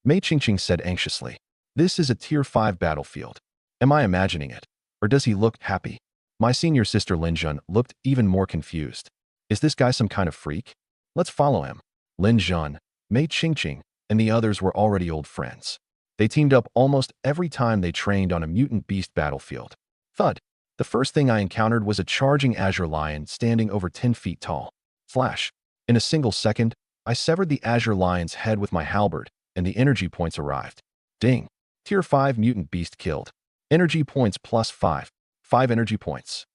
Mei Qingqing said anxiously. This is a Tier 5 battlefield. Am I imagining it? Or does he look happy? My senior sister Lin Jun looked even more confused. Is this guy some kind of freak? Let's follow him. Lin Jun, Mei Qingqing, and the others were already old friends. They teamed up almost every time they trained on a mutant beast battlefield. Thud. The first thing I encountered was a charging azure lion standing over 10 feet tall. Flash. In a single second, I severed the azure lion's head with my halberd, and the energy points arrived. Ding. Tier 5 mutant beast killed. Energy points plus 5. 5 energy points.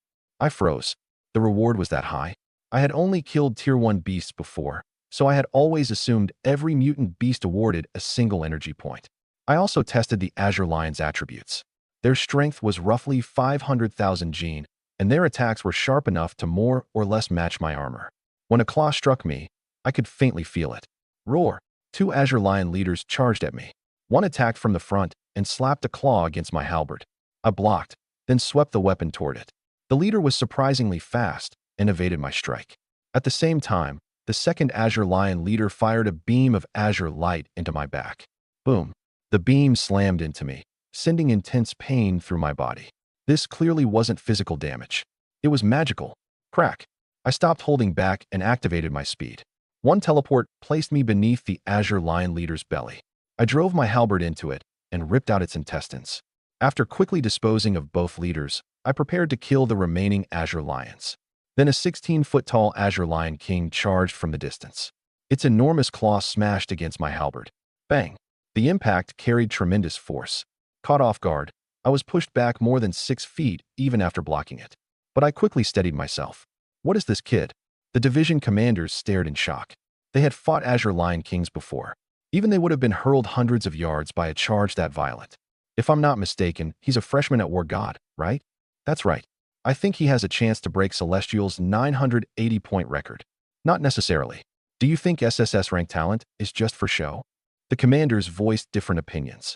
I froze. The reward was that high. I had only killed Tier 1 beasts before, so I had always assumed every mutant beast awarded a single energy point. I also tested the azure lion's attributes. Their strength was roughly 500,000 gene, and their attacks were sharp enough to more or less match my armor. When a claw struck me, I could faintly feel it. Roar! 2 azure lion leaders charged at me. One attacked from the front and slapped a claw against my halberd. I blocked, then swept the weapon toward it. The leader was surprisingly fast and evaded my strike. At the same time, the second azure lion leader fired a beam of azure light into my back. Boom! The beam slammed into me, sending intense pain through my body. This clearly wasn't physical damage. It was magical. Crack. I stopped holding back and activated my speed. One teleport placed me beneath the Azure Lion leader's belly. I drove my halberd into it and ripped out its intestines. After quickly disposing of both leaders, I prepared to kill the remaining Azure Lions. Then a 16-foot-tall Azure Lion King charged from the distance. Its enormous claw smashed against my halberd. Bang! The impact carried tremendous force. Caught off guard, I was pushed back more than 6 feet even after blocking it. But I quickly steadied myself. What is this kid? The division commanders stared in shock. They had fought Azure Lion Kings before. Even they would have been hurled hundreds of yards by a charge that violent. If I'm not mistaken, he's a freshman at War God, right? That's right. I think he has a chance to break Celestial's 980-point record. Not necessarily. Do you think SSS rank talent is just for show? The commanders voiced different opinions.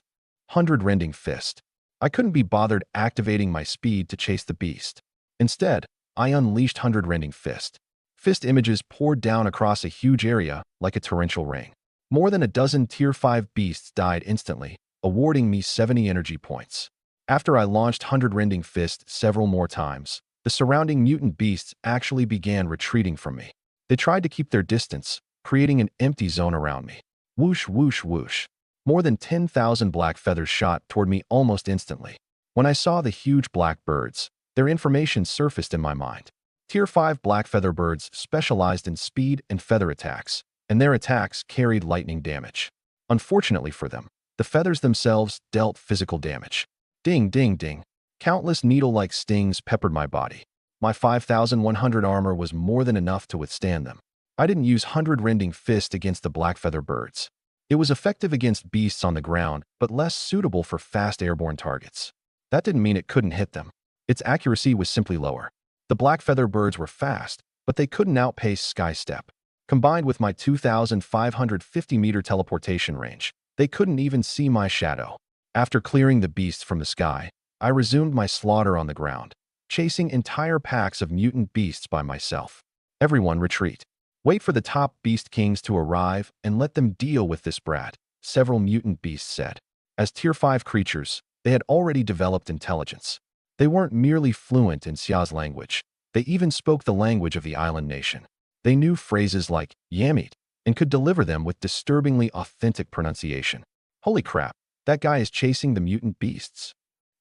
100 Rending Fist. I couldn't be bothered activating my speed to chase the beast. Instead, I unleashed 100 Rending Fist. Fist images poured down across a huge area like a torrential rain. More than a dozen Tier 5 beasts died instantly, awarding me 70 energy points. After I launched 100 Rending Fist several more times, the surrounding mutant beasts actually began retreating from me. They tried to keep their distance, creating an empty zone around me. Whoosh, whoosh, whoosh. More than 10,000 black feathers shot toward me almost instantly. When I saw the huge black birds, their information surfaced in my mind. Tier 5 black feather birds specialized in speed and feather attacks, and their attacks carried lightning damage. Unfortunately for them, the feathers themselves dealt physical damage. Ding, ding, ding. Countless needle-like stings peppered my body. My 5,100 armor was more than enough to withstand them. I didn't use 100 Rending Fist against the black feather birds. It was effective against beasts on the ground, but less suitable for fast airborne targets. That didn't mean it couldn't hit them. Its accuracy was simply lower. The black feather birds were fast, but they couldn't outpace Sky Step. Combined with my 2,550-meter teleportation range, they couldn't even see my shadow. After clearing the beasts from the sky, I resumed my slaughter on the ground, chasing entire packs of mutant beasts by myself. Everyone retreat. Wait for the top beast kings to arrive and let them deal with this brat, several mutant beasts said. As Tier 5 creatures, they had already developed intelligence. They weren't merely fluent in Xia's language. They even spoke the language of the island nation. They knew phrases like Yamit and could deliver them with disturbingly authentic pronunciation. Holy crap, that guy is chasing the mutant beasts.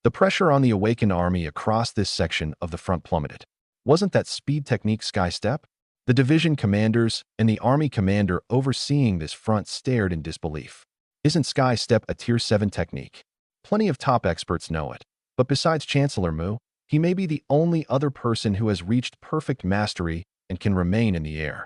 The pressure on the Awakened army across this section of the front plummeted. Wasn't that speed technique Sky Step? The division commanders and the army commander overseeing this front stared in disbelief. Isn't Sky Step a Tier 7 technique? Plenty of top experts know it, but besides Chancellor Mu, he may be the only other person who has reached perfect mastery and can remain in the air.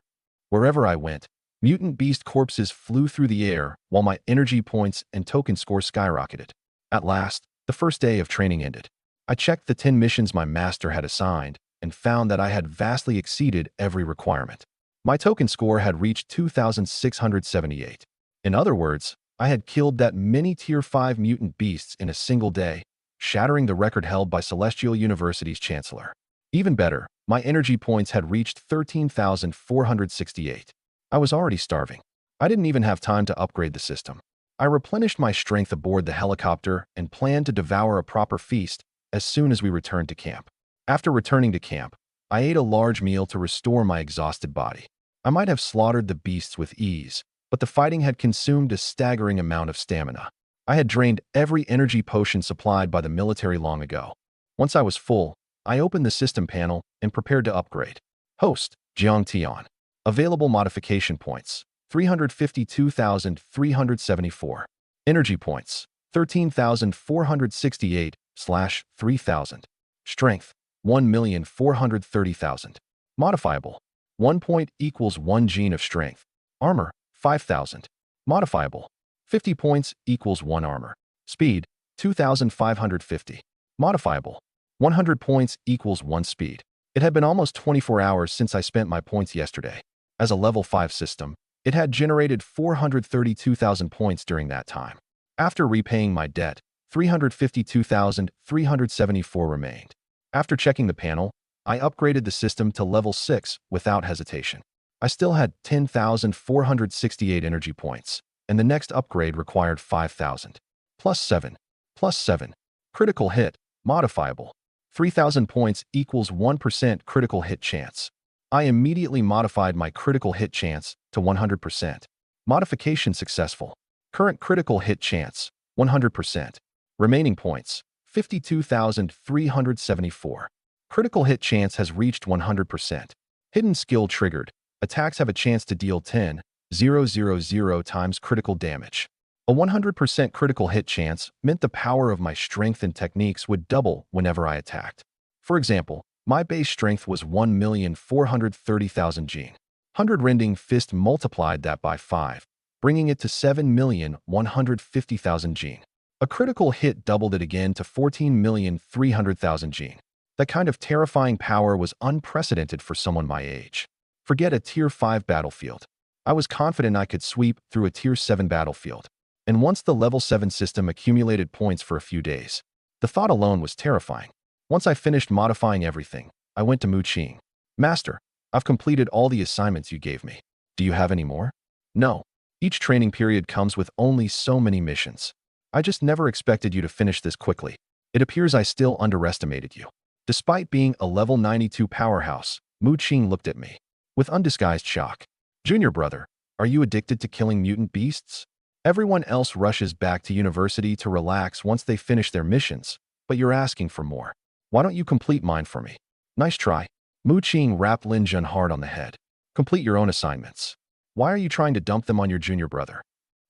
Wherever I went, mutant beast corpses flew through the air while my energy points and token score skyrocketed. At last, the first day of training ended. I checked the 10 missions my master had assigned and found that I had vastly exceeded every requirement. My token score had reached 2,678. In other words, I had killed that many Tier 5 mutant beasts in a single day, shattering the record held by Celestial University's Chancellor. Even better, my energy points had reached 13,468. I was already starving. I didn't even have time to upgrade the system. I replenished my strength aboard the helicopter and planned to devour a proper feast as soon as we returned to camp. After returning to camp, I ate a large meal to restore my exhausted body. I might have slaughtered the beasts with ease, but the fighting had consumed a staggering amount of stamina. I had drained every energy potion supplied by the military long ago. Once I was full, I opened the system panel and prepared to upgrade. Host, Jiang Tian. Available modification points, 352,374. Energy points, 13,468/3,000. Strength, 1,430,000. Modifiable. 1 point equals 1 gene of strength. Armor, 5,000. Modifiable. 50 points equals 1 armor. Speed, 2,550. Modifiable. 100 points equals 1 speed. It had been almost 24 hours since I spent my points yesterday. As a level 5 system, it had generated 432,000 points during that time. After repaying my debt, 352,374 remained. After checking the panel, I upgraded the system to level 6 without hesitation. I still had 10,468 energy points, and the next upgrade required 5,000. +7. +7. Critical hit, modifiable. 3,000 points equals 1% critical hit chance. I immediately modified my critical hit chance to 100%. Modification successful. Current critical hit chance, 100%. Remaining points, 52,374. Critical hit chance has reached 100%. Hidden skill triggered. Attacks have a chance to deal 10,000 times critical damage. A 100% critical hit chance meant the power of my strength and techniques would double whenever I attacked. For example, my base strength was 1,430,000 Jing. 100 rending fist multiplied that by 5, bringing it to 7,150,000 Jing. A critical hit doubled it again to 14,300,000 Jing. That kind of terrifying power was unprecedented for someone my age. Forget a Tier 5 battlefield. I was confident I could sweep through a Tier 7 battlefield. And once the Level 7 system accumulated points for a few days, the thought alone was terrifying. Once I finished modifying everything, I went to Mu Qing. Master, I've completed all the assignments you gave me. Do you have any more? No. Each training period comes with only so many missions. I just never expected you to finish this quickly. It appears I still underestimated you. Despite being a level 92 powerhouse, Mu Qing looked at me with undisguised shock. Junior brother, are you addicted to killing mutant beasts? Everyone else rushes back to university to relax once they finish their missions, but you're asking for more. Why don't you complete mine for me? Nice try. Mu Qing rapped Lin Jun hard on the head. Complete your own assignments. Why are you trying to dump them on your junior brother?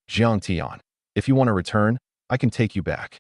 Jiang Tian, if you want to return, I can take you back.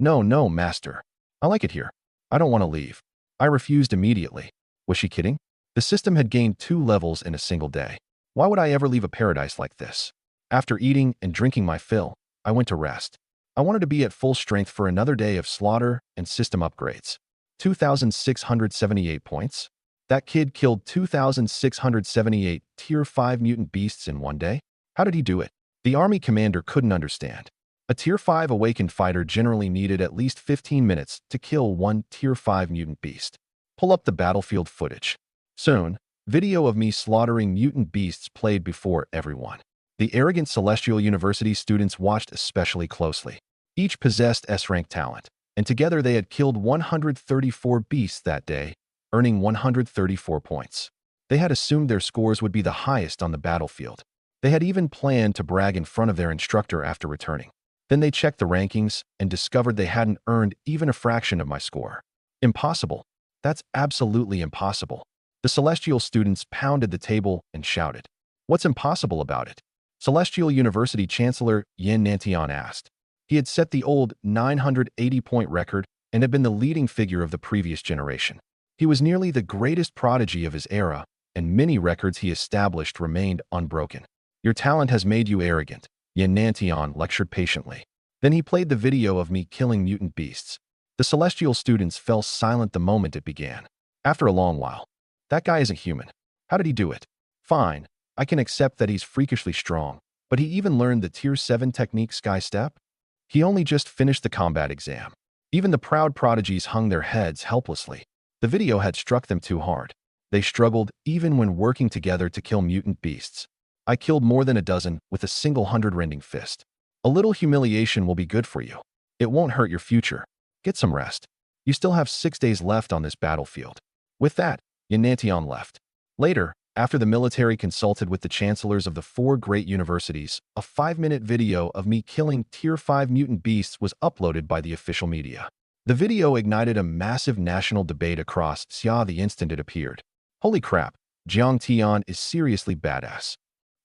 No, master. I like it here. I don't want to leave. I refused immediately. Was she kidding? The system had gained 2 levels in a single day. Why would I ever leave a paradise like this? After eating and drinking my fill, I went to rest. I wanted to be at full strength for another day of slaughter and system upgrades. 2,678 points? That kid killed 2,678 Tier 5 mutant beasts in one day? How did he do it? The army commander couldn't understand. A Tier 5 awakened fighter generally needed at least 15 minutes to kill one Tier 5 mutant beast. Pull up the battlefield footage. Soon, video of me slaughtering mutant beasts played before everyone. The arrogant Celestial University students watched especially closely. Each possessed S-rank talent, and together they had killed 134 beasts that day, earning 134 points. They had assumed their scores would be the highest on the battlefield. They had even planned to brag in front of their instructor after returning. Then they checked the rankings and discovered they hadn't earned even a fraction of my score. Impossible. That's absolutely impossible. The Celestial students pounded the table and shouted. What's impossible about it? Celestial University Chancellor Yin Nantian asked. He had set the old 980-point record and had been the leading figure of the previous generation. He was nearly the greatest prodigy of his era, and many records he established remained unbroken. Your talent has made you arrogant, Yin Nantian lectured patiently. Then he played the video of me killing mutant beasts. The Celestial students fell silent the moment it began. After a long while, that guy isn't human. How did he do it? Fine, I can accept that he's freakishly strong, but he even learned the Tier 7 technique Sky Step? He only just finished the combat exam. Even the proud prodigies hung their heads helplessly. The video had struck them too hard. They struggled even when working together to kill mutant beasts. I killed more than a dozen with a single 100-rending fist. A little humiliation will be good for you. It won't hurt your future. Get some rest. You still have 6 days left on this battlefield. With that, Yanantian left. Later, after the military consulted with the chancellors of the 4 great universities, a 5-minute video of me killing Tier 5 mutant beasts was uploaded by the official media. The video ignited a massive national debate across Xia the instant it appeared. Holy crap, Jiang Tian is seriously badass.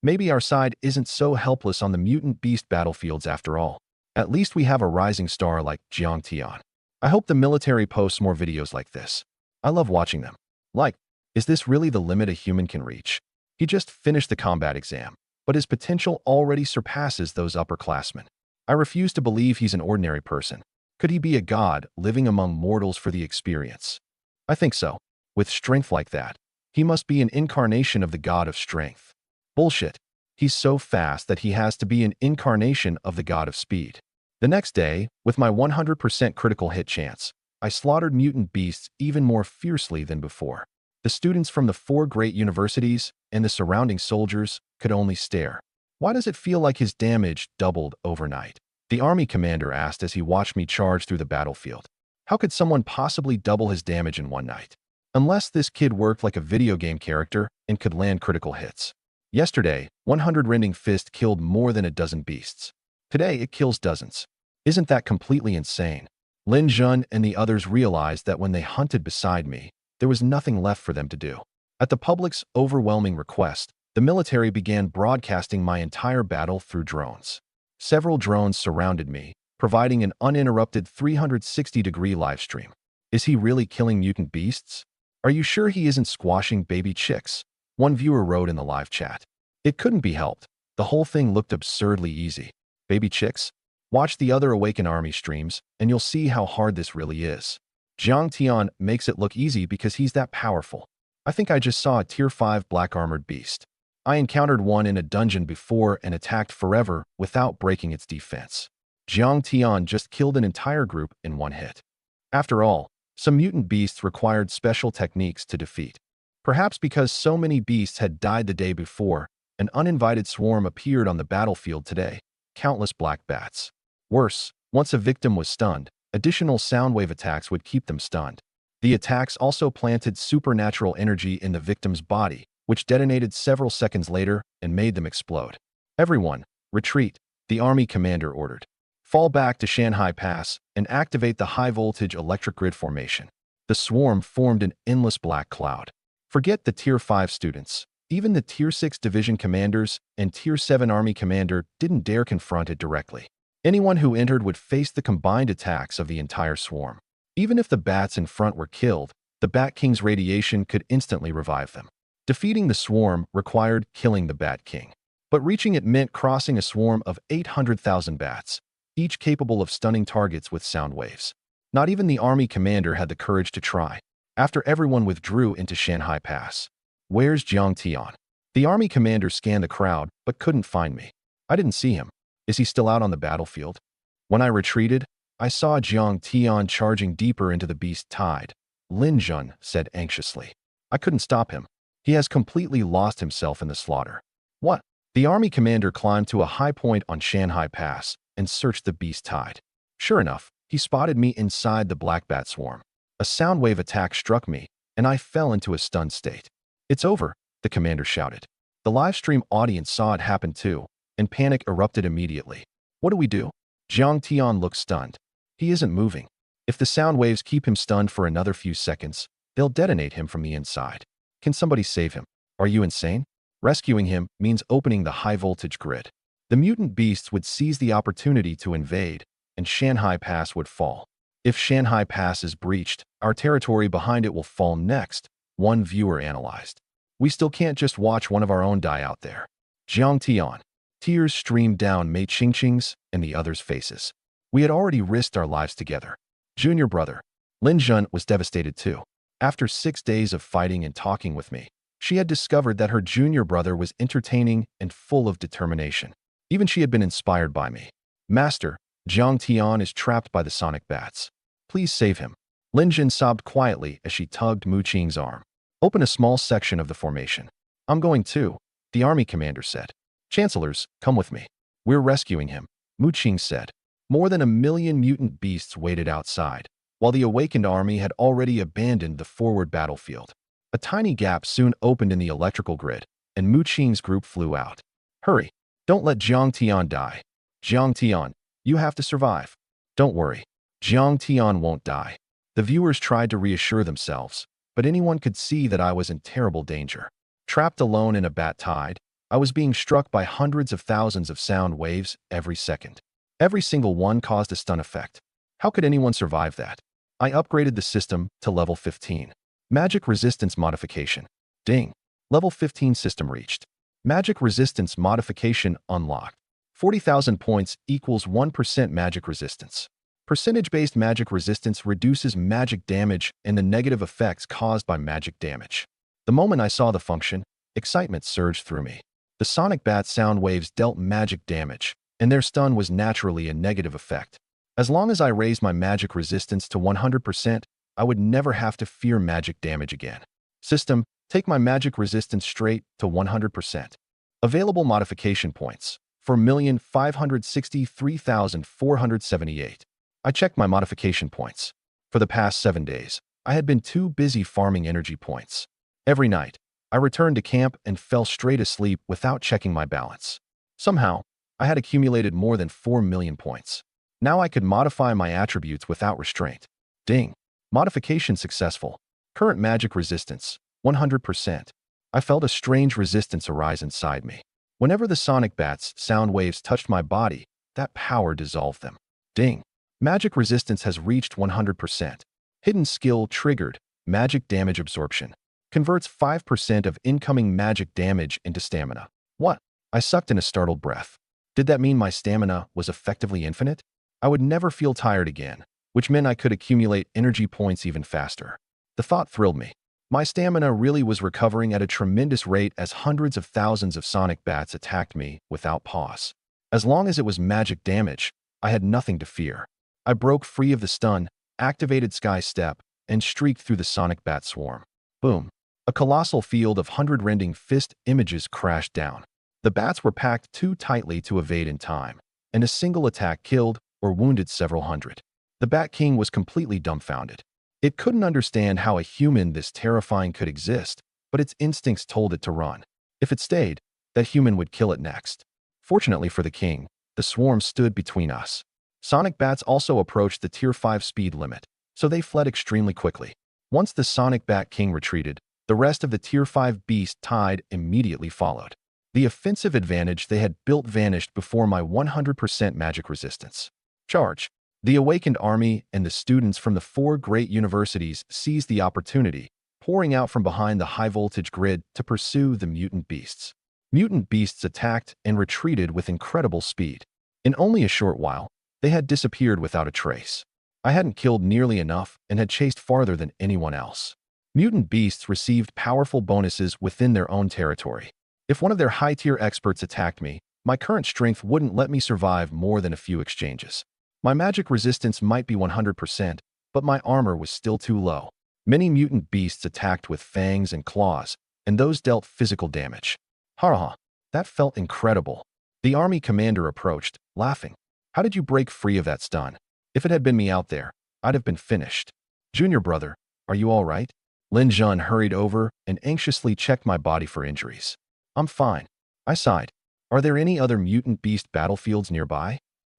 Maybe our side isn't so helpless on the mutant beast battlefields after all. At least we have a rising star like Jiang Tian. I hope the military posts more videos like this. I love watching them. Like, is this really the limit a human can reach? He just finished the combat exam, but his potential already surpasses those upperclassmen. I refuse to believe he's an ordinary person. Could he be a god living among mortals for the experience? I think so. With strength like that, he must be an incarnation of the god of strength. Bullshit. He's so fast that he has to be an incarnation of the god of speed. The next day, with my 100% critical hit chance, I slaughtered mutant beasts even more fiercely than before. The students from the 4 great universities and the surrounding soldiers could only stare. Why does it feel like his damage doubled overnight? The army commander asked as he watched me charge through the battlefield. How could someone possibly double his damage in one night? Unless this kid worked like a video game character and could land critical hits. Yesterday, 100 Rending Fist killed more than a dozen beasts. Today, it kills dozens. Isn't that completely insane? Lin Jun and the others realized that when they hunted beside me, there was nothing left for them to do. At the public's overwhelming request, the military began broadcasting my entire battle through drones. Several drones surrounded me, providing an uninterrupted 360-degree live stream. Is he really killing mutant beasts? Are you sure he isn't squashing baby chicks? One viewer wrote in the live chat. It couldn't be helped. The whole thing looked absurdly easy. Baby chicks? Watch the other Awaken Army streams, and you'll see how hard this really is. Jiang Tian makes it look easy because he's that powerful. I think I just saw a Tier 5 black-armored beast. I encountered one in a dungeon before and attacked forever without breaking its defense. Jiang Tian just killed an entire group in one hit. After all, some mutant beasts required special techniques to defeat. Perhaps because so many beasts had died the day before, an uninvited swarm appeared on the battlefield today. Countless black bats. Worse, once a victim was stunned, additional soundwave attacks would keep them stunned. The attacks also planted supernatural energy in the victim's body, which detonated several seconds later and made them explode. Everyone, retreat, the army commander ordered. Fall back to Shanhai Pass and activate the high-voltage electric grid formation. The swarm formed an endless black cloud. Forget the Tier 5 students. Even the Tier 6 division commanders and Tier 7 army commander didn't dare confront it directly. Anyone who entered would face the combined attacks of the entire swarm. Even if the bats in front were killed, the Bat King's radiation could instantly revive them. Defeating the swarm required killing the Bat King. But reaching it meant crossing a swarm of 800,000 bats, each capable of stunning targets with sound waves. Not even the army commander had the courage to try. After everyone withdrew into Shanhai Pass. Where's Jiang Tian? The army commander scanned the crowd, but couldn't find me. I didn't see him. Is he still out on the battlefield? When I retreated, I saw Jiang Tian charging deeper into the beast tide. Lin Jun said anxiously. I couldn't stop him. He has completely lost himself in the slaughter. What? The army commander climbed to a high point on Shanhai Pass and searched the beast tide. Sure enough, he spotted me inside the black bat swarm. A sound wave attack struck me, and I fell into a stunned state. It's over, the commander shouted. The livestream audience saw it happen too, and panic erupted immediately. What do we do? Jiang Tian looked stunned. He isn't moving. If the sound waves keep him stunned for another few seconds, they'll detonate him from the inside. Can somebody save him? Are you insane? Rescuing him means opening the high-voltage grid. The mutant beasts would seize the opportunity to invade, and Shanhai Pass would fall. If Shanhai Pass is breached, our territory behind it will fall next, one viewer analyzed. We still can't just watch one of our own die out there. Jiang Tian. Tears streamed down Mei Qingqing's and the others' faces. We had already risked our lives together. Junior brother. Lin Jun was devastated too. After 6 days of fighting and talking with me, she had discovered that her junior brother was entertaining and full of determination. Even she had been inspired by me. Master, Jiang Tian is trapped by the sonic bats. Please save him. Lin Jun sobbed quietly as she tugged Mu Qing's arm. Open a small section of the formation. I'm going too, the army commander said. Chancellors, come with me. We're rescuing him, Mu Qing said. More than 1 million mutant beasts waited outside, while the awakened army had already abandoned the forward battlefield. A tiny gap soon opened in the electrical grid, and Mu Qing's group flew out. Hurry. Don't let Jiang Tian die. Jiang Tian, you have to survive. Don't worry. Jiang Tian won't die. The viewers tried to reassure themselves, but anyone could see that I was in terrible danger. Trapped alone in a bat tide, I was being struck by hundreds of thousands of sound waves every second. Every single one caused a stun effect. How could anyone survive that? I upgraded the system to level 15. Magic resistance modification. Ding. Level 15 system reached. Magic resistance modification unlocked. 40,000 points equals 1% magic resistance. Percentage-based magic resistance reduces magic damage and the negative effects caused by magic damage. The moment I saw the function, excitement surged through me. The sonic bat sound waves dealt magic damage, and their stun was naturally a negative effect. As long as I raised my magic resistance to 100%, I would never have to fear magic damage again. System, take my magic resistance straight to 100%. Available modification points, 4,563,478. I checked my modification points. For the past 7 days, I had been too busy farming energy points. Every night, I returned to camp and fell straight asleep without checking my balance. Somehow, I had accumulated more than 4 million points. Now I could modify my attributes without restraint. Ding. Modification successful. Current magic resistance, 100%. I felt a strange resistance arise inside me. Whenever the sonic bat's sound waves touched my body, that power dissolved them. Ding. Magic resistance has reached 100%. Hidden skill triggered. Magic damage absorption. Converts 5% of incoming magic damage into stamina. What? I sucked in a startled breath. Did that mean my stamina was effectively infinite? I would never feel tired again, which meant I could accumulate energy points even faster. The thought thrilled me. My stamina really was recovering at a tremendous rate as hundreds of thousands of sonic bats attacked me without pause. As long as it was magic damage, I had nothing to fear. I broke free of the stun, activated Sky Step, and streaked through the sonic bat swarm. Boom. A colossal field of hundred-rending fist images crashed down. The bats were packed too tightly to evade in time, and a single attack killed or wounded several hundred. The Bat King was completely dumbfounded. It couldn't understand how a human this terrifying could exist, but its instincts told it to run. If it stayed, that human would kill it next. Fortunately for the king, the swarm stood between us. Sonic bats also approached the Tier 5 speed limit, so they fled extremely quickly. Once the Sonic Bat King retreated, the rest of the Tier 5 beast tide immediately followed. The offensive advantage they had built vanished before my 100% magic resistance. Charge! The awakened army and the students from the 4 great universities seized the opportunity, pouring out from behind the high-voltage grid to pursue the mutant beasts. Mutant beasts attacked and retreated with incredible speed. In only a short while, they had disappeared without a trace. I hadn't killed nearly enough and had chased farther than anyone else. Mutant beasts received powerful bonuses within their own territory. If one of their high-tier experts attacked me, my current strength wouldn't let me survive more than a few exchanges. My magic resistance might be 100%, but my armor was still too low. Many mutant beasts attacked with fangs and claws, and those dealt physical damage. Ha! That felt incredible. The army commander approached, laughing. How did you break free of that stun? If it had been me out there, I'd have been finished. Junior brother, are you all right? Lin Jun hurried over and anxiously checked my body for injuries. I'm fine. I sighed. Are there any other mutant beast battlefields nearby?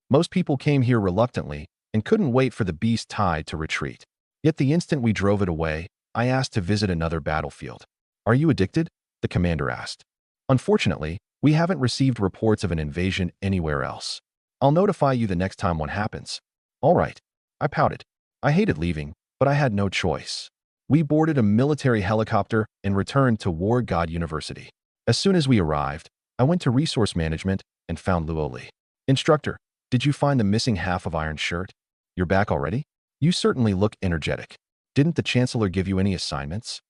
Most people came here reluctantly and couldn't wait for the beast tide to retreat. Yet the instant we drove it away, I asked to visit another battlefield. Are you addicted? The commander asked. Unfortunately, we haven't received reports of an invasion anywhere else. I'll notify you the next time one happens. All right. I pouted. I hated leaving, but I had no choice. We boarded a military helicopter and returned to War God University. As soon as we arrived, I went to resource management and found Luoli. Instructor, did you find the missing half of Iron Shirt? You're back already? You certainly look energetic. Didn't the Chancellor give you any assignments?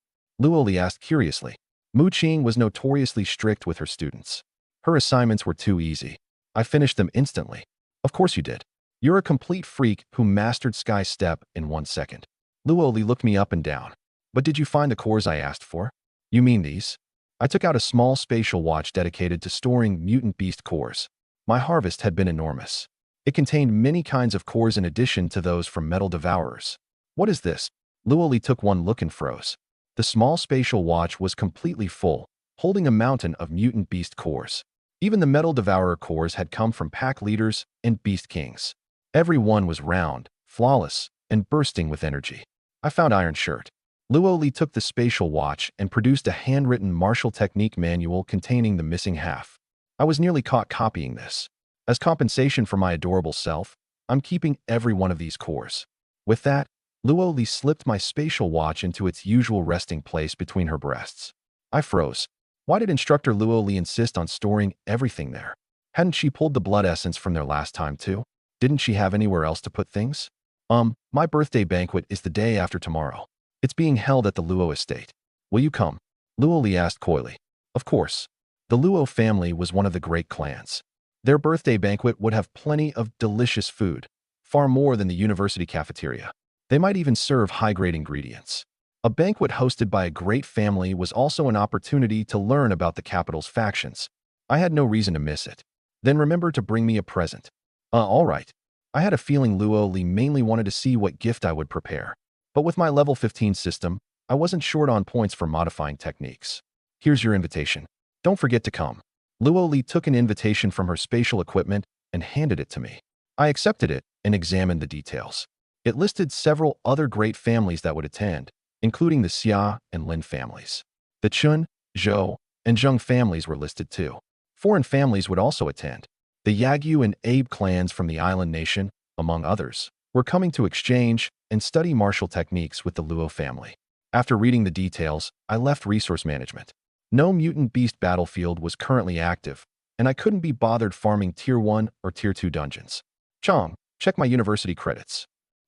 Luoli asked curiously. Mu Qing was notoriously strict with her students. Her assignments were too easy. I finished them instantly. Of course you did. You're a complete freak who mastered Sky Step in 1 second. Luoli looked me up and down. But did you find the cores I asked for? You mean these? I took out a small spatial watch dedicated to storing mutant beast cores. My harvest had been enormous. It contained many kinds of cores in addition to those from metal devourers. What is this? Luoli took one look and froze. The small spatial watch was completely full, holding a mountain of mutant beast cores. Even the metal devourer cores had come from pack leaders and beast kings. Every one was round, flawless, and bursting with energy. I found Iron Shirt. Luoli took the spatial watch and produced a handwritten martial technique manual containing the missing half. I was nearly caught copying this. As compensation for my adorable self, I'm keeping every one of these cores. With that, Luoli slipped my spatial watch into its usual resting place between her breasts. I froze. Why did Instructor Luoli insist on storing everything there? Hadn't she pulled the blood essence from there last time too? Didn't she have anywhere else to put things? My birthday banquet is the day after tomorrow. It's being held at the Luo estate. Will you come? Luoli asked coyly. Of course. The Luo family was one of the great clans. Their birthday banquet would have plenty of delicious food, far more than the university cafeteria. They might even serve high-grade ingredients. A banquet hosted by a great family was also an opportunity to learn about the capital's factions. I had no reason to miss it. Then remember to bring me a present. All right. I had a feeling Luoli mainly wanted to see what gift I would prepare. But with my level 15 system, I wasn't short on points for modifying techniques. Here's your invitation. Don't forget to come. Luo Li took an invitation from her spatial equipment and handed it to me. I accepted it and examined the details. It listed several other great families that would attend, including the Xia and Lin families. The Chun, Zhou, and Zheng families were listed too. Foreign families would also attend. The Yagyu and Abe clans from the island nation, among others, were coming to exchange and study martial techniques with the Luo family. After reading the details, I left resource management. No mutant beast battlefield was currently active, and I couldn't be bothered farming Tier 1 or Tier 2 dungeons. Chong, check my university credits.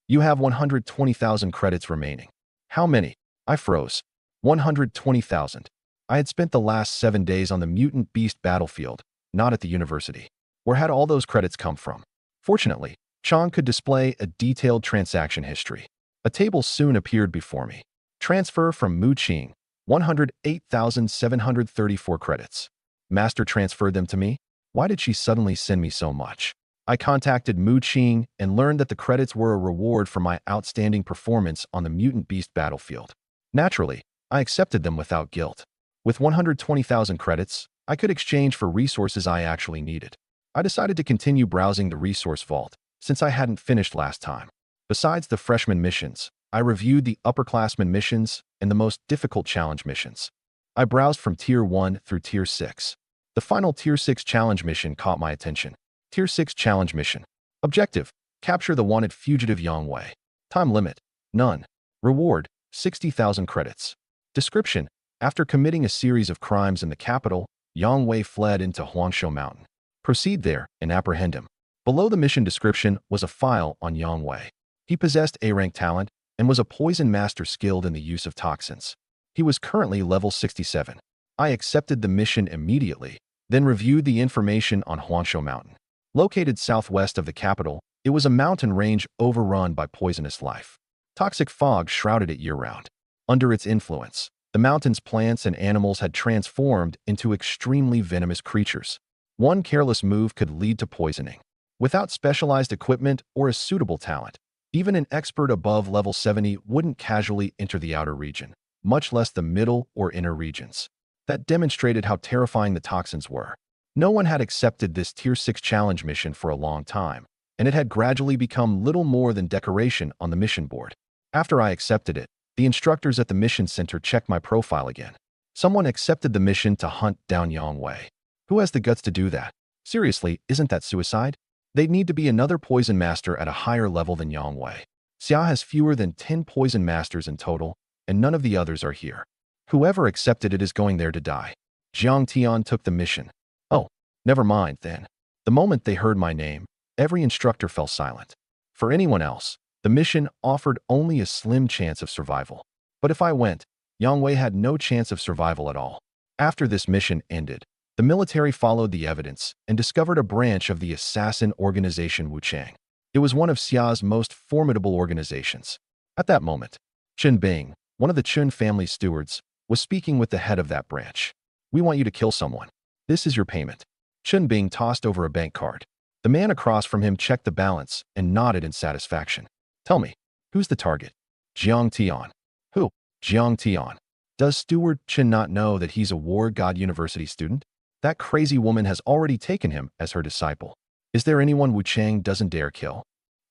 You have 120,000 credits remaining. How many? I froze. 120,000. I had spent the last 7 days on the mutant beast battlefield, not at the university. Where had all those credits come from? Fortunately, Chong could display a detailed transaction history. A table soon appeared before me. Transfer from Mu Qing, 108,734 credits. Master transferred them to me? Why did she suddenly send me so much? I contacted Mu Qing and learned that the credits were a reward for my outstanding performance on the mutant beast battlefield. Naturally, I accepted them without guilt. With 120,000 credits, I could exchange for resources I actually needed. I decided to continue browsing the resource vault, since I hadn't finished last time. Besides the freshman missions, I reviewed the upperclassmen missions and the most difficult challenge missions. I browsed from Tier 1 through Tier 6. The final Tier 6 challenge mission caught my attention. Tier 6 challenge mission. Objective: capture the wanted fugitive Yang Wei. Time limit: none. Reward: 60,000 credits. Description: after committing a series of crimes in the capital, Yang Wei fled into Huangshu Mountain. Proceed there and apprehend him. Below the mission description was a file on Yang Wei. He possessed A-rank talent and was a poison master skilled in the use of toxins. He was currently level 67. I accepted the mission immediately, then reviewed the information on Huangshu Mountain. Located southwest of the capital, it was a mountain range overrun by poisonous life. Toxic fog shrouded it year-round. Under its influence, the mountain's plants and animals had transformed into extremely venomous creatures. One careless move could lead to poisoning. Without specialized equipment or a suitable talent, even an expert above level 70 wouldn't casually enter the outer region, much less the middle or inner regions. That demonstrated how terrifying the toxins were. No one had accepted this Tier 6 challenge mission for a long time, and it had gradually become little more than decoration on the mission board. After I accepted it, the instructors at the mission center checked my profile again. Someone accepted the mission to hunt down Yang Wei. Who has the guts to do that? Seriously, isn't that suicide? They'd need to be another poison master at a higher level than Yang Wei. Xia has fewer than 10 poison masters in total, and none of the others are here. Whoever accepted it is going there to die. Jiang Tian took the mission. Oh, never mind then. The moment they heard my name, every instructor fell silent. For anyone else, the mission offered only a slim chance of survival. But if I went, Yang Wei had no chance of survival at all. After this mission ended, the military followed the evidence and discovered a branch of the assassin organization Wuchang. It was one of Xia's most formidable organizations. At that moment, Chen Bing, one of the Chun family stewards, was speaking with the head of that branch. We want you to kill someone. This is your payment. Chen Bing tossed over a bank card. The man across from him checked the balance and nodded in satisfaction. Tell me, who's the target? Jiang Tian. Who? Jiang Tian. Does Steward Chen not know that he's a War God University student? That crazy woman has already taken him as her disciple. Is there anyone Wu Chang doesn't dare kill?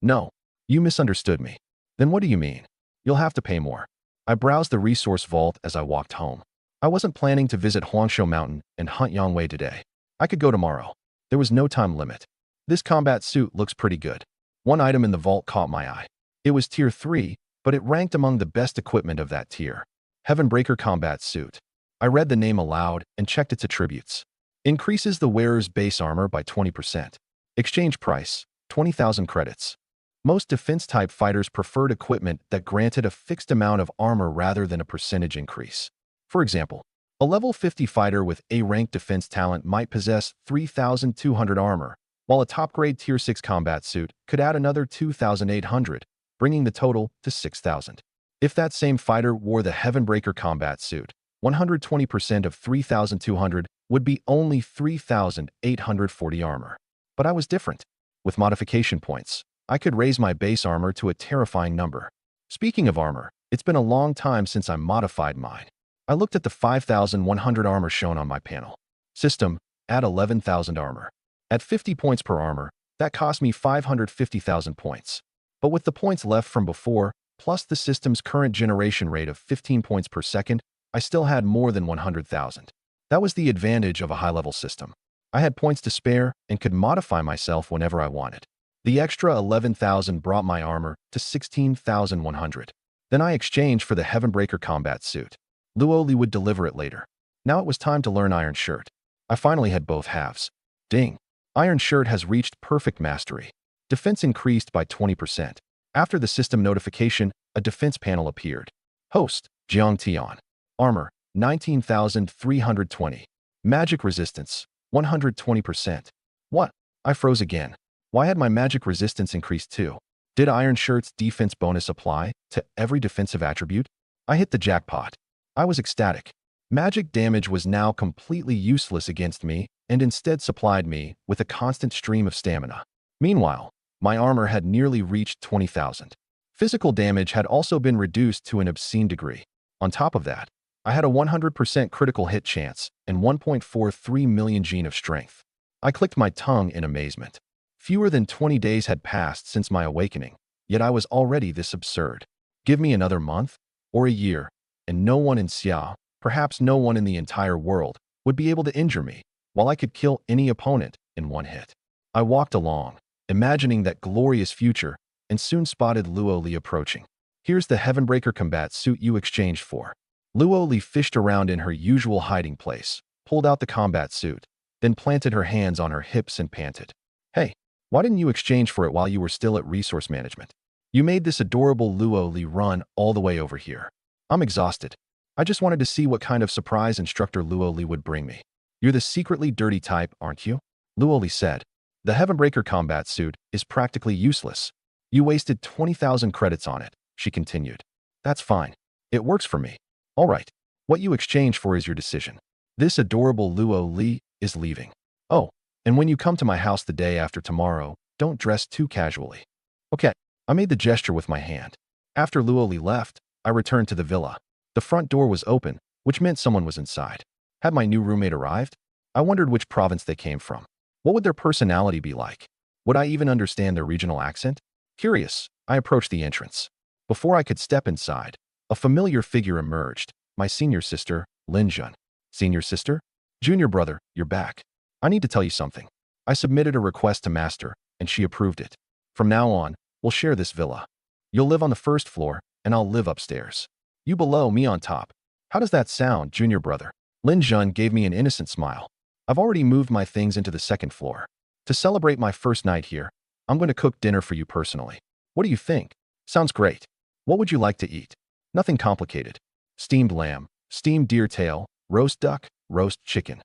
No, you misunderstood me. Then what do you mean? You'll have to pay more. I browsed the resource vault as I walked home. I wasn't planning to visit Huangshu Mountain and hunt Yang Wei today. I could go tomorrow. There was no time limit. This combat suit looks pretty good. One item in the vault caught my eye. It was Tier 3, but it ranked among the best equipment of that tier. Heavenbreaker Combat Suit. I read the name aloud and checked its attributes. Increases the wearer's base armor by 20%. Exchange price, 20,000 credits. Most defense-type fighters preferred equipment that granted a fixed amount of armor rather than a percentage increase. For example, a level 50 fighter with A-rank defense talent might possess 3,200 armor, while a top-grade Tier 6 combat suit could add another 2,800, bringing the total to 6,000. If that same fighter wore the Heavenbreaker combat suit, 120% of 3,200 would be only 3,840 armor. But I was different. With modification points, I could raise my base armor to a terrifying number. Speaking of armor, it's been a long time since I modified mine. I looked at the 5,100 armor shown on my panel. System, add 11,000 armor. At 50 points per armor, that cost me 550,000 points. But with the points left from before, plus the system's current generation rate of 15 points per second, I still had more than 100,000. That was the advantage of a high-level system. I had points to spare and could modify myself whenever I wanted. The extra 11,000 brought my armor to 16,100. Then I exchanged for the Heavenbreaker combat suit. Luoli would deliver it later. Now it was time to learn Iron Shirt. I finally had both halves. Ding! Iron Shirt has reached perfect mastery. Defense increased by 20%. After the system notification, a defense panel appeared. Host, Jiang Tian. Armor, 19,320. Magic resistance, 120%. What? I froze again. Why had my magic resistance increased too? Did Iron Shirt's defense bonus apply to every defensive attribute? I hit the jackpot. I was ecstatic. Magic damage was now completely useless against me and instead supplied me with a constant stream of stamina. Meanwhile, my armor had nearly reached 20,000. Physical damage had also been reduced to an obscene degree. On top of that, I had a 100% critical hit chance and 1.43 million gene of strength. I clicked my tongue in amazement. Fewer than 20 days had passed since my awakening, yet I was already this absurd. Give me another month or a year, and no one in Xia, perhaps no one in the entire world, would be able to injure me, while I could kill any opponent in one hit. I walked along, imagining that glorious future, and soon spotted Luoli approaching. Here's the Heavenbreaker combat suit you exchanged for. Luoli fished around in her usual hiding place, pulled out the combat suit, then planted her hands on her hips and panted. Hey, why didn't you exchange for it while you were still at resource management? You made this adorable Luoli run all the way over here. I'm exhausted. I just wanted to see what kind of surprise instructor Luoli would bring me. You're the secretly dirty type, aren't you? Luoli said. The Heavenbreaker combat suit is practically useless. You wasted 20,000 credits on it, she continued. That's fine. It works for me. All right. What you exchange for is your decision. This adorable Luoli is leaving. Oh, and when you come to my house the day after tomorrow, don't dress too casually. Okay. I made the gesture with my hand. After Luoli left, I returned to the villa. The front door was open, which meant someone was inside. Had my new roommate arrived? I wondered which province they came from. What would their personality be like? Would I even understand their regional accent? Curious, I approached the entrance. Before I could step inside, a familiar figure emerged, my senior sister, Linjun. Senior sister? Junior brother, you're back. I need to tell you something. I submitted a request to Master, and she approved it. From now on, we'll share this villa. You'll live on the first floor, and I'll live upstairs. You below, me on top. How does that sound, junior brother? Linjun gave me an innocent smile. I've already moved my things into the second floor. To celebrate my first night here, I'm going to cook dinner for you personally. What do you think? Sounds great. What would you like to eat? Nothing complicated. Steamed lamb, steamed deer tail, roast duck, roast chicken.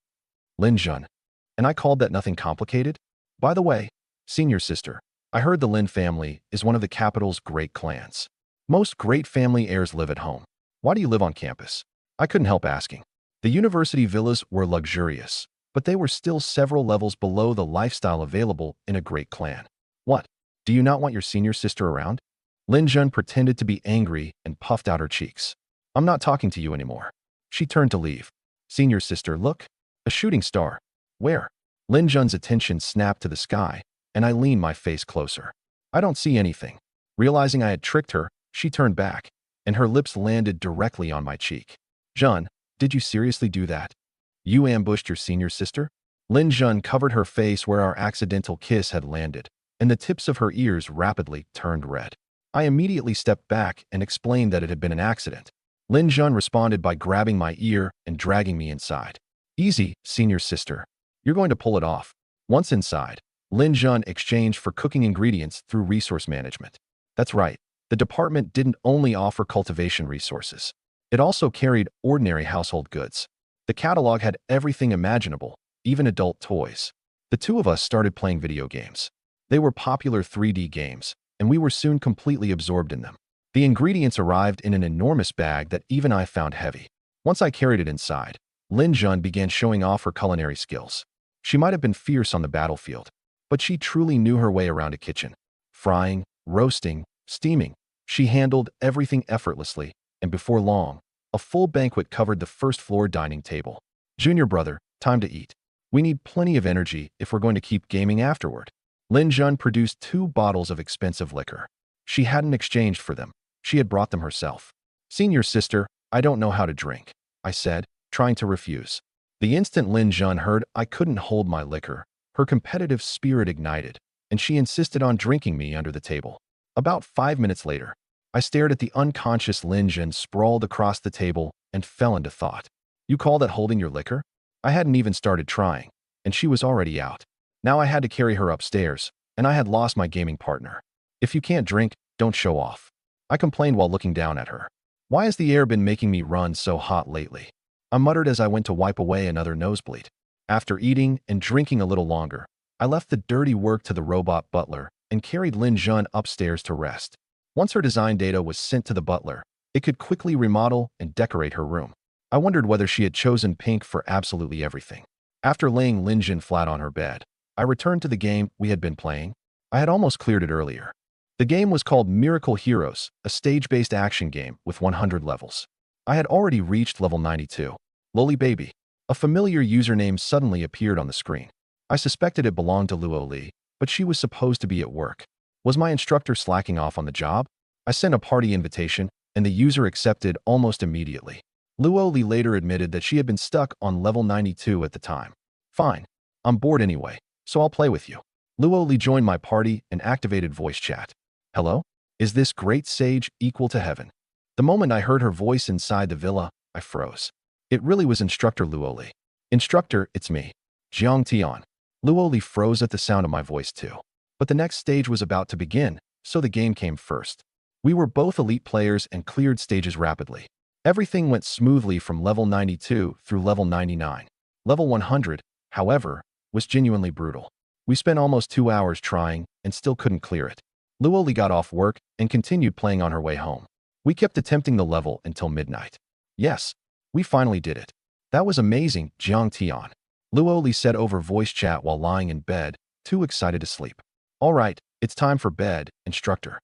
Linjun. And I called that nothing complicated? By the way, senior sister, I heard the Lin family is one of the capital's great clans. Most great family heirs live at home. Why do you live on campus? I couldn't help asking. The university villas were luxurious, but they were still several levels below the lifestyle available in a great clan. What? Do you not want your senior sister around? Linjun pretended to be angry and puffed out her cheeks. I'm not talking to you anymore. She turned to leave. Senior sister, look. A shooting star. Where? Linjun's attention snapped to the sky, and I leaned my face closer. I don't see anything. Realizing I had tricked her, she turned back, and her lips landed directly on my cheek. Jun, did you seriously do that? You ambushed your senior sister? Linjun covered her face where our accidental kiss had landed, and the tips of her ears rapidly turned red. I immediately stepped back and explained that it had been an accident. Linjun responded by grabbing my ear and dragging me inside. Easy, senior sister. You're going to pull it off. Once inside, Linjun exchanged for cooking ingredients through resource management. That's right. The department didn't only offer cultivation resources. It also carried ordinary household goods. The catalog had everything imaginable, even adult toys. The two of us started playing video games. They were popular 3D games, and we were soon completely absorbed in them. The ingredients arrived in an enormous bag that even I found heavy. Once I carried it inside, Linjun began showing off her culinary skills. She might have been fierce on the battlefield, but she truly knew her way around a kitchen. Frying, roasting, steaming, She handled everything effortlessly, and before long, a full banquet covered the first-floor dining table. Junior brother, time to eat. We need plenty of energy if we're going to keep gaming afterward. Lin Jun produced 2 bottles of expensive liquor. She hadn't exchanged for them. She had brought them herself. Senior sister, I don't know how to drink, I said, trying to refuse. The instant Lin Jun heard I couldn't hold my liquor, her competitive spirit ignited, and she insisted on drinking me under the table. About 5 minutes later, I stared at the unconscious Lin Jun sprawled across the table and fell into thought. You call that holding your liquor? I hadn't even started trying, and she was already out. Now I had to carry her upstairs, and I had lost my gaming partner. If you can't drink, don't show off. I complained while looking down at her. Why has the air been making me run so hot lately? I muttered as I went to wipe away another nosebleed. After eating and drinking a little longer, I left the dirty work to the robot butler and carried Lin Jun upstairs to rest. Once her design data was sent to the butler, it could quickly remodel and decorate her room. I wondered whether she had chosen pink for absolutely everything. After laying Lin Jun flat on her bed, I returned to the game we had been playing. I had almost cleared it earlier. The game was called Miracle Heroes, a stage-based action game with 100 levels. I had already reached level 92. Loli Baby. A familiar username suddenly appeared on the screen. I suspected it belonged to Luo Li, but she was supposed to be at work. Was my instructor slacking off on the job? I sent a party invitation, and the user accepted almost immediately. Luo Li later admitted that she had been stuck on level 92 at the time. Fine. I'm bored anyway, so I'll play with you. Luo Li joined my party and activated voice chat. Hello? Is this great sage equal to heaven? The moment I heard her voice inside the villa, I froze. It really was Instructor Luo Li. Instructor, it's me. Jiang Tian. Luo Li froze at the sound of my voice too. But the next stage was about to begin, so the game came first. We were both elite players and cleared stages rapidly. Everything went smoothly from level 92 through level 99. Level 100, however, was genuinely brutal. We spent almost 2 hours trying and still couldn't clear it. Luo Li got off work and continued playing on her way home. We kept attempting the level until midnight. Yes, we finally did it. That was amazing, Jiang Tian. Luo Li said over voice chat while lying in bed, too excited to sleep. All right, it's time for bed, instructor.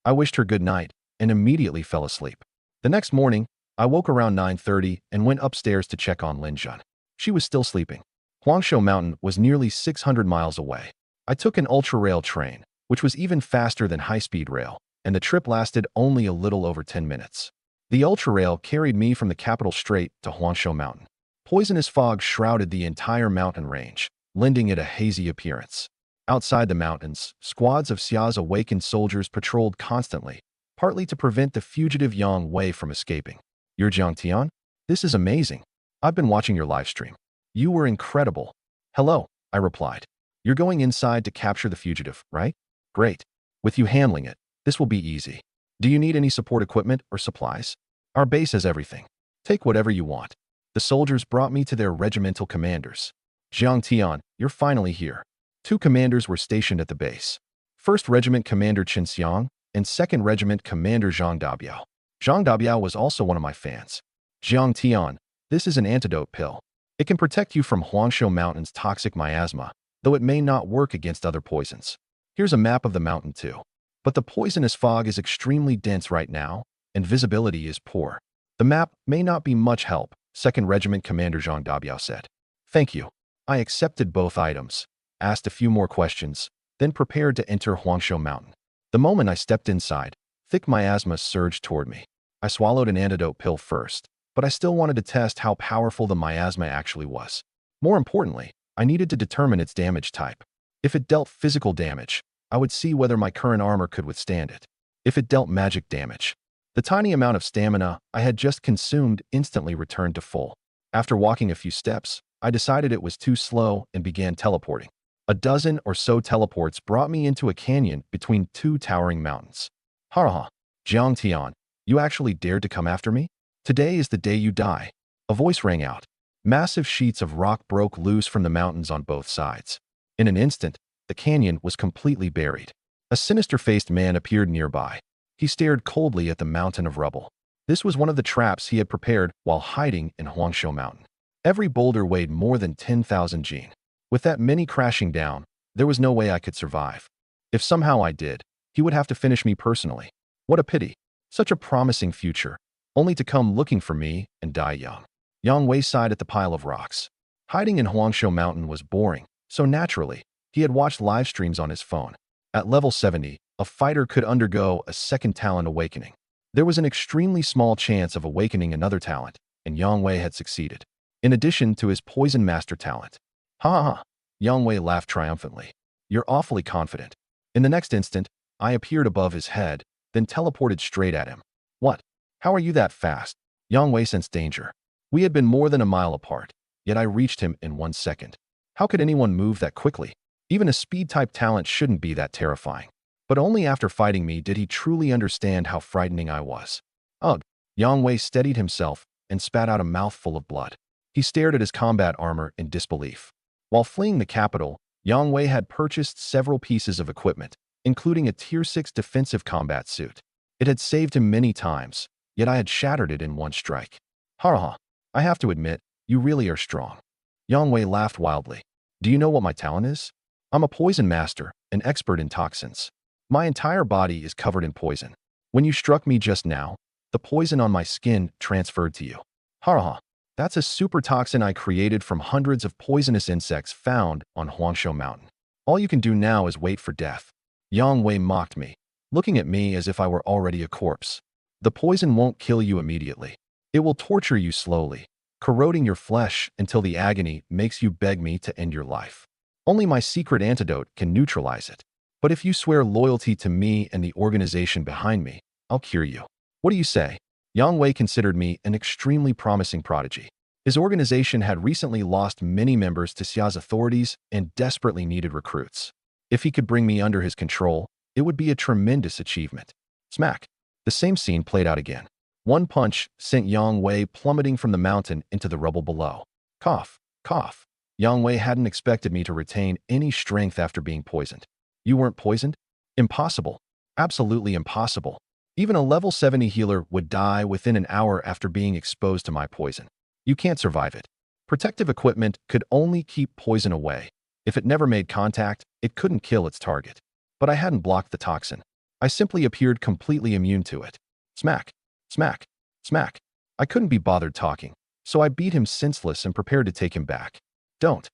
I wished her good night and immediately fell asleep. The next morning, I woke around 9:30 and went upstairs to check on Lin Jun. She was still sleeping. Huangshu Mountain was nearly 600 miles away. I took an ultra-rail train, which was even faster than high-speed rail, and the trip lasted only a little over 10 minutes. The ultra-rail carried me from the capital straight to Huangshu Mountain. Poisonous fog shrouded the entire mountain range, lending it a hazy appearance. Outside the mountains, squads of Xia's awakened soldiers patrolled constantly, partly to prevent the fugitive Yang Wei from escaping. You're Jiang Tian? This is amazing. I've been watching your livestream. You were incredible. Hello, I replied. You're going inside to capture the fugitive, right? Great. With you handling it, this will be easy. Do you need any support equipment or supplies? Our base has everything. Take whatever you want. The soldiers brought me to their regimental commanders. Jiang Tian, you're finally here. 2 commanders were stationed at the base. 1st Regiment Commander Chen Xiang and 2nd Regiment Commander Zhang Dabiao. Zhang Dabiao was also one of my fans. Jiang Tian, this is an antidote pill. It can protect you from Huangshu Mountain's toxic miasma, though it may not work against other poisons. Here's a map of the mountain too. But the poisonous fog is extremely dense right now, and visibility is poor. The map may not be much help, 2nd Regiment Commander Zhang Dabiao said. Thank you. I accepted both items, asked a few more questions, then prepared to enter Huangshu Mountain. The moment I stepped inside, thick miasma surged toward me. I swallowed an antidote pill first, but I still wanted to test how powerful the miasma actually was. More importantly, I needed to determine its damage type. If it dealt physical damage, I would see whether my current armor could withstand it. If it dealt magic damage, the tiny amount of stamina I had just consumed instantly returned to full. After walking a few steps, I decided it was too slow and began teleporting. A dozen or so teleports brought me into a canyon between 2 towering mountains. Haraha, Jiang Tian, you actually dared to come after me? Today is the day you die. A voice rang out. Massive sheets of rock broke loose from the mountains on both sides. In an instant, the canyon was completely buried. A sinister-faced man appeared nearby. He stared coldly at the mountain of rubble. This was one of the traps he had prepared while hiding in Huangshu Mountain. Every boulder weighed more than 10,000 jin. With that many crashing down, there was no way I could survive. If somehow I did, he would have to finish me personally. What a pity. Such a promising future, only to come looking for me and die young. Yang Wei sighed at the pile of rocks. Hiding in Huangshu Mountain was boring, so naturally, he had watched live streams on his phone. At level 70, a fighter could undergo a second talent awakening. There was an extremely small chance of awakening another talent, and Yang Wei had succeeded. In addition to his Poison Master talent. Ha ha ha. Yang Wei laughed triumphantly. You're awfully confident. In the next instant, I appeared above his head, then teleported straight at him. What? How are you that fast? Yang Wei sensed danger. We had been more than a mile apart, yet I reached him in 1 second. How could anyone move that quickly? Even a speed-type talent shouldn't be that terrifying. But only after fighting me did he truly understand how frightening I was. Ugh! Yang Wei steadied himself and spat out a mouthful of blood. He stared at his combat armor in disbelief. While fleeing the capital, Yang Wei had purchased several pieces of equipment, including a Tier 6 defensive combat suit. It had saved him many times, yet I had shattered it in one strike. Ha ha! I have to admit, you really are strong. Yang Wei laughed wildly. Do you know what my talent is? I'm a poison master, an expert in toxins. My entire body is covered in poison. When you struck me just now, the poison on my skin transferred to you. Ha ha! That's a super toxin I created from hundreds of poisonous insects found on Huangshu Mountain. All you can do now is wait for death. Yang Wei mocked me, looking at me as if I were already a corpse. The poison won't kill you immediately. It will torture you slowly, corroding your flesh until the agony makes you beg me to end your life. Only my secret antidote can neutralize it. But if you swear loyalty to me and the organization behind me, I'll cure you. What do you say? Yang Wei considered me an extremely promising prodigy. His organization had recently lost many members to Xia's authorities and desperately needed recruits. If he could bring me under his control, it would be a tremendous achievement. Smack! The same scene played out again. One punch sent Yang Wei plummeting from the mountain into the rubble below. Cough, cough. Yang Wei hadn't expected me to retain any strength after being poisoned. You weren't poisoned? Impossible. Absolutely impossible. Even a level 70 healer would die within an hour after being exposed to my poison. You can't survive it. Protective equipment could only keep poison away. If it never made contact, it couldn't kill its target. But I hadn't blocked the toxin. I simply appeared completely immune to it. Smack, smack, smack. I couldn't be bothered talking, so I beat him senseless and prepared to take him back. Don't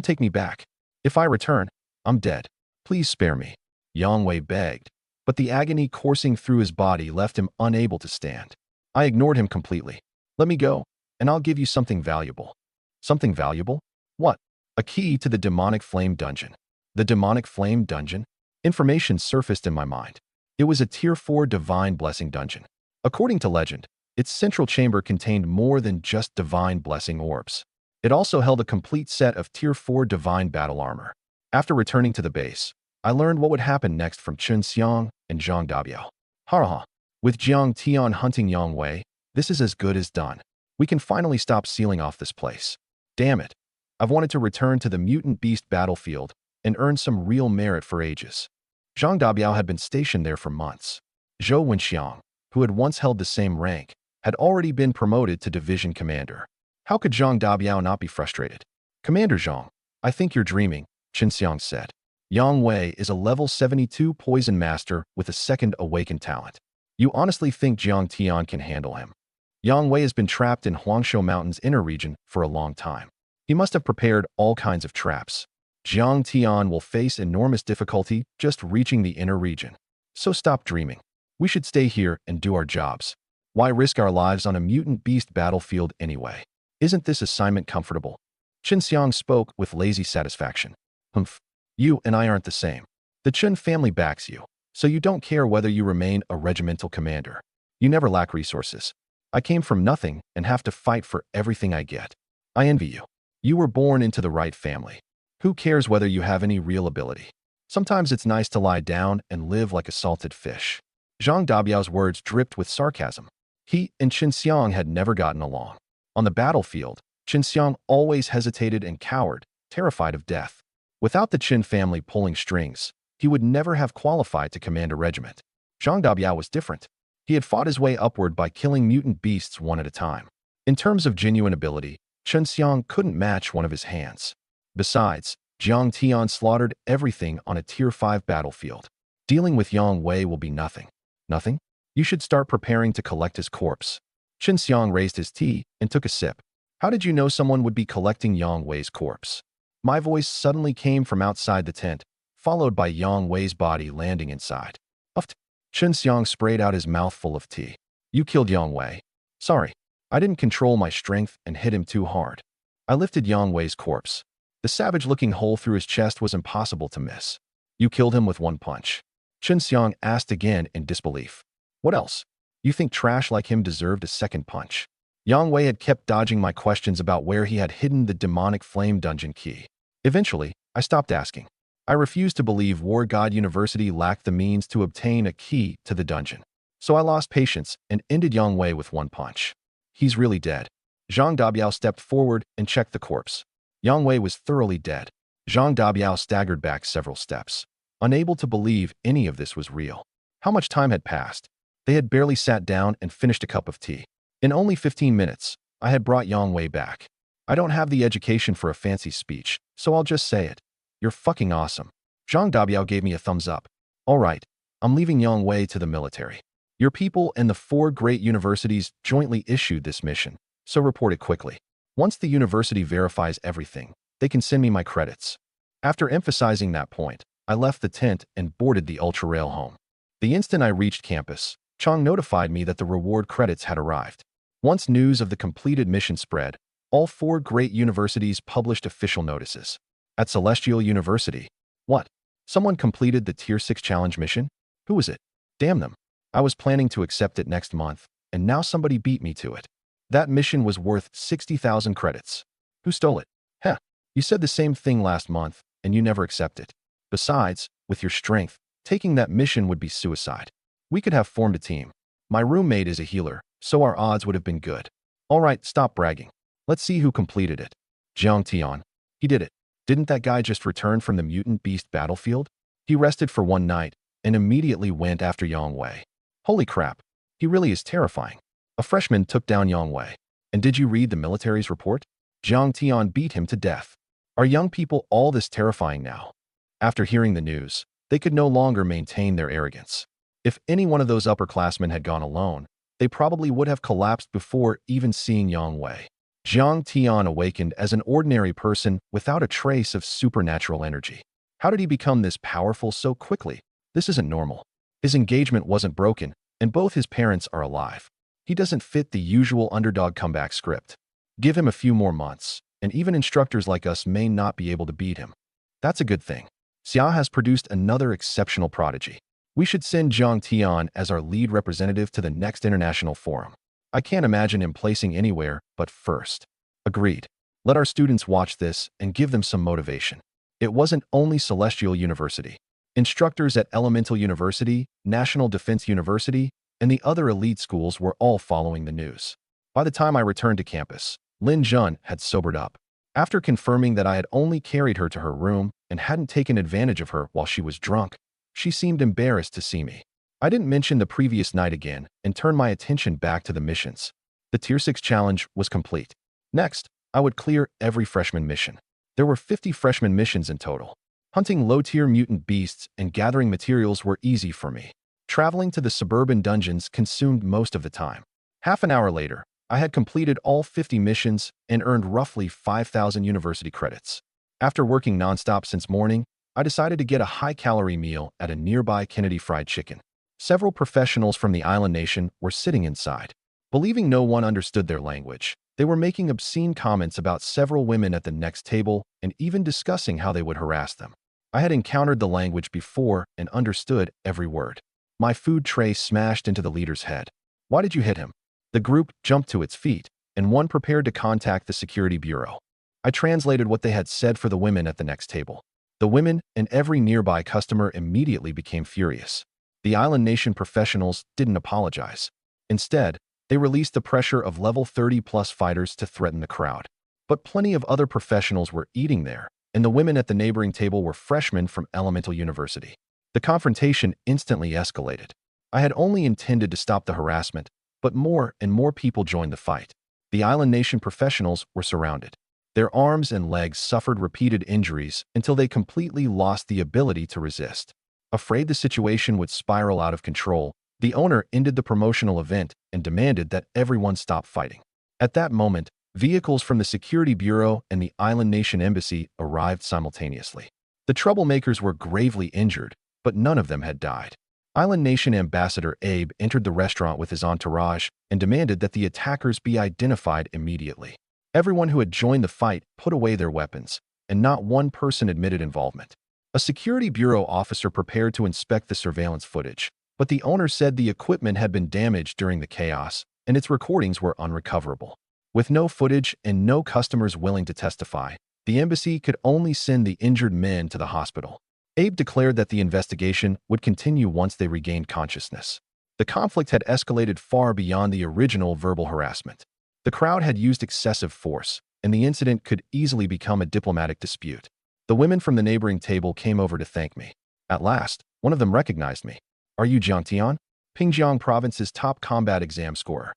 take me back. If I return, I'm dead. Please spare me. Yang Wei begged, but the agony coursing through his body left him unable to stand. I ignored him completely. Let me go, and I'll give you something valuable. Something valuable? What? A key to the demonic flame dungeon. The demonic flame dungeon? Information surfaced in my mind. It was a Tier 4 divine blessing dungeon. According to legend, its central chamber contained more than just divine blessing orbs. It also held a complete set of Tier 4 divine battle armor. After returning to the base, I learned what would happen next from Chen Xiang and Zhang Dabiao. Ha. With Jiang Tian hunting Yang Wei, this is as good as done. We can finally stop sealing off this place. Damn it. I've wanted to return to the mutant beast battlefield and earn some real merit for ages. Zhang Dabiao had been stationed there for months. Zhou Wenxiang, who had once held the same rank, had already been promoted to division commander. How could Zhang Dabiao not be frustrated? Commander Zhang, I think you're dreaming, Chen Xiang said. Yang Wei is a level 72 poison master with a second Awaken talent. You honestly think Jiang Tian can handle him? Yang Wei has been trapped in Huangshu Mountain's inner region for a long time. He must have prepared all kinds of traps. Jiang Tian will face enormous difficulty just reaching the inner region. So stop dreaming. We should stay here and do our jobs. Why risk our lives on a mutant beast battlefield anyway? Isn't this assignment comfortable? Chen Xiang spoke with lazy satisfaction. Humph. You and I aren't the same. The Chen family backs you, so you don't care whether you remain a regimental commander. You never lack resources. I came from nothing and have to fight for everything I get. I envy you. You were born into the right family. Who cares whether you have any real ability? Sometimes it's nice to lie down and live like a salted fish. Zhang Dabiao's words dripped with sarcasm. He and Chen Xiang had never gotten along. On the battlefield, Chen Xiang always hesitated and cowered, terrified of death. Without the Chen family pulling strings, he would never have qualified to command a regiment. Zhang Dabiao was different. He had fought his way upward by killing mutant beasts one at a time. In terms of genuine ability, Chen Xiang couldn't match one of his hands. Besides, Jiang Tian slaughtered everything on a Tier 5 battlefield. Dealing with Yang Wei will be nothing. Nothing? You should start preparing to collect his corpse. Chen Xiang raised his tea and took a sip. How did you know someone would be collecting Yang Wei's corpse? My voice suddenly came from outside the tent, followed by Yang Wei's body landing inside. Uft. Chen Xiang sprayed out his mouthful of tea. You killed Yang Wei. Sorry, I didn't control my strength and hit him too hard. I lifted Yang Wei's corpse. The savage-looking hole through his chest was impossible to miss. You killed him with one punch. Chen Xiang asked again in disbelief. What else? You think trash like him deserved a second punch? Yang Wei had kept dodging my questions about where he had hidden the demonic flame dungeon key. Eventually, I stopped asking. I refused to believe War God University lacked the means to obtain a key to the dungeon. So I lost patience and ended Yang Wei with one punch. He's really dead. Zhang Dabiao stepped forward and checked the corpse. Yang Wei was thoroughly dead. Zhang Dabiao staggered back several steps, unable to believe any of this was real. How much time had passed? They had barely sat down and finished a cup of tea. In only 15 minutes, I had brought Yang Wei back. I don't have the education for a fancy speech, so I'll just say it. You're fucking awesome. Zhang Dabiao gave me a thumbs up. All right, I'm leaving Yang Wei to the military. Your people and the 4 great universities jointly issued this mission, so report it quickly. Once the university verifies everything, they can send me my credits. After emphasizing that point, I left the tent and boarded the Ultra Rail home. The instant I reached campus, Chang notified me that the reward credits had arrived. Once news of the completed mission spread, all 4 great universities published official notices. At Celestial University, what? Someone completed the Tier 6 challenge mission? Who was it? Damn them. I was planning to accept it next month, and now somebody beat me to it. That mission was worth 60,000 credits. Who stole it? Heh, you said the same thing last month, and you never accepted. Besides, with your strength, taking that mission would be suicide. We could have formed a team. My roommate is a healer, so our odds would have been good. All right, stop bragging. Let's see who completed it. Jiang Tian. He did it. Didn't that guy just return from the mutant beast battlefield? He rested for one night and immediately went after Yang Wei. Holy crap. He really is terrifying. A freshman took down Yang Wei. And did you read the military's report? Jiang Tian beat him to death. Are young people all this terrifying now? After hearing the news, they could no longer maintain their arrogance. If any one of those upperclassmen had gone alone, they probably would have collapsed before even seeing Yang Wei. Jiang Tian awakened as an ordinary person without a trace of supernatural energy. How did he become this powerful so quickly? This isn't normal. His engagement wasn't broken, and both his parents are alive. He doesn't fit the usual underdog comeback script. Give him a few more months, and even instructors like us may not be able to beat him. That's a good thing. Xia has produced another exceptional prodigy. We should send Jiang Tian as our lead representative to the next international forum. I can't imagine him placing anywhere but first. Agreed. Let our students watch this and give them some motivation. It wasn't only Celestial University. Instructors at Elemental University, National Defense University, and the other elite schools were all following the news. By the time I returned to campus, Lin Jun had sobered up. After confirming that I had only carried her to her room and hadn't taken advantage of her while she was drunk, she seemed embarrassed to see me. I didn't mention the previous night again and turned my attention back to the missions. The Tier 6 challenge was complete. Next, I would clear every freshman mission. There were 50 freshman missions in total. Hunting low-tier mutant beasts and gathering materials were easy for me. Traveling to the suburban dungeons consumed most of the time. Half an hour later, I had completed all 50 missions and earned roughly 5,000 university credits. After working nonstop since morning, I decided to get a high-calorie meal at a nearby Kennedy Fried Chicken. Several professionals from the island nation were sitting inside. Believing no one understood their language, they were making obscene comments about several women at the next table and even discussing how they would harass them. I had encountered the language before and understood every word. My food tray smashed into the leader's head. Why did you hit him? The group jumped to its feet, and one prepared to contact the security bureau. I translated what they had said for the women at the next table. The women and every nearby customer immediately became furious. The island nation professionals didn't apologize. Instead, they released the pressure of level 30+ fighters to threaten the crowd. But plenty of other professionals were eating there, and the women at the neighboring table were freshmen from Elemental University. The confrontation instantly escalated. I had only intended to stop the harassment, but more and more people joined the fight. The island nation professionals were surrounded. Their arms and legs suffered repeated injuries until they completely lost the ability to resist. Afraid the situation would spiral out of control, The owner ended the promotional event and demanded that everyone stop fighting. At that moment, vehicles from the Security Bureau and the Island Nation Embassy arrived simultaneously. The troublemakers were gravely injured, but none of them had died. Island Nation Ambassador Abe entered the restaurant with his entourage and demanded that the attackers be identified immediately. Everyone who had joined the fight put away their weapons, and not one person admitted involvement. A Security Bureau officer prepared to inspect the surveillance footage, but the owner said the equipment had been damaged during the chaos, and its recordings were unrecoverable. With no footage and no customers willing to testify, the embassy could only send the injured men to the hospital. Abe declared that the investigation would continue once they regained consciousness. The conflict had escalated far beyond the original verbal harassment. The crowd had used excessive force, and the incident could easily become a diplomatic dispute. The women from the neighboring table came over to thank me. At last, one of them recognized me. "Are you Jiang Tian, Pingjiang Province's top combat exam scorer?"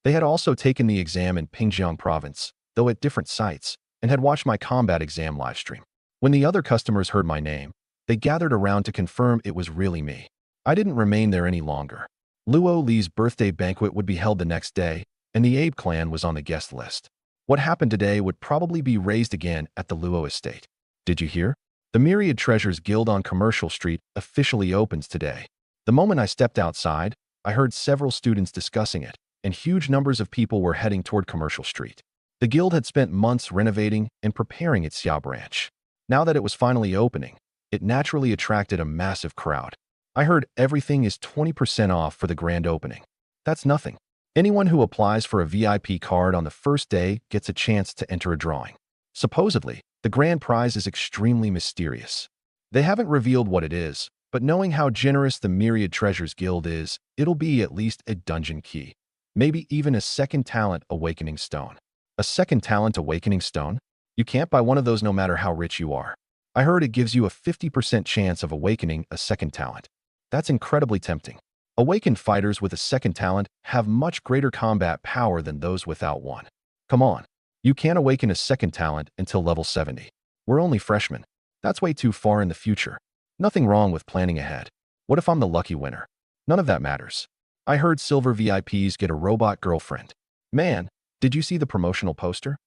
They had also taken the exam in Pingjiang Province, though at different sites, and had watched my combat exam livestream. When the other customers heard my name, they gathered around to confirm it was really me. I didn't remain there any longer. Luo Li's birthday banquet would be held the next day, and the Abe clan was on the guest list. What happened today would probably be raised again at the Luo estate. Did you hear? The Myriad Treasures Guild on Commercial Street officially opens today. The moment I stepped outside, I heard several students discussing it, and huge numbers of people were heading toward Commercial Street. The guild had spent months renovating and preparing its Xiao branch. Now that it was finally opening, it naturally attracted a massive crowd. I heard everything is 20% off for the grand opening. That's nothing. Anyone who applies for a VIP card on the first day gets a chance to enter a drawing. Supposedly, the grand prize is extremely mysterious. They haven't revealed what it is, but knowing how generous the Myriad Treasures Guild is, it'll be at least a dungeon key. Maybe even a second talent awakening stone. A second talent awakening stone? You can't buy one of those no matter how rich you are. I heard it gives you a 50% chance of awakening a second talent. That's incredibly tempting. Awakened fighters with a second talent have much greater combat power than those without one. Come on. You can't awaken a second talent until level 70. We're only freshmen. That's way too far in the future. Nothing wrong with planning ahead. What if I'm the lucky winner? None of that matters. I heard silver VIPs get a robot girlfriend. Man, did you see the promotional poster?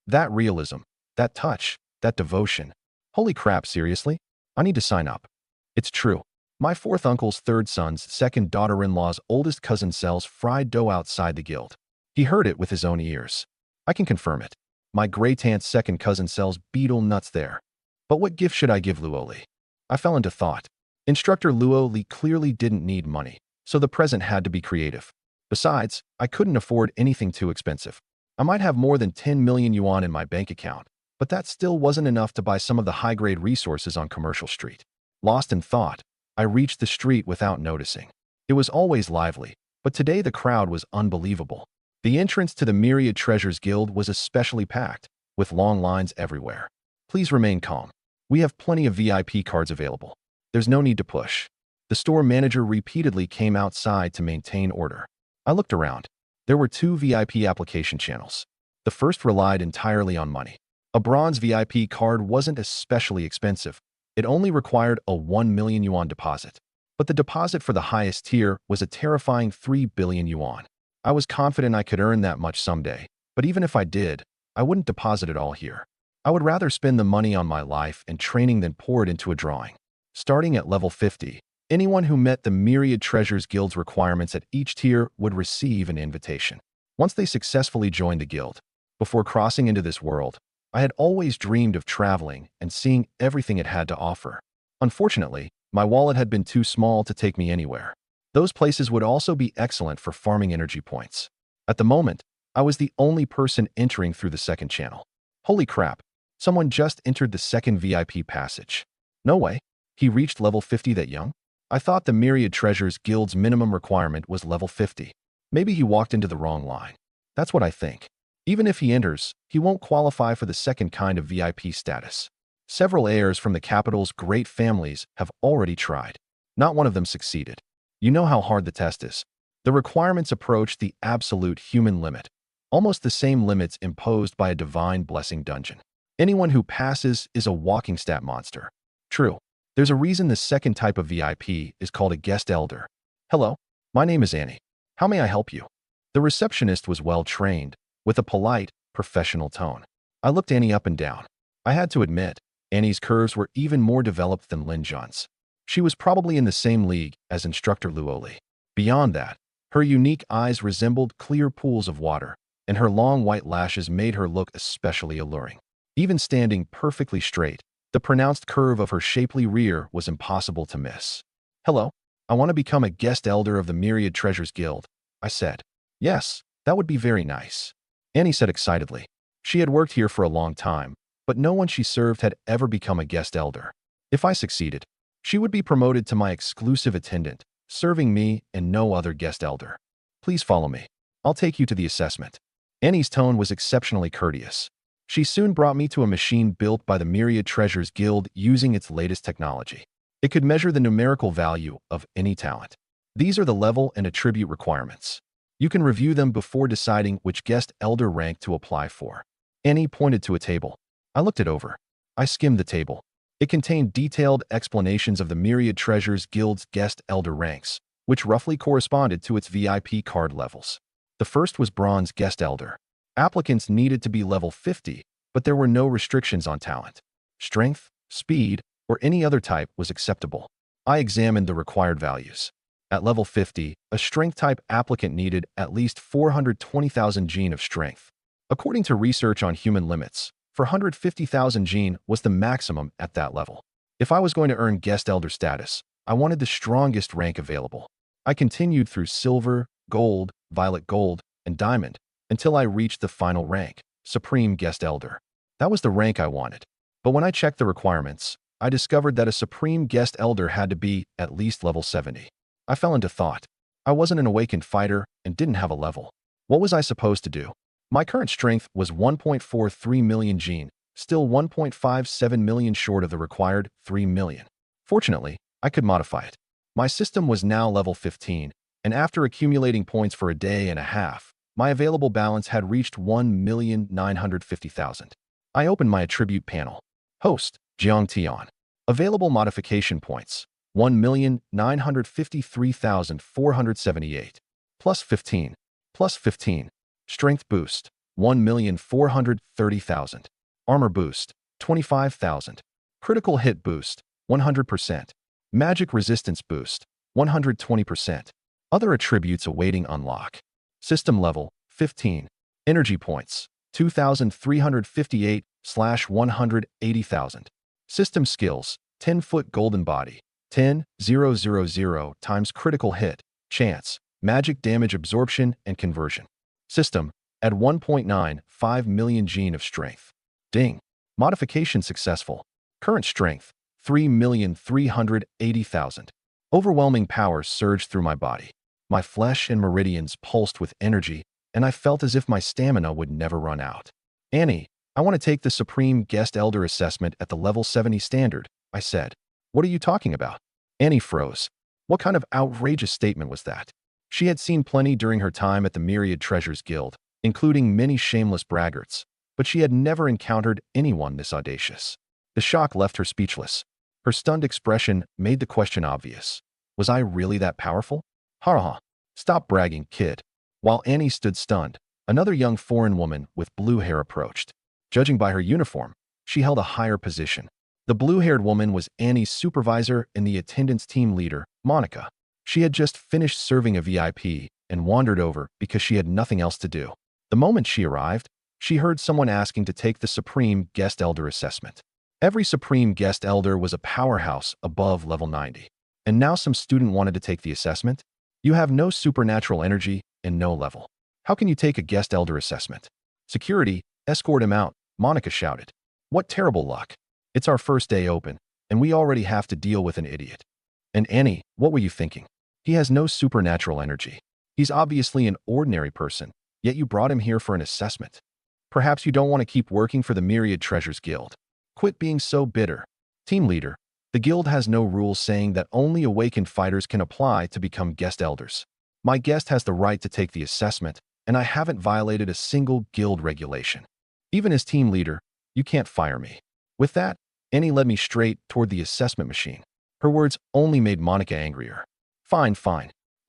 That realism, that touch, that devotion. Holy crap, seriously? I need to sign up. It's true. My fourth uncle's third son's second daughter-in-law's oldest cousin sells fried dough outside the guild. He heard it with his own ears. I can confirm it. My great-aunt's second cousin sells beetle nuts there. But what gift should I give Luo Li? I fell into thought. Instructor Luo Li clearly didn't need money, so the present had to be creative. Besides, I couldn't afford anything too expensive. I might have more than 10 million yuan in my bank account, but that still wasn't enough to buy some of the high-grade resources on Commercial Street. Lost in thought, I reached the street without noticing. It was always lively, but today the crowd was unbelievable. The entrance to the Myriad Treasures Guild was especially packed, with long lines everywhere. Please remain calm. We have plenty of VIP cards available. There's no need to push. The store manager repeatedly came outside to maintain order. I looked around. There were 2 VIP application channels. The first relied entirely on money. A bronze VIP card wasn't especially expensive. It only required a 1 million yuan deposit. But the deposit for the highest tier was a terrifying 3 billion yuan. I was confident I could earn that much someday, but even if I did, I wouldn't deposit it all here. I would rather spend the money on my life and training than pour it into a drawing. Starting at level 50, anyone who met the Myriad Treasures Guild's requirements at each tier would receive an invitation. Once they successfully joined the guild, before crossing into this world, I had always dreamed of traveling and seeing everything it had to offer. Unfortunately, my wallet had been too small to take me anywhere. Those places would also be excellent for farming energy points. At the moment, I was the only person entering through the second channel. Holy crap, someone just entered the second VIP passage. No way, he reached level 50 that young? I thought the Myriad Treasures Guild's minimum requirement was level 50. Maybe he walked into the wrong line. That's what I think. Even if he enters, he won't qualify for the second kind of VIP status. Several heirs from the capital's great families have already tried. Not one of them succeeded. You know how hard the test is. The requirements approach the absolute human limit, almost the same limits imposed by a divine blessing dungeon. Anyone who passes is a walking stat monster. True, there's a reason the second type of VIP is called a guest elder. Hello, My name is Annie. How may I help you? The receptionist was well-trained, with a polite, professional tone. I looked Annie up and down. I had to admit, Annie's curves were even more developed than Lin Jun's. She was probably in the same league as Instructor Luoli. Beyond that, her unique eyes resembled clear pools of water, and her long white lashes made her look especially alluring. Even standing perfectly straight, the pronounced curve of her shapely rear was impossible to miss. Hello, I want to become a guest elder of the Myriad Treasures Guild, I said. Yes, that would be very nice, Annie said excitedly. She had worked here for a long time, but no one she served had ever become a guest elder. If I succeeded, she would be promoted to my exclusive attendant, serving me and no other guest elder. Please follow me. I'll take you to the assessment. Annie's tone was exceptionally courteous. She soon brought me to a machine built by the Myriad Treasures Guild using its latest technology. It could measure the numerical value of any talent. These are the level and attribute requirements. You can review them before deciding which guest elder rank to apply for. Annie pointed to a table. I looked it over. I skimmed the table. It contained detailed explanations of the Myriad Treasures Guild's guest elder ranks, which roughly corresponded to its VIP card levels. The first was Bronze Guest Elder. Applicants needed to be level 50, but there were no restrictions on talent. Strength, speed, or any other type was acceptable. I examined the required values. At level 50, a strength-type applicant needed at least 420,000 gene of strength. According to research on human limits, 450,000 gene was the maximum at that level. If I was going to earn guest elder status, I wanted the strongest rank available. I continued through silver, gold, violet gold, and diamond until I reached the final rank, Supreme Guest Elder. That was the rank I wanted. But when I checked the requirements, I discovered that a Supreme Guest Elder had to be at least level 70. I fell into thought. I wasn't an awakened fighter and didn't have a level. What was I supposed to do? My current strength was 1.43 million gene, still 1.57 million short of the required 3 million. Fortunately, I could modify it. My system was now level 15, and after accumulating points for a day and a half, my available balance had reached 1,950,000. I opened my attribute panel. Host, Jiang Tian. Available modification points, 1,953,478. Plus 15. Plus 15. Strength boost, 1,430,000. Armor boost, 25,000. Critical hit boost, 100%. Magic resistance boost, 120%. Other attributes awaiting unlock. System level, 15. Energy points, 2,358/180,000. System skills, 10-foot golden body, 10,000 times critical hit, chance, magic damage absorption and conversion. System, add 1.95 million gene of strength. Ding. Modification successful. Current strength, 3,380,000. Overwhelming power surged through my body. My flesh and meridians pulsed with energy, and I felt as if my stamina would never run out. Annie, I want to take the Supreme Guest Elder assessment at the level 70 standard, I said. What are you talking about? Annie froze. What kind of outrageous statement was that? She had seen plenty during her time at the Myriad Treasures Guild, including many shameless braggarts, but she had never encountered anyone this audacious. The shock left her speechless. Her stunned expression made the question obvious. Was I really that powerful? Ha. Stop bragging, kid. While Annie stood stunned, another young foreign woman with blue hair approached. Judging by her uniform, she held a higher position. The blue-haired woman was Annie's supervisor and the attendance team leader, Monica. She had just finished serving a VIP and wandered over because she had nothing else to do. The moment she arrived, she heard someone asking to take the Supreme Guest Elder assessment. Every Supreme Guest Elder was a powerhouse above level 90. And now some student wanted to take the assessment? You have no supernatural energy and no level. How can you take a Guest Elder assessment? Security, escort him out, Monica shouted. What terrible luck. It's our first day open, and we already have to deal with an idiot. And Annie, what were you thinking? He has no supernatural energy. He's obviously an ordinary person, yet you brought him here for an assessment. Perhaps you don't want to keep working for the Myriad Treasures Guild. Quit being so bitter. Team leader, the guild has no rules saying that only awakened fighters can apply to become guest elders. My guest has the right to take the assessment, and I haven't violated a single guild regulation. Even as team leader, you can't fire me. With that, Annie led me straight toward the assessment machine. Her words only made Monica angrier. Fine.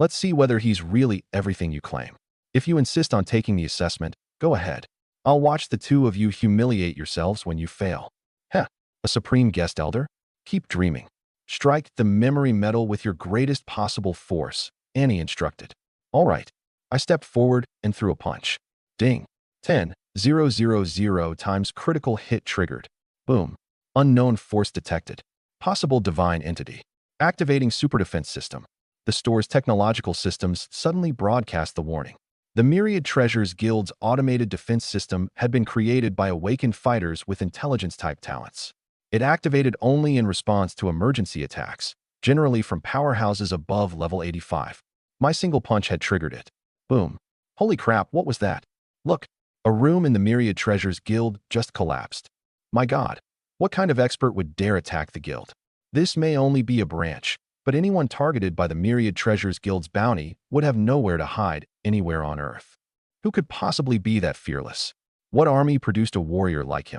Let's see whether he's really everything you claim. If you insist on taking the assessment, go ahead. I'll watch the two of you humiliate yourselves when you fail. Heh, a supreme guest elder? Keep dreaming. Strike the memory metal with your greatest possible force, Annie instructed. All right. I stepped forward and threw a punch. Ding. 10,000 times critical hit triggered. Boom. Unknown force detected. Possible divine entity. Activating super defense system. The store's technological systems suddenly broadcast the warning. The Myriad Treasures Guild's automated defense system had been created by awakened fighters with intelligence-type talents. It activated only in response to emergency attacks, generally from powerhouses above level 85. My single punch had triggered it. Boom. Holy crap, what was that? Look, a room in the Myriad Treasures Guild just collapsed. My god, what kind of expert would dare attack the guild? This may only be a branch, but anyone targeted by the Myriad Treasures Guild's bounty would have nowhere to hide anywhere on Earth. Who could possibly be that fearless? What army produced a warrior like him?